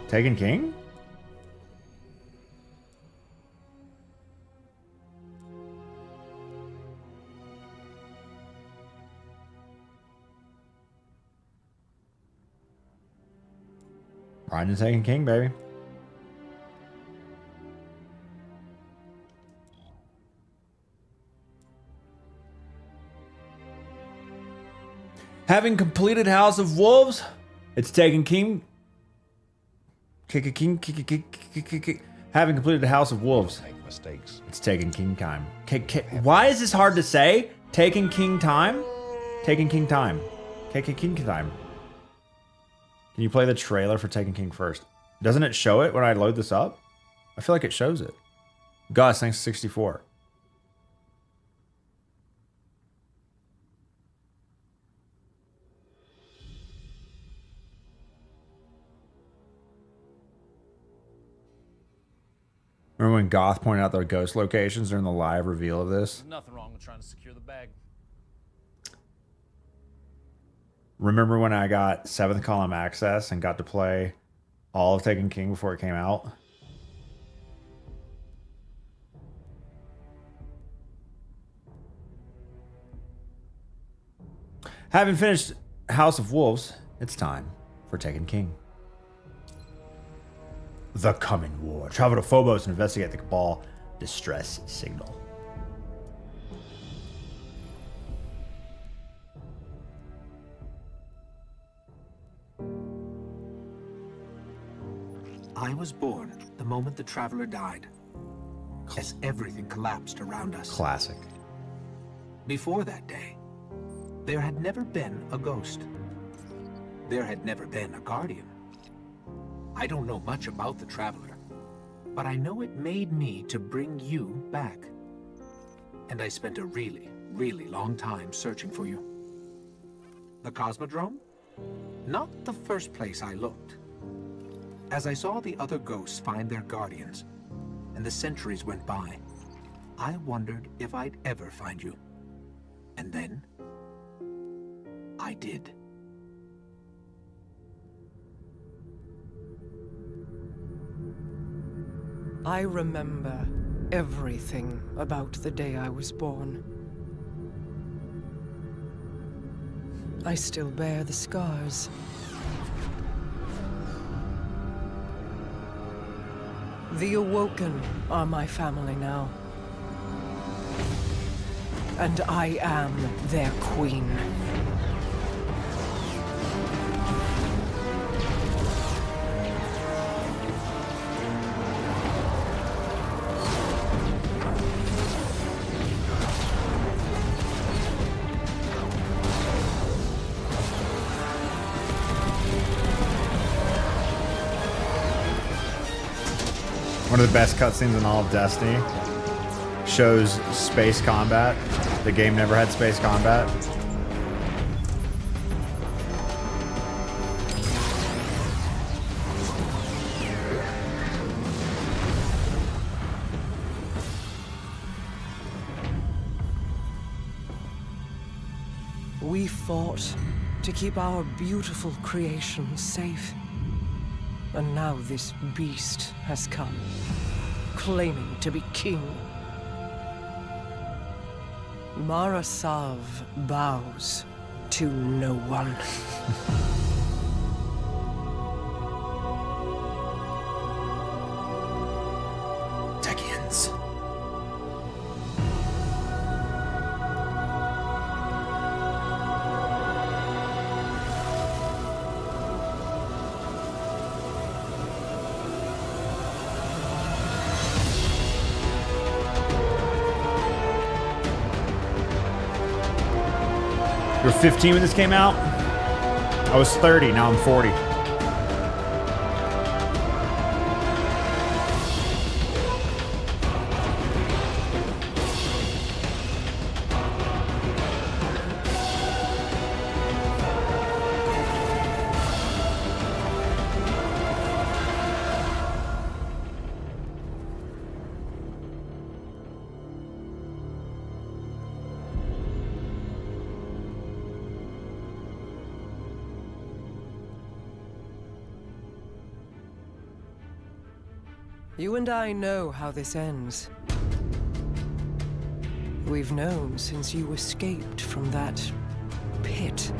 Taken King? Right into Taken King, baby. Having completed House of Wolves, it's Taken King. Having completed the House of Wolves, Make mistakes. it's Taken King time. Why is this hard to say? Taken King time? Taken King time. Taken King time. Can you play the trailer for Taken King first? Doesn't it show it when I load this up? I feel like it shows it. Gus, thanks to 64. Remember when Goth pointed out their ghost locations during the live reveal of this? There's nothing wrong with trying to secure the bag. Remember when I got 7th column access and got to play all of Taken King before it came out? Having finished House of Wolves, it's time for Taken King. The Coming War. Travel to Phobos and investigate the Cabal distress signal. I was born the moment the Traveler died, as everything collapsed around us. Classic. Before that day, there had never been a ghost. There had never been a Guardian. I don't know much about the Traveler, but I know it made me to bring you back. And I spent a really, really long time searching for you. The Cosmodrome? Not the first place I looked. As I saw the other ghosts find their guardians, and the centuries went by, I wondered if I'd ever find you. And then, I did. I remember everything about the day I was born. I still bear the scars. The Awoken are my family now. And I am their queen. One of the best cutscenes in all of Destiny. Shows space combat. The game never had space combat. We fought to keep our beautiful creation safe. And now this beast has come, claiming to be king. Marasav bows to no one. Techians. You were 15 when this came out? I was 30, now I'm 40. You and I know how this ends. We've known since you escaped from that pit.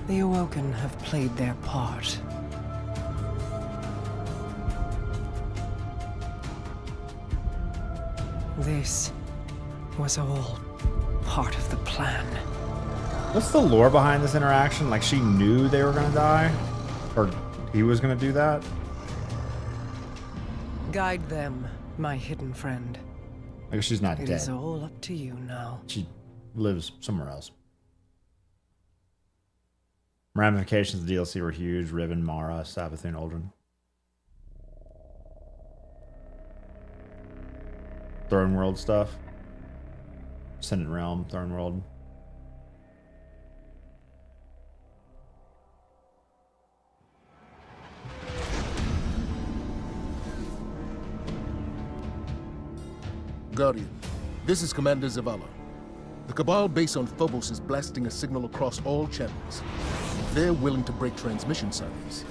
The Awoken have played their part. This was all part of the plan. What's the lore behind this interaction? Like, she knew they were gonna die? Or he was gonna do that? Guide them, my hidden friend. I guess she's not It dead. is all up to you now. She lives somewhere else. Ramifications of the DLC were huge. Riven, Mara, Savathun, Aldrin. Throne World stuff. Ascendant Realm, Throne World. Guardian, this is Commander Zavala. The Cabal base on Phobos is blasting a signal across all channels. They're willing to break transmission silence.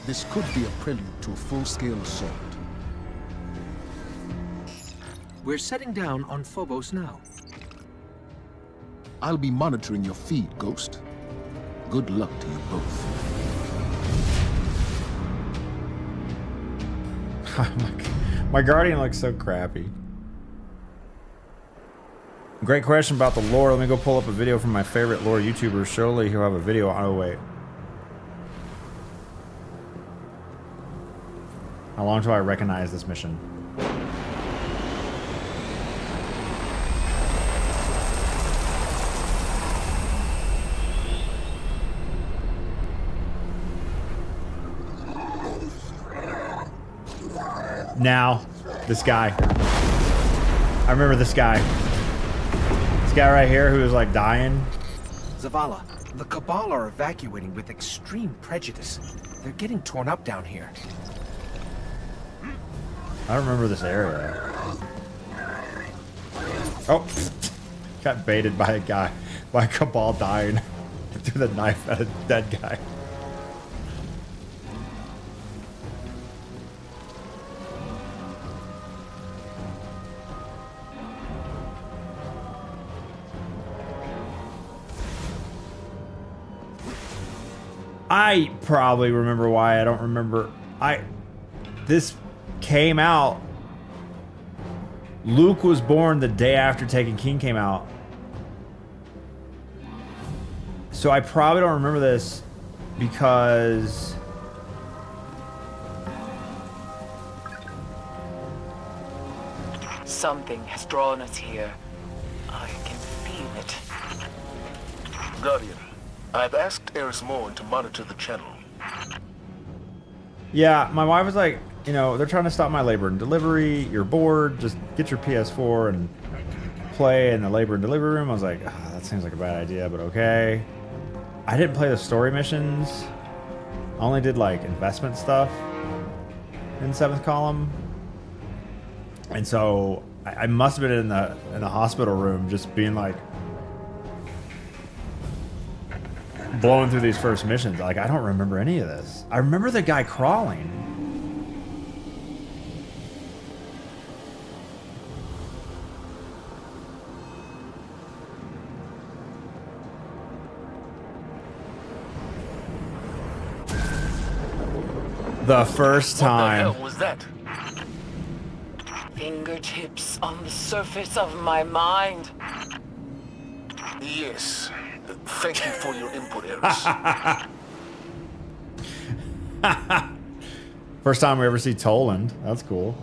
This could be a prelude to a full-scale assault. We're setting down on Phobos now. I'll be monitoring your feed, Ghost. Good luck to you both. My Guardian looks so crappy. Great question about the lore. Let me go pull up a video from my favorite lore YouTuber. Surely he'll have a video. Oh, wait. How long do I recognize this mission? Now, this guy. I remember this guy. This guy right here who was like dying. Zavala, the Cabal are evacuating with extreme prejudice. They're getting torn up down here. I don't remember this area. Oh, got baited by a guy, by a Cabal dying. Threw the knife at a dead guy. I probably remember why. I don't remember. This came out. Luke was born the day after Taken King came out. So I probably don't remember this because Something has drawn us here. I can feel it. Guardian, I've asked Eris Morn to monitor the channel. yeah, my wife was like, you know, they're trying to stop my labor and delivery. You're bored. Just get your PS4 and play in the labor and delivery room. I was like, oh, that seems like a bad idea, but okay. I didn't play the story missions. I only did like investment stuff in 7th column. And so I must have been in the hospital room just being like blowing through these first missions. Like, I don't remember any of this. I remember the guy crawling. The first time. What the hell was that? Fingertips on the surface of my mind. Yes. Thank you for your input, Eris. First time we ever see Toland. That's cool.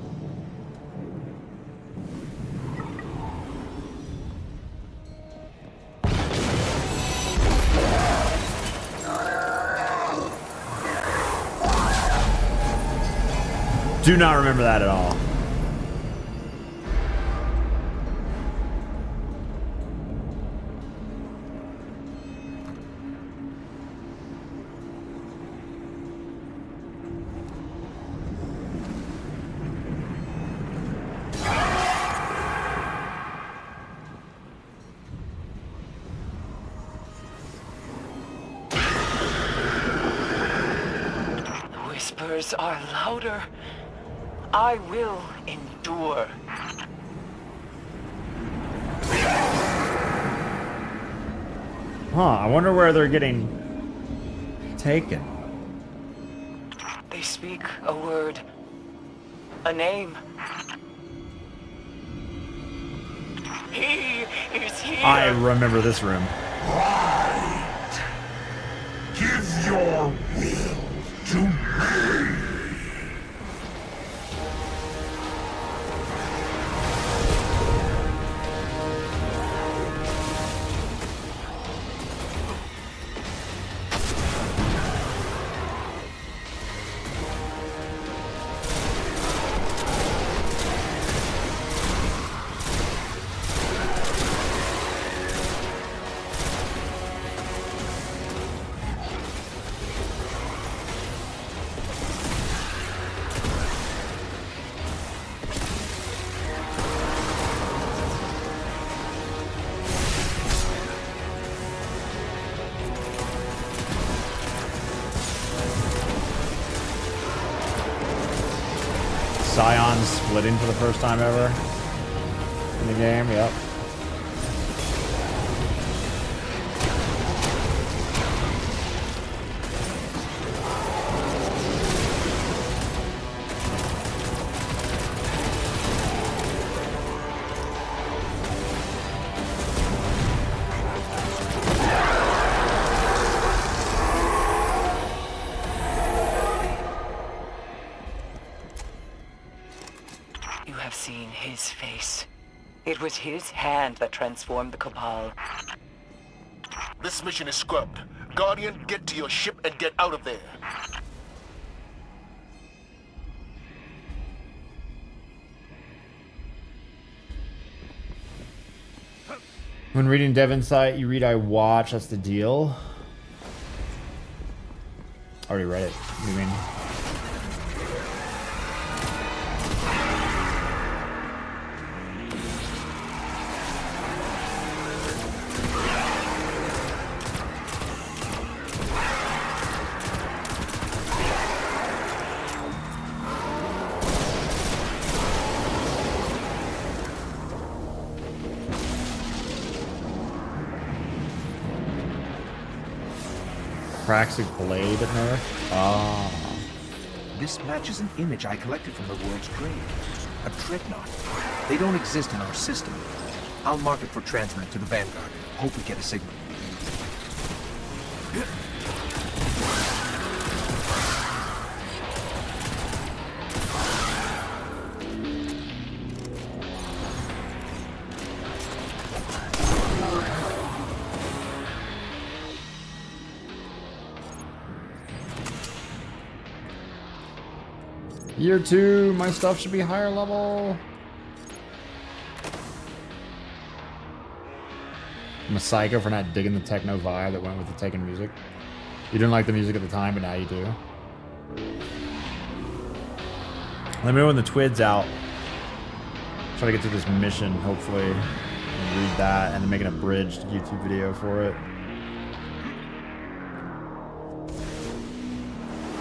Do not remember that at all. The whispers are louder. I will endure. Huh, I wonder where they're getting taken. They speak a word, a name. He is here. I remember this room. to me! Scions splitting for the first time ever in the game. Yep. You have seen his face. It was his hand that transformed the Cabal. This mission is scrubbed. Guardian, get to your ship and get out of there. When reading Dev Insight, you read I watch. That's the deal. Already read it. What do you mean? Praxic Blade nerf? Ah. This matches an image I collected from the world's grave. A dreadnought. They don't exist in our system. I'll mark it for transmit to the Vanguard. Hope we get a signal. Year 2, my stuff should be higher level. I'm a psycho for not digging the techno vibe that went with the Taken music. You didn't like the music at the time, but now you do. Let me know when the Twid's out. Try to get to this mission, hopefully, and read that, and then make an abridged YouTube video for it.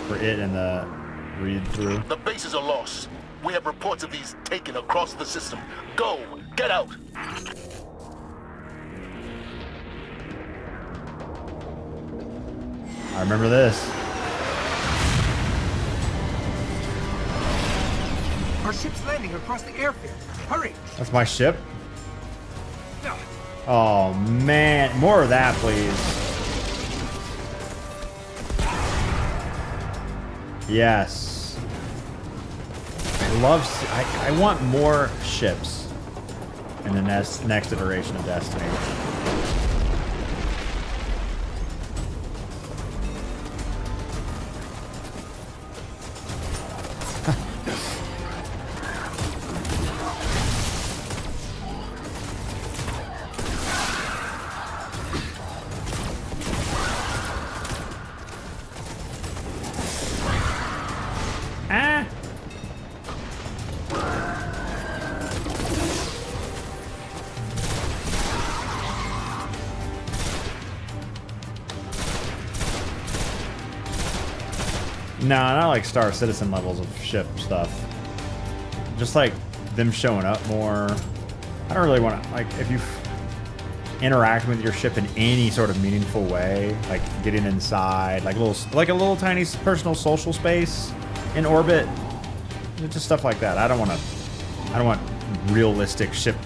For it and the read through. The bases are lost. We have reports of these taken across the system. Go! Get out! I remember this. Our ship's landing across the airfield. Hurry! That's my ship? Oh man, more of that, please. Yes. I want more ships in the next iteration of Destiny. No, not like Star Citizen levels of ship stuff. Just like them showing up more. I don't really want to, like, if you interact with your ship in any sort of meaningful way, like getting inside, like a little tiny personal social space in orbit, just stuff like that. I don't want realistic ship,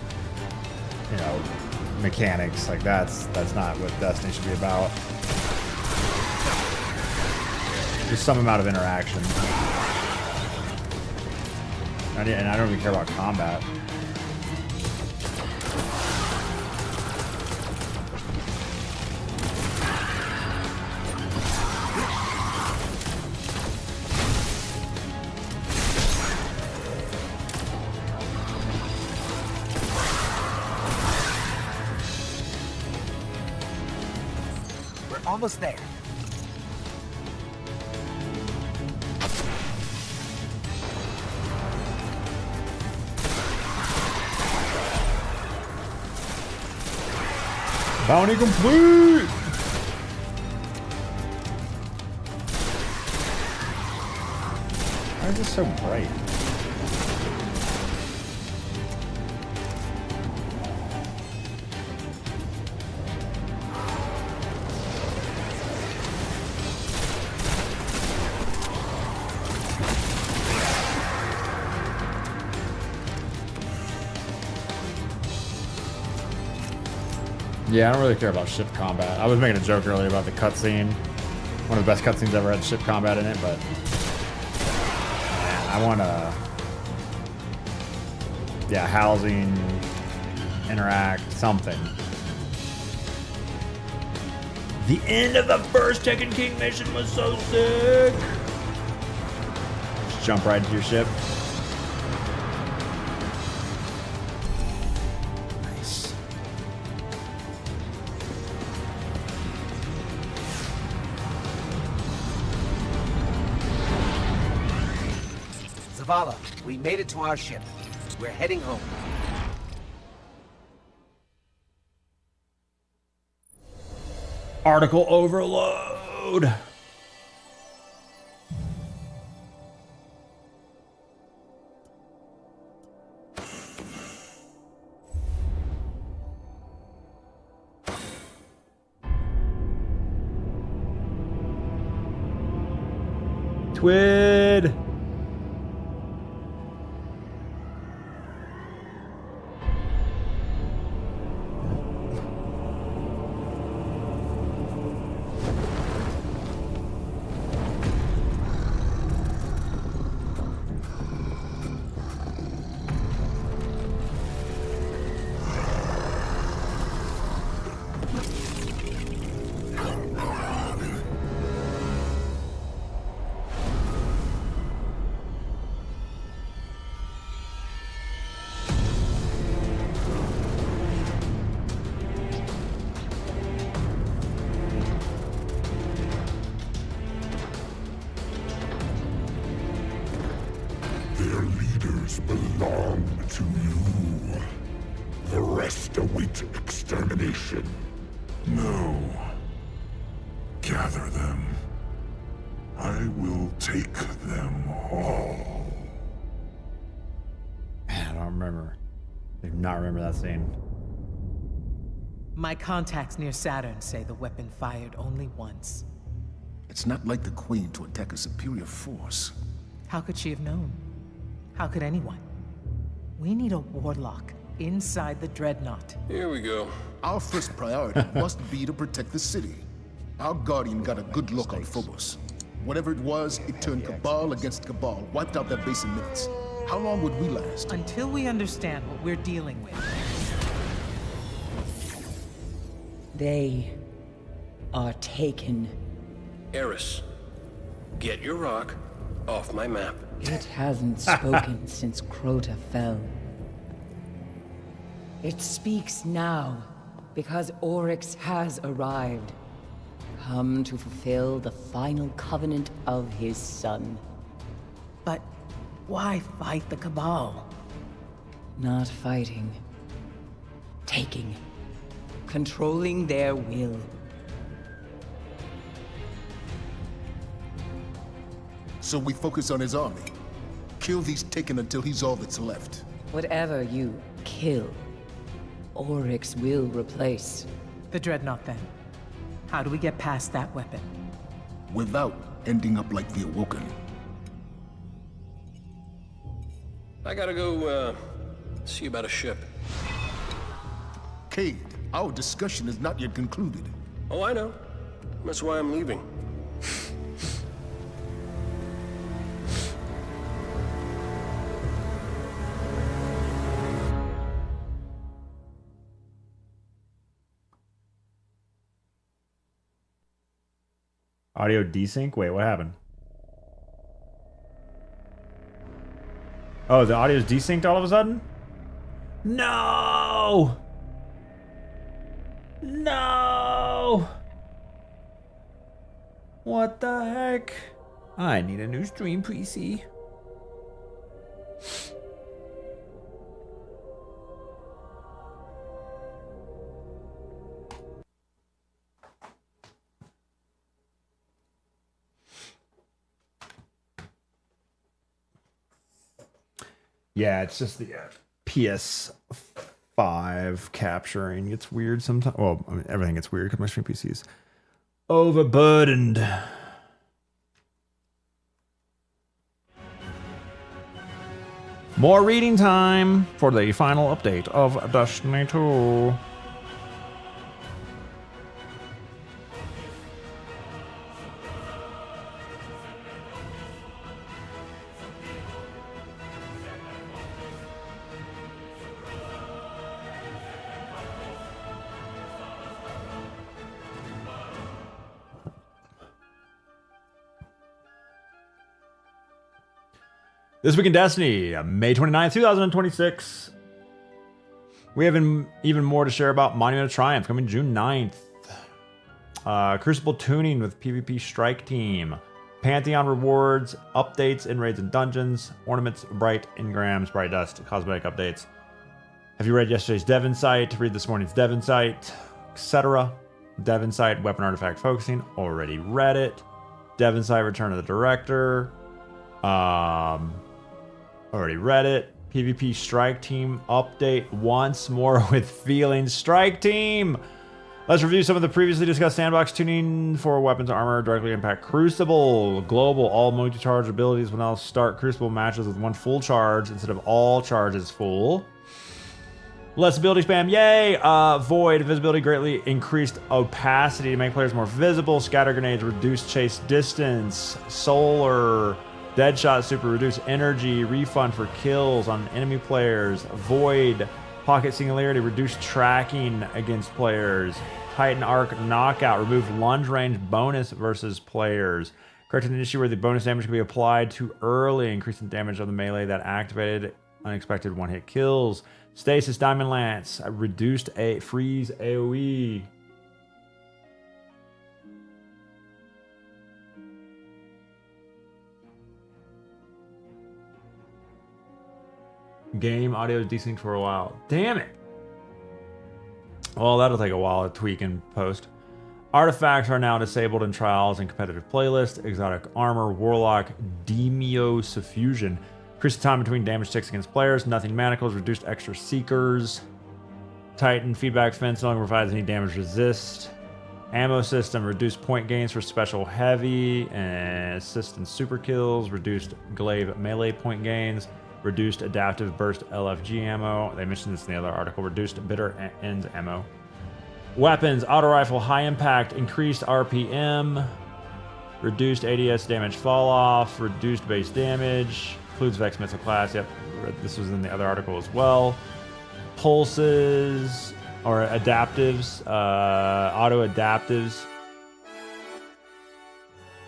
mechanics. Like that's not what Destiny should be about. Just some amount of interaction. And I don't even care about combat. We're almost there. Bounty complete! Why is this so bright? Yeah, I don't really care about ship combat. I was making a joke earlier about the cutscene. One of the best cutscenes ever had ship combat in it, but man, I want to, yeah, housing, interact, something. The end of the first Tekken King mission was so sick. Just jump right into your ship. Zavala, we made it to our ship. We're heading home. Article overload. Twid. Their leaders belong to you. The rest await extermination. No. Gather them. I will take them all. Man, I don't remember. I do not remember that scene. My contacts near Saturn say the weapon fired only once. It's not like the Queen to attack a superior force. How could she have known? How could anyone? We need a warlock inside the Dreadnought. Here we go. Our first priority must be to protect the city. Our Guardian got a good look on Phobos. Whatever it was, it turned Cabal against Cabal, wiped out that base in minutes. How long would we last? Until we understand what we're dealing with. They are taken. Eris, get your rock off my map. It hasn't spoken since Crota fell. It speaks now because Oryx has arrived, come to fulfill the final covenant of his son. But why fight the Cabal? Not fighting. Taking. Controlling their will. So we focus on his army. Kill these Taken until he's all that's left. Whatever you kill, Oryx will replace. The Dreadnought, then. How do we get past that weapon? Without ending up like the Awoken. I gotta go, see about a ship. Cade, our discussion is not yet concluded. Oh, I know. That's why I'm leaving. Audio desync? Wait, what happened? Oh, the audio's desynced all of a sudden? No! No! What the heck? I need a new stream PC. Yeah, it's just the PS5 capturing. It's weird sometimes. Well, I mean, everything gets weird because my stream PC is overburdened. More reading time for the final update of Destiny 2. This week in Destiny, May 29th, 2026. We have even more to share about Monument of Triumph coming June 9th. Crucible tuning with PvP Strike Team. Pantheon rewards, updates in raids and dungeons, ornaments, bright engrams, bright dust, cosmetic updates. Have you read yesterday's Dev Insight? Read this morning's Dev Insight, etc. Dev Insight, weapon artifact focusing. Already read it. Dev Insight, Return of the Director. Already read it. PvP Strike Team update once more with feelings. Strike Team! Let's review some of the previously discussed sandbox tuning for weapons armor directly impact Crucible. Global, all multi-charge abilities will now start Crucible matches with one full charge instead of all charges full. Less ability spam, yay! Void, visibility greatly increased opacity to make players more visible. Scatter grenades, reduced chase distance. Solar... Deadshot super, reduce energy, refund for kills on enemy players. Void, pocket singularity, reduce tracking against players. Titan arc knockout, remove lunge range bonus versus players. Correct an issue where the bonus damage can be applied too early, increasing damage of the melee that activated unexpected one-hit kills. Stasis Diamond Lance, reduced freeze AoE. Game audio is desynced for a while. Damn it. Well, that'll take a while to tweak and post. Artifacts are now disabled in trials and competitive playlists. Exotic armor, warlock, demio suffusion. Increase the time between damage ticks against players. Nothing manacles, reduced extra seekers. Titan feedback fence no longer provides any damage resist. Ammo system, reduced point gains for special heavy and assist and super kills. Reduced glaive melee point gains. Reduced adaptive burst LFG ammo. They mentioned this in the other article. Reduced bitter ends ammo. Weapons, auto rifle, high impact, increased RPM. Reduced ADS damage fall off. Reduced base damage. Includes Vex missile class. Yep, this was in the other article as well. Pulses or adaptives, auto adaptives.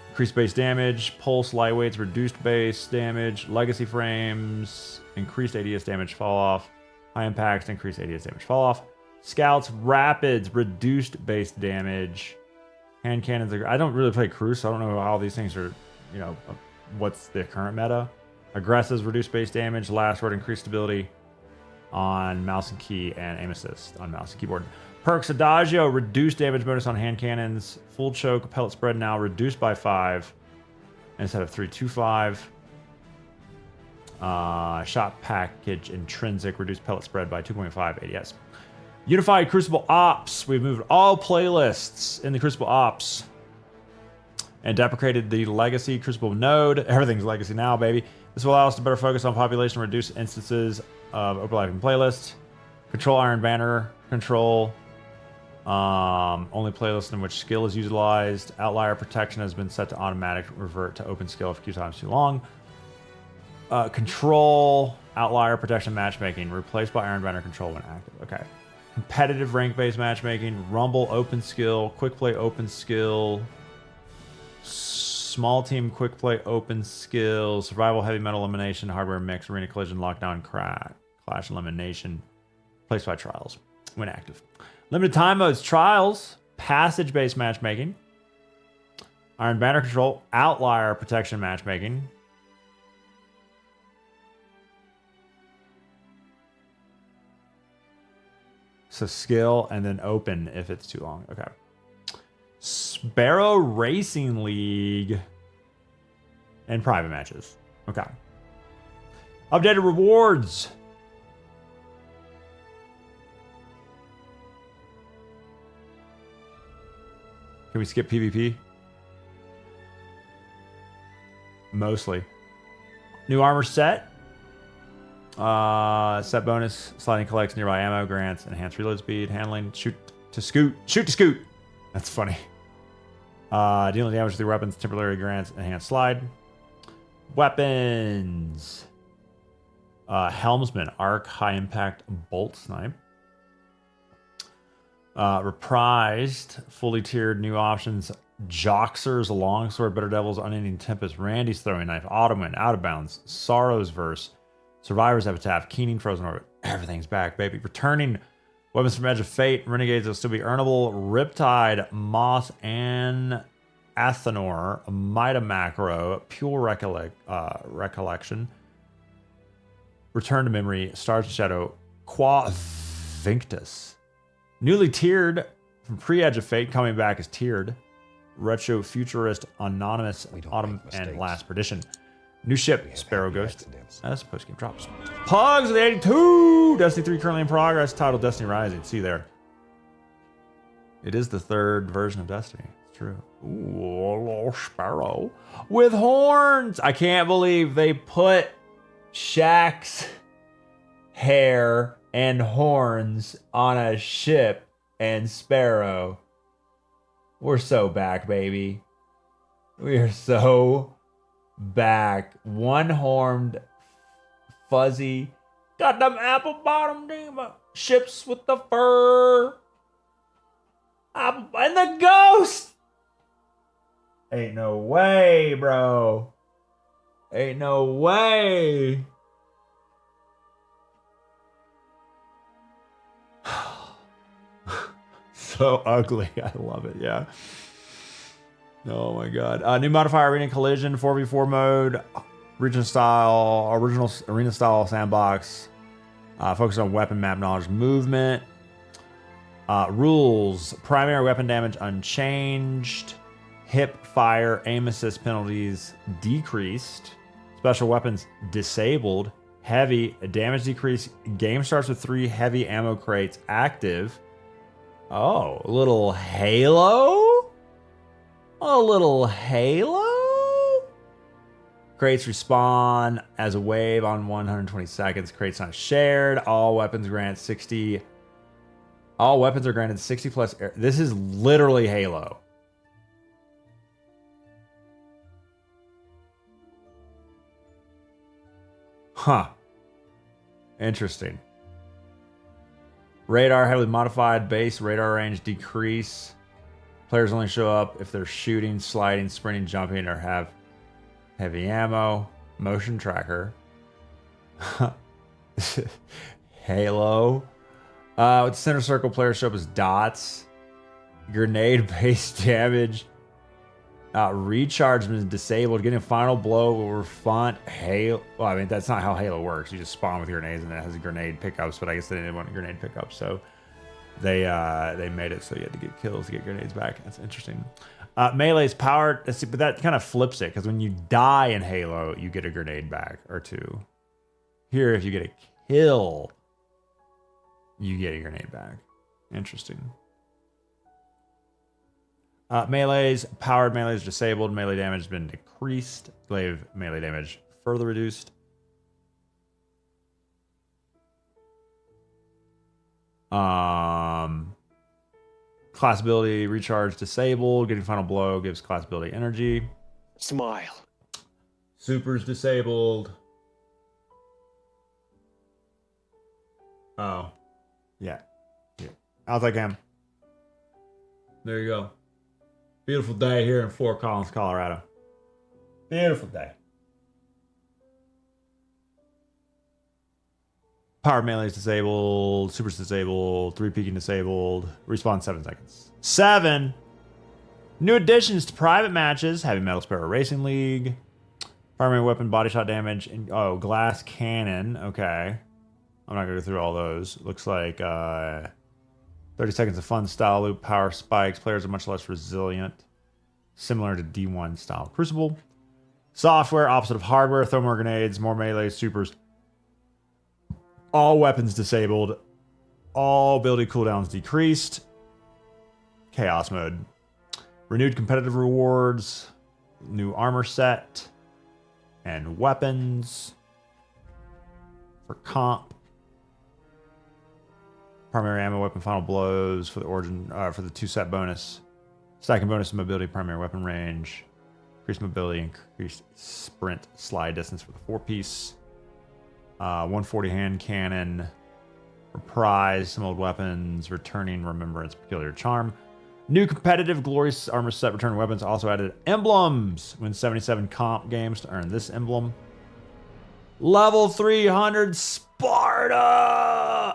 Increased base damage, pulse lightweights, reduced base damage, legacy frames, increased ADS damage fall off, high impacts, increased ADS damage fall off, scouts, rapids, reduced base damage, hand cannons. I don't really play Cruise, so I don't know how these things are, you know, what's the current meta. Aggressives, reduced base damage, last word, increased stability on mouse and key, and aim assist on mouse and keyboard. Perks Adagio, reduced damage bonus on hand cannons. Full choke, pellet spread now reduced by 5 instead of 325. Shot package intrinsic, reduced pellet spread by 2.5 ADS. Unified Crucible Ops. We've moved all playlists in the Crucible Ops and deprecated the legacy Crucible node. Everything's legacy now, baby. This will allow us to better focus on population, reduce instances of overlapping playlists. Control Iron Banner control. Only playlist in which skill is utilized. Outlier protection has been set to automatic revert to open skill a few times too long. Control outlier protection matchmaking replaced by Iron Banner control when active. Okay. Competitive rank based matchmaking. Rumble open skill. Quick play open skill. small team, quick play, open skills, survival, heavy metal elimination, hardware mix, arena collision, lockdown, clash elimination, place by trials when active. Limited time modes, trials, passage-based matchmaking, Iron Banner control, outlier protection matchmaking. So skill and then open if it's too long. Okay. Sparrow Racing League and private matches. Okay. Updated rewards. Can we skip PvP? Mostly. New armor set. Set bonus. Sliding collects nearby ammo. Grants. Enhanced reload speed. Handling. Shoot to scoot. Shoot to scoot. That's funny. Dealing damage through weapons. Temporary grants. Enhanced slide. Weapons. Helmsman. Arc. High impact. Bolt snipe. Reprised. Fully tiered new options. Joxers, Longsword, Better Devils, Unending Tempest, Randy's Throwing Knife, Autumn, Out of Bounds, Sorrow's Verse, Survivor's Epitaph, Keening, Frozen Orbit. Everything's back, baby. Returning weapons from Edge of Fate, Renegades will still be earnable. Riptide, Moss, and Athenor, Mida Macro, Pure Recollection, Return to Memory, Stars of Shadow, Qua Vinctus. Newly tiered from pre-Edge of Fate, coming back as tiered. Retro Futurist, Anonymous, Autumn, and Last Perdition. New ship, Sparrow Ghost. That's post-game drops. Pugs of the 82! Destiny 3 currently in progress, titled Destiny Rising. See you there. It is the third version of Destiny. It's true. Ooh, a little sparrow with horns. I can't believe they put Shaq's hair and horns on a ship and Sparrow. We're so back, baby. We are so back. One-horned, fuzzy. Got them apple bottom ships with the fur. And the ghost. Ain't no way, bro. Ain't no way. So ugly. I love it. Yeah. Oh my god. New modifier, arena collision, 4v4 mode, original arena style sandbox. Focus on weapon map knowledge, movement. Rules: primary weapon damage unchanged. Hip fire, aim assist penalties decreased. Special weapons disabled. Heavy damage decrease. Game starts with 3 heavy ammo crates active. Oh, a little Halo? A little Halo? Crates respawn as a wave on 120 seconds. Crates not shared. All weapons grant 60. All weapons are granted 60 plus air. This is literally Halo. Huh. Interesting. Radar heavily modified. Base radar range decrease. Players only show up if they're shooting, sliding, sprinting, jumping, or have heavy ammo. Motion tracker. Halo. With center circle, players show up as dots. Grenade-based damage. Recharge is disabled. Getting a final blow will refund Halo. Well, I mean, that's not how Halo works. You just spawn with grenades and it has grenade pickups, but I guess they didn't want grenade pickups, so they made it so you had to get kills to get grenades back. That's interesting. Melee is powered, but that kind of flips it, because when you die in Halo, you get a grenade back or 2. Here, if you get a kill, you get a grenade back. Interesting. Melee's powered, melee is disabled. Melee damage has been decreased. Glaive melee damage further reduced. Class ability recharge disabled. Getting final blow gives class ability energy. Smile. Super's disabled. Oh. Yeah. I'll take him. There you go. Beautiful day here in Fort Collins, Colorado. Beautiful day. Power melee is disabled. Super's disabled. 3 peeking disabled. Respawn 7 seconds. 7. New additions to private matches. Heavy Metal Sparrow Racing League. Primary weapon, body shot damage. And, glass cannon. Okay. I'm not going to go through all those. Looks like 30 seconds of fun style loop. Power spikes. Players are much less resilient. Similar to D1 style Crucible. Software, opposite of hardware. Throw more grenades. More melee supers. All weapons disabled. All ability cooldowns decreased. Chaos mode. Renewed competitive rewards. New armor set. And weapons. For comp. Primary ammo weapon final blows for the origin for the 2-set bonus. Stacking bonus of mobility, primary weapon range. Increased mobility, increased sprint slide distance for the 4-piece. 140 hand cannon, reprise, some old weapons, returning remembrance, peculiar charm. New competitive glorious armor set, return weapons, also added emblems. Win 77 comp games to earn this emblem. Level 300 Sparta!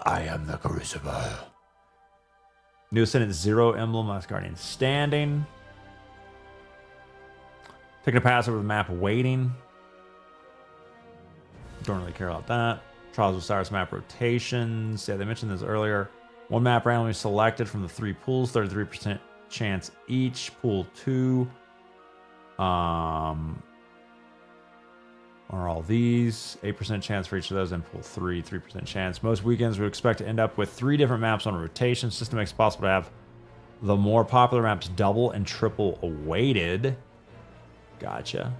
I am the Crucible. New Ascendant 0 emblem, Last Guardian standing. Taking a pass over the map waiting. Don't really care about that. Trials of Osiris map rotations. Yeah, they mentioned this earlier. One map randomly selected from the 3 pools, 33% chance each. Pool 2. Are all these. 8% chance for each of those. And pool 3, 3% chance. Most weekends we expect to end up with 3 different maps on a rotation. System makes it possible to have the more popular maps double and triple awaited. Gotcha.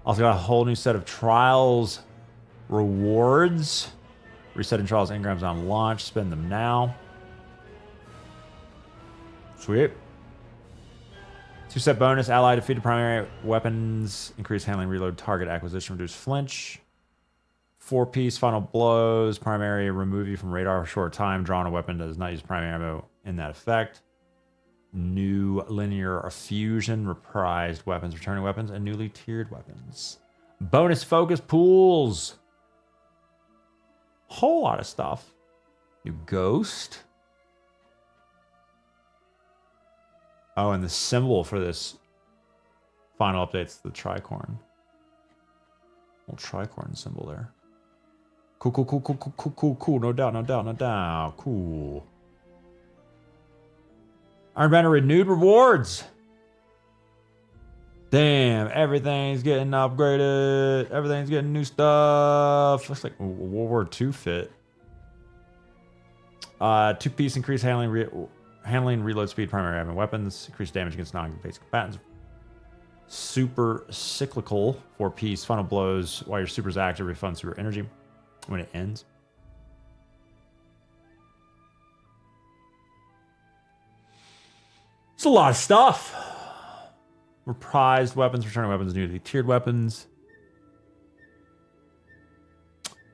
Also got a whole new set of trials rewards. Resetting trials engrams on launch. Spend them now. Sweet. 2-set bonus. Ally defeated primary weapons. Increase handling, reload, target acquisition, reduce flinch. 4-piece final blows. Primary remove you from radar for a short time. Draw on a weapon does not use primary ammo in that effect. New linear fusion. Reprised weapons. Returning weapons. And newly tiered weapons. Bonus focus pools. Whole lot of stuff. New ghost. Oh, and the symbol for this final update's the tricorn. Little tricorn symbol there. Cool, cool, cool, cool, cool, cool, cool, cool. No doubt, no doubt, no doubt. Cool. Iron Banner renewed rewards. Damn, everything's getting upgraded. Everything's getting new stuff. Looks like World War II fit. 2-piece increased handling, reload speed, primary ammo weapons, increased damage against non-basic combatants. Super cyclical, 4-piece final blows while your super's active, refunds your energy when it ends. It's a lot of stuff. Reprised weapons, returning weapons, newly tiered weapons.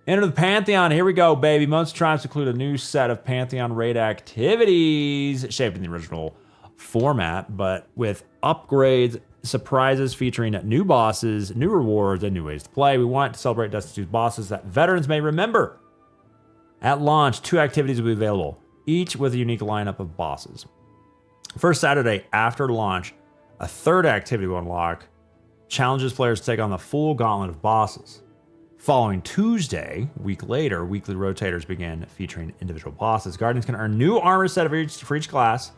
Enter the Pantheon. Here we go, baby. Most tribes include a new set of Pantheon raid activities shaped in the original format, but with upgrades, surprises featuring new bosses, new rewards, and new ways to play. We want to celebrate Destiny 2's bosses that veterans may remember. At launch, 2 activities will be available, each with a unique lineup of bosses. First Saturday after launch, a 3rd activity will unlock, challenges players to take on the full gauntlet of bosses. Following Tuesday, a week later, weekly rotators begin featuring individual bosses. Guardians can earn new armor set for each class,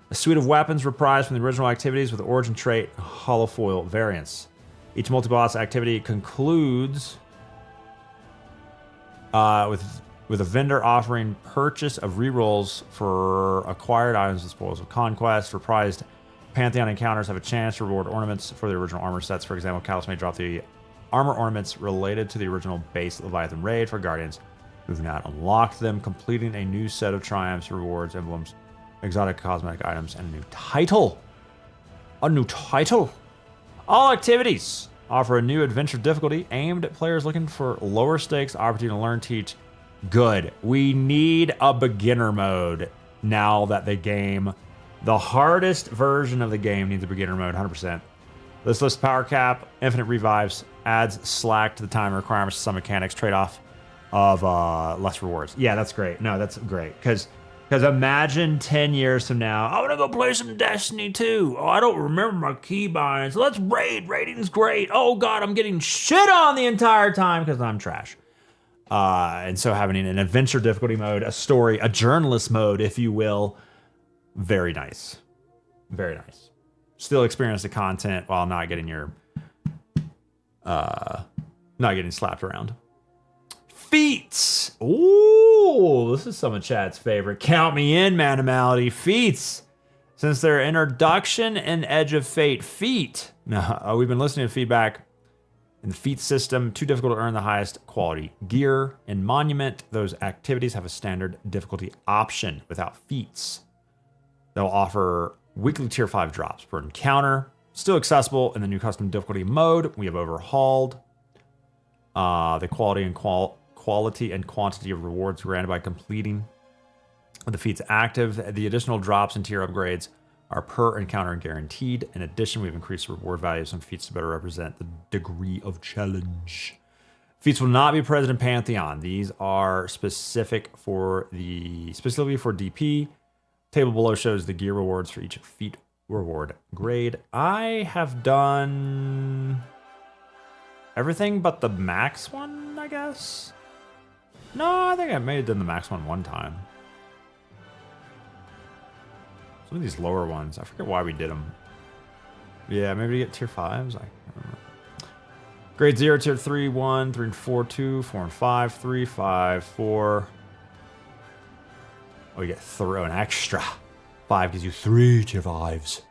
a suite of weapons reprised from the original activities with origin trait holofoil variants. Each multi-boss activity concludes with a vendor offering purchase of rerolls for acquired items and spoils of conquest. Reprised Pantheon encounters have a chance to reward ornaments for the original armor sets. For example, Callus may drop the armor ornaments related to the original base Leviathan raid for Guardians who've not unlocked them, completing a new set of triumphs, rewards, emblems, exotic cosmetic items, and a new title. A new title. All activities offer a new adventure difficulty aimed at players looking for lower stakes, opportunity to learn, teach. Good. We need a beginner mode now that the hardest version of the game needs a beginner mode, 100%. This lists power cap, infinite revives, adds slack to the time requirements, some mechanics, trade-off of less rewards. Yeah, that's great. No, that's great. Because imagine 10 years from now, I want to go play some Destiny 2. Oh, I don't remember my keybinds. Let's raid. Raiding's great. Oh, God, I'm getting shit on the entire time because I'm trash. And so having an adventure difficulty mode, a story, a journalist mode, if you will, very nice. Very nice. Still experience the content while not getting your not getting slapped around. Feats. Ooh, this is some of Chad's favorite. Count me in, Manimality. Feats. Since their introduction in Edge of Fate, feat. Now, we've been listening to feedback in the feat system. Too difficult to earn the highest quality gear. In Monument, those activities have a standard difficulty option without feats. They'll offer weekly tier 5 drops per encounter. Still accessible in the new custom difficulty mode. We have overhauled the quality and quantity of rewards granted by completing the feats active. The additional drops and tier upgrades are per encounter and guaranteed. In addition, we've increased the reward value of some feats to better represent the degree of challenge. Feats will not be present in Pantheon. These are specifically for DP. Table below shows the gear rewards for each feat reward grade. I have done everything but the max one, I guess. No, I think I may have done the max one time. Some of these lower ones, I forget why we did them. Yeah, maybe to get tier 5s. I can't remember. Grade 0, tier 3, 1, 3 and 4, 2, 4 and 5, 3, 5, 4. Oh, you get an extra. 5 gives you 3 tier 5s.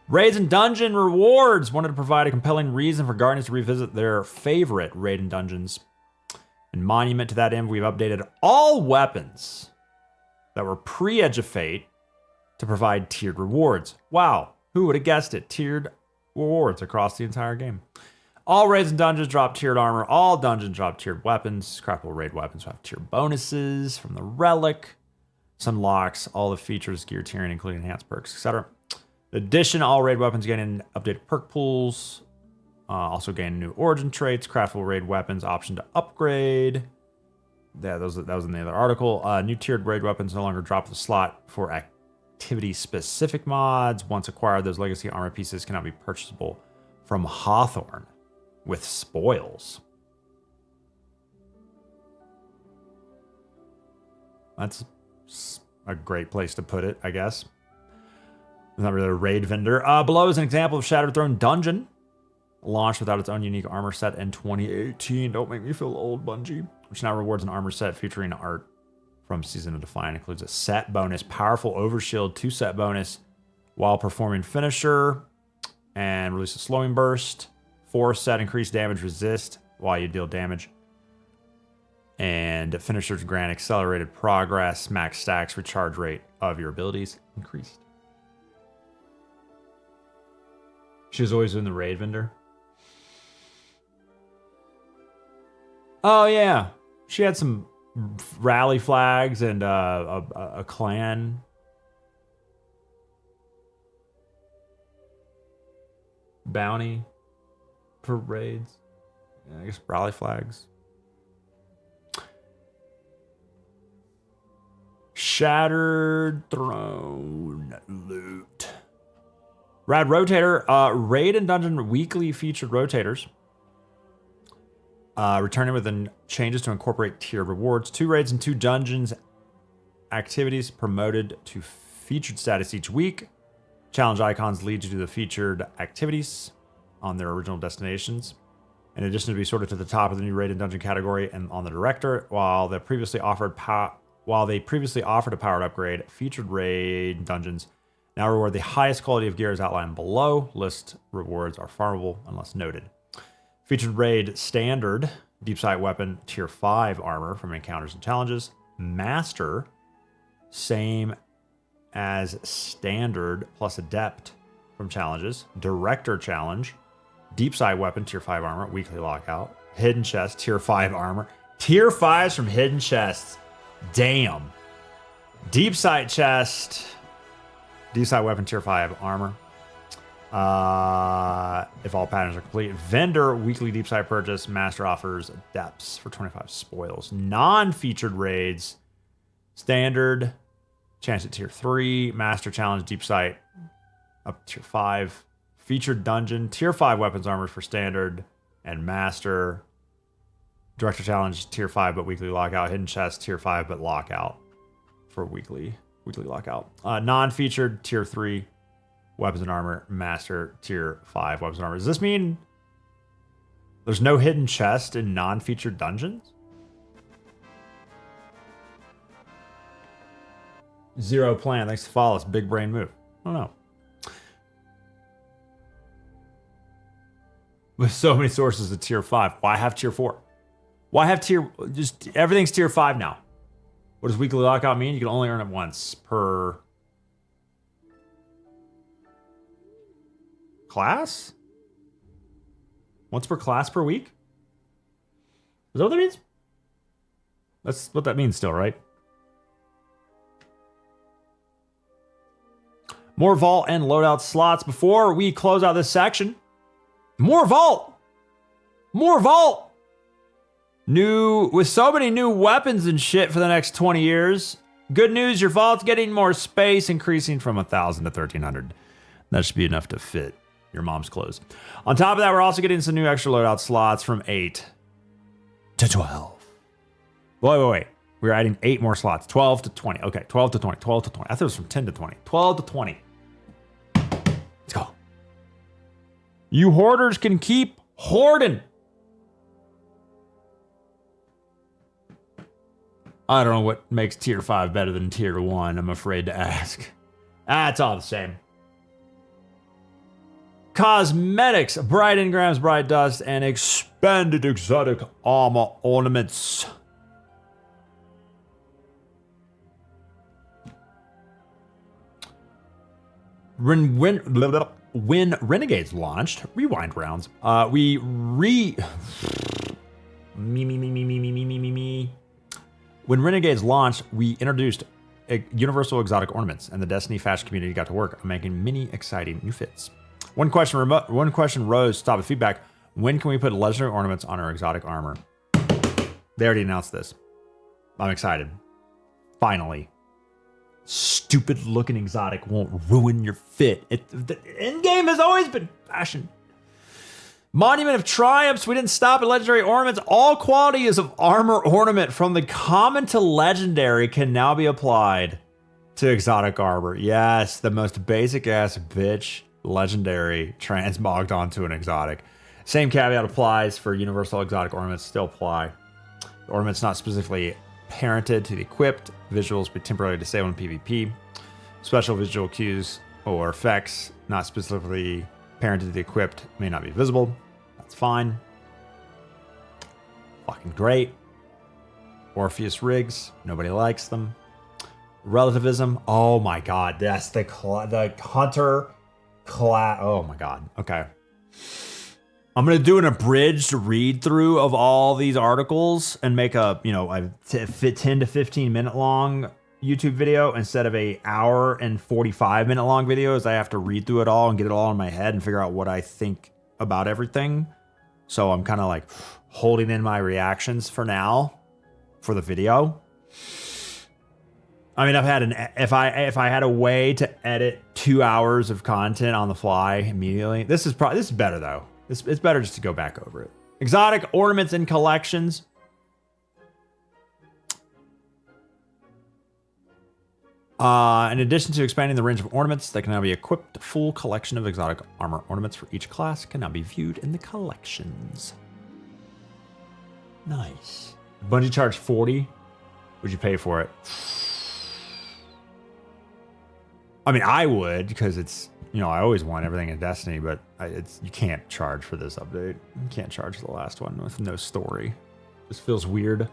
Raids and dungeon rewards. Wanted to provide a compelling reason for Guardians to revisit their favorite raid and dungeons. In Monument to that end, we've updated all weapons that were pre-Edge of Fate to provide tiered rewards. Wow, who would have guessed it? Tiered rewards across the entire game. All raids and dungeons drop tiered armor. All dungeons drop tiered weapons. Craftable raid weapons have tiered bonuses from the relic. This unlocks all the features, gear tiering, including enhanced perks, etc. In addition, all raid weapons gain updated perk pools. Also gain new origin traits. Craftable raid weapons option to upgrade. Yeah, that was in the other article. New tiered raid weapons no longer drop the slot for activity-specific mods. Once acquired, those legacy armor pieces cannot be purchasable from Hawthorne with spoils. That's a great place to put it, I guess. Not really a raid vendor. Below is an example of Shattered Throne Dungeon. Launched without its own unique armor set in 2018. Don't make me feel old, Bungie. Which now rewards an armor set featuring art from Season of Defiant. Includes a set bonus, powerful overshield, 2 set bonus while performing finisher, and release a slowing burst. 4 set increased damage resist while you deal damage. And finishers grant accelerated progress, max stacks, recharge rate of your abilities increased. She was always in the raid vendor. Oh yeah, she had some rally flags and a clan. Bounty parades. Yeah, I guess rally flags. Shattered Throne loot. Rad Rotator. Raid and Dungeon weekly featured rotators. Returning with changes to incorporate tiered rewards. 2 raids and 2 dungeons activities promoted to featured status each week. Challenge icons lead you to the featured activities on their original destinations. In addition to be sorted to the top of the new raid and dungeon category and on the director, while they previously offered a powered upgrade, featured raid dungeons now reward the highest quality of gear as outlined below. List rewards are farmable unless noted. Featured raid standard, deep sight weapon, tier 5 armor from encounters and challenges. Master, same as standard plus adept from challenges. Director challenge, deep sight weapon, tier 5 armor, weekly lockout. Hidden chest, tier 5 armor. Tier 5s from hidden chests. Damn. Deep sight chest, deep sight weapon, tier 5 armor. If all patterns are complete. Vendor, weekly deep site purchase. Master offers depths for 25 spoils. Non-featured raids. Standard. Chance at tier 3. Master challenge deep site up to tier 5. Featured dungeon. Tier 5 weapons armor for standard and master. Director challenge tier 5 but weekly lockout. Hidden chest tier 5 but lockout for weekly lockout. Non-featured tier 3. Weapons and armor, master, tier 5 weapons and armor. Does this mean there's no hidden chest in non-featured dungeons? Zero plan. Thanks to follow us. Big brain move. I don't know. With so many sources of tier 5, why have tier 4? Why have just everything's tier 5 now? What does weekly lockout mean? You can only earn it once per class? Once per class per week? Is that what that means? That's what that means still, right? More vault and loadout slots before we close out this section. More vault! More vault! With so many new weapons and shit for the next 20 years. Good news, your vault's getting more space, increasing from 1,000 to 1,300. That should be enough to fit your mom's clothes. On top of that, we're also getting some new extra loadout slots from 8 to 12. Wait. We're adding 8 more slots. 12 to 20. Okay, 12 to 20. 12 to 20. I thought it was from 10 to 20. 12 to 20. Let's go. You hoarders can keep hoarding. I don't know what makes tier 5 better than tier 1. I'm afraid to ask. It's all the same. Cosmetics, bright engrams, bright dust, and expanded exotic armor ornaments. When Renegades launched, rewind rounds, When Renegades launched, we introduced universal exotic ornaments, and the Destiny fashion community got to work on making many exciting new fits. One question rose, stop with feedback. When can we put legendary ornaments on our exotic armor? They already announced this. I'm excited. Finally. Stupid looking exotic won't ruin your fit. The end game has always been fashion. Monument of Triumphs. We didn't stop at legendary ornaments. All qualities of armor ornament from the common to legendary can now be applied to exotic armor. Yes, the most basic ass bitch legendary transmogged onto an exotic. Same caveat applies for universal exotic ornaments. Still apply. The ornaments not specifically parented to the equipped. Visuals be temporarily disabled in PvP. Special visual cues or effects not specifically parented to the equipped may not be visible. That's fine. Fucking great. Orpheus rigs. Nobody likes them. Relativism. Oh my god. That's the hunter class. Oh my god. Okay. I'm going to do an abridged read through of all these articles and make a 10 to 15 minute long YouTube video instead of a hour and 45 minute long video, as I have to read through it all and get it all in my head and figure out what I think about everything. So I'm kind of like holding in my reactions for now for the video. I mean, if I had a way to edit 2 hours of content on the fly immediately, this is better though. It's better just to go back over it. Exotic ornaments and collections. In addition to expanding the range of ornaments that can now be equipped, a full collection of exotic armor ornaments for each class can now be viewed in the collections. Nice. Bungie charged $40. Would you pay for it? I mean, I would, because it's, I always want everything in Destiny, but you can't charge for this update. You can't charge the last one with no story. This feels weird.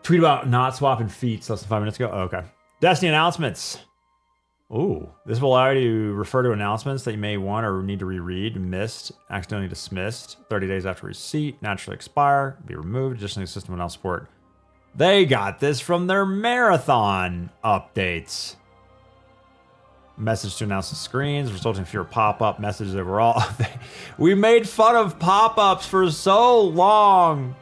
Tweet about not swapping feats less than 5 minutes ago. Oh, okay. Destiny announcements. Ooh, this will allow you to refer to announcements that you may want or need to reread, missed, accidentally dismissed, 30 days after receipt, naturally expire, be removed. Additionally, the system will now support. They got this from their marathon updates. message to announce the screens, resulting in fewer pop-up messages overall. We made fun of pop-ups for so long.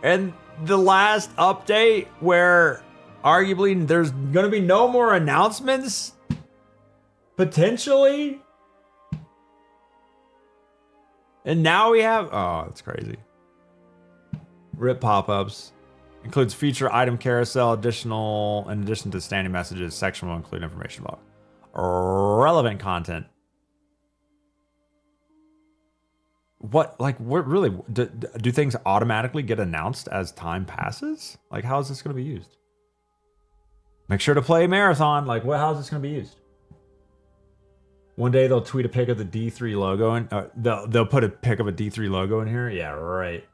And the last update where arguably there's going to be no more announcements, potentially. And now we have, oh, that's crazy. RIP pop-ups. Includes feature item carousel, in addition to standing messages, section will include information about relevant content. What really, do things automatically get announced as time passes? Like, how is this going to be used? Make sure to play Marathon. Like, how is this going to be used? One day they'll tweet a pic of the D3 logo and they'll put a pic of a D3 logo in here. Yeah, right.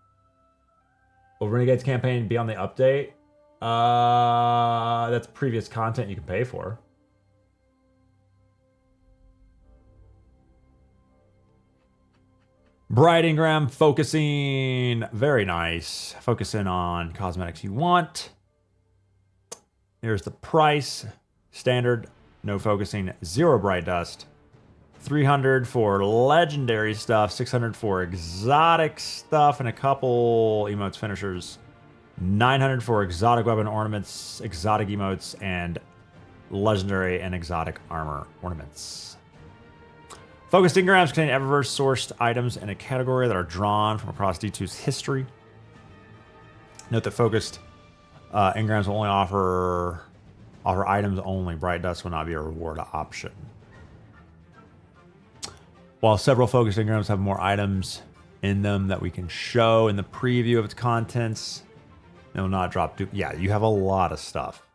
Will Renegade's campaign be on the update? That's previous content you can pay for. Bright Ingram focusing. Very nice. Focusing on cosmetics you want. Here's the price. Standard, no focusing, 0 bright dust. 300 for legendary stuff, 600 for exotic stuff, and a couple emotes finishers. 900 for exotic weapon ornaments, exotic emotes, and legendary and exotic armor ornaments. Focused engrams contain Eververse sourced items in a category that are drawn from across D2's history. Note that focused engrams will only offer items only. Bright dust will not be a reward option. While several focused engrams have more items in them that we can show in the preview of its contents, they will not drop. Yeah, you have a lot of stuff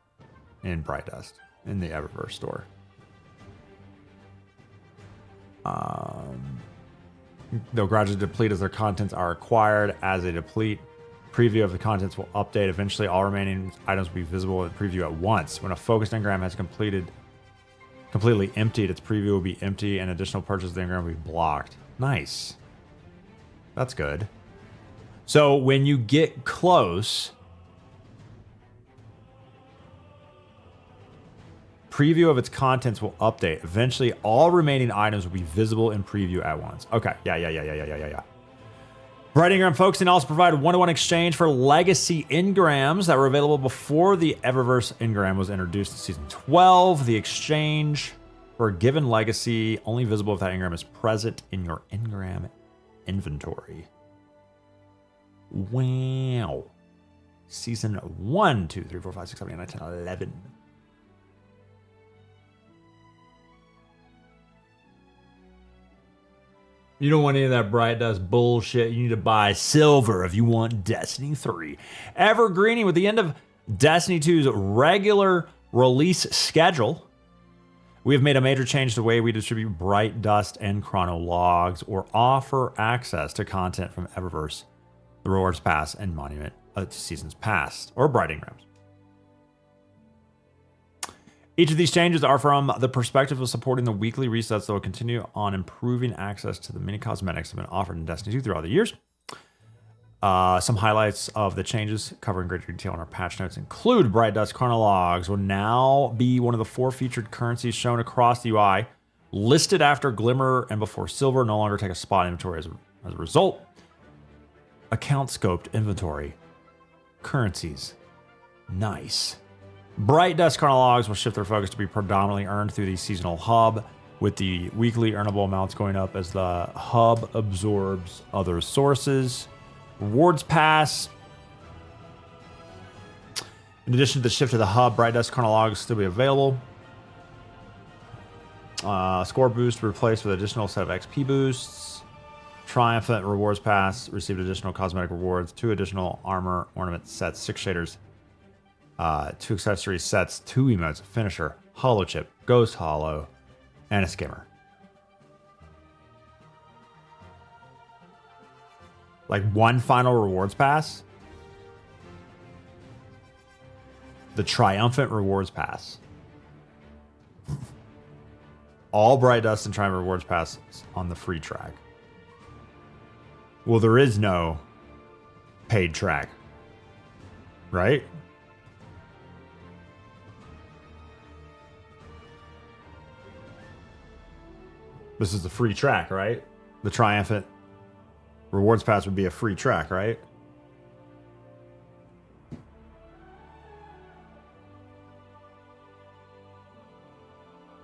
in Bright Dust in the Eververse store. They'll gradually deplete as their contents are acquired. As they deplete, preview of the contents will update. Eventually, all remaining items will be visible in the preview at once. When a focused engram has completely emptied, its preview will be empty and additional purchase of the engram will be blocked. Nice. That's good. So when you get close, preview of its contents will update. Eventually, all remaining items will be visible in preview at once. Okay. Yeah. Bright Engram Focusing also provided one-to-one exchange for legacy engrams that were available before the Eververse engram was introduced in Season 12. The exchange for a given legacy only visible if that engram is present in your engram inventory. Wow. Season 1, 2, 3, 4, 5, 6, 7, 8, 9, 10, 11. You don't want any of that Bright Dust bullshit. You need to buy silver if you want Destiny 3. Evergreening with the end of Destiny 2's regular release schedule, we have made a major change to the way we distribute Bright Dust and Chrono Logs or offer access to content from Eververse, the Rewards Pass, and Monument to Seasons Past, or Bright Engrams. Each of these changes are from the perspective of supporting the weekly resets that will continue on improving access to the many cosmetics that have been offered in Destiny 2 throughout the years. Some highlights of the changes covering greater detail in our patch notes include Bright Dust Chronologs will now be one of the 4 featured currencies shown across the UI, listed after Glimmer and before Silver, no longer take a spot in inventory as a result. Account scoped inventory. Currencies. Nice. Bright Dust Chronologs will shift their focus to be predominantly earned through the seasonal hub, with the weekly earnable amounts going up as the hub absorbs other sources. Rewards Pass. In addition to the shift to the hub, Bright Dust Chronologs will still be available. Score boost replaced with additional set of XP boosts. Triumphant Rewards Pass received additional cosmetic rewards, 2 additional armor ornament sets, 6 shaders, 2 accessory sets, 2 emotes, finisher, hollow chip, ghost hollow, and a skimmer. Like 1 final rewards pass. The triumphant rewards pass. All Bright Dust and Triumphant rewards passes on the free track. Well, there is no paid track, right? This is the free track, right? The Triumphant Rewards Pass would be a free track, right?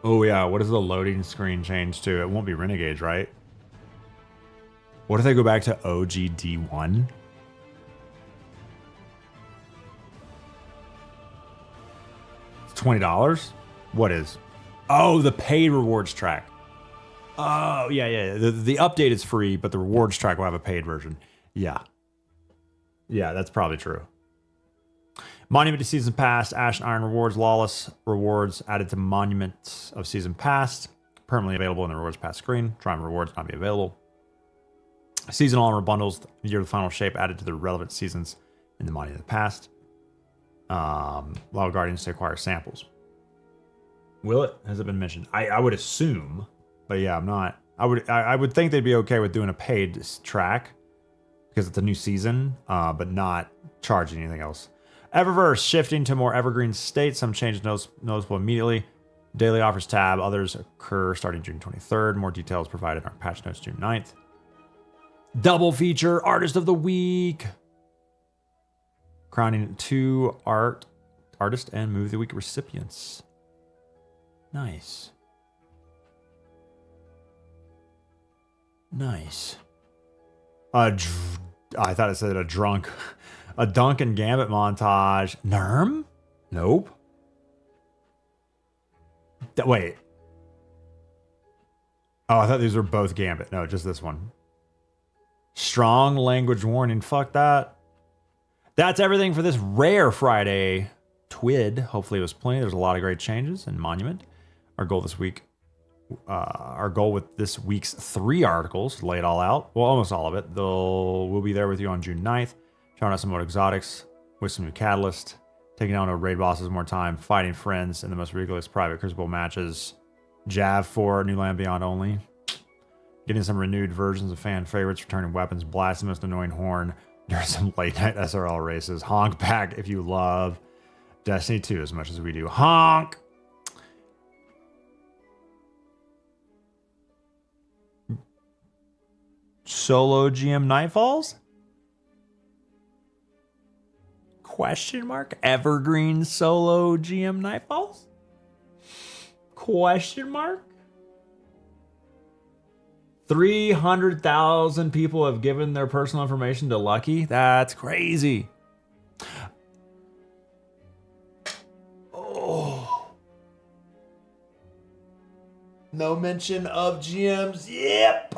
Oh, yeah. What does the loading screen change to? It won't be Renegades, right? What if they go back to OGD1? It's $20? What is? Oh, the paid rewards track. Oh, yeah. The update is free, but the rewards track will have a paid version. Yeah. Yeah, that's probably true. Monument to Season Past, Ash and Iron rewards, Lawless rewards added to Monuments of Season Past. Permanently available in the Rewards Pass screen. Triumph rewards not be available. Seasonal armor bundles, Year of the Final Shape added to the relevant seasons in the Monument of the Past. Allow Guardians to acquire samples. Will it? Has it been mentioned? I would assume, but yeah, I'm not. I would think they'd be okay with doing a paid track because it's a new season, but not charging anything else. Eververse shifting to more evergreen state. Some changes noticeable immediately. Daily offers tab. Others occur starting June 23rd. More details provided in our patch notes June 9th. Double feature Artist of the Week. Crowning 2 artist and Movie of the Week recipients. Nice. Nice. I thought it said a Duncan Gambit montage. Nerm? Nope. Wait. Oh, I thought these were both Gambit. No, just this one. Strong language warning. Fuck that. That's everything for this rare Friday TWID. Hopefully it was plenty. There's a lot of great changes in Monument. Our goal this week, with this week's 3 articles, lay it all out. Well, almost all of it. We'll be there with you on June 9th. Showing us some more exotics with some new catalyst. Taking down raid bosses more time. Fighting friends in the most rigorous private Crucible matches. Jav 4, New Land Beyond only. Getting some renewed versions of fan favorites. Returning weapons. Blast the most annoying horn during some late night SRL races. Honk back if you love Destiny 2 as much as we do. Honk! Solo GM Nightfalls? Question mark? Evergreen solo GM Nightfalls? Question mark? 300,000 people have given their personal information to Lucky? That's crazy. Oh. No mention of GMs. Yep.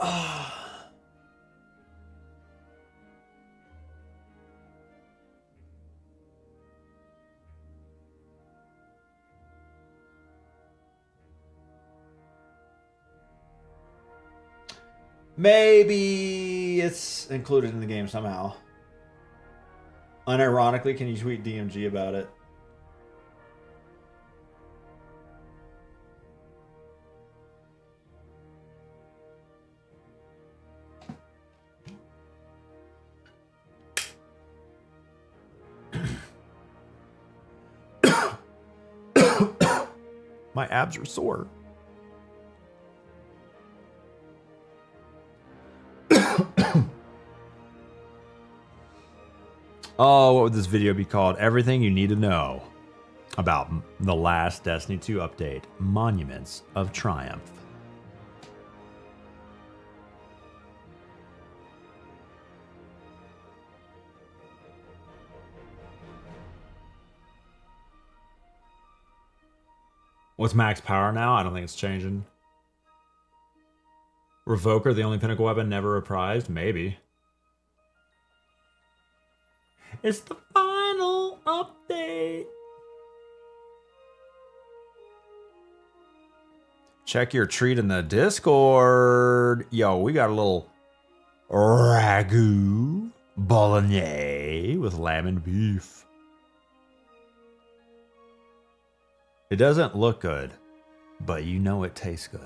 Maybe it's included in the game somehow. Unironically, can you tweet DMG about it? My abs are sore. Oh, what would this video be called? Everything you need to know about the last Destiny 2 update, Monuments of Triumph. What's max power now? I don't think it's changing. Revoker, the only pinnacle weapon never reprised? Maybe. It's the final update. Check your treat in the Discord. Yo, we got a little ragu bolognese with lamb and beef. It doesn't look good, but you know it tastes good.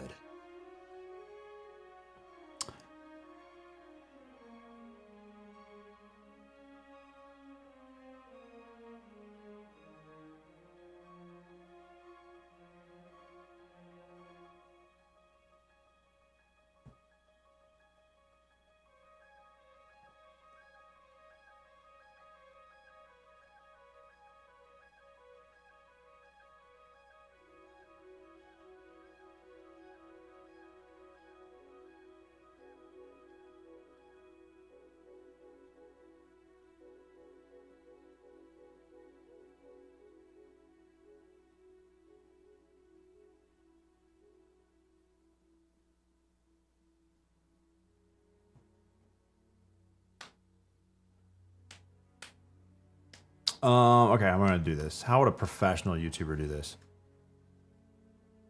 Okay, I'm gonna do this. How would a professional YouTuber do this?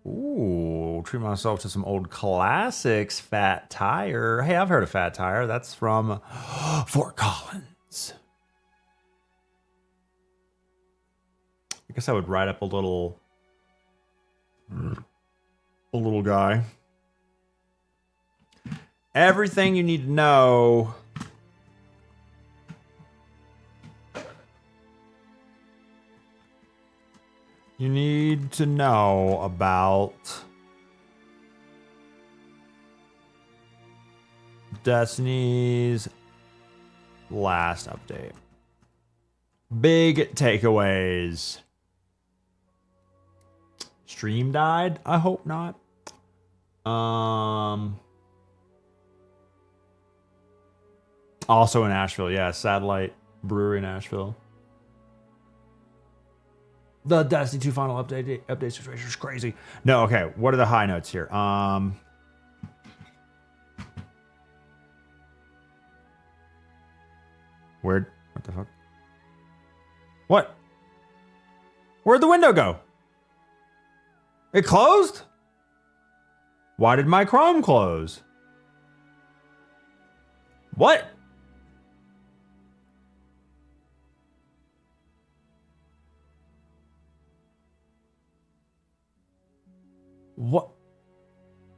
Ooh, treat myself to some old classics. Fat Tire. Hey, I've heard of Fat Tire. That's from Fort Collins. I guess I would write up a little guy. Everything you need to know. You need to know about Destiny's last update. Big takeaways. Stream died? I hope not. Also in Asheville, yeah, Satellite Brewery in Asheville. The Destiny 2 final update situation is crazy. No, okay. What are the high notes here? Weird. What the fuck? What? Where'd the window go? It closed? Why did my Chrome close? What? What?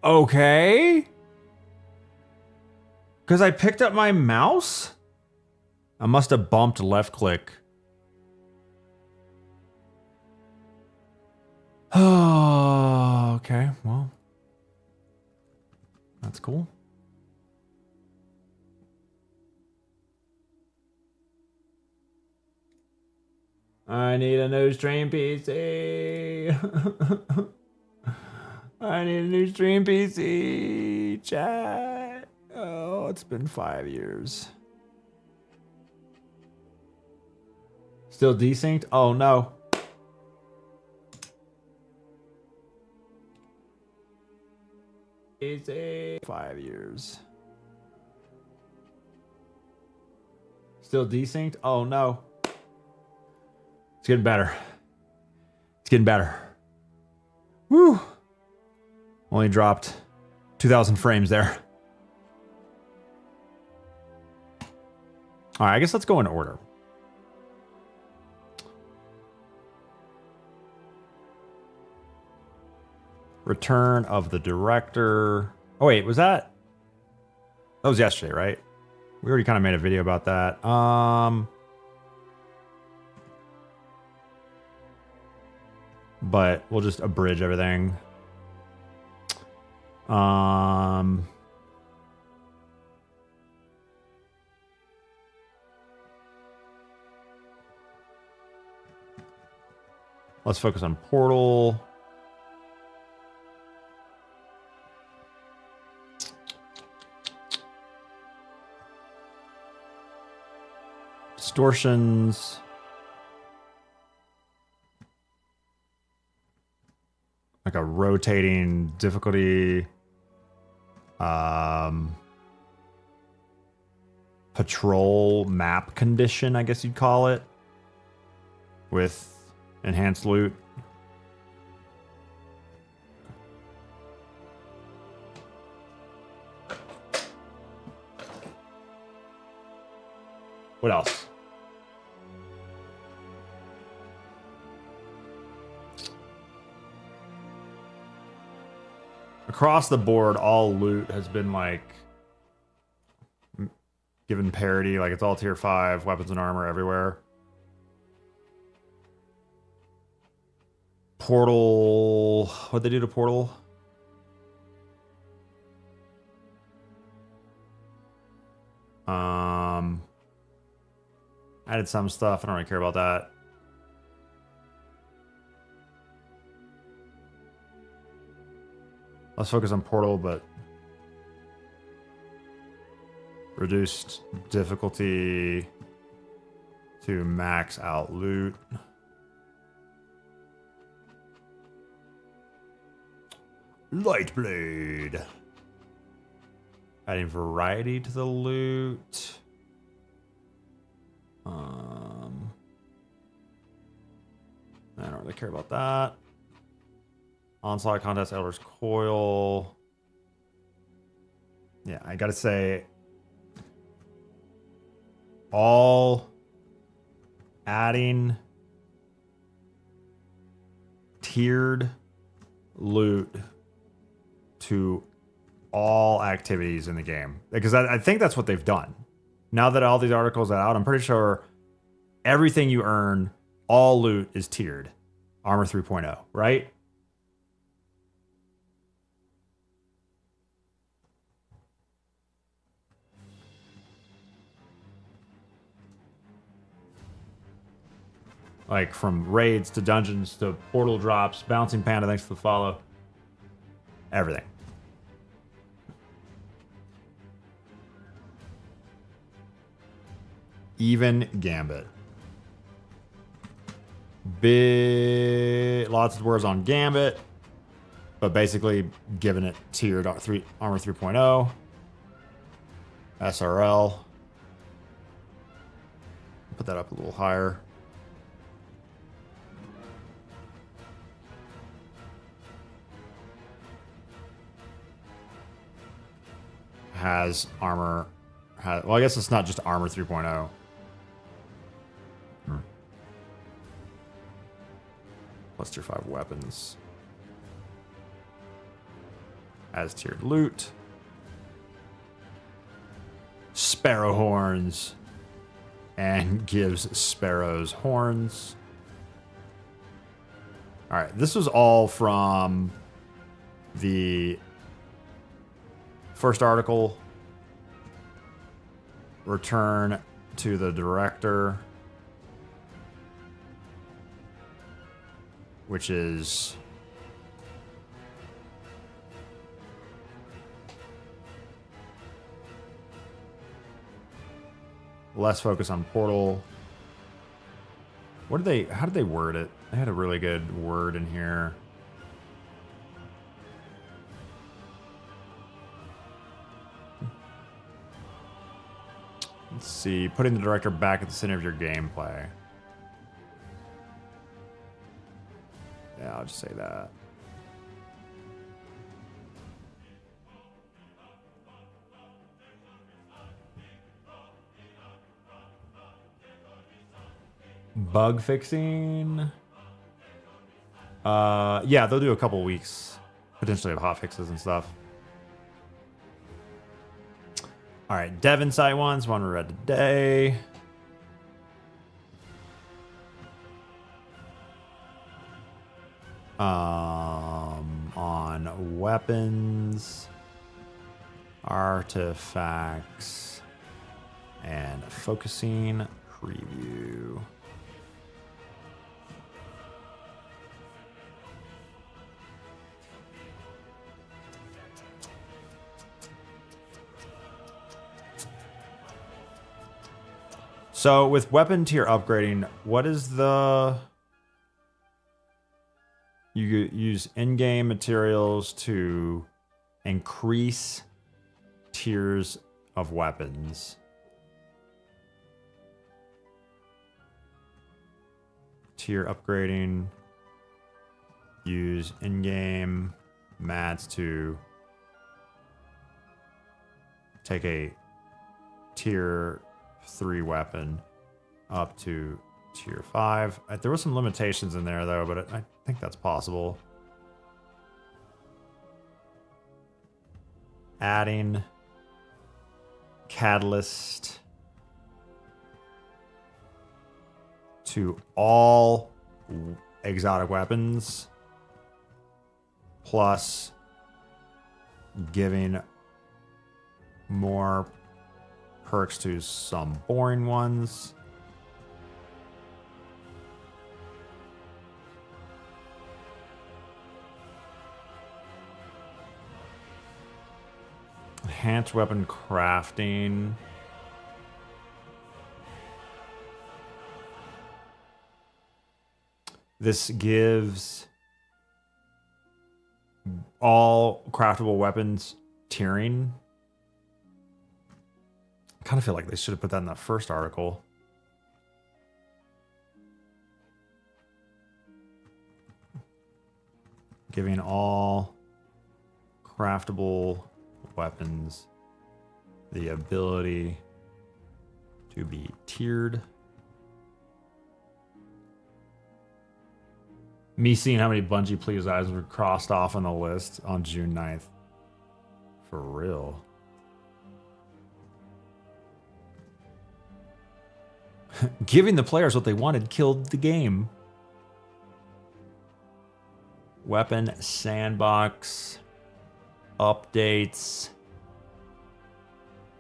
Okay. Because I picked up my mouse? I must have bumped left click. Oh, okay. Well, that's cool. I need a new stream PC. I need a new stream PC. Chat. Oh, it's been 5 years. Still desynced? Oh, no. Easy. 5 years. Still desynced? Oh, no. It's getting better. It's getting better. Woo. Only dropped 2,000 frames there. All right, I guess let's go in order. Return of the Director. Oh, wait, was that? That was yesterday, right? We already kind of made a video about that. But we'll just abridge everything. Let's focus on Portal. Distortions. Like a rotating difficulty. Patrol map condition, I guess you'd call it. With enhanced loot. What else? Across the board, all loot has been like given parity, like it's all tier 5, weapons and armor everywhere. Portal, what'd they do to Portal? Added some stuff, I don't really care about that. Let's focus on Portal, but reduced difficulty to max out loot. Lightblade. Adding variety to the loot. really care about that. Onslaught contest, Elder's Coil. Yeah, I gotta say, all adding tiered loot to all activities in the game, because I think that's what they've done. Now that all these articles are out, I'm pretty sure everything you earn, all loot is tiered. Armor 3.0, right? Like from raids to dungeons to portal drops, bouncing panda, thanks for the follow. Everything. Even Gambit. Lots of words on Gambit, but basically giving it tiered armor 3.0, SRL. Put that up a little higher. Has armor. Well, I guess it's not just armor 3.0. Plus tier 5 weapons. As tiered loot. Sparrow horns. And gives sparrows horns. Alright, this was all from the first article. Return to the director. Which is less focus on portal. How did they word it? They had a really good word in here. Let's see, putting the director back at the center of your gameplay. Yeah, I'll just say that. Bug fixing. Yeah, they'll do a couple weeks, potentially of hot fixes and stuff. All right, dev insight ones, one we read today. On weapons, artifacts, and focusing preview. So with weapon tier upgrading, what is the... You use in-game materials to increase tiers of weapons. Tier upgrading. Use in-game mats to take a tier 3 weapon up to tier 5. There were some limitations in there though, but I think that's possible. Adding catalyst to all exotic weapons, plus giving more perks to some boring ones. Enhanced weapon crafting. This gives all craftable weapons tiering. I kind of feel like they should have put that in the first article. giving all craftable weapons the ability to be tiered. Me seeing how many Bungie Please items were crossed off on the list on June 9th. For real. Giving the players what they wanted killed the game. Weapon sandbox updates.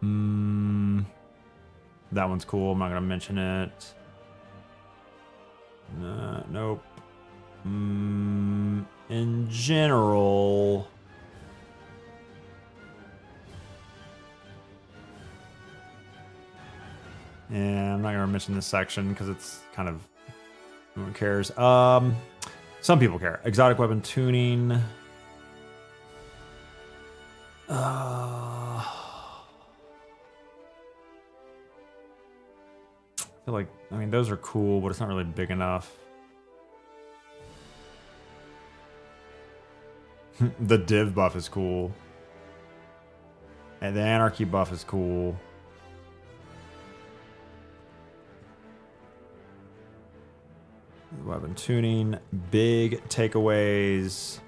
That one's cool. I'm not gonna mention it. Nope. In general, yeah, I'm not gonna mention this section because it's kind of, no one cares. Some people care. Exotic weapon tuning. I feel like, I mean, those are cool, but it's not really big enough. The div buff is cool. And the anarchy buff is cool. Weapon tuning, big takeaways.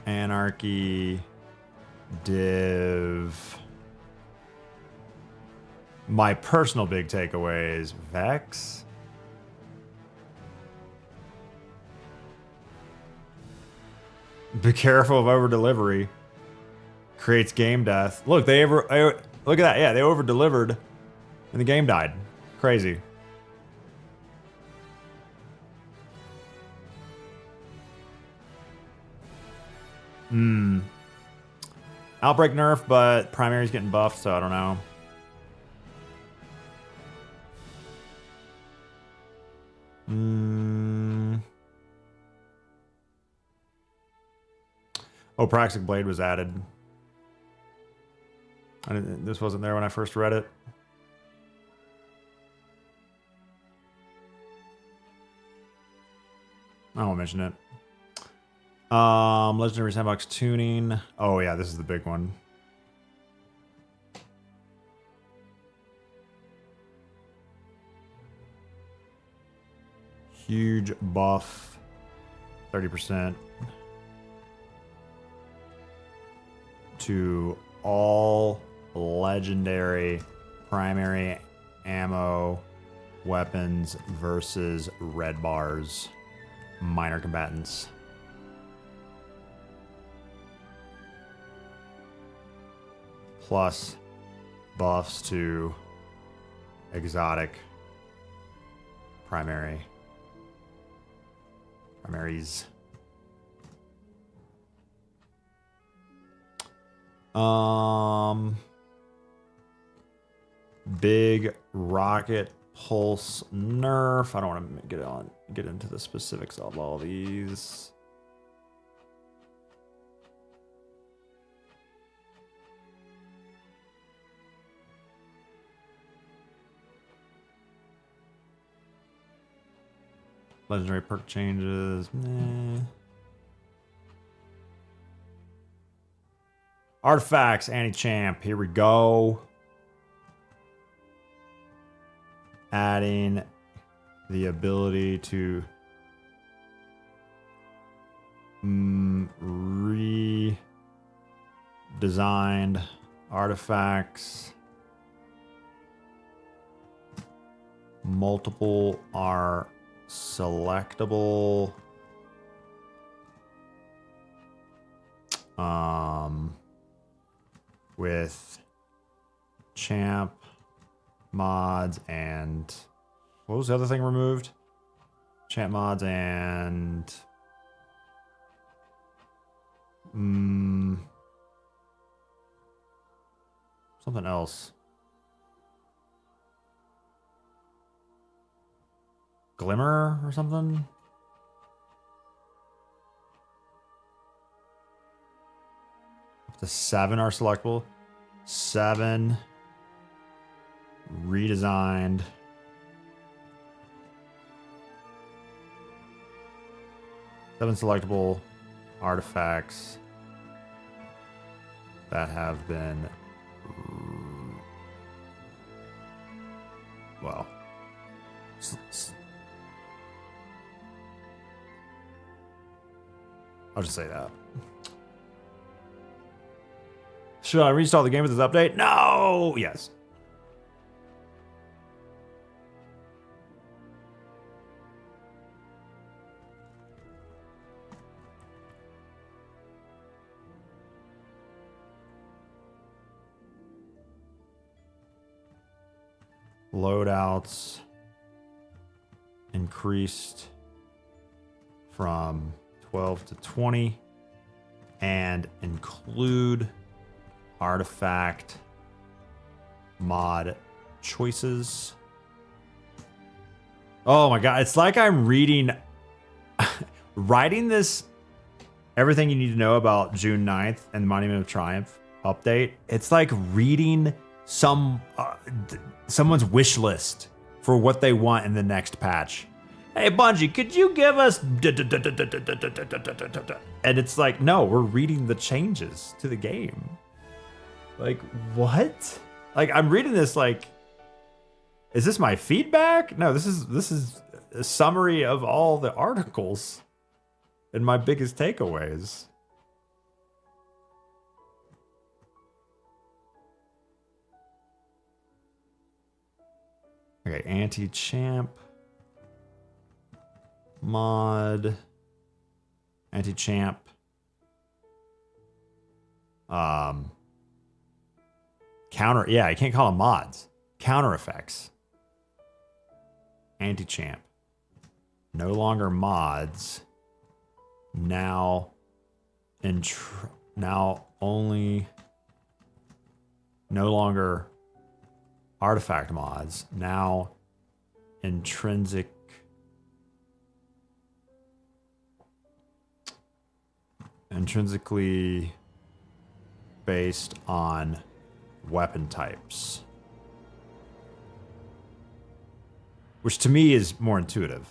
Anarchy, div. My personal big takeaways, Vex. Be careful of over delivery. Creates game death. Look, look at that. Yeah, they over delivered and the game died. Crazy. Outbreak nerf, but primary's getting buffed, so I don't know. Oh, Praxic Blade was added. This wasn't there when I first read it. I won't mention it. Legendary Sandbox tuning. Oh yeah, this is the big one. Huge buff. 30%. To all legendary primary ammo weapons versus red bars minor combatants. Plus buffs to exotic primaries. Big rocket pulse nerf. I don't want to get into the specifics of all these. Legendary perk changes. Nah. Artifacts, anti-champ. Here we go. Adding the ability to redesigned artifacts. Multiple are selectable. With champ mods and what was the other thing removed? Champ mods and something else. Glimmer or something? Up to 7 are selectable. 7 redesigned 7 selectable artifacts that have been, well, I'll just say that. Should I reinstall the game with this update? No! Yes. Loadouts increased from 12 to 20 and include artifact mod choices. Oh my god, it's like I'm reading writing this everything you need to know about June 9th and the Monument of Triumph update. It's like reading someone's wish list for what they want in the next patch. Hey Bungie, could you give us and it's like, no, we're reading the changes to the game. Like, what? Like, I'm reading this like, is this my feedback? No, this is a summary of all the articles and my biggest takeaways. Okay, anti-champ mod, anti-champ, counter. Yeah, I can't call them mods. Counter effects. Anti-champ. No longer mods. Now, now only. No longer artifact mods. Now intrinsically based on weapon types, which to me is more intuitive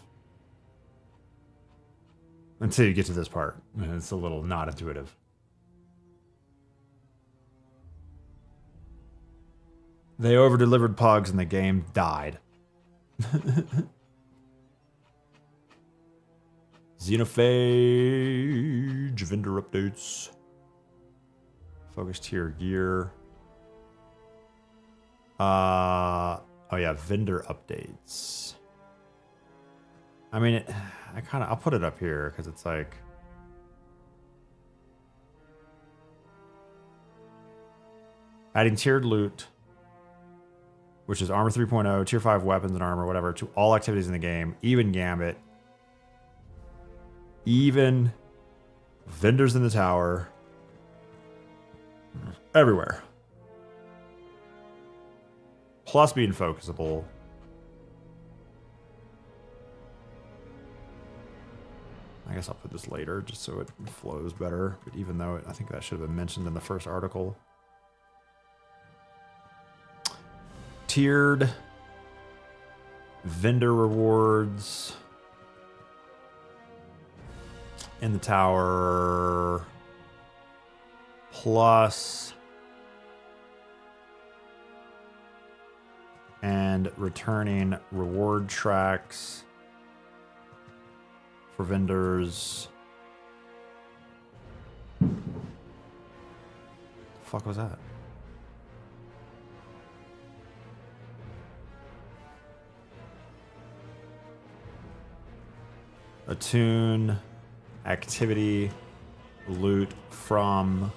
until you get to this part. It's a little not intuitive. They over-delivered pugs and the game died. Xenophage vendor updates. Focus tier gear. Oh yeah, vendor updates. I mean, I'll put it up here because it's like, adding tiered loot, which is armor 3.0, tier 5 weapons and armor, whatever, to all activities in the game, even gambit, even vendors in the tower, everywhere. Plus being focusable. I guess I'll put this later just so it flows better. But even though I think that should have been mentioned in the first article. Tiered vendor rewards in the tower, plus and returning reward tracks for vendors. The fuck was that? Attune activity loot from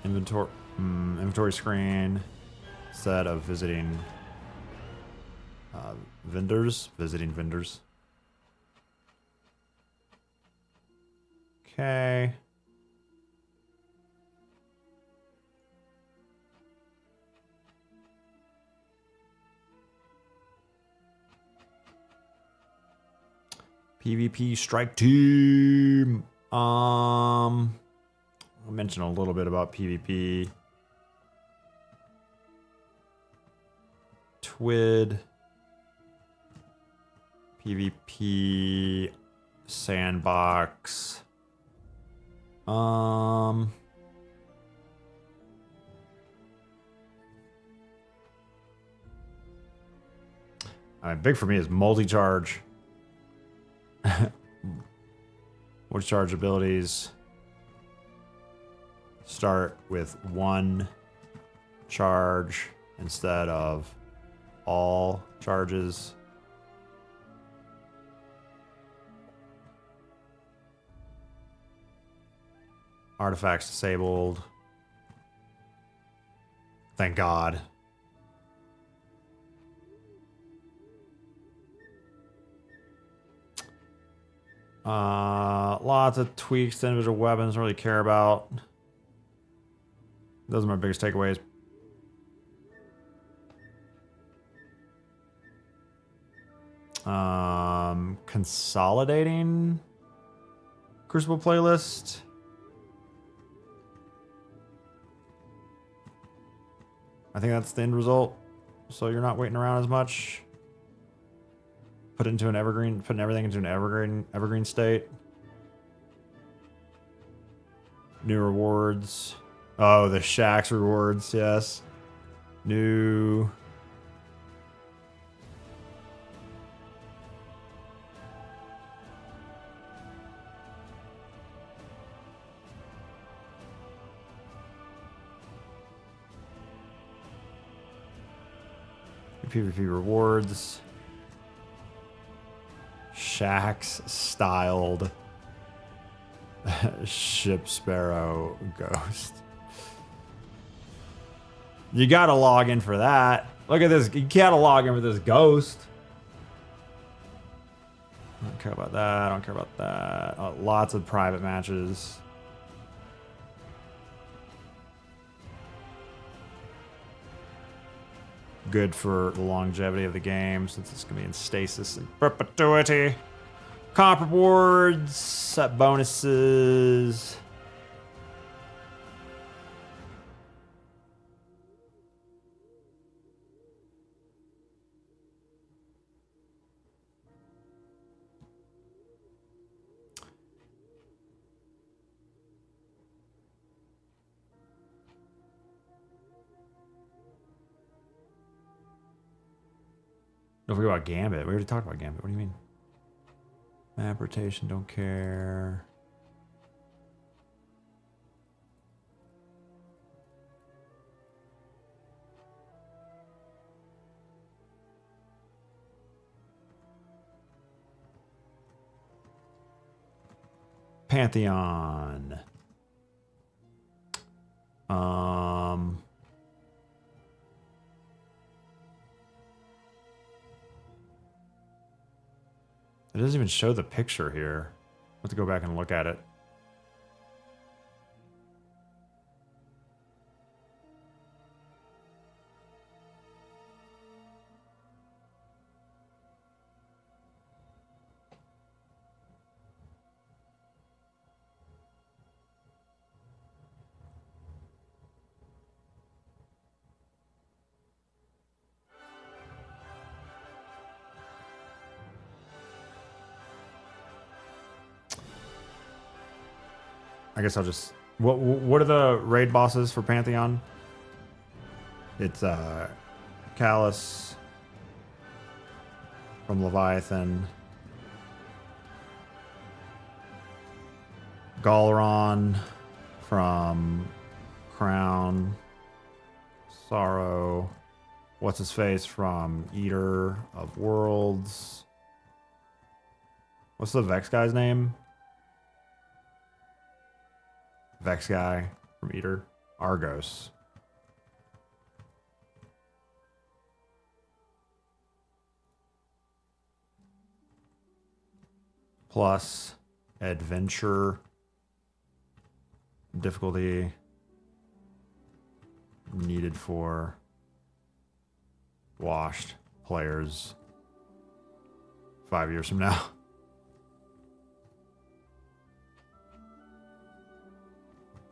inventory screen instead of visiting vendors. Okay. PvP strike team. I'll mention a little bit about PvP. TWID. PvP sandbox. Big for me is multi-charge. Multi-charge abilities start with one charge instead of all charges. Artifacts disabled. Thank God. Lots of tweaks to individual weapons. Don't really care about. Those are my biggest takeaways. Consolidating Crucible playlist. I think that's the end result. So you're not waiting around as much. Put it into an evergreen, putting everything into an evergreen state. New rewards. Oh, the Shaxx rewards, yes. New. PvP rewards. Shaxx styled Ship Sparrow Ghost. You gotta log in for that. Look at this. You gotta log in for this ghost. I don't care about that. I don't care about that. Lots of private matches. Good for the longevity of the game since it's going to be in stasis and perpetuity. Comp rewards, set bonuses. Don't forget about Gambit. We already talked about Gambit. What do you mean? Map rotation, don't care. Pantheon. It doesn't even show the picture here. I have to go back and look at it. I guess I'll just... What are the raid bosses for Pantheon? It's Callus from Leviathan. Galron from Crown. Sorrow. What's-his-face from Eater of Worlds. What's the Vex guy's name? Vex guy from Eater. Argos. Plus adventure difficulty needed for washed players 5 years from now.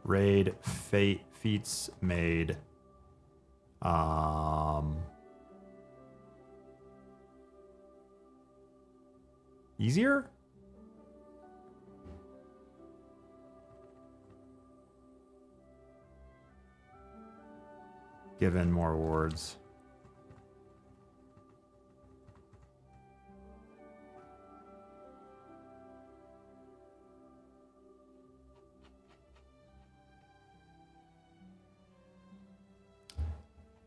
Raid feats made. Easier? Given more rewards.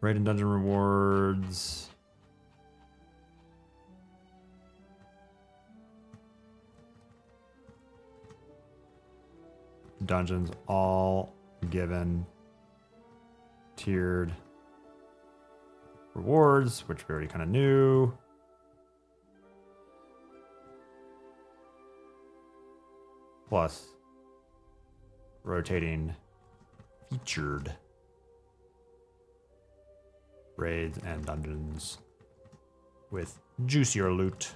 Raid and dungeon rewards. Dungeons all given tiered rewards, which we already kind of knew. Plus rotating featured raids and dungeons with juicier loot.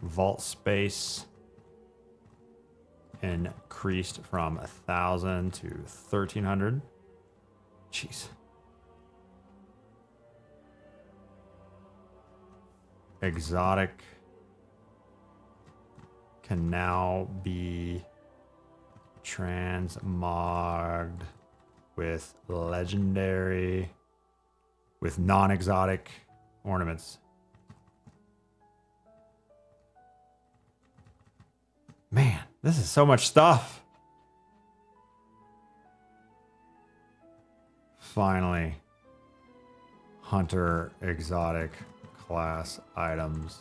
Vault space increased from 1,000 to 1,300. Jeez. Exotic can now be transmogged with legendary, with non-exotic ornaments. Man, this is so much stuff. Finally, hunter exotic class items.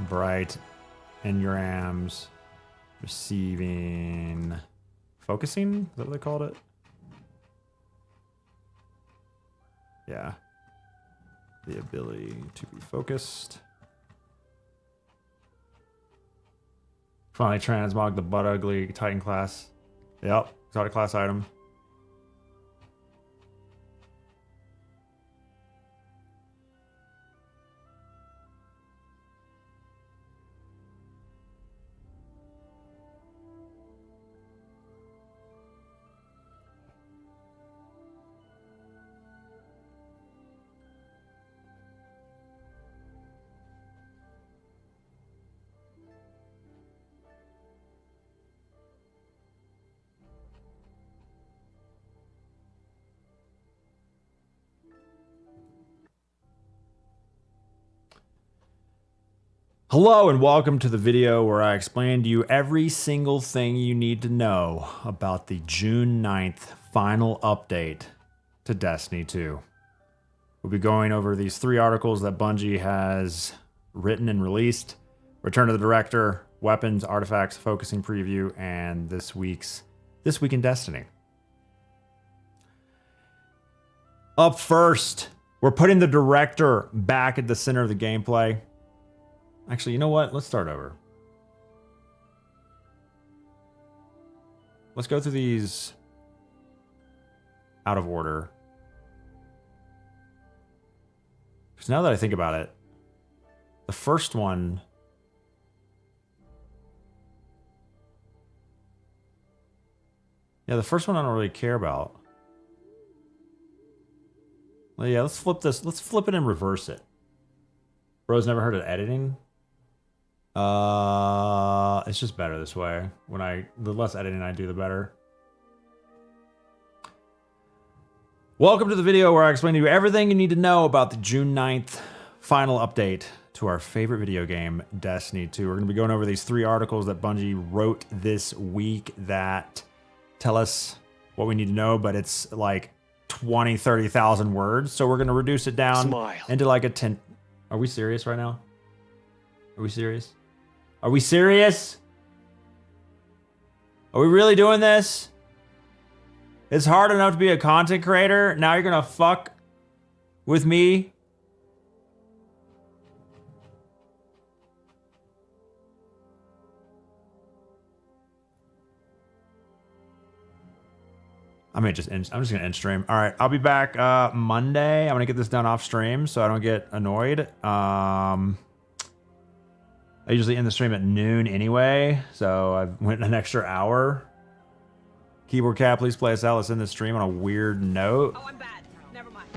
Bright engrams, receiving, focusing? Is that what they called it? Yeah. The ability to be focused. Finally transmog the butt ugly Titan class. Yep, exotic class item. Hello and welcome to the video where I explain to you every single thing you need to know about the June 9th final update to Destiny 2. We'll be going over these 3 articles that Bungie has written and released: Return to the Director, Weapons, Artifacts, Focusing Preview, and This Week in Destiny. Up first, we're putting the Director back at the center of the gameplay. Actually, you know what? Let's start over. Let's go through these out of order. Because now that I think about it, the first one... Yeah, the first one I don't really care about. Well, yeah, let's flip this. Let's flip it and reverse it. Bro's never heard of editing? It's just better this way. The less editing I do, the better. Welcome to the video where I explain to you everything you need to know about the June 9th final update to our favorite video game, Destiny 2. We're going to be going over these 3 articles that Bungie wrote this week that tell us what we need to know, but it's like 20, 30,000 words. So we're going to reduce it down into like a 10. Are we serious right now? Are we serious? Are we serious? Are we really doing this? It's hard enough to be a content creator. Now you're gonna fuck with me? I'm just gonna end stream. All right, I'll be back Monday. I'm gonna get this done off stream so I don't get annoyed. I usually end the stream at noon anyway, so I went an extra hour. Keyboard Cat, please play us out. Let's end the stream on a weird note. Oh, I'm bad. Never mind.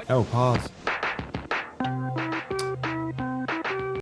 Oh, pause.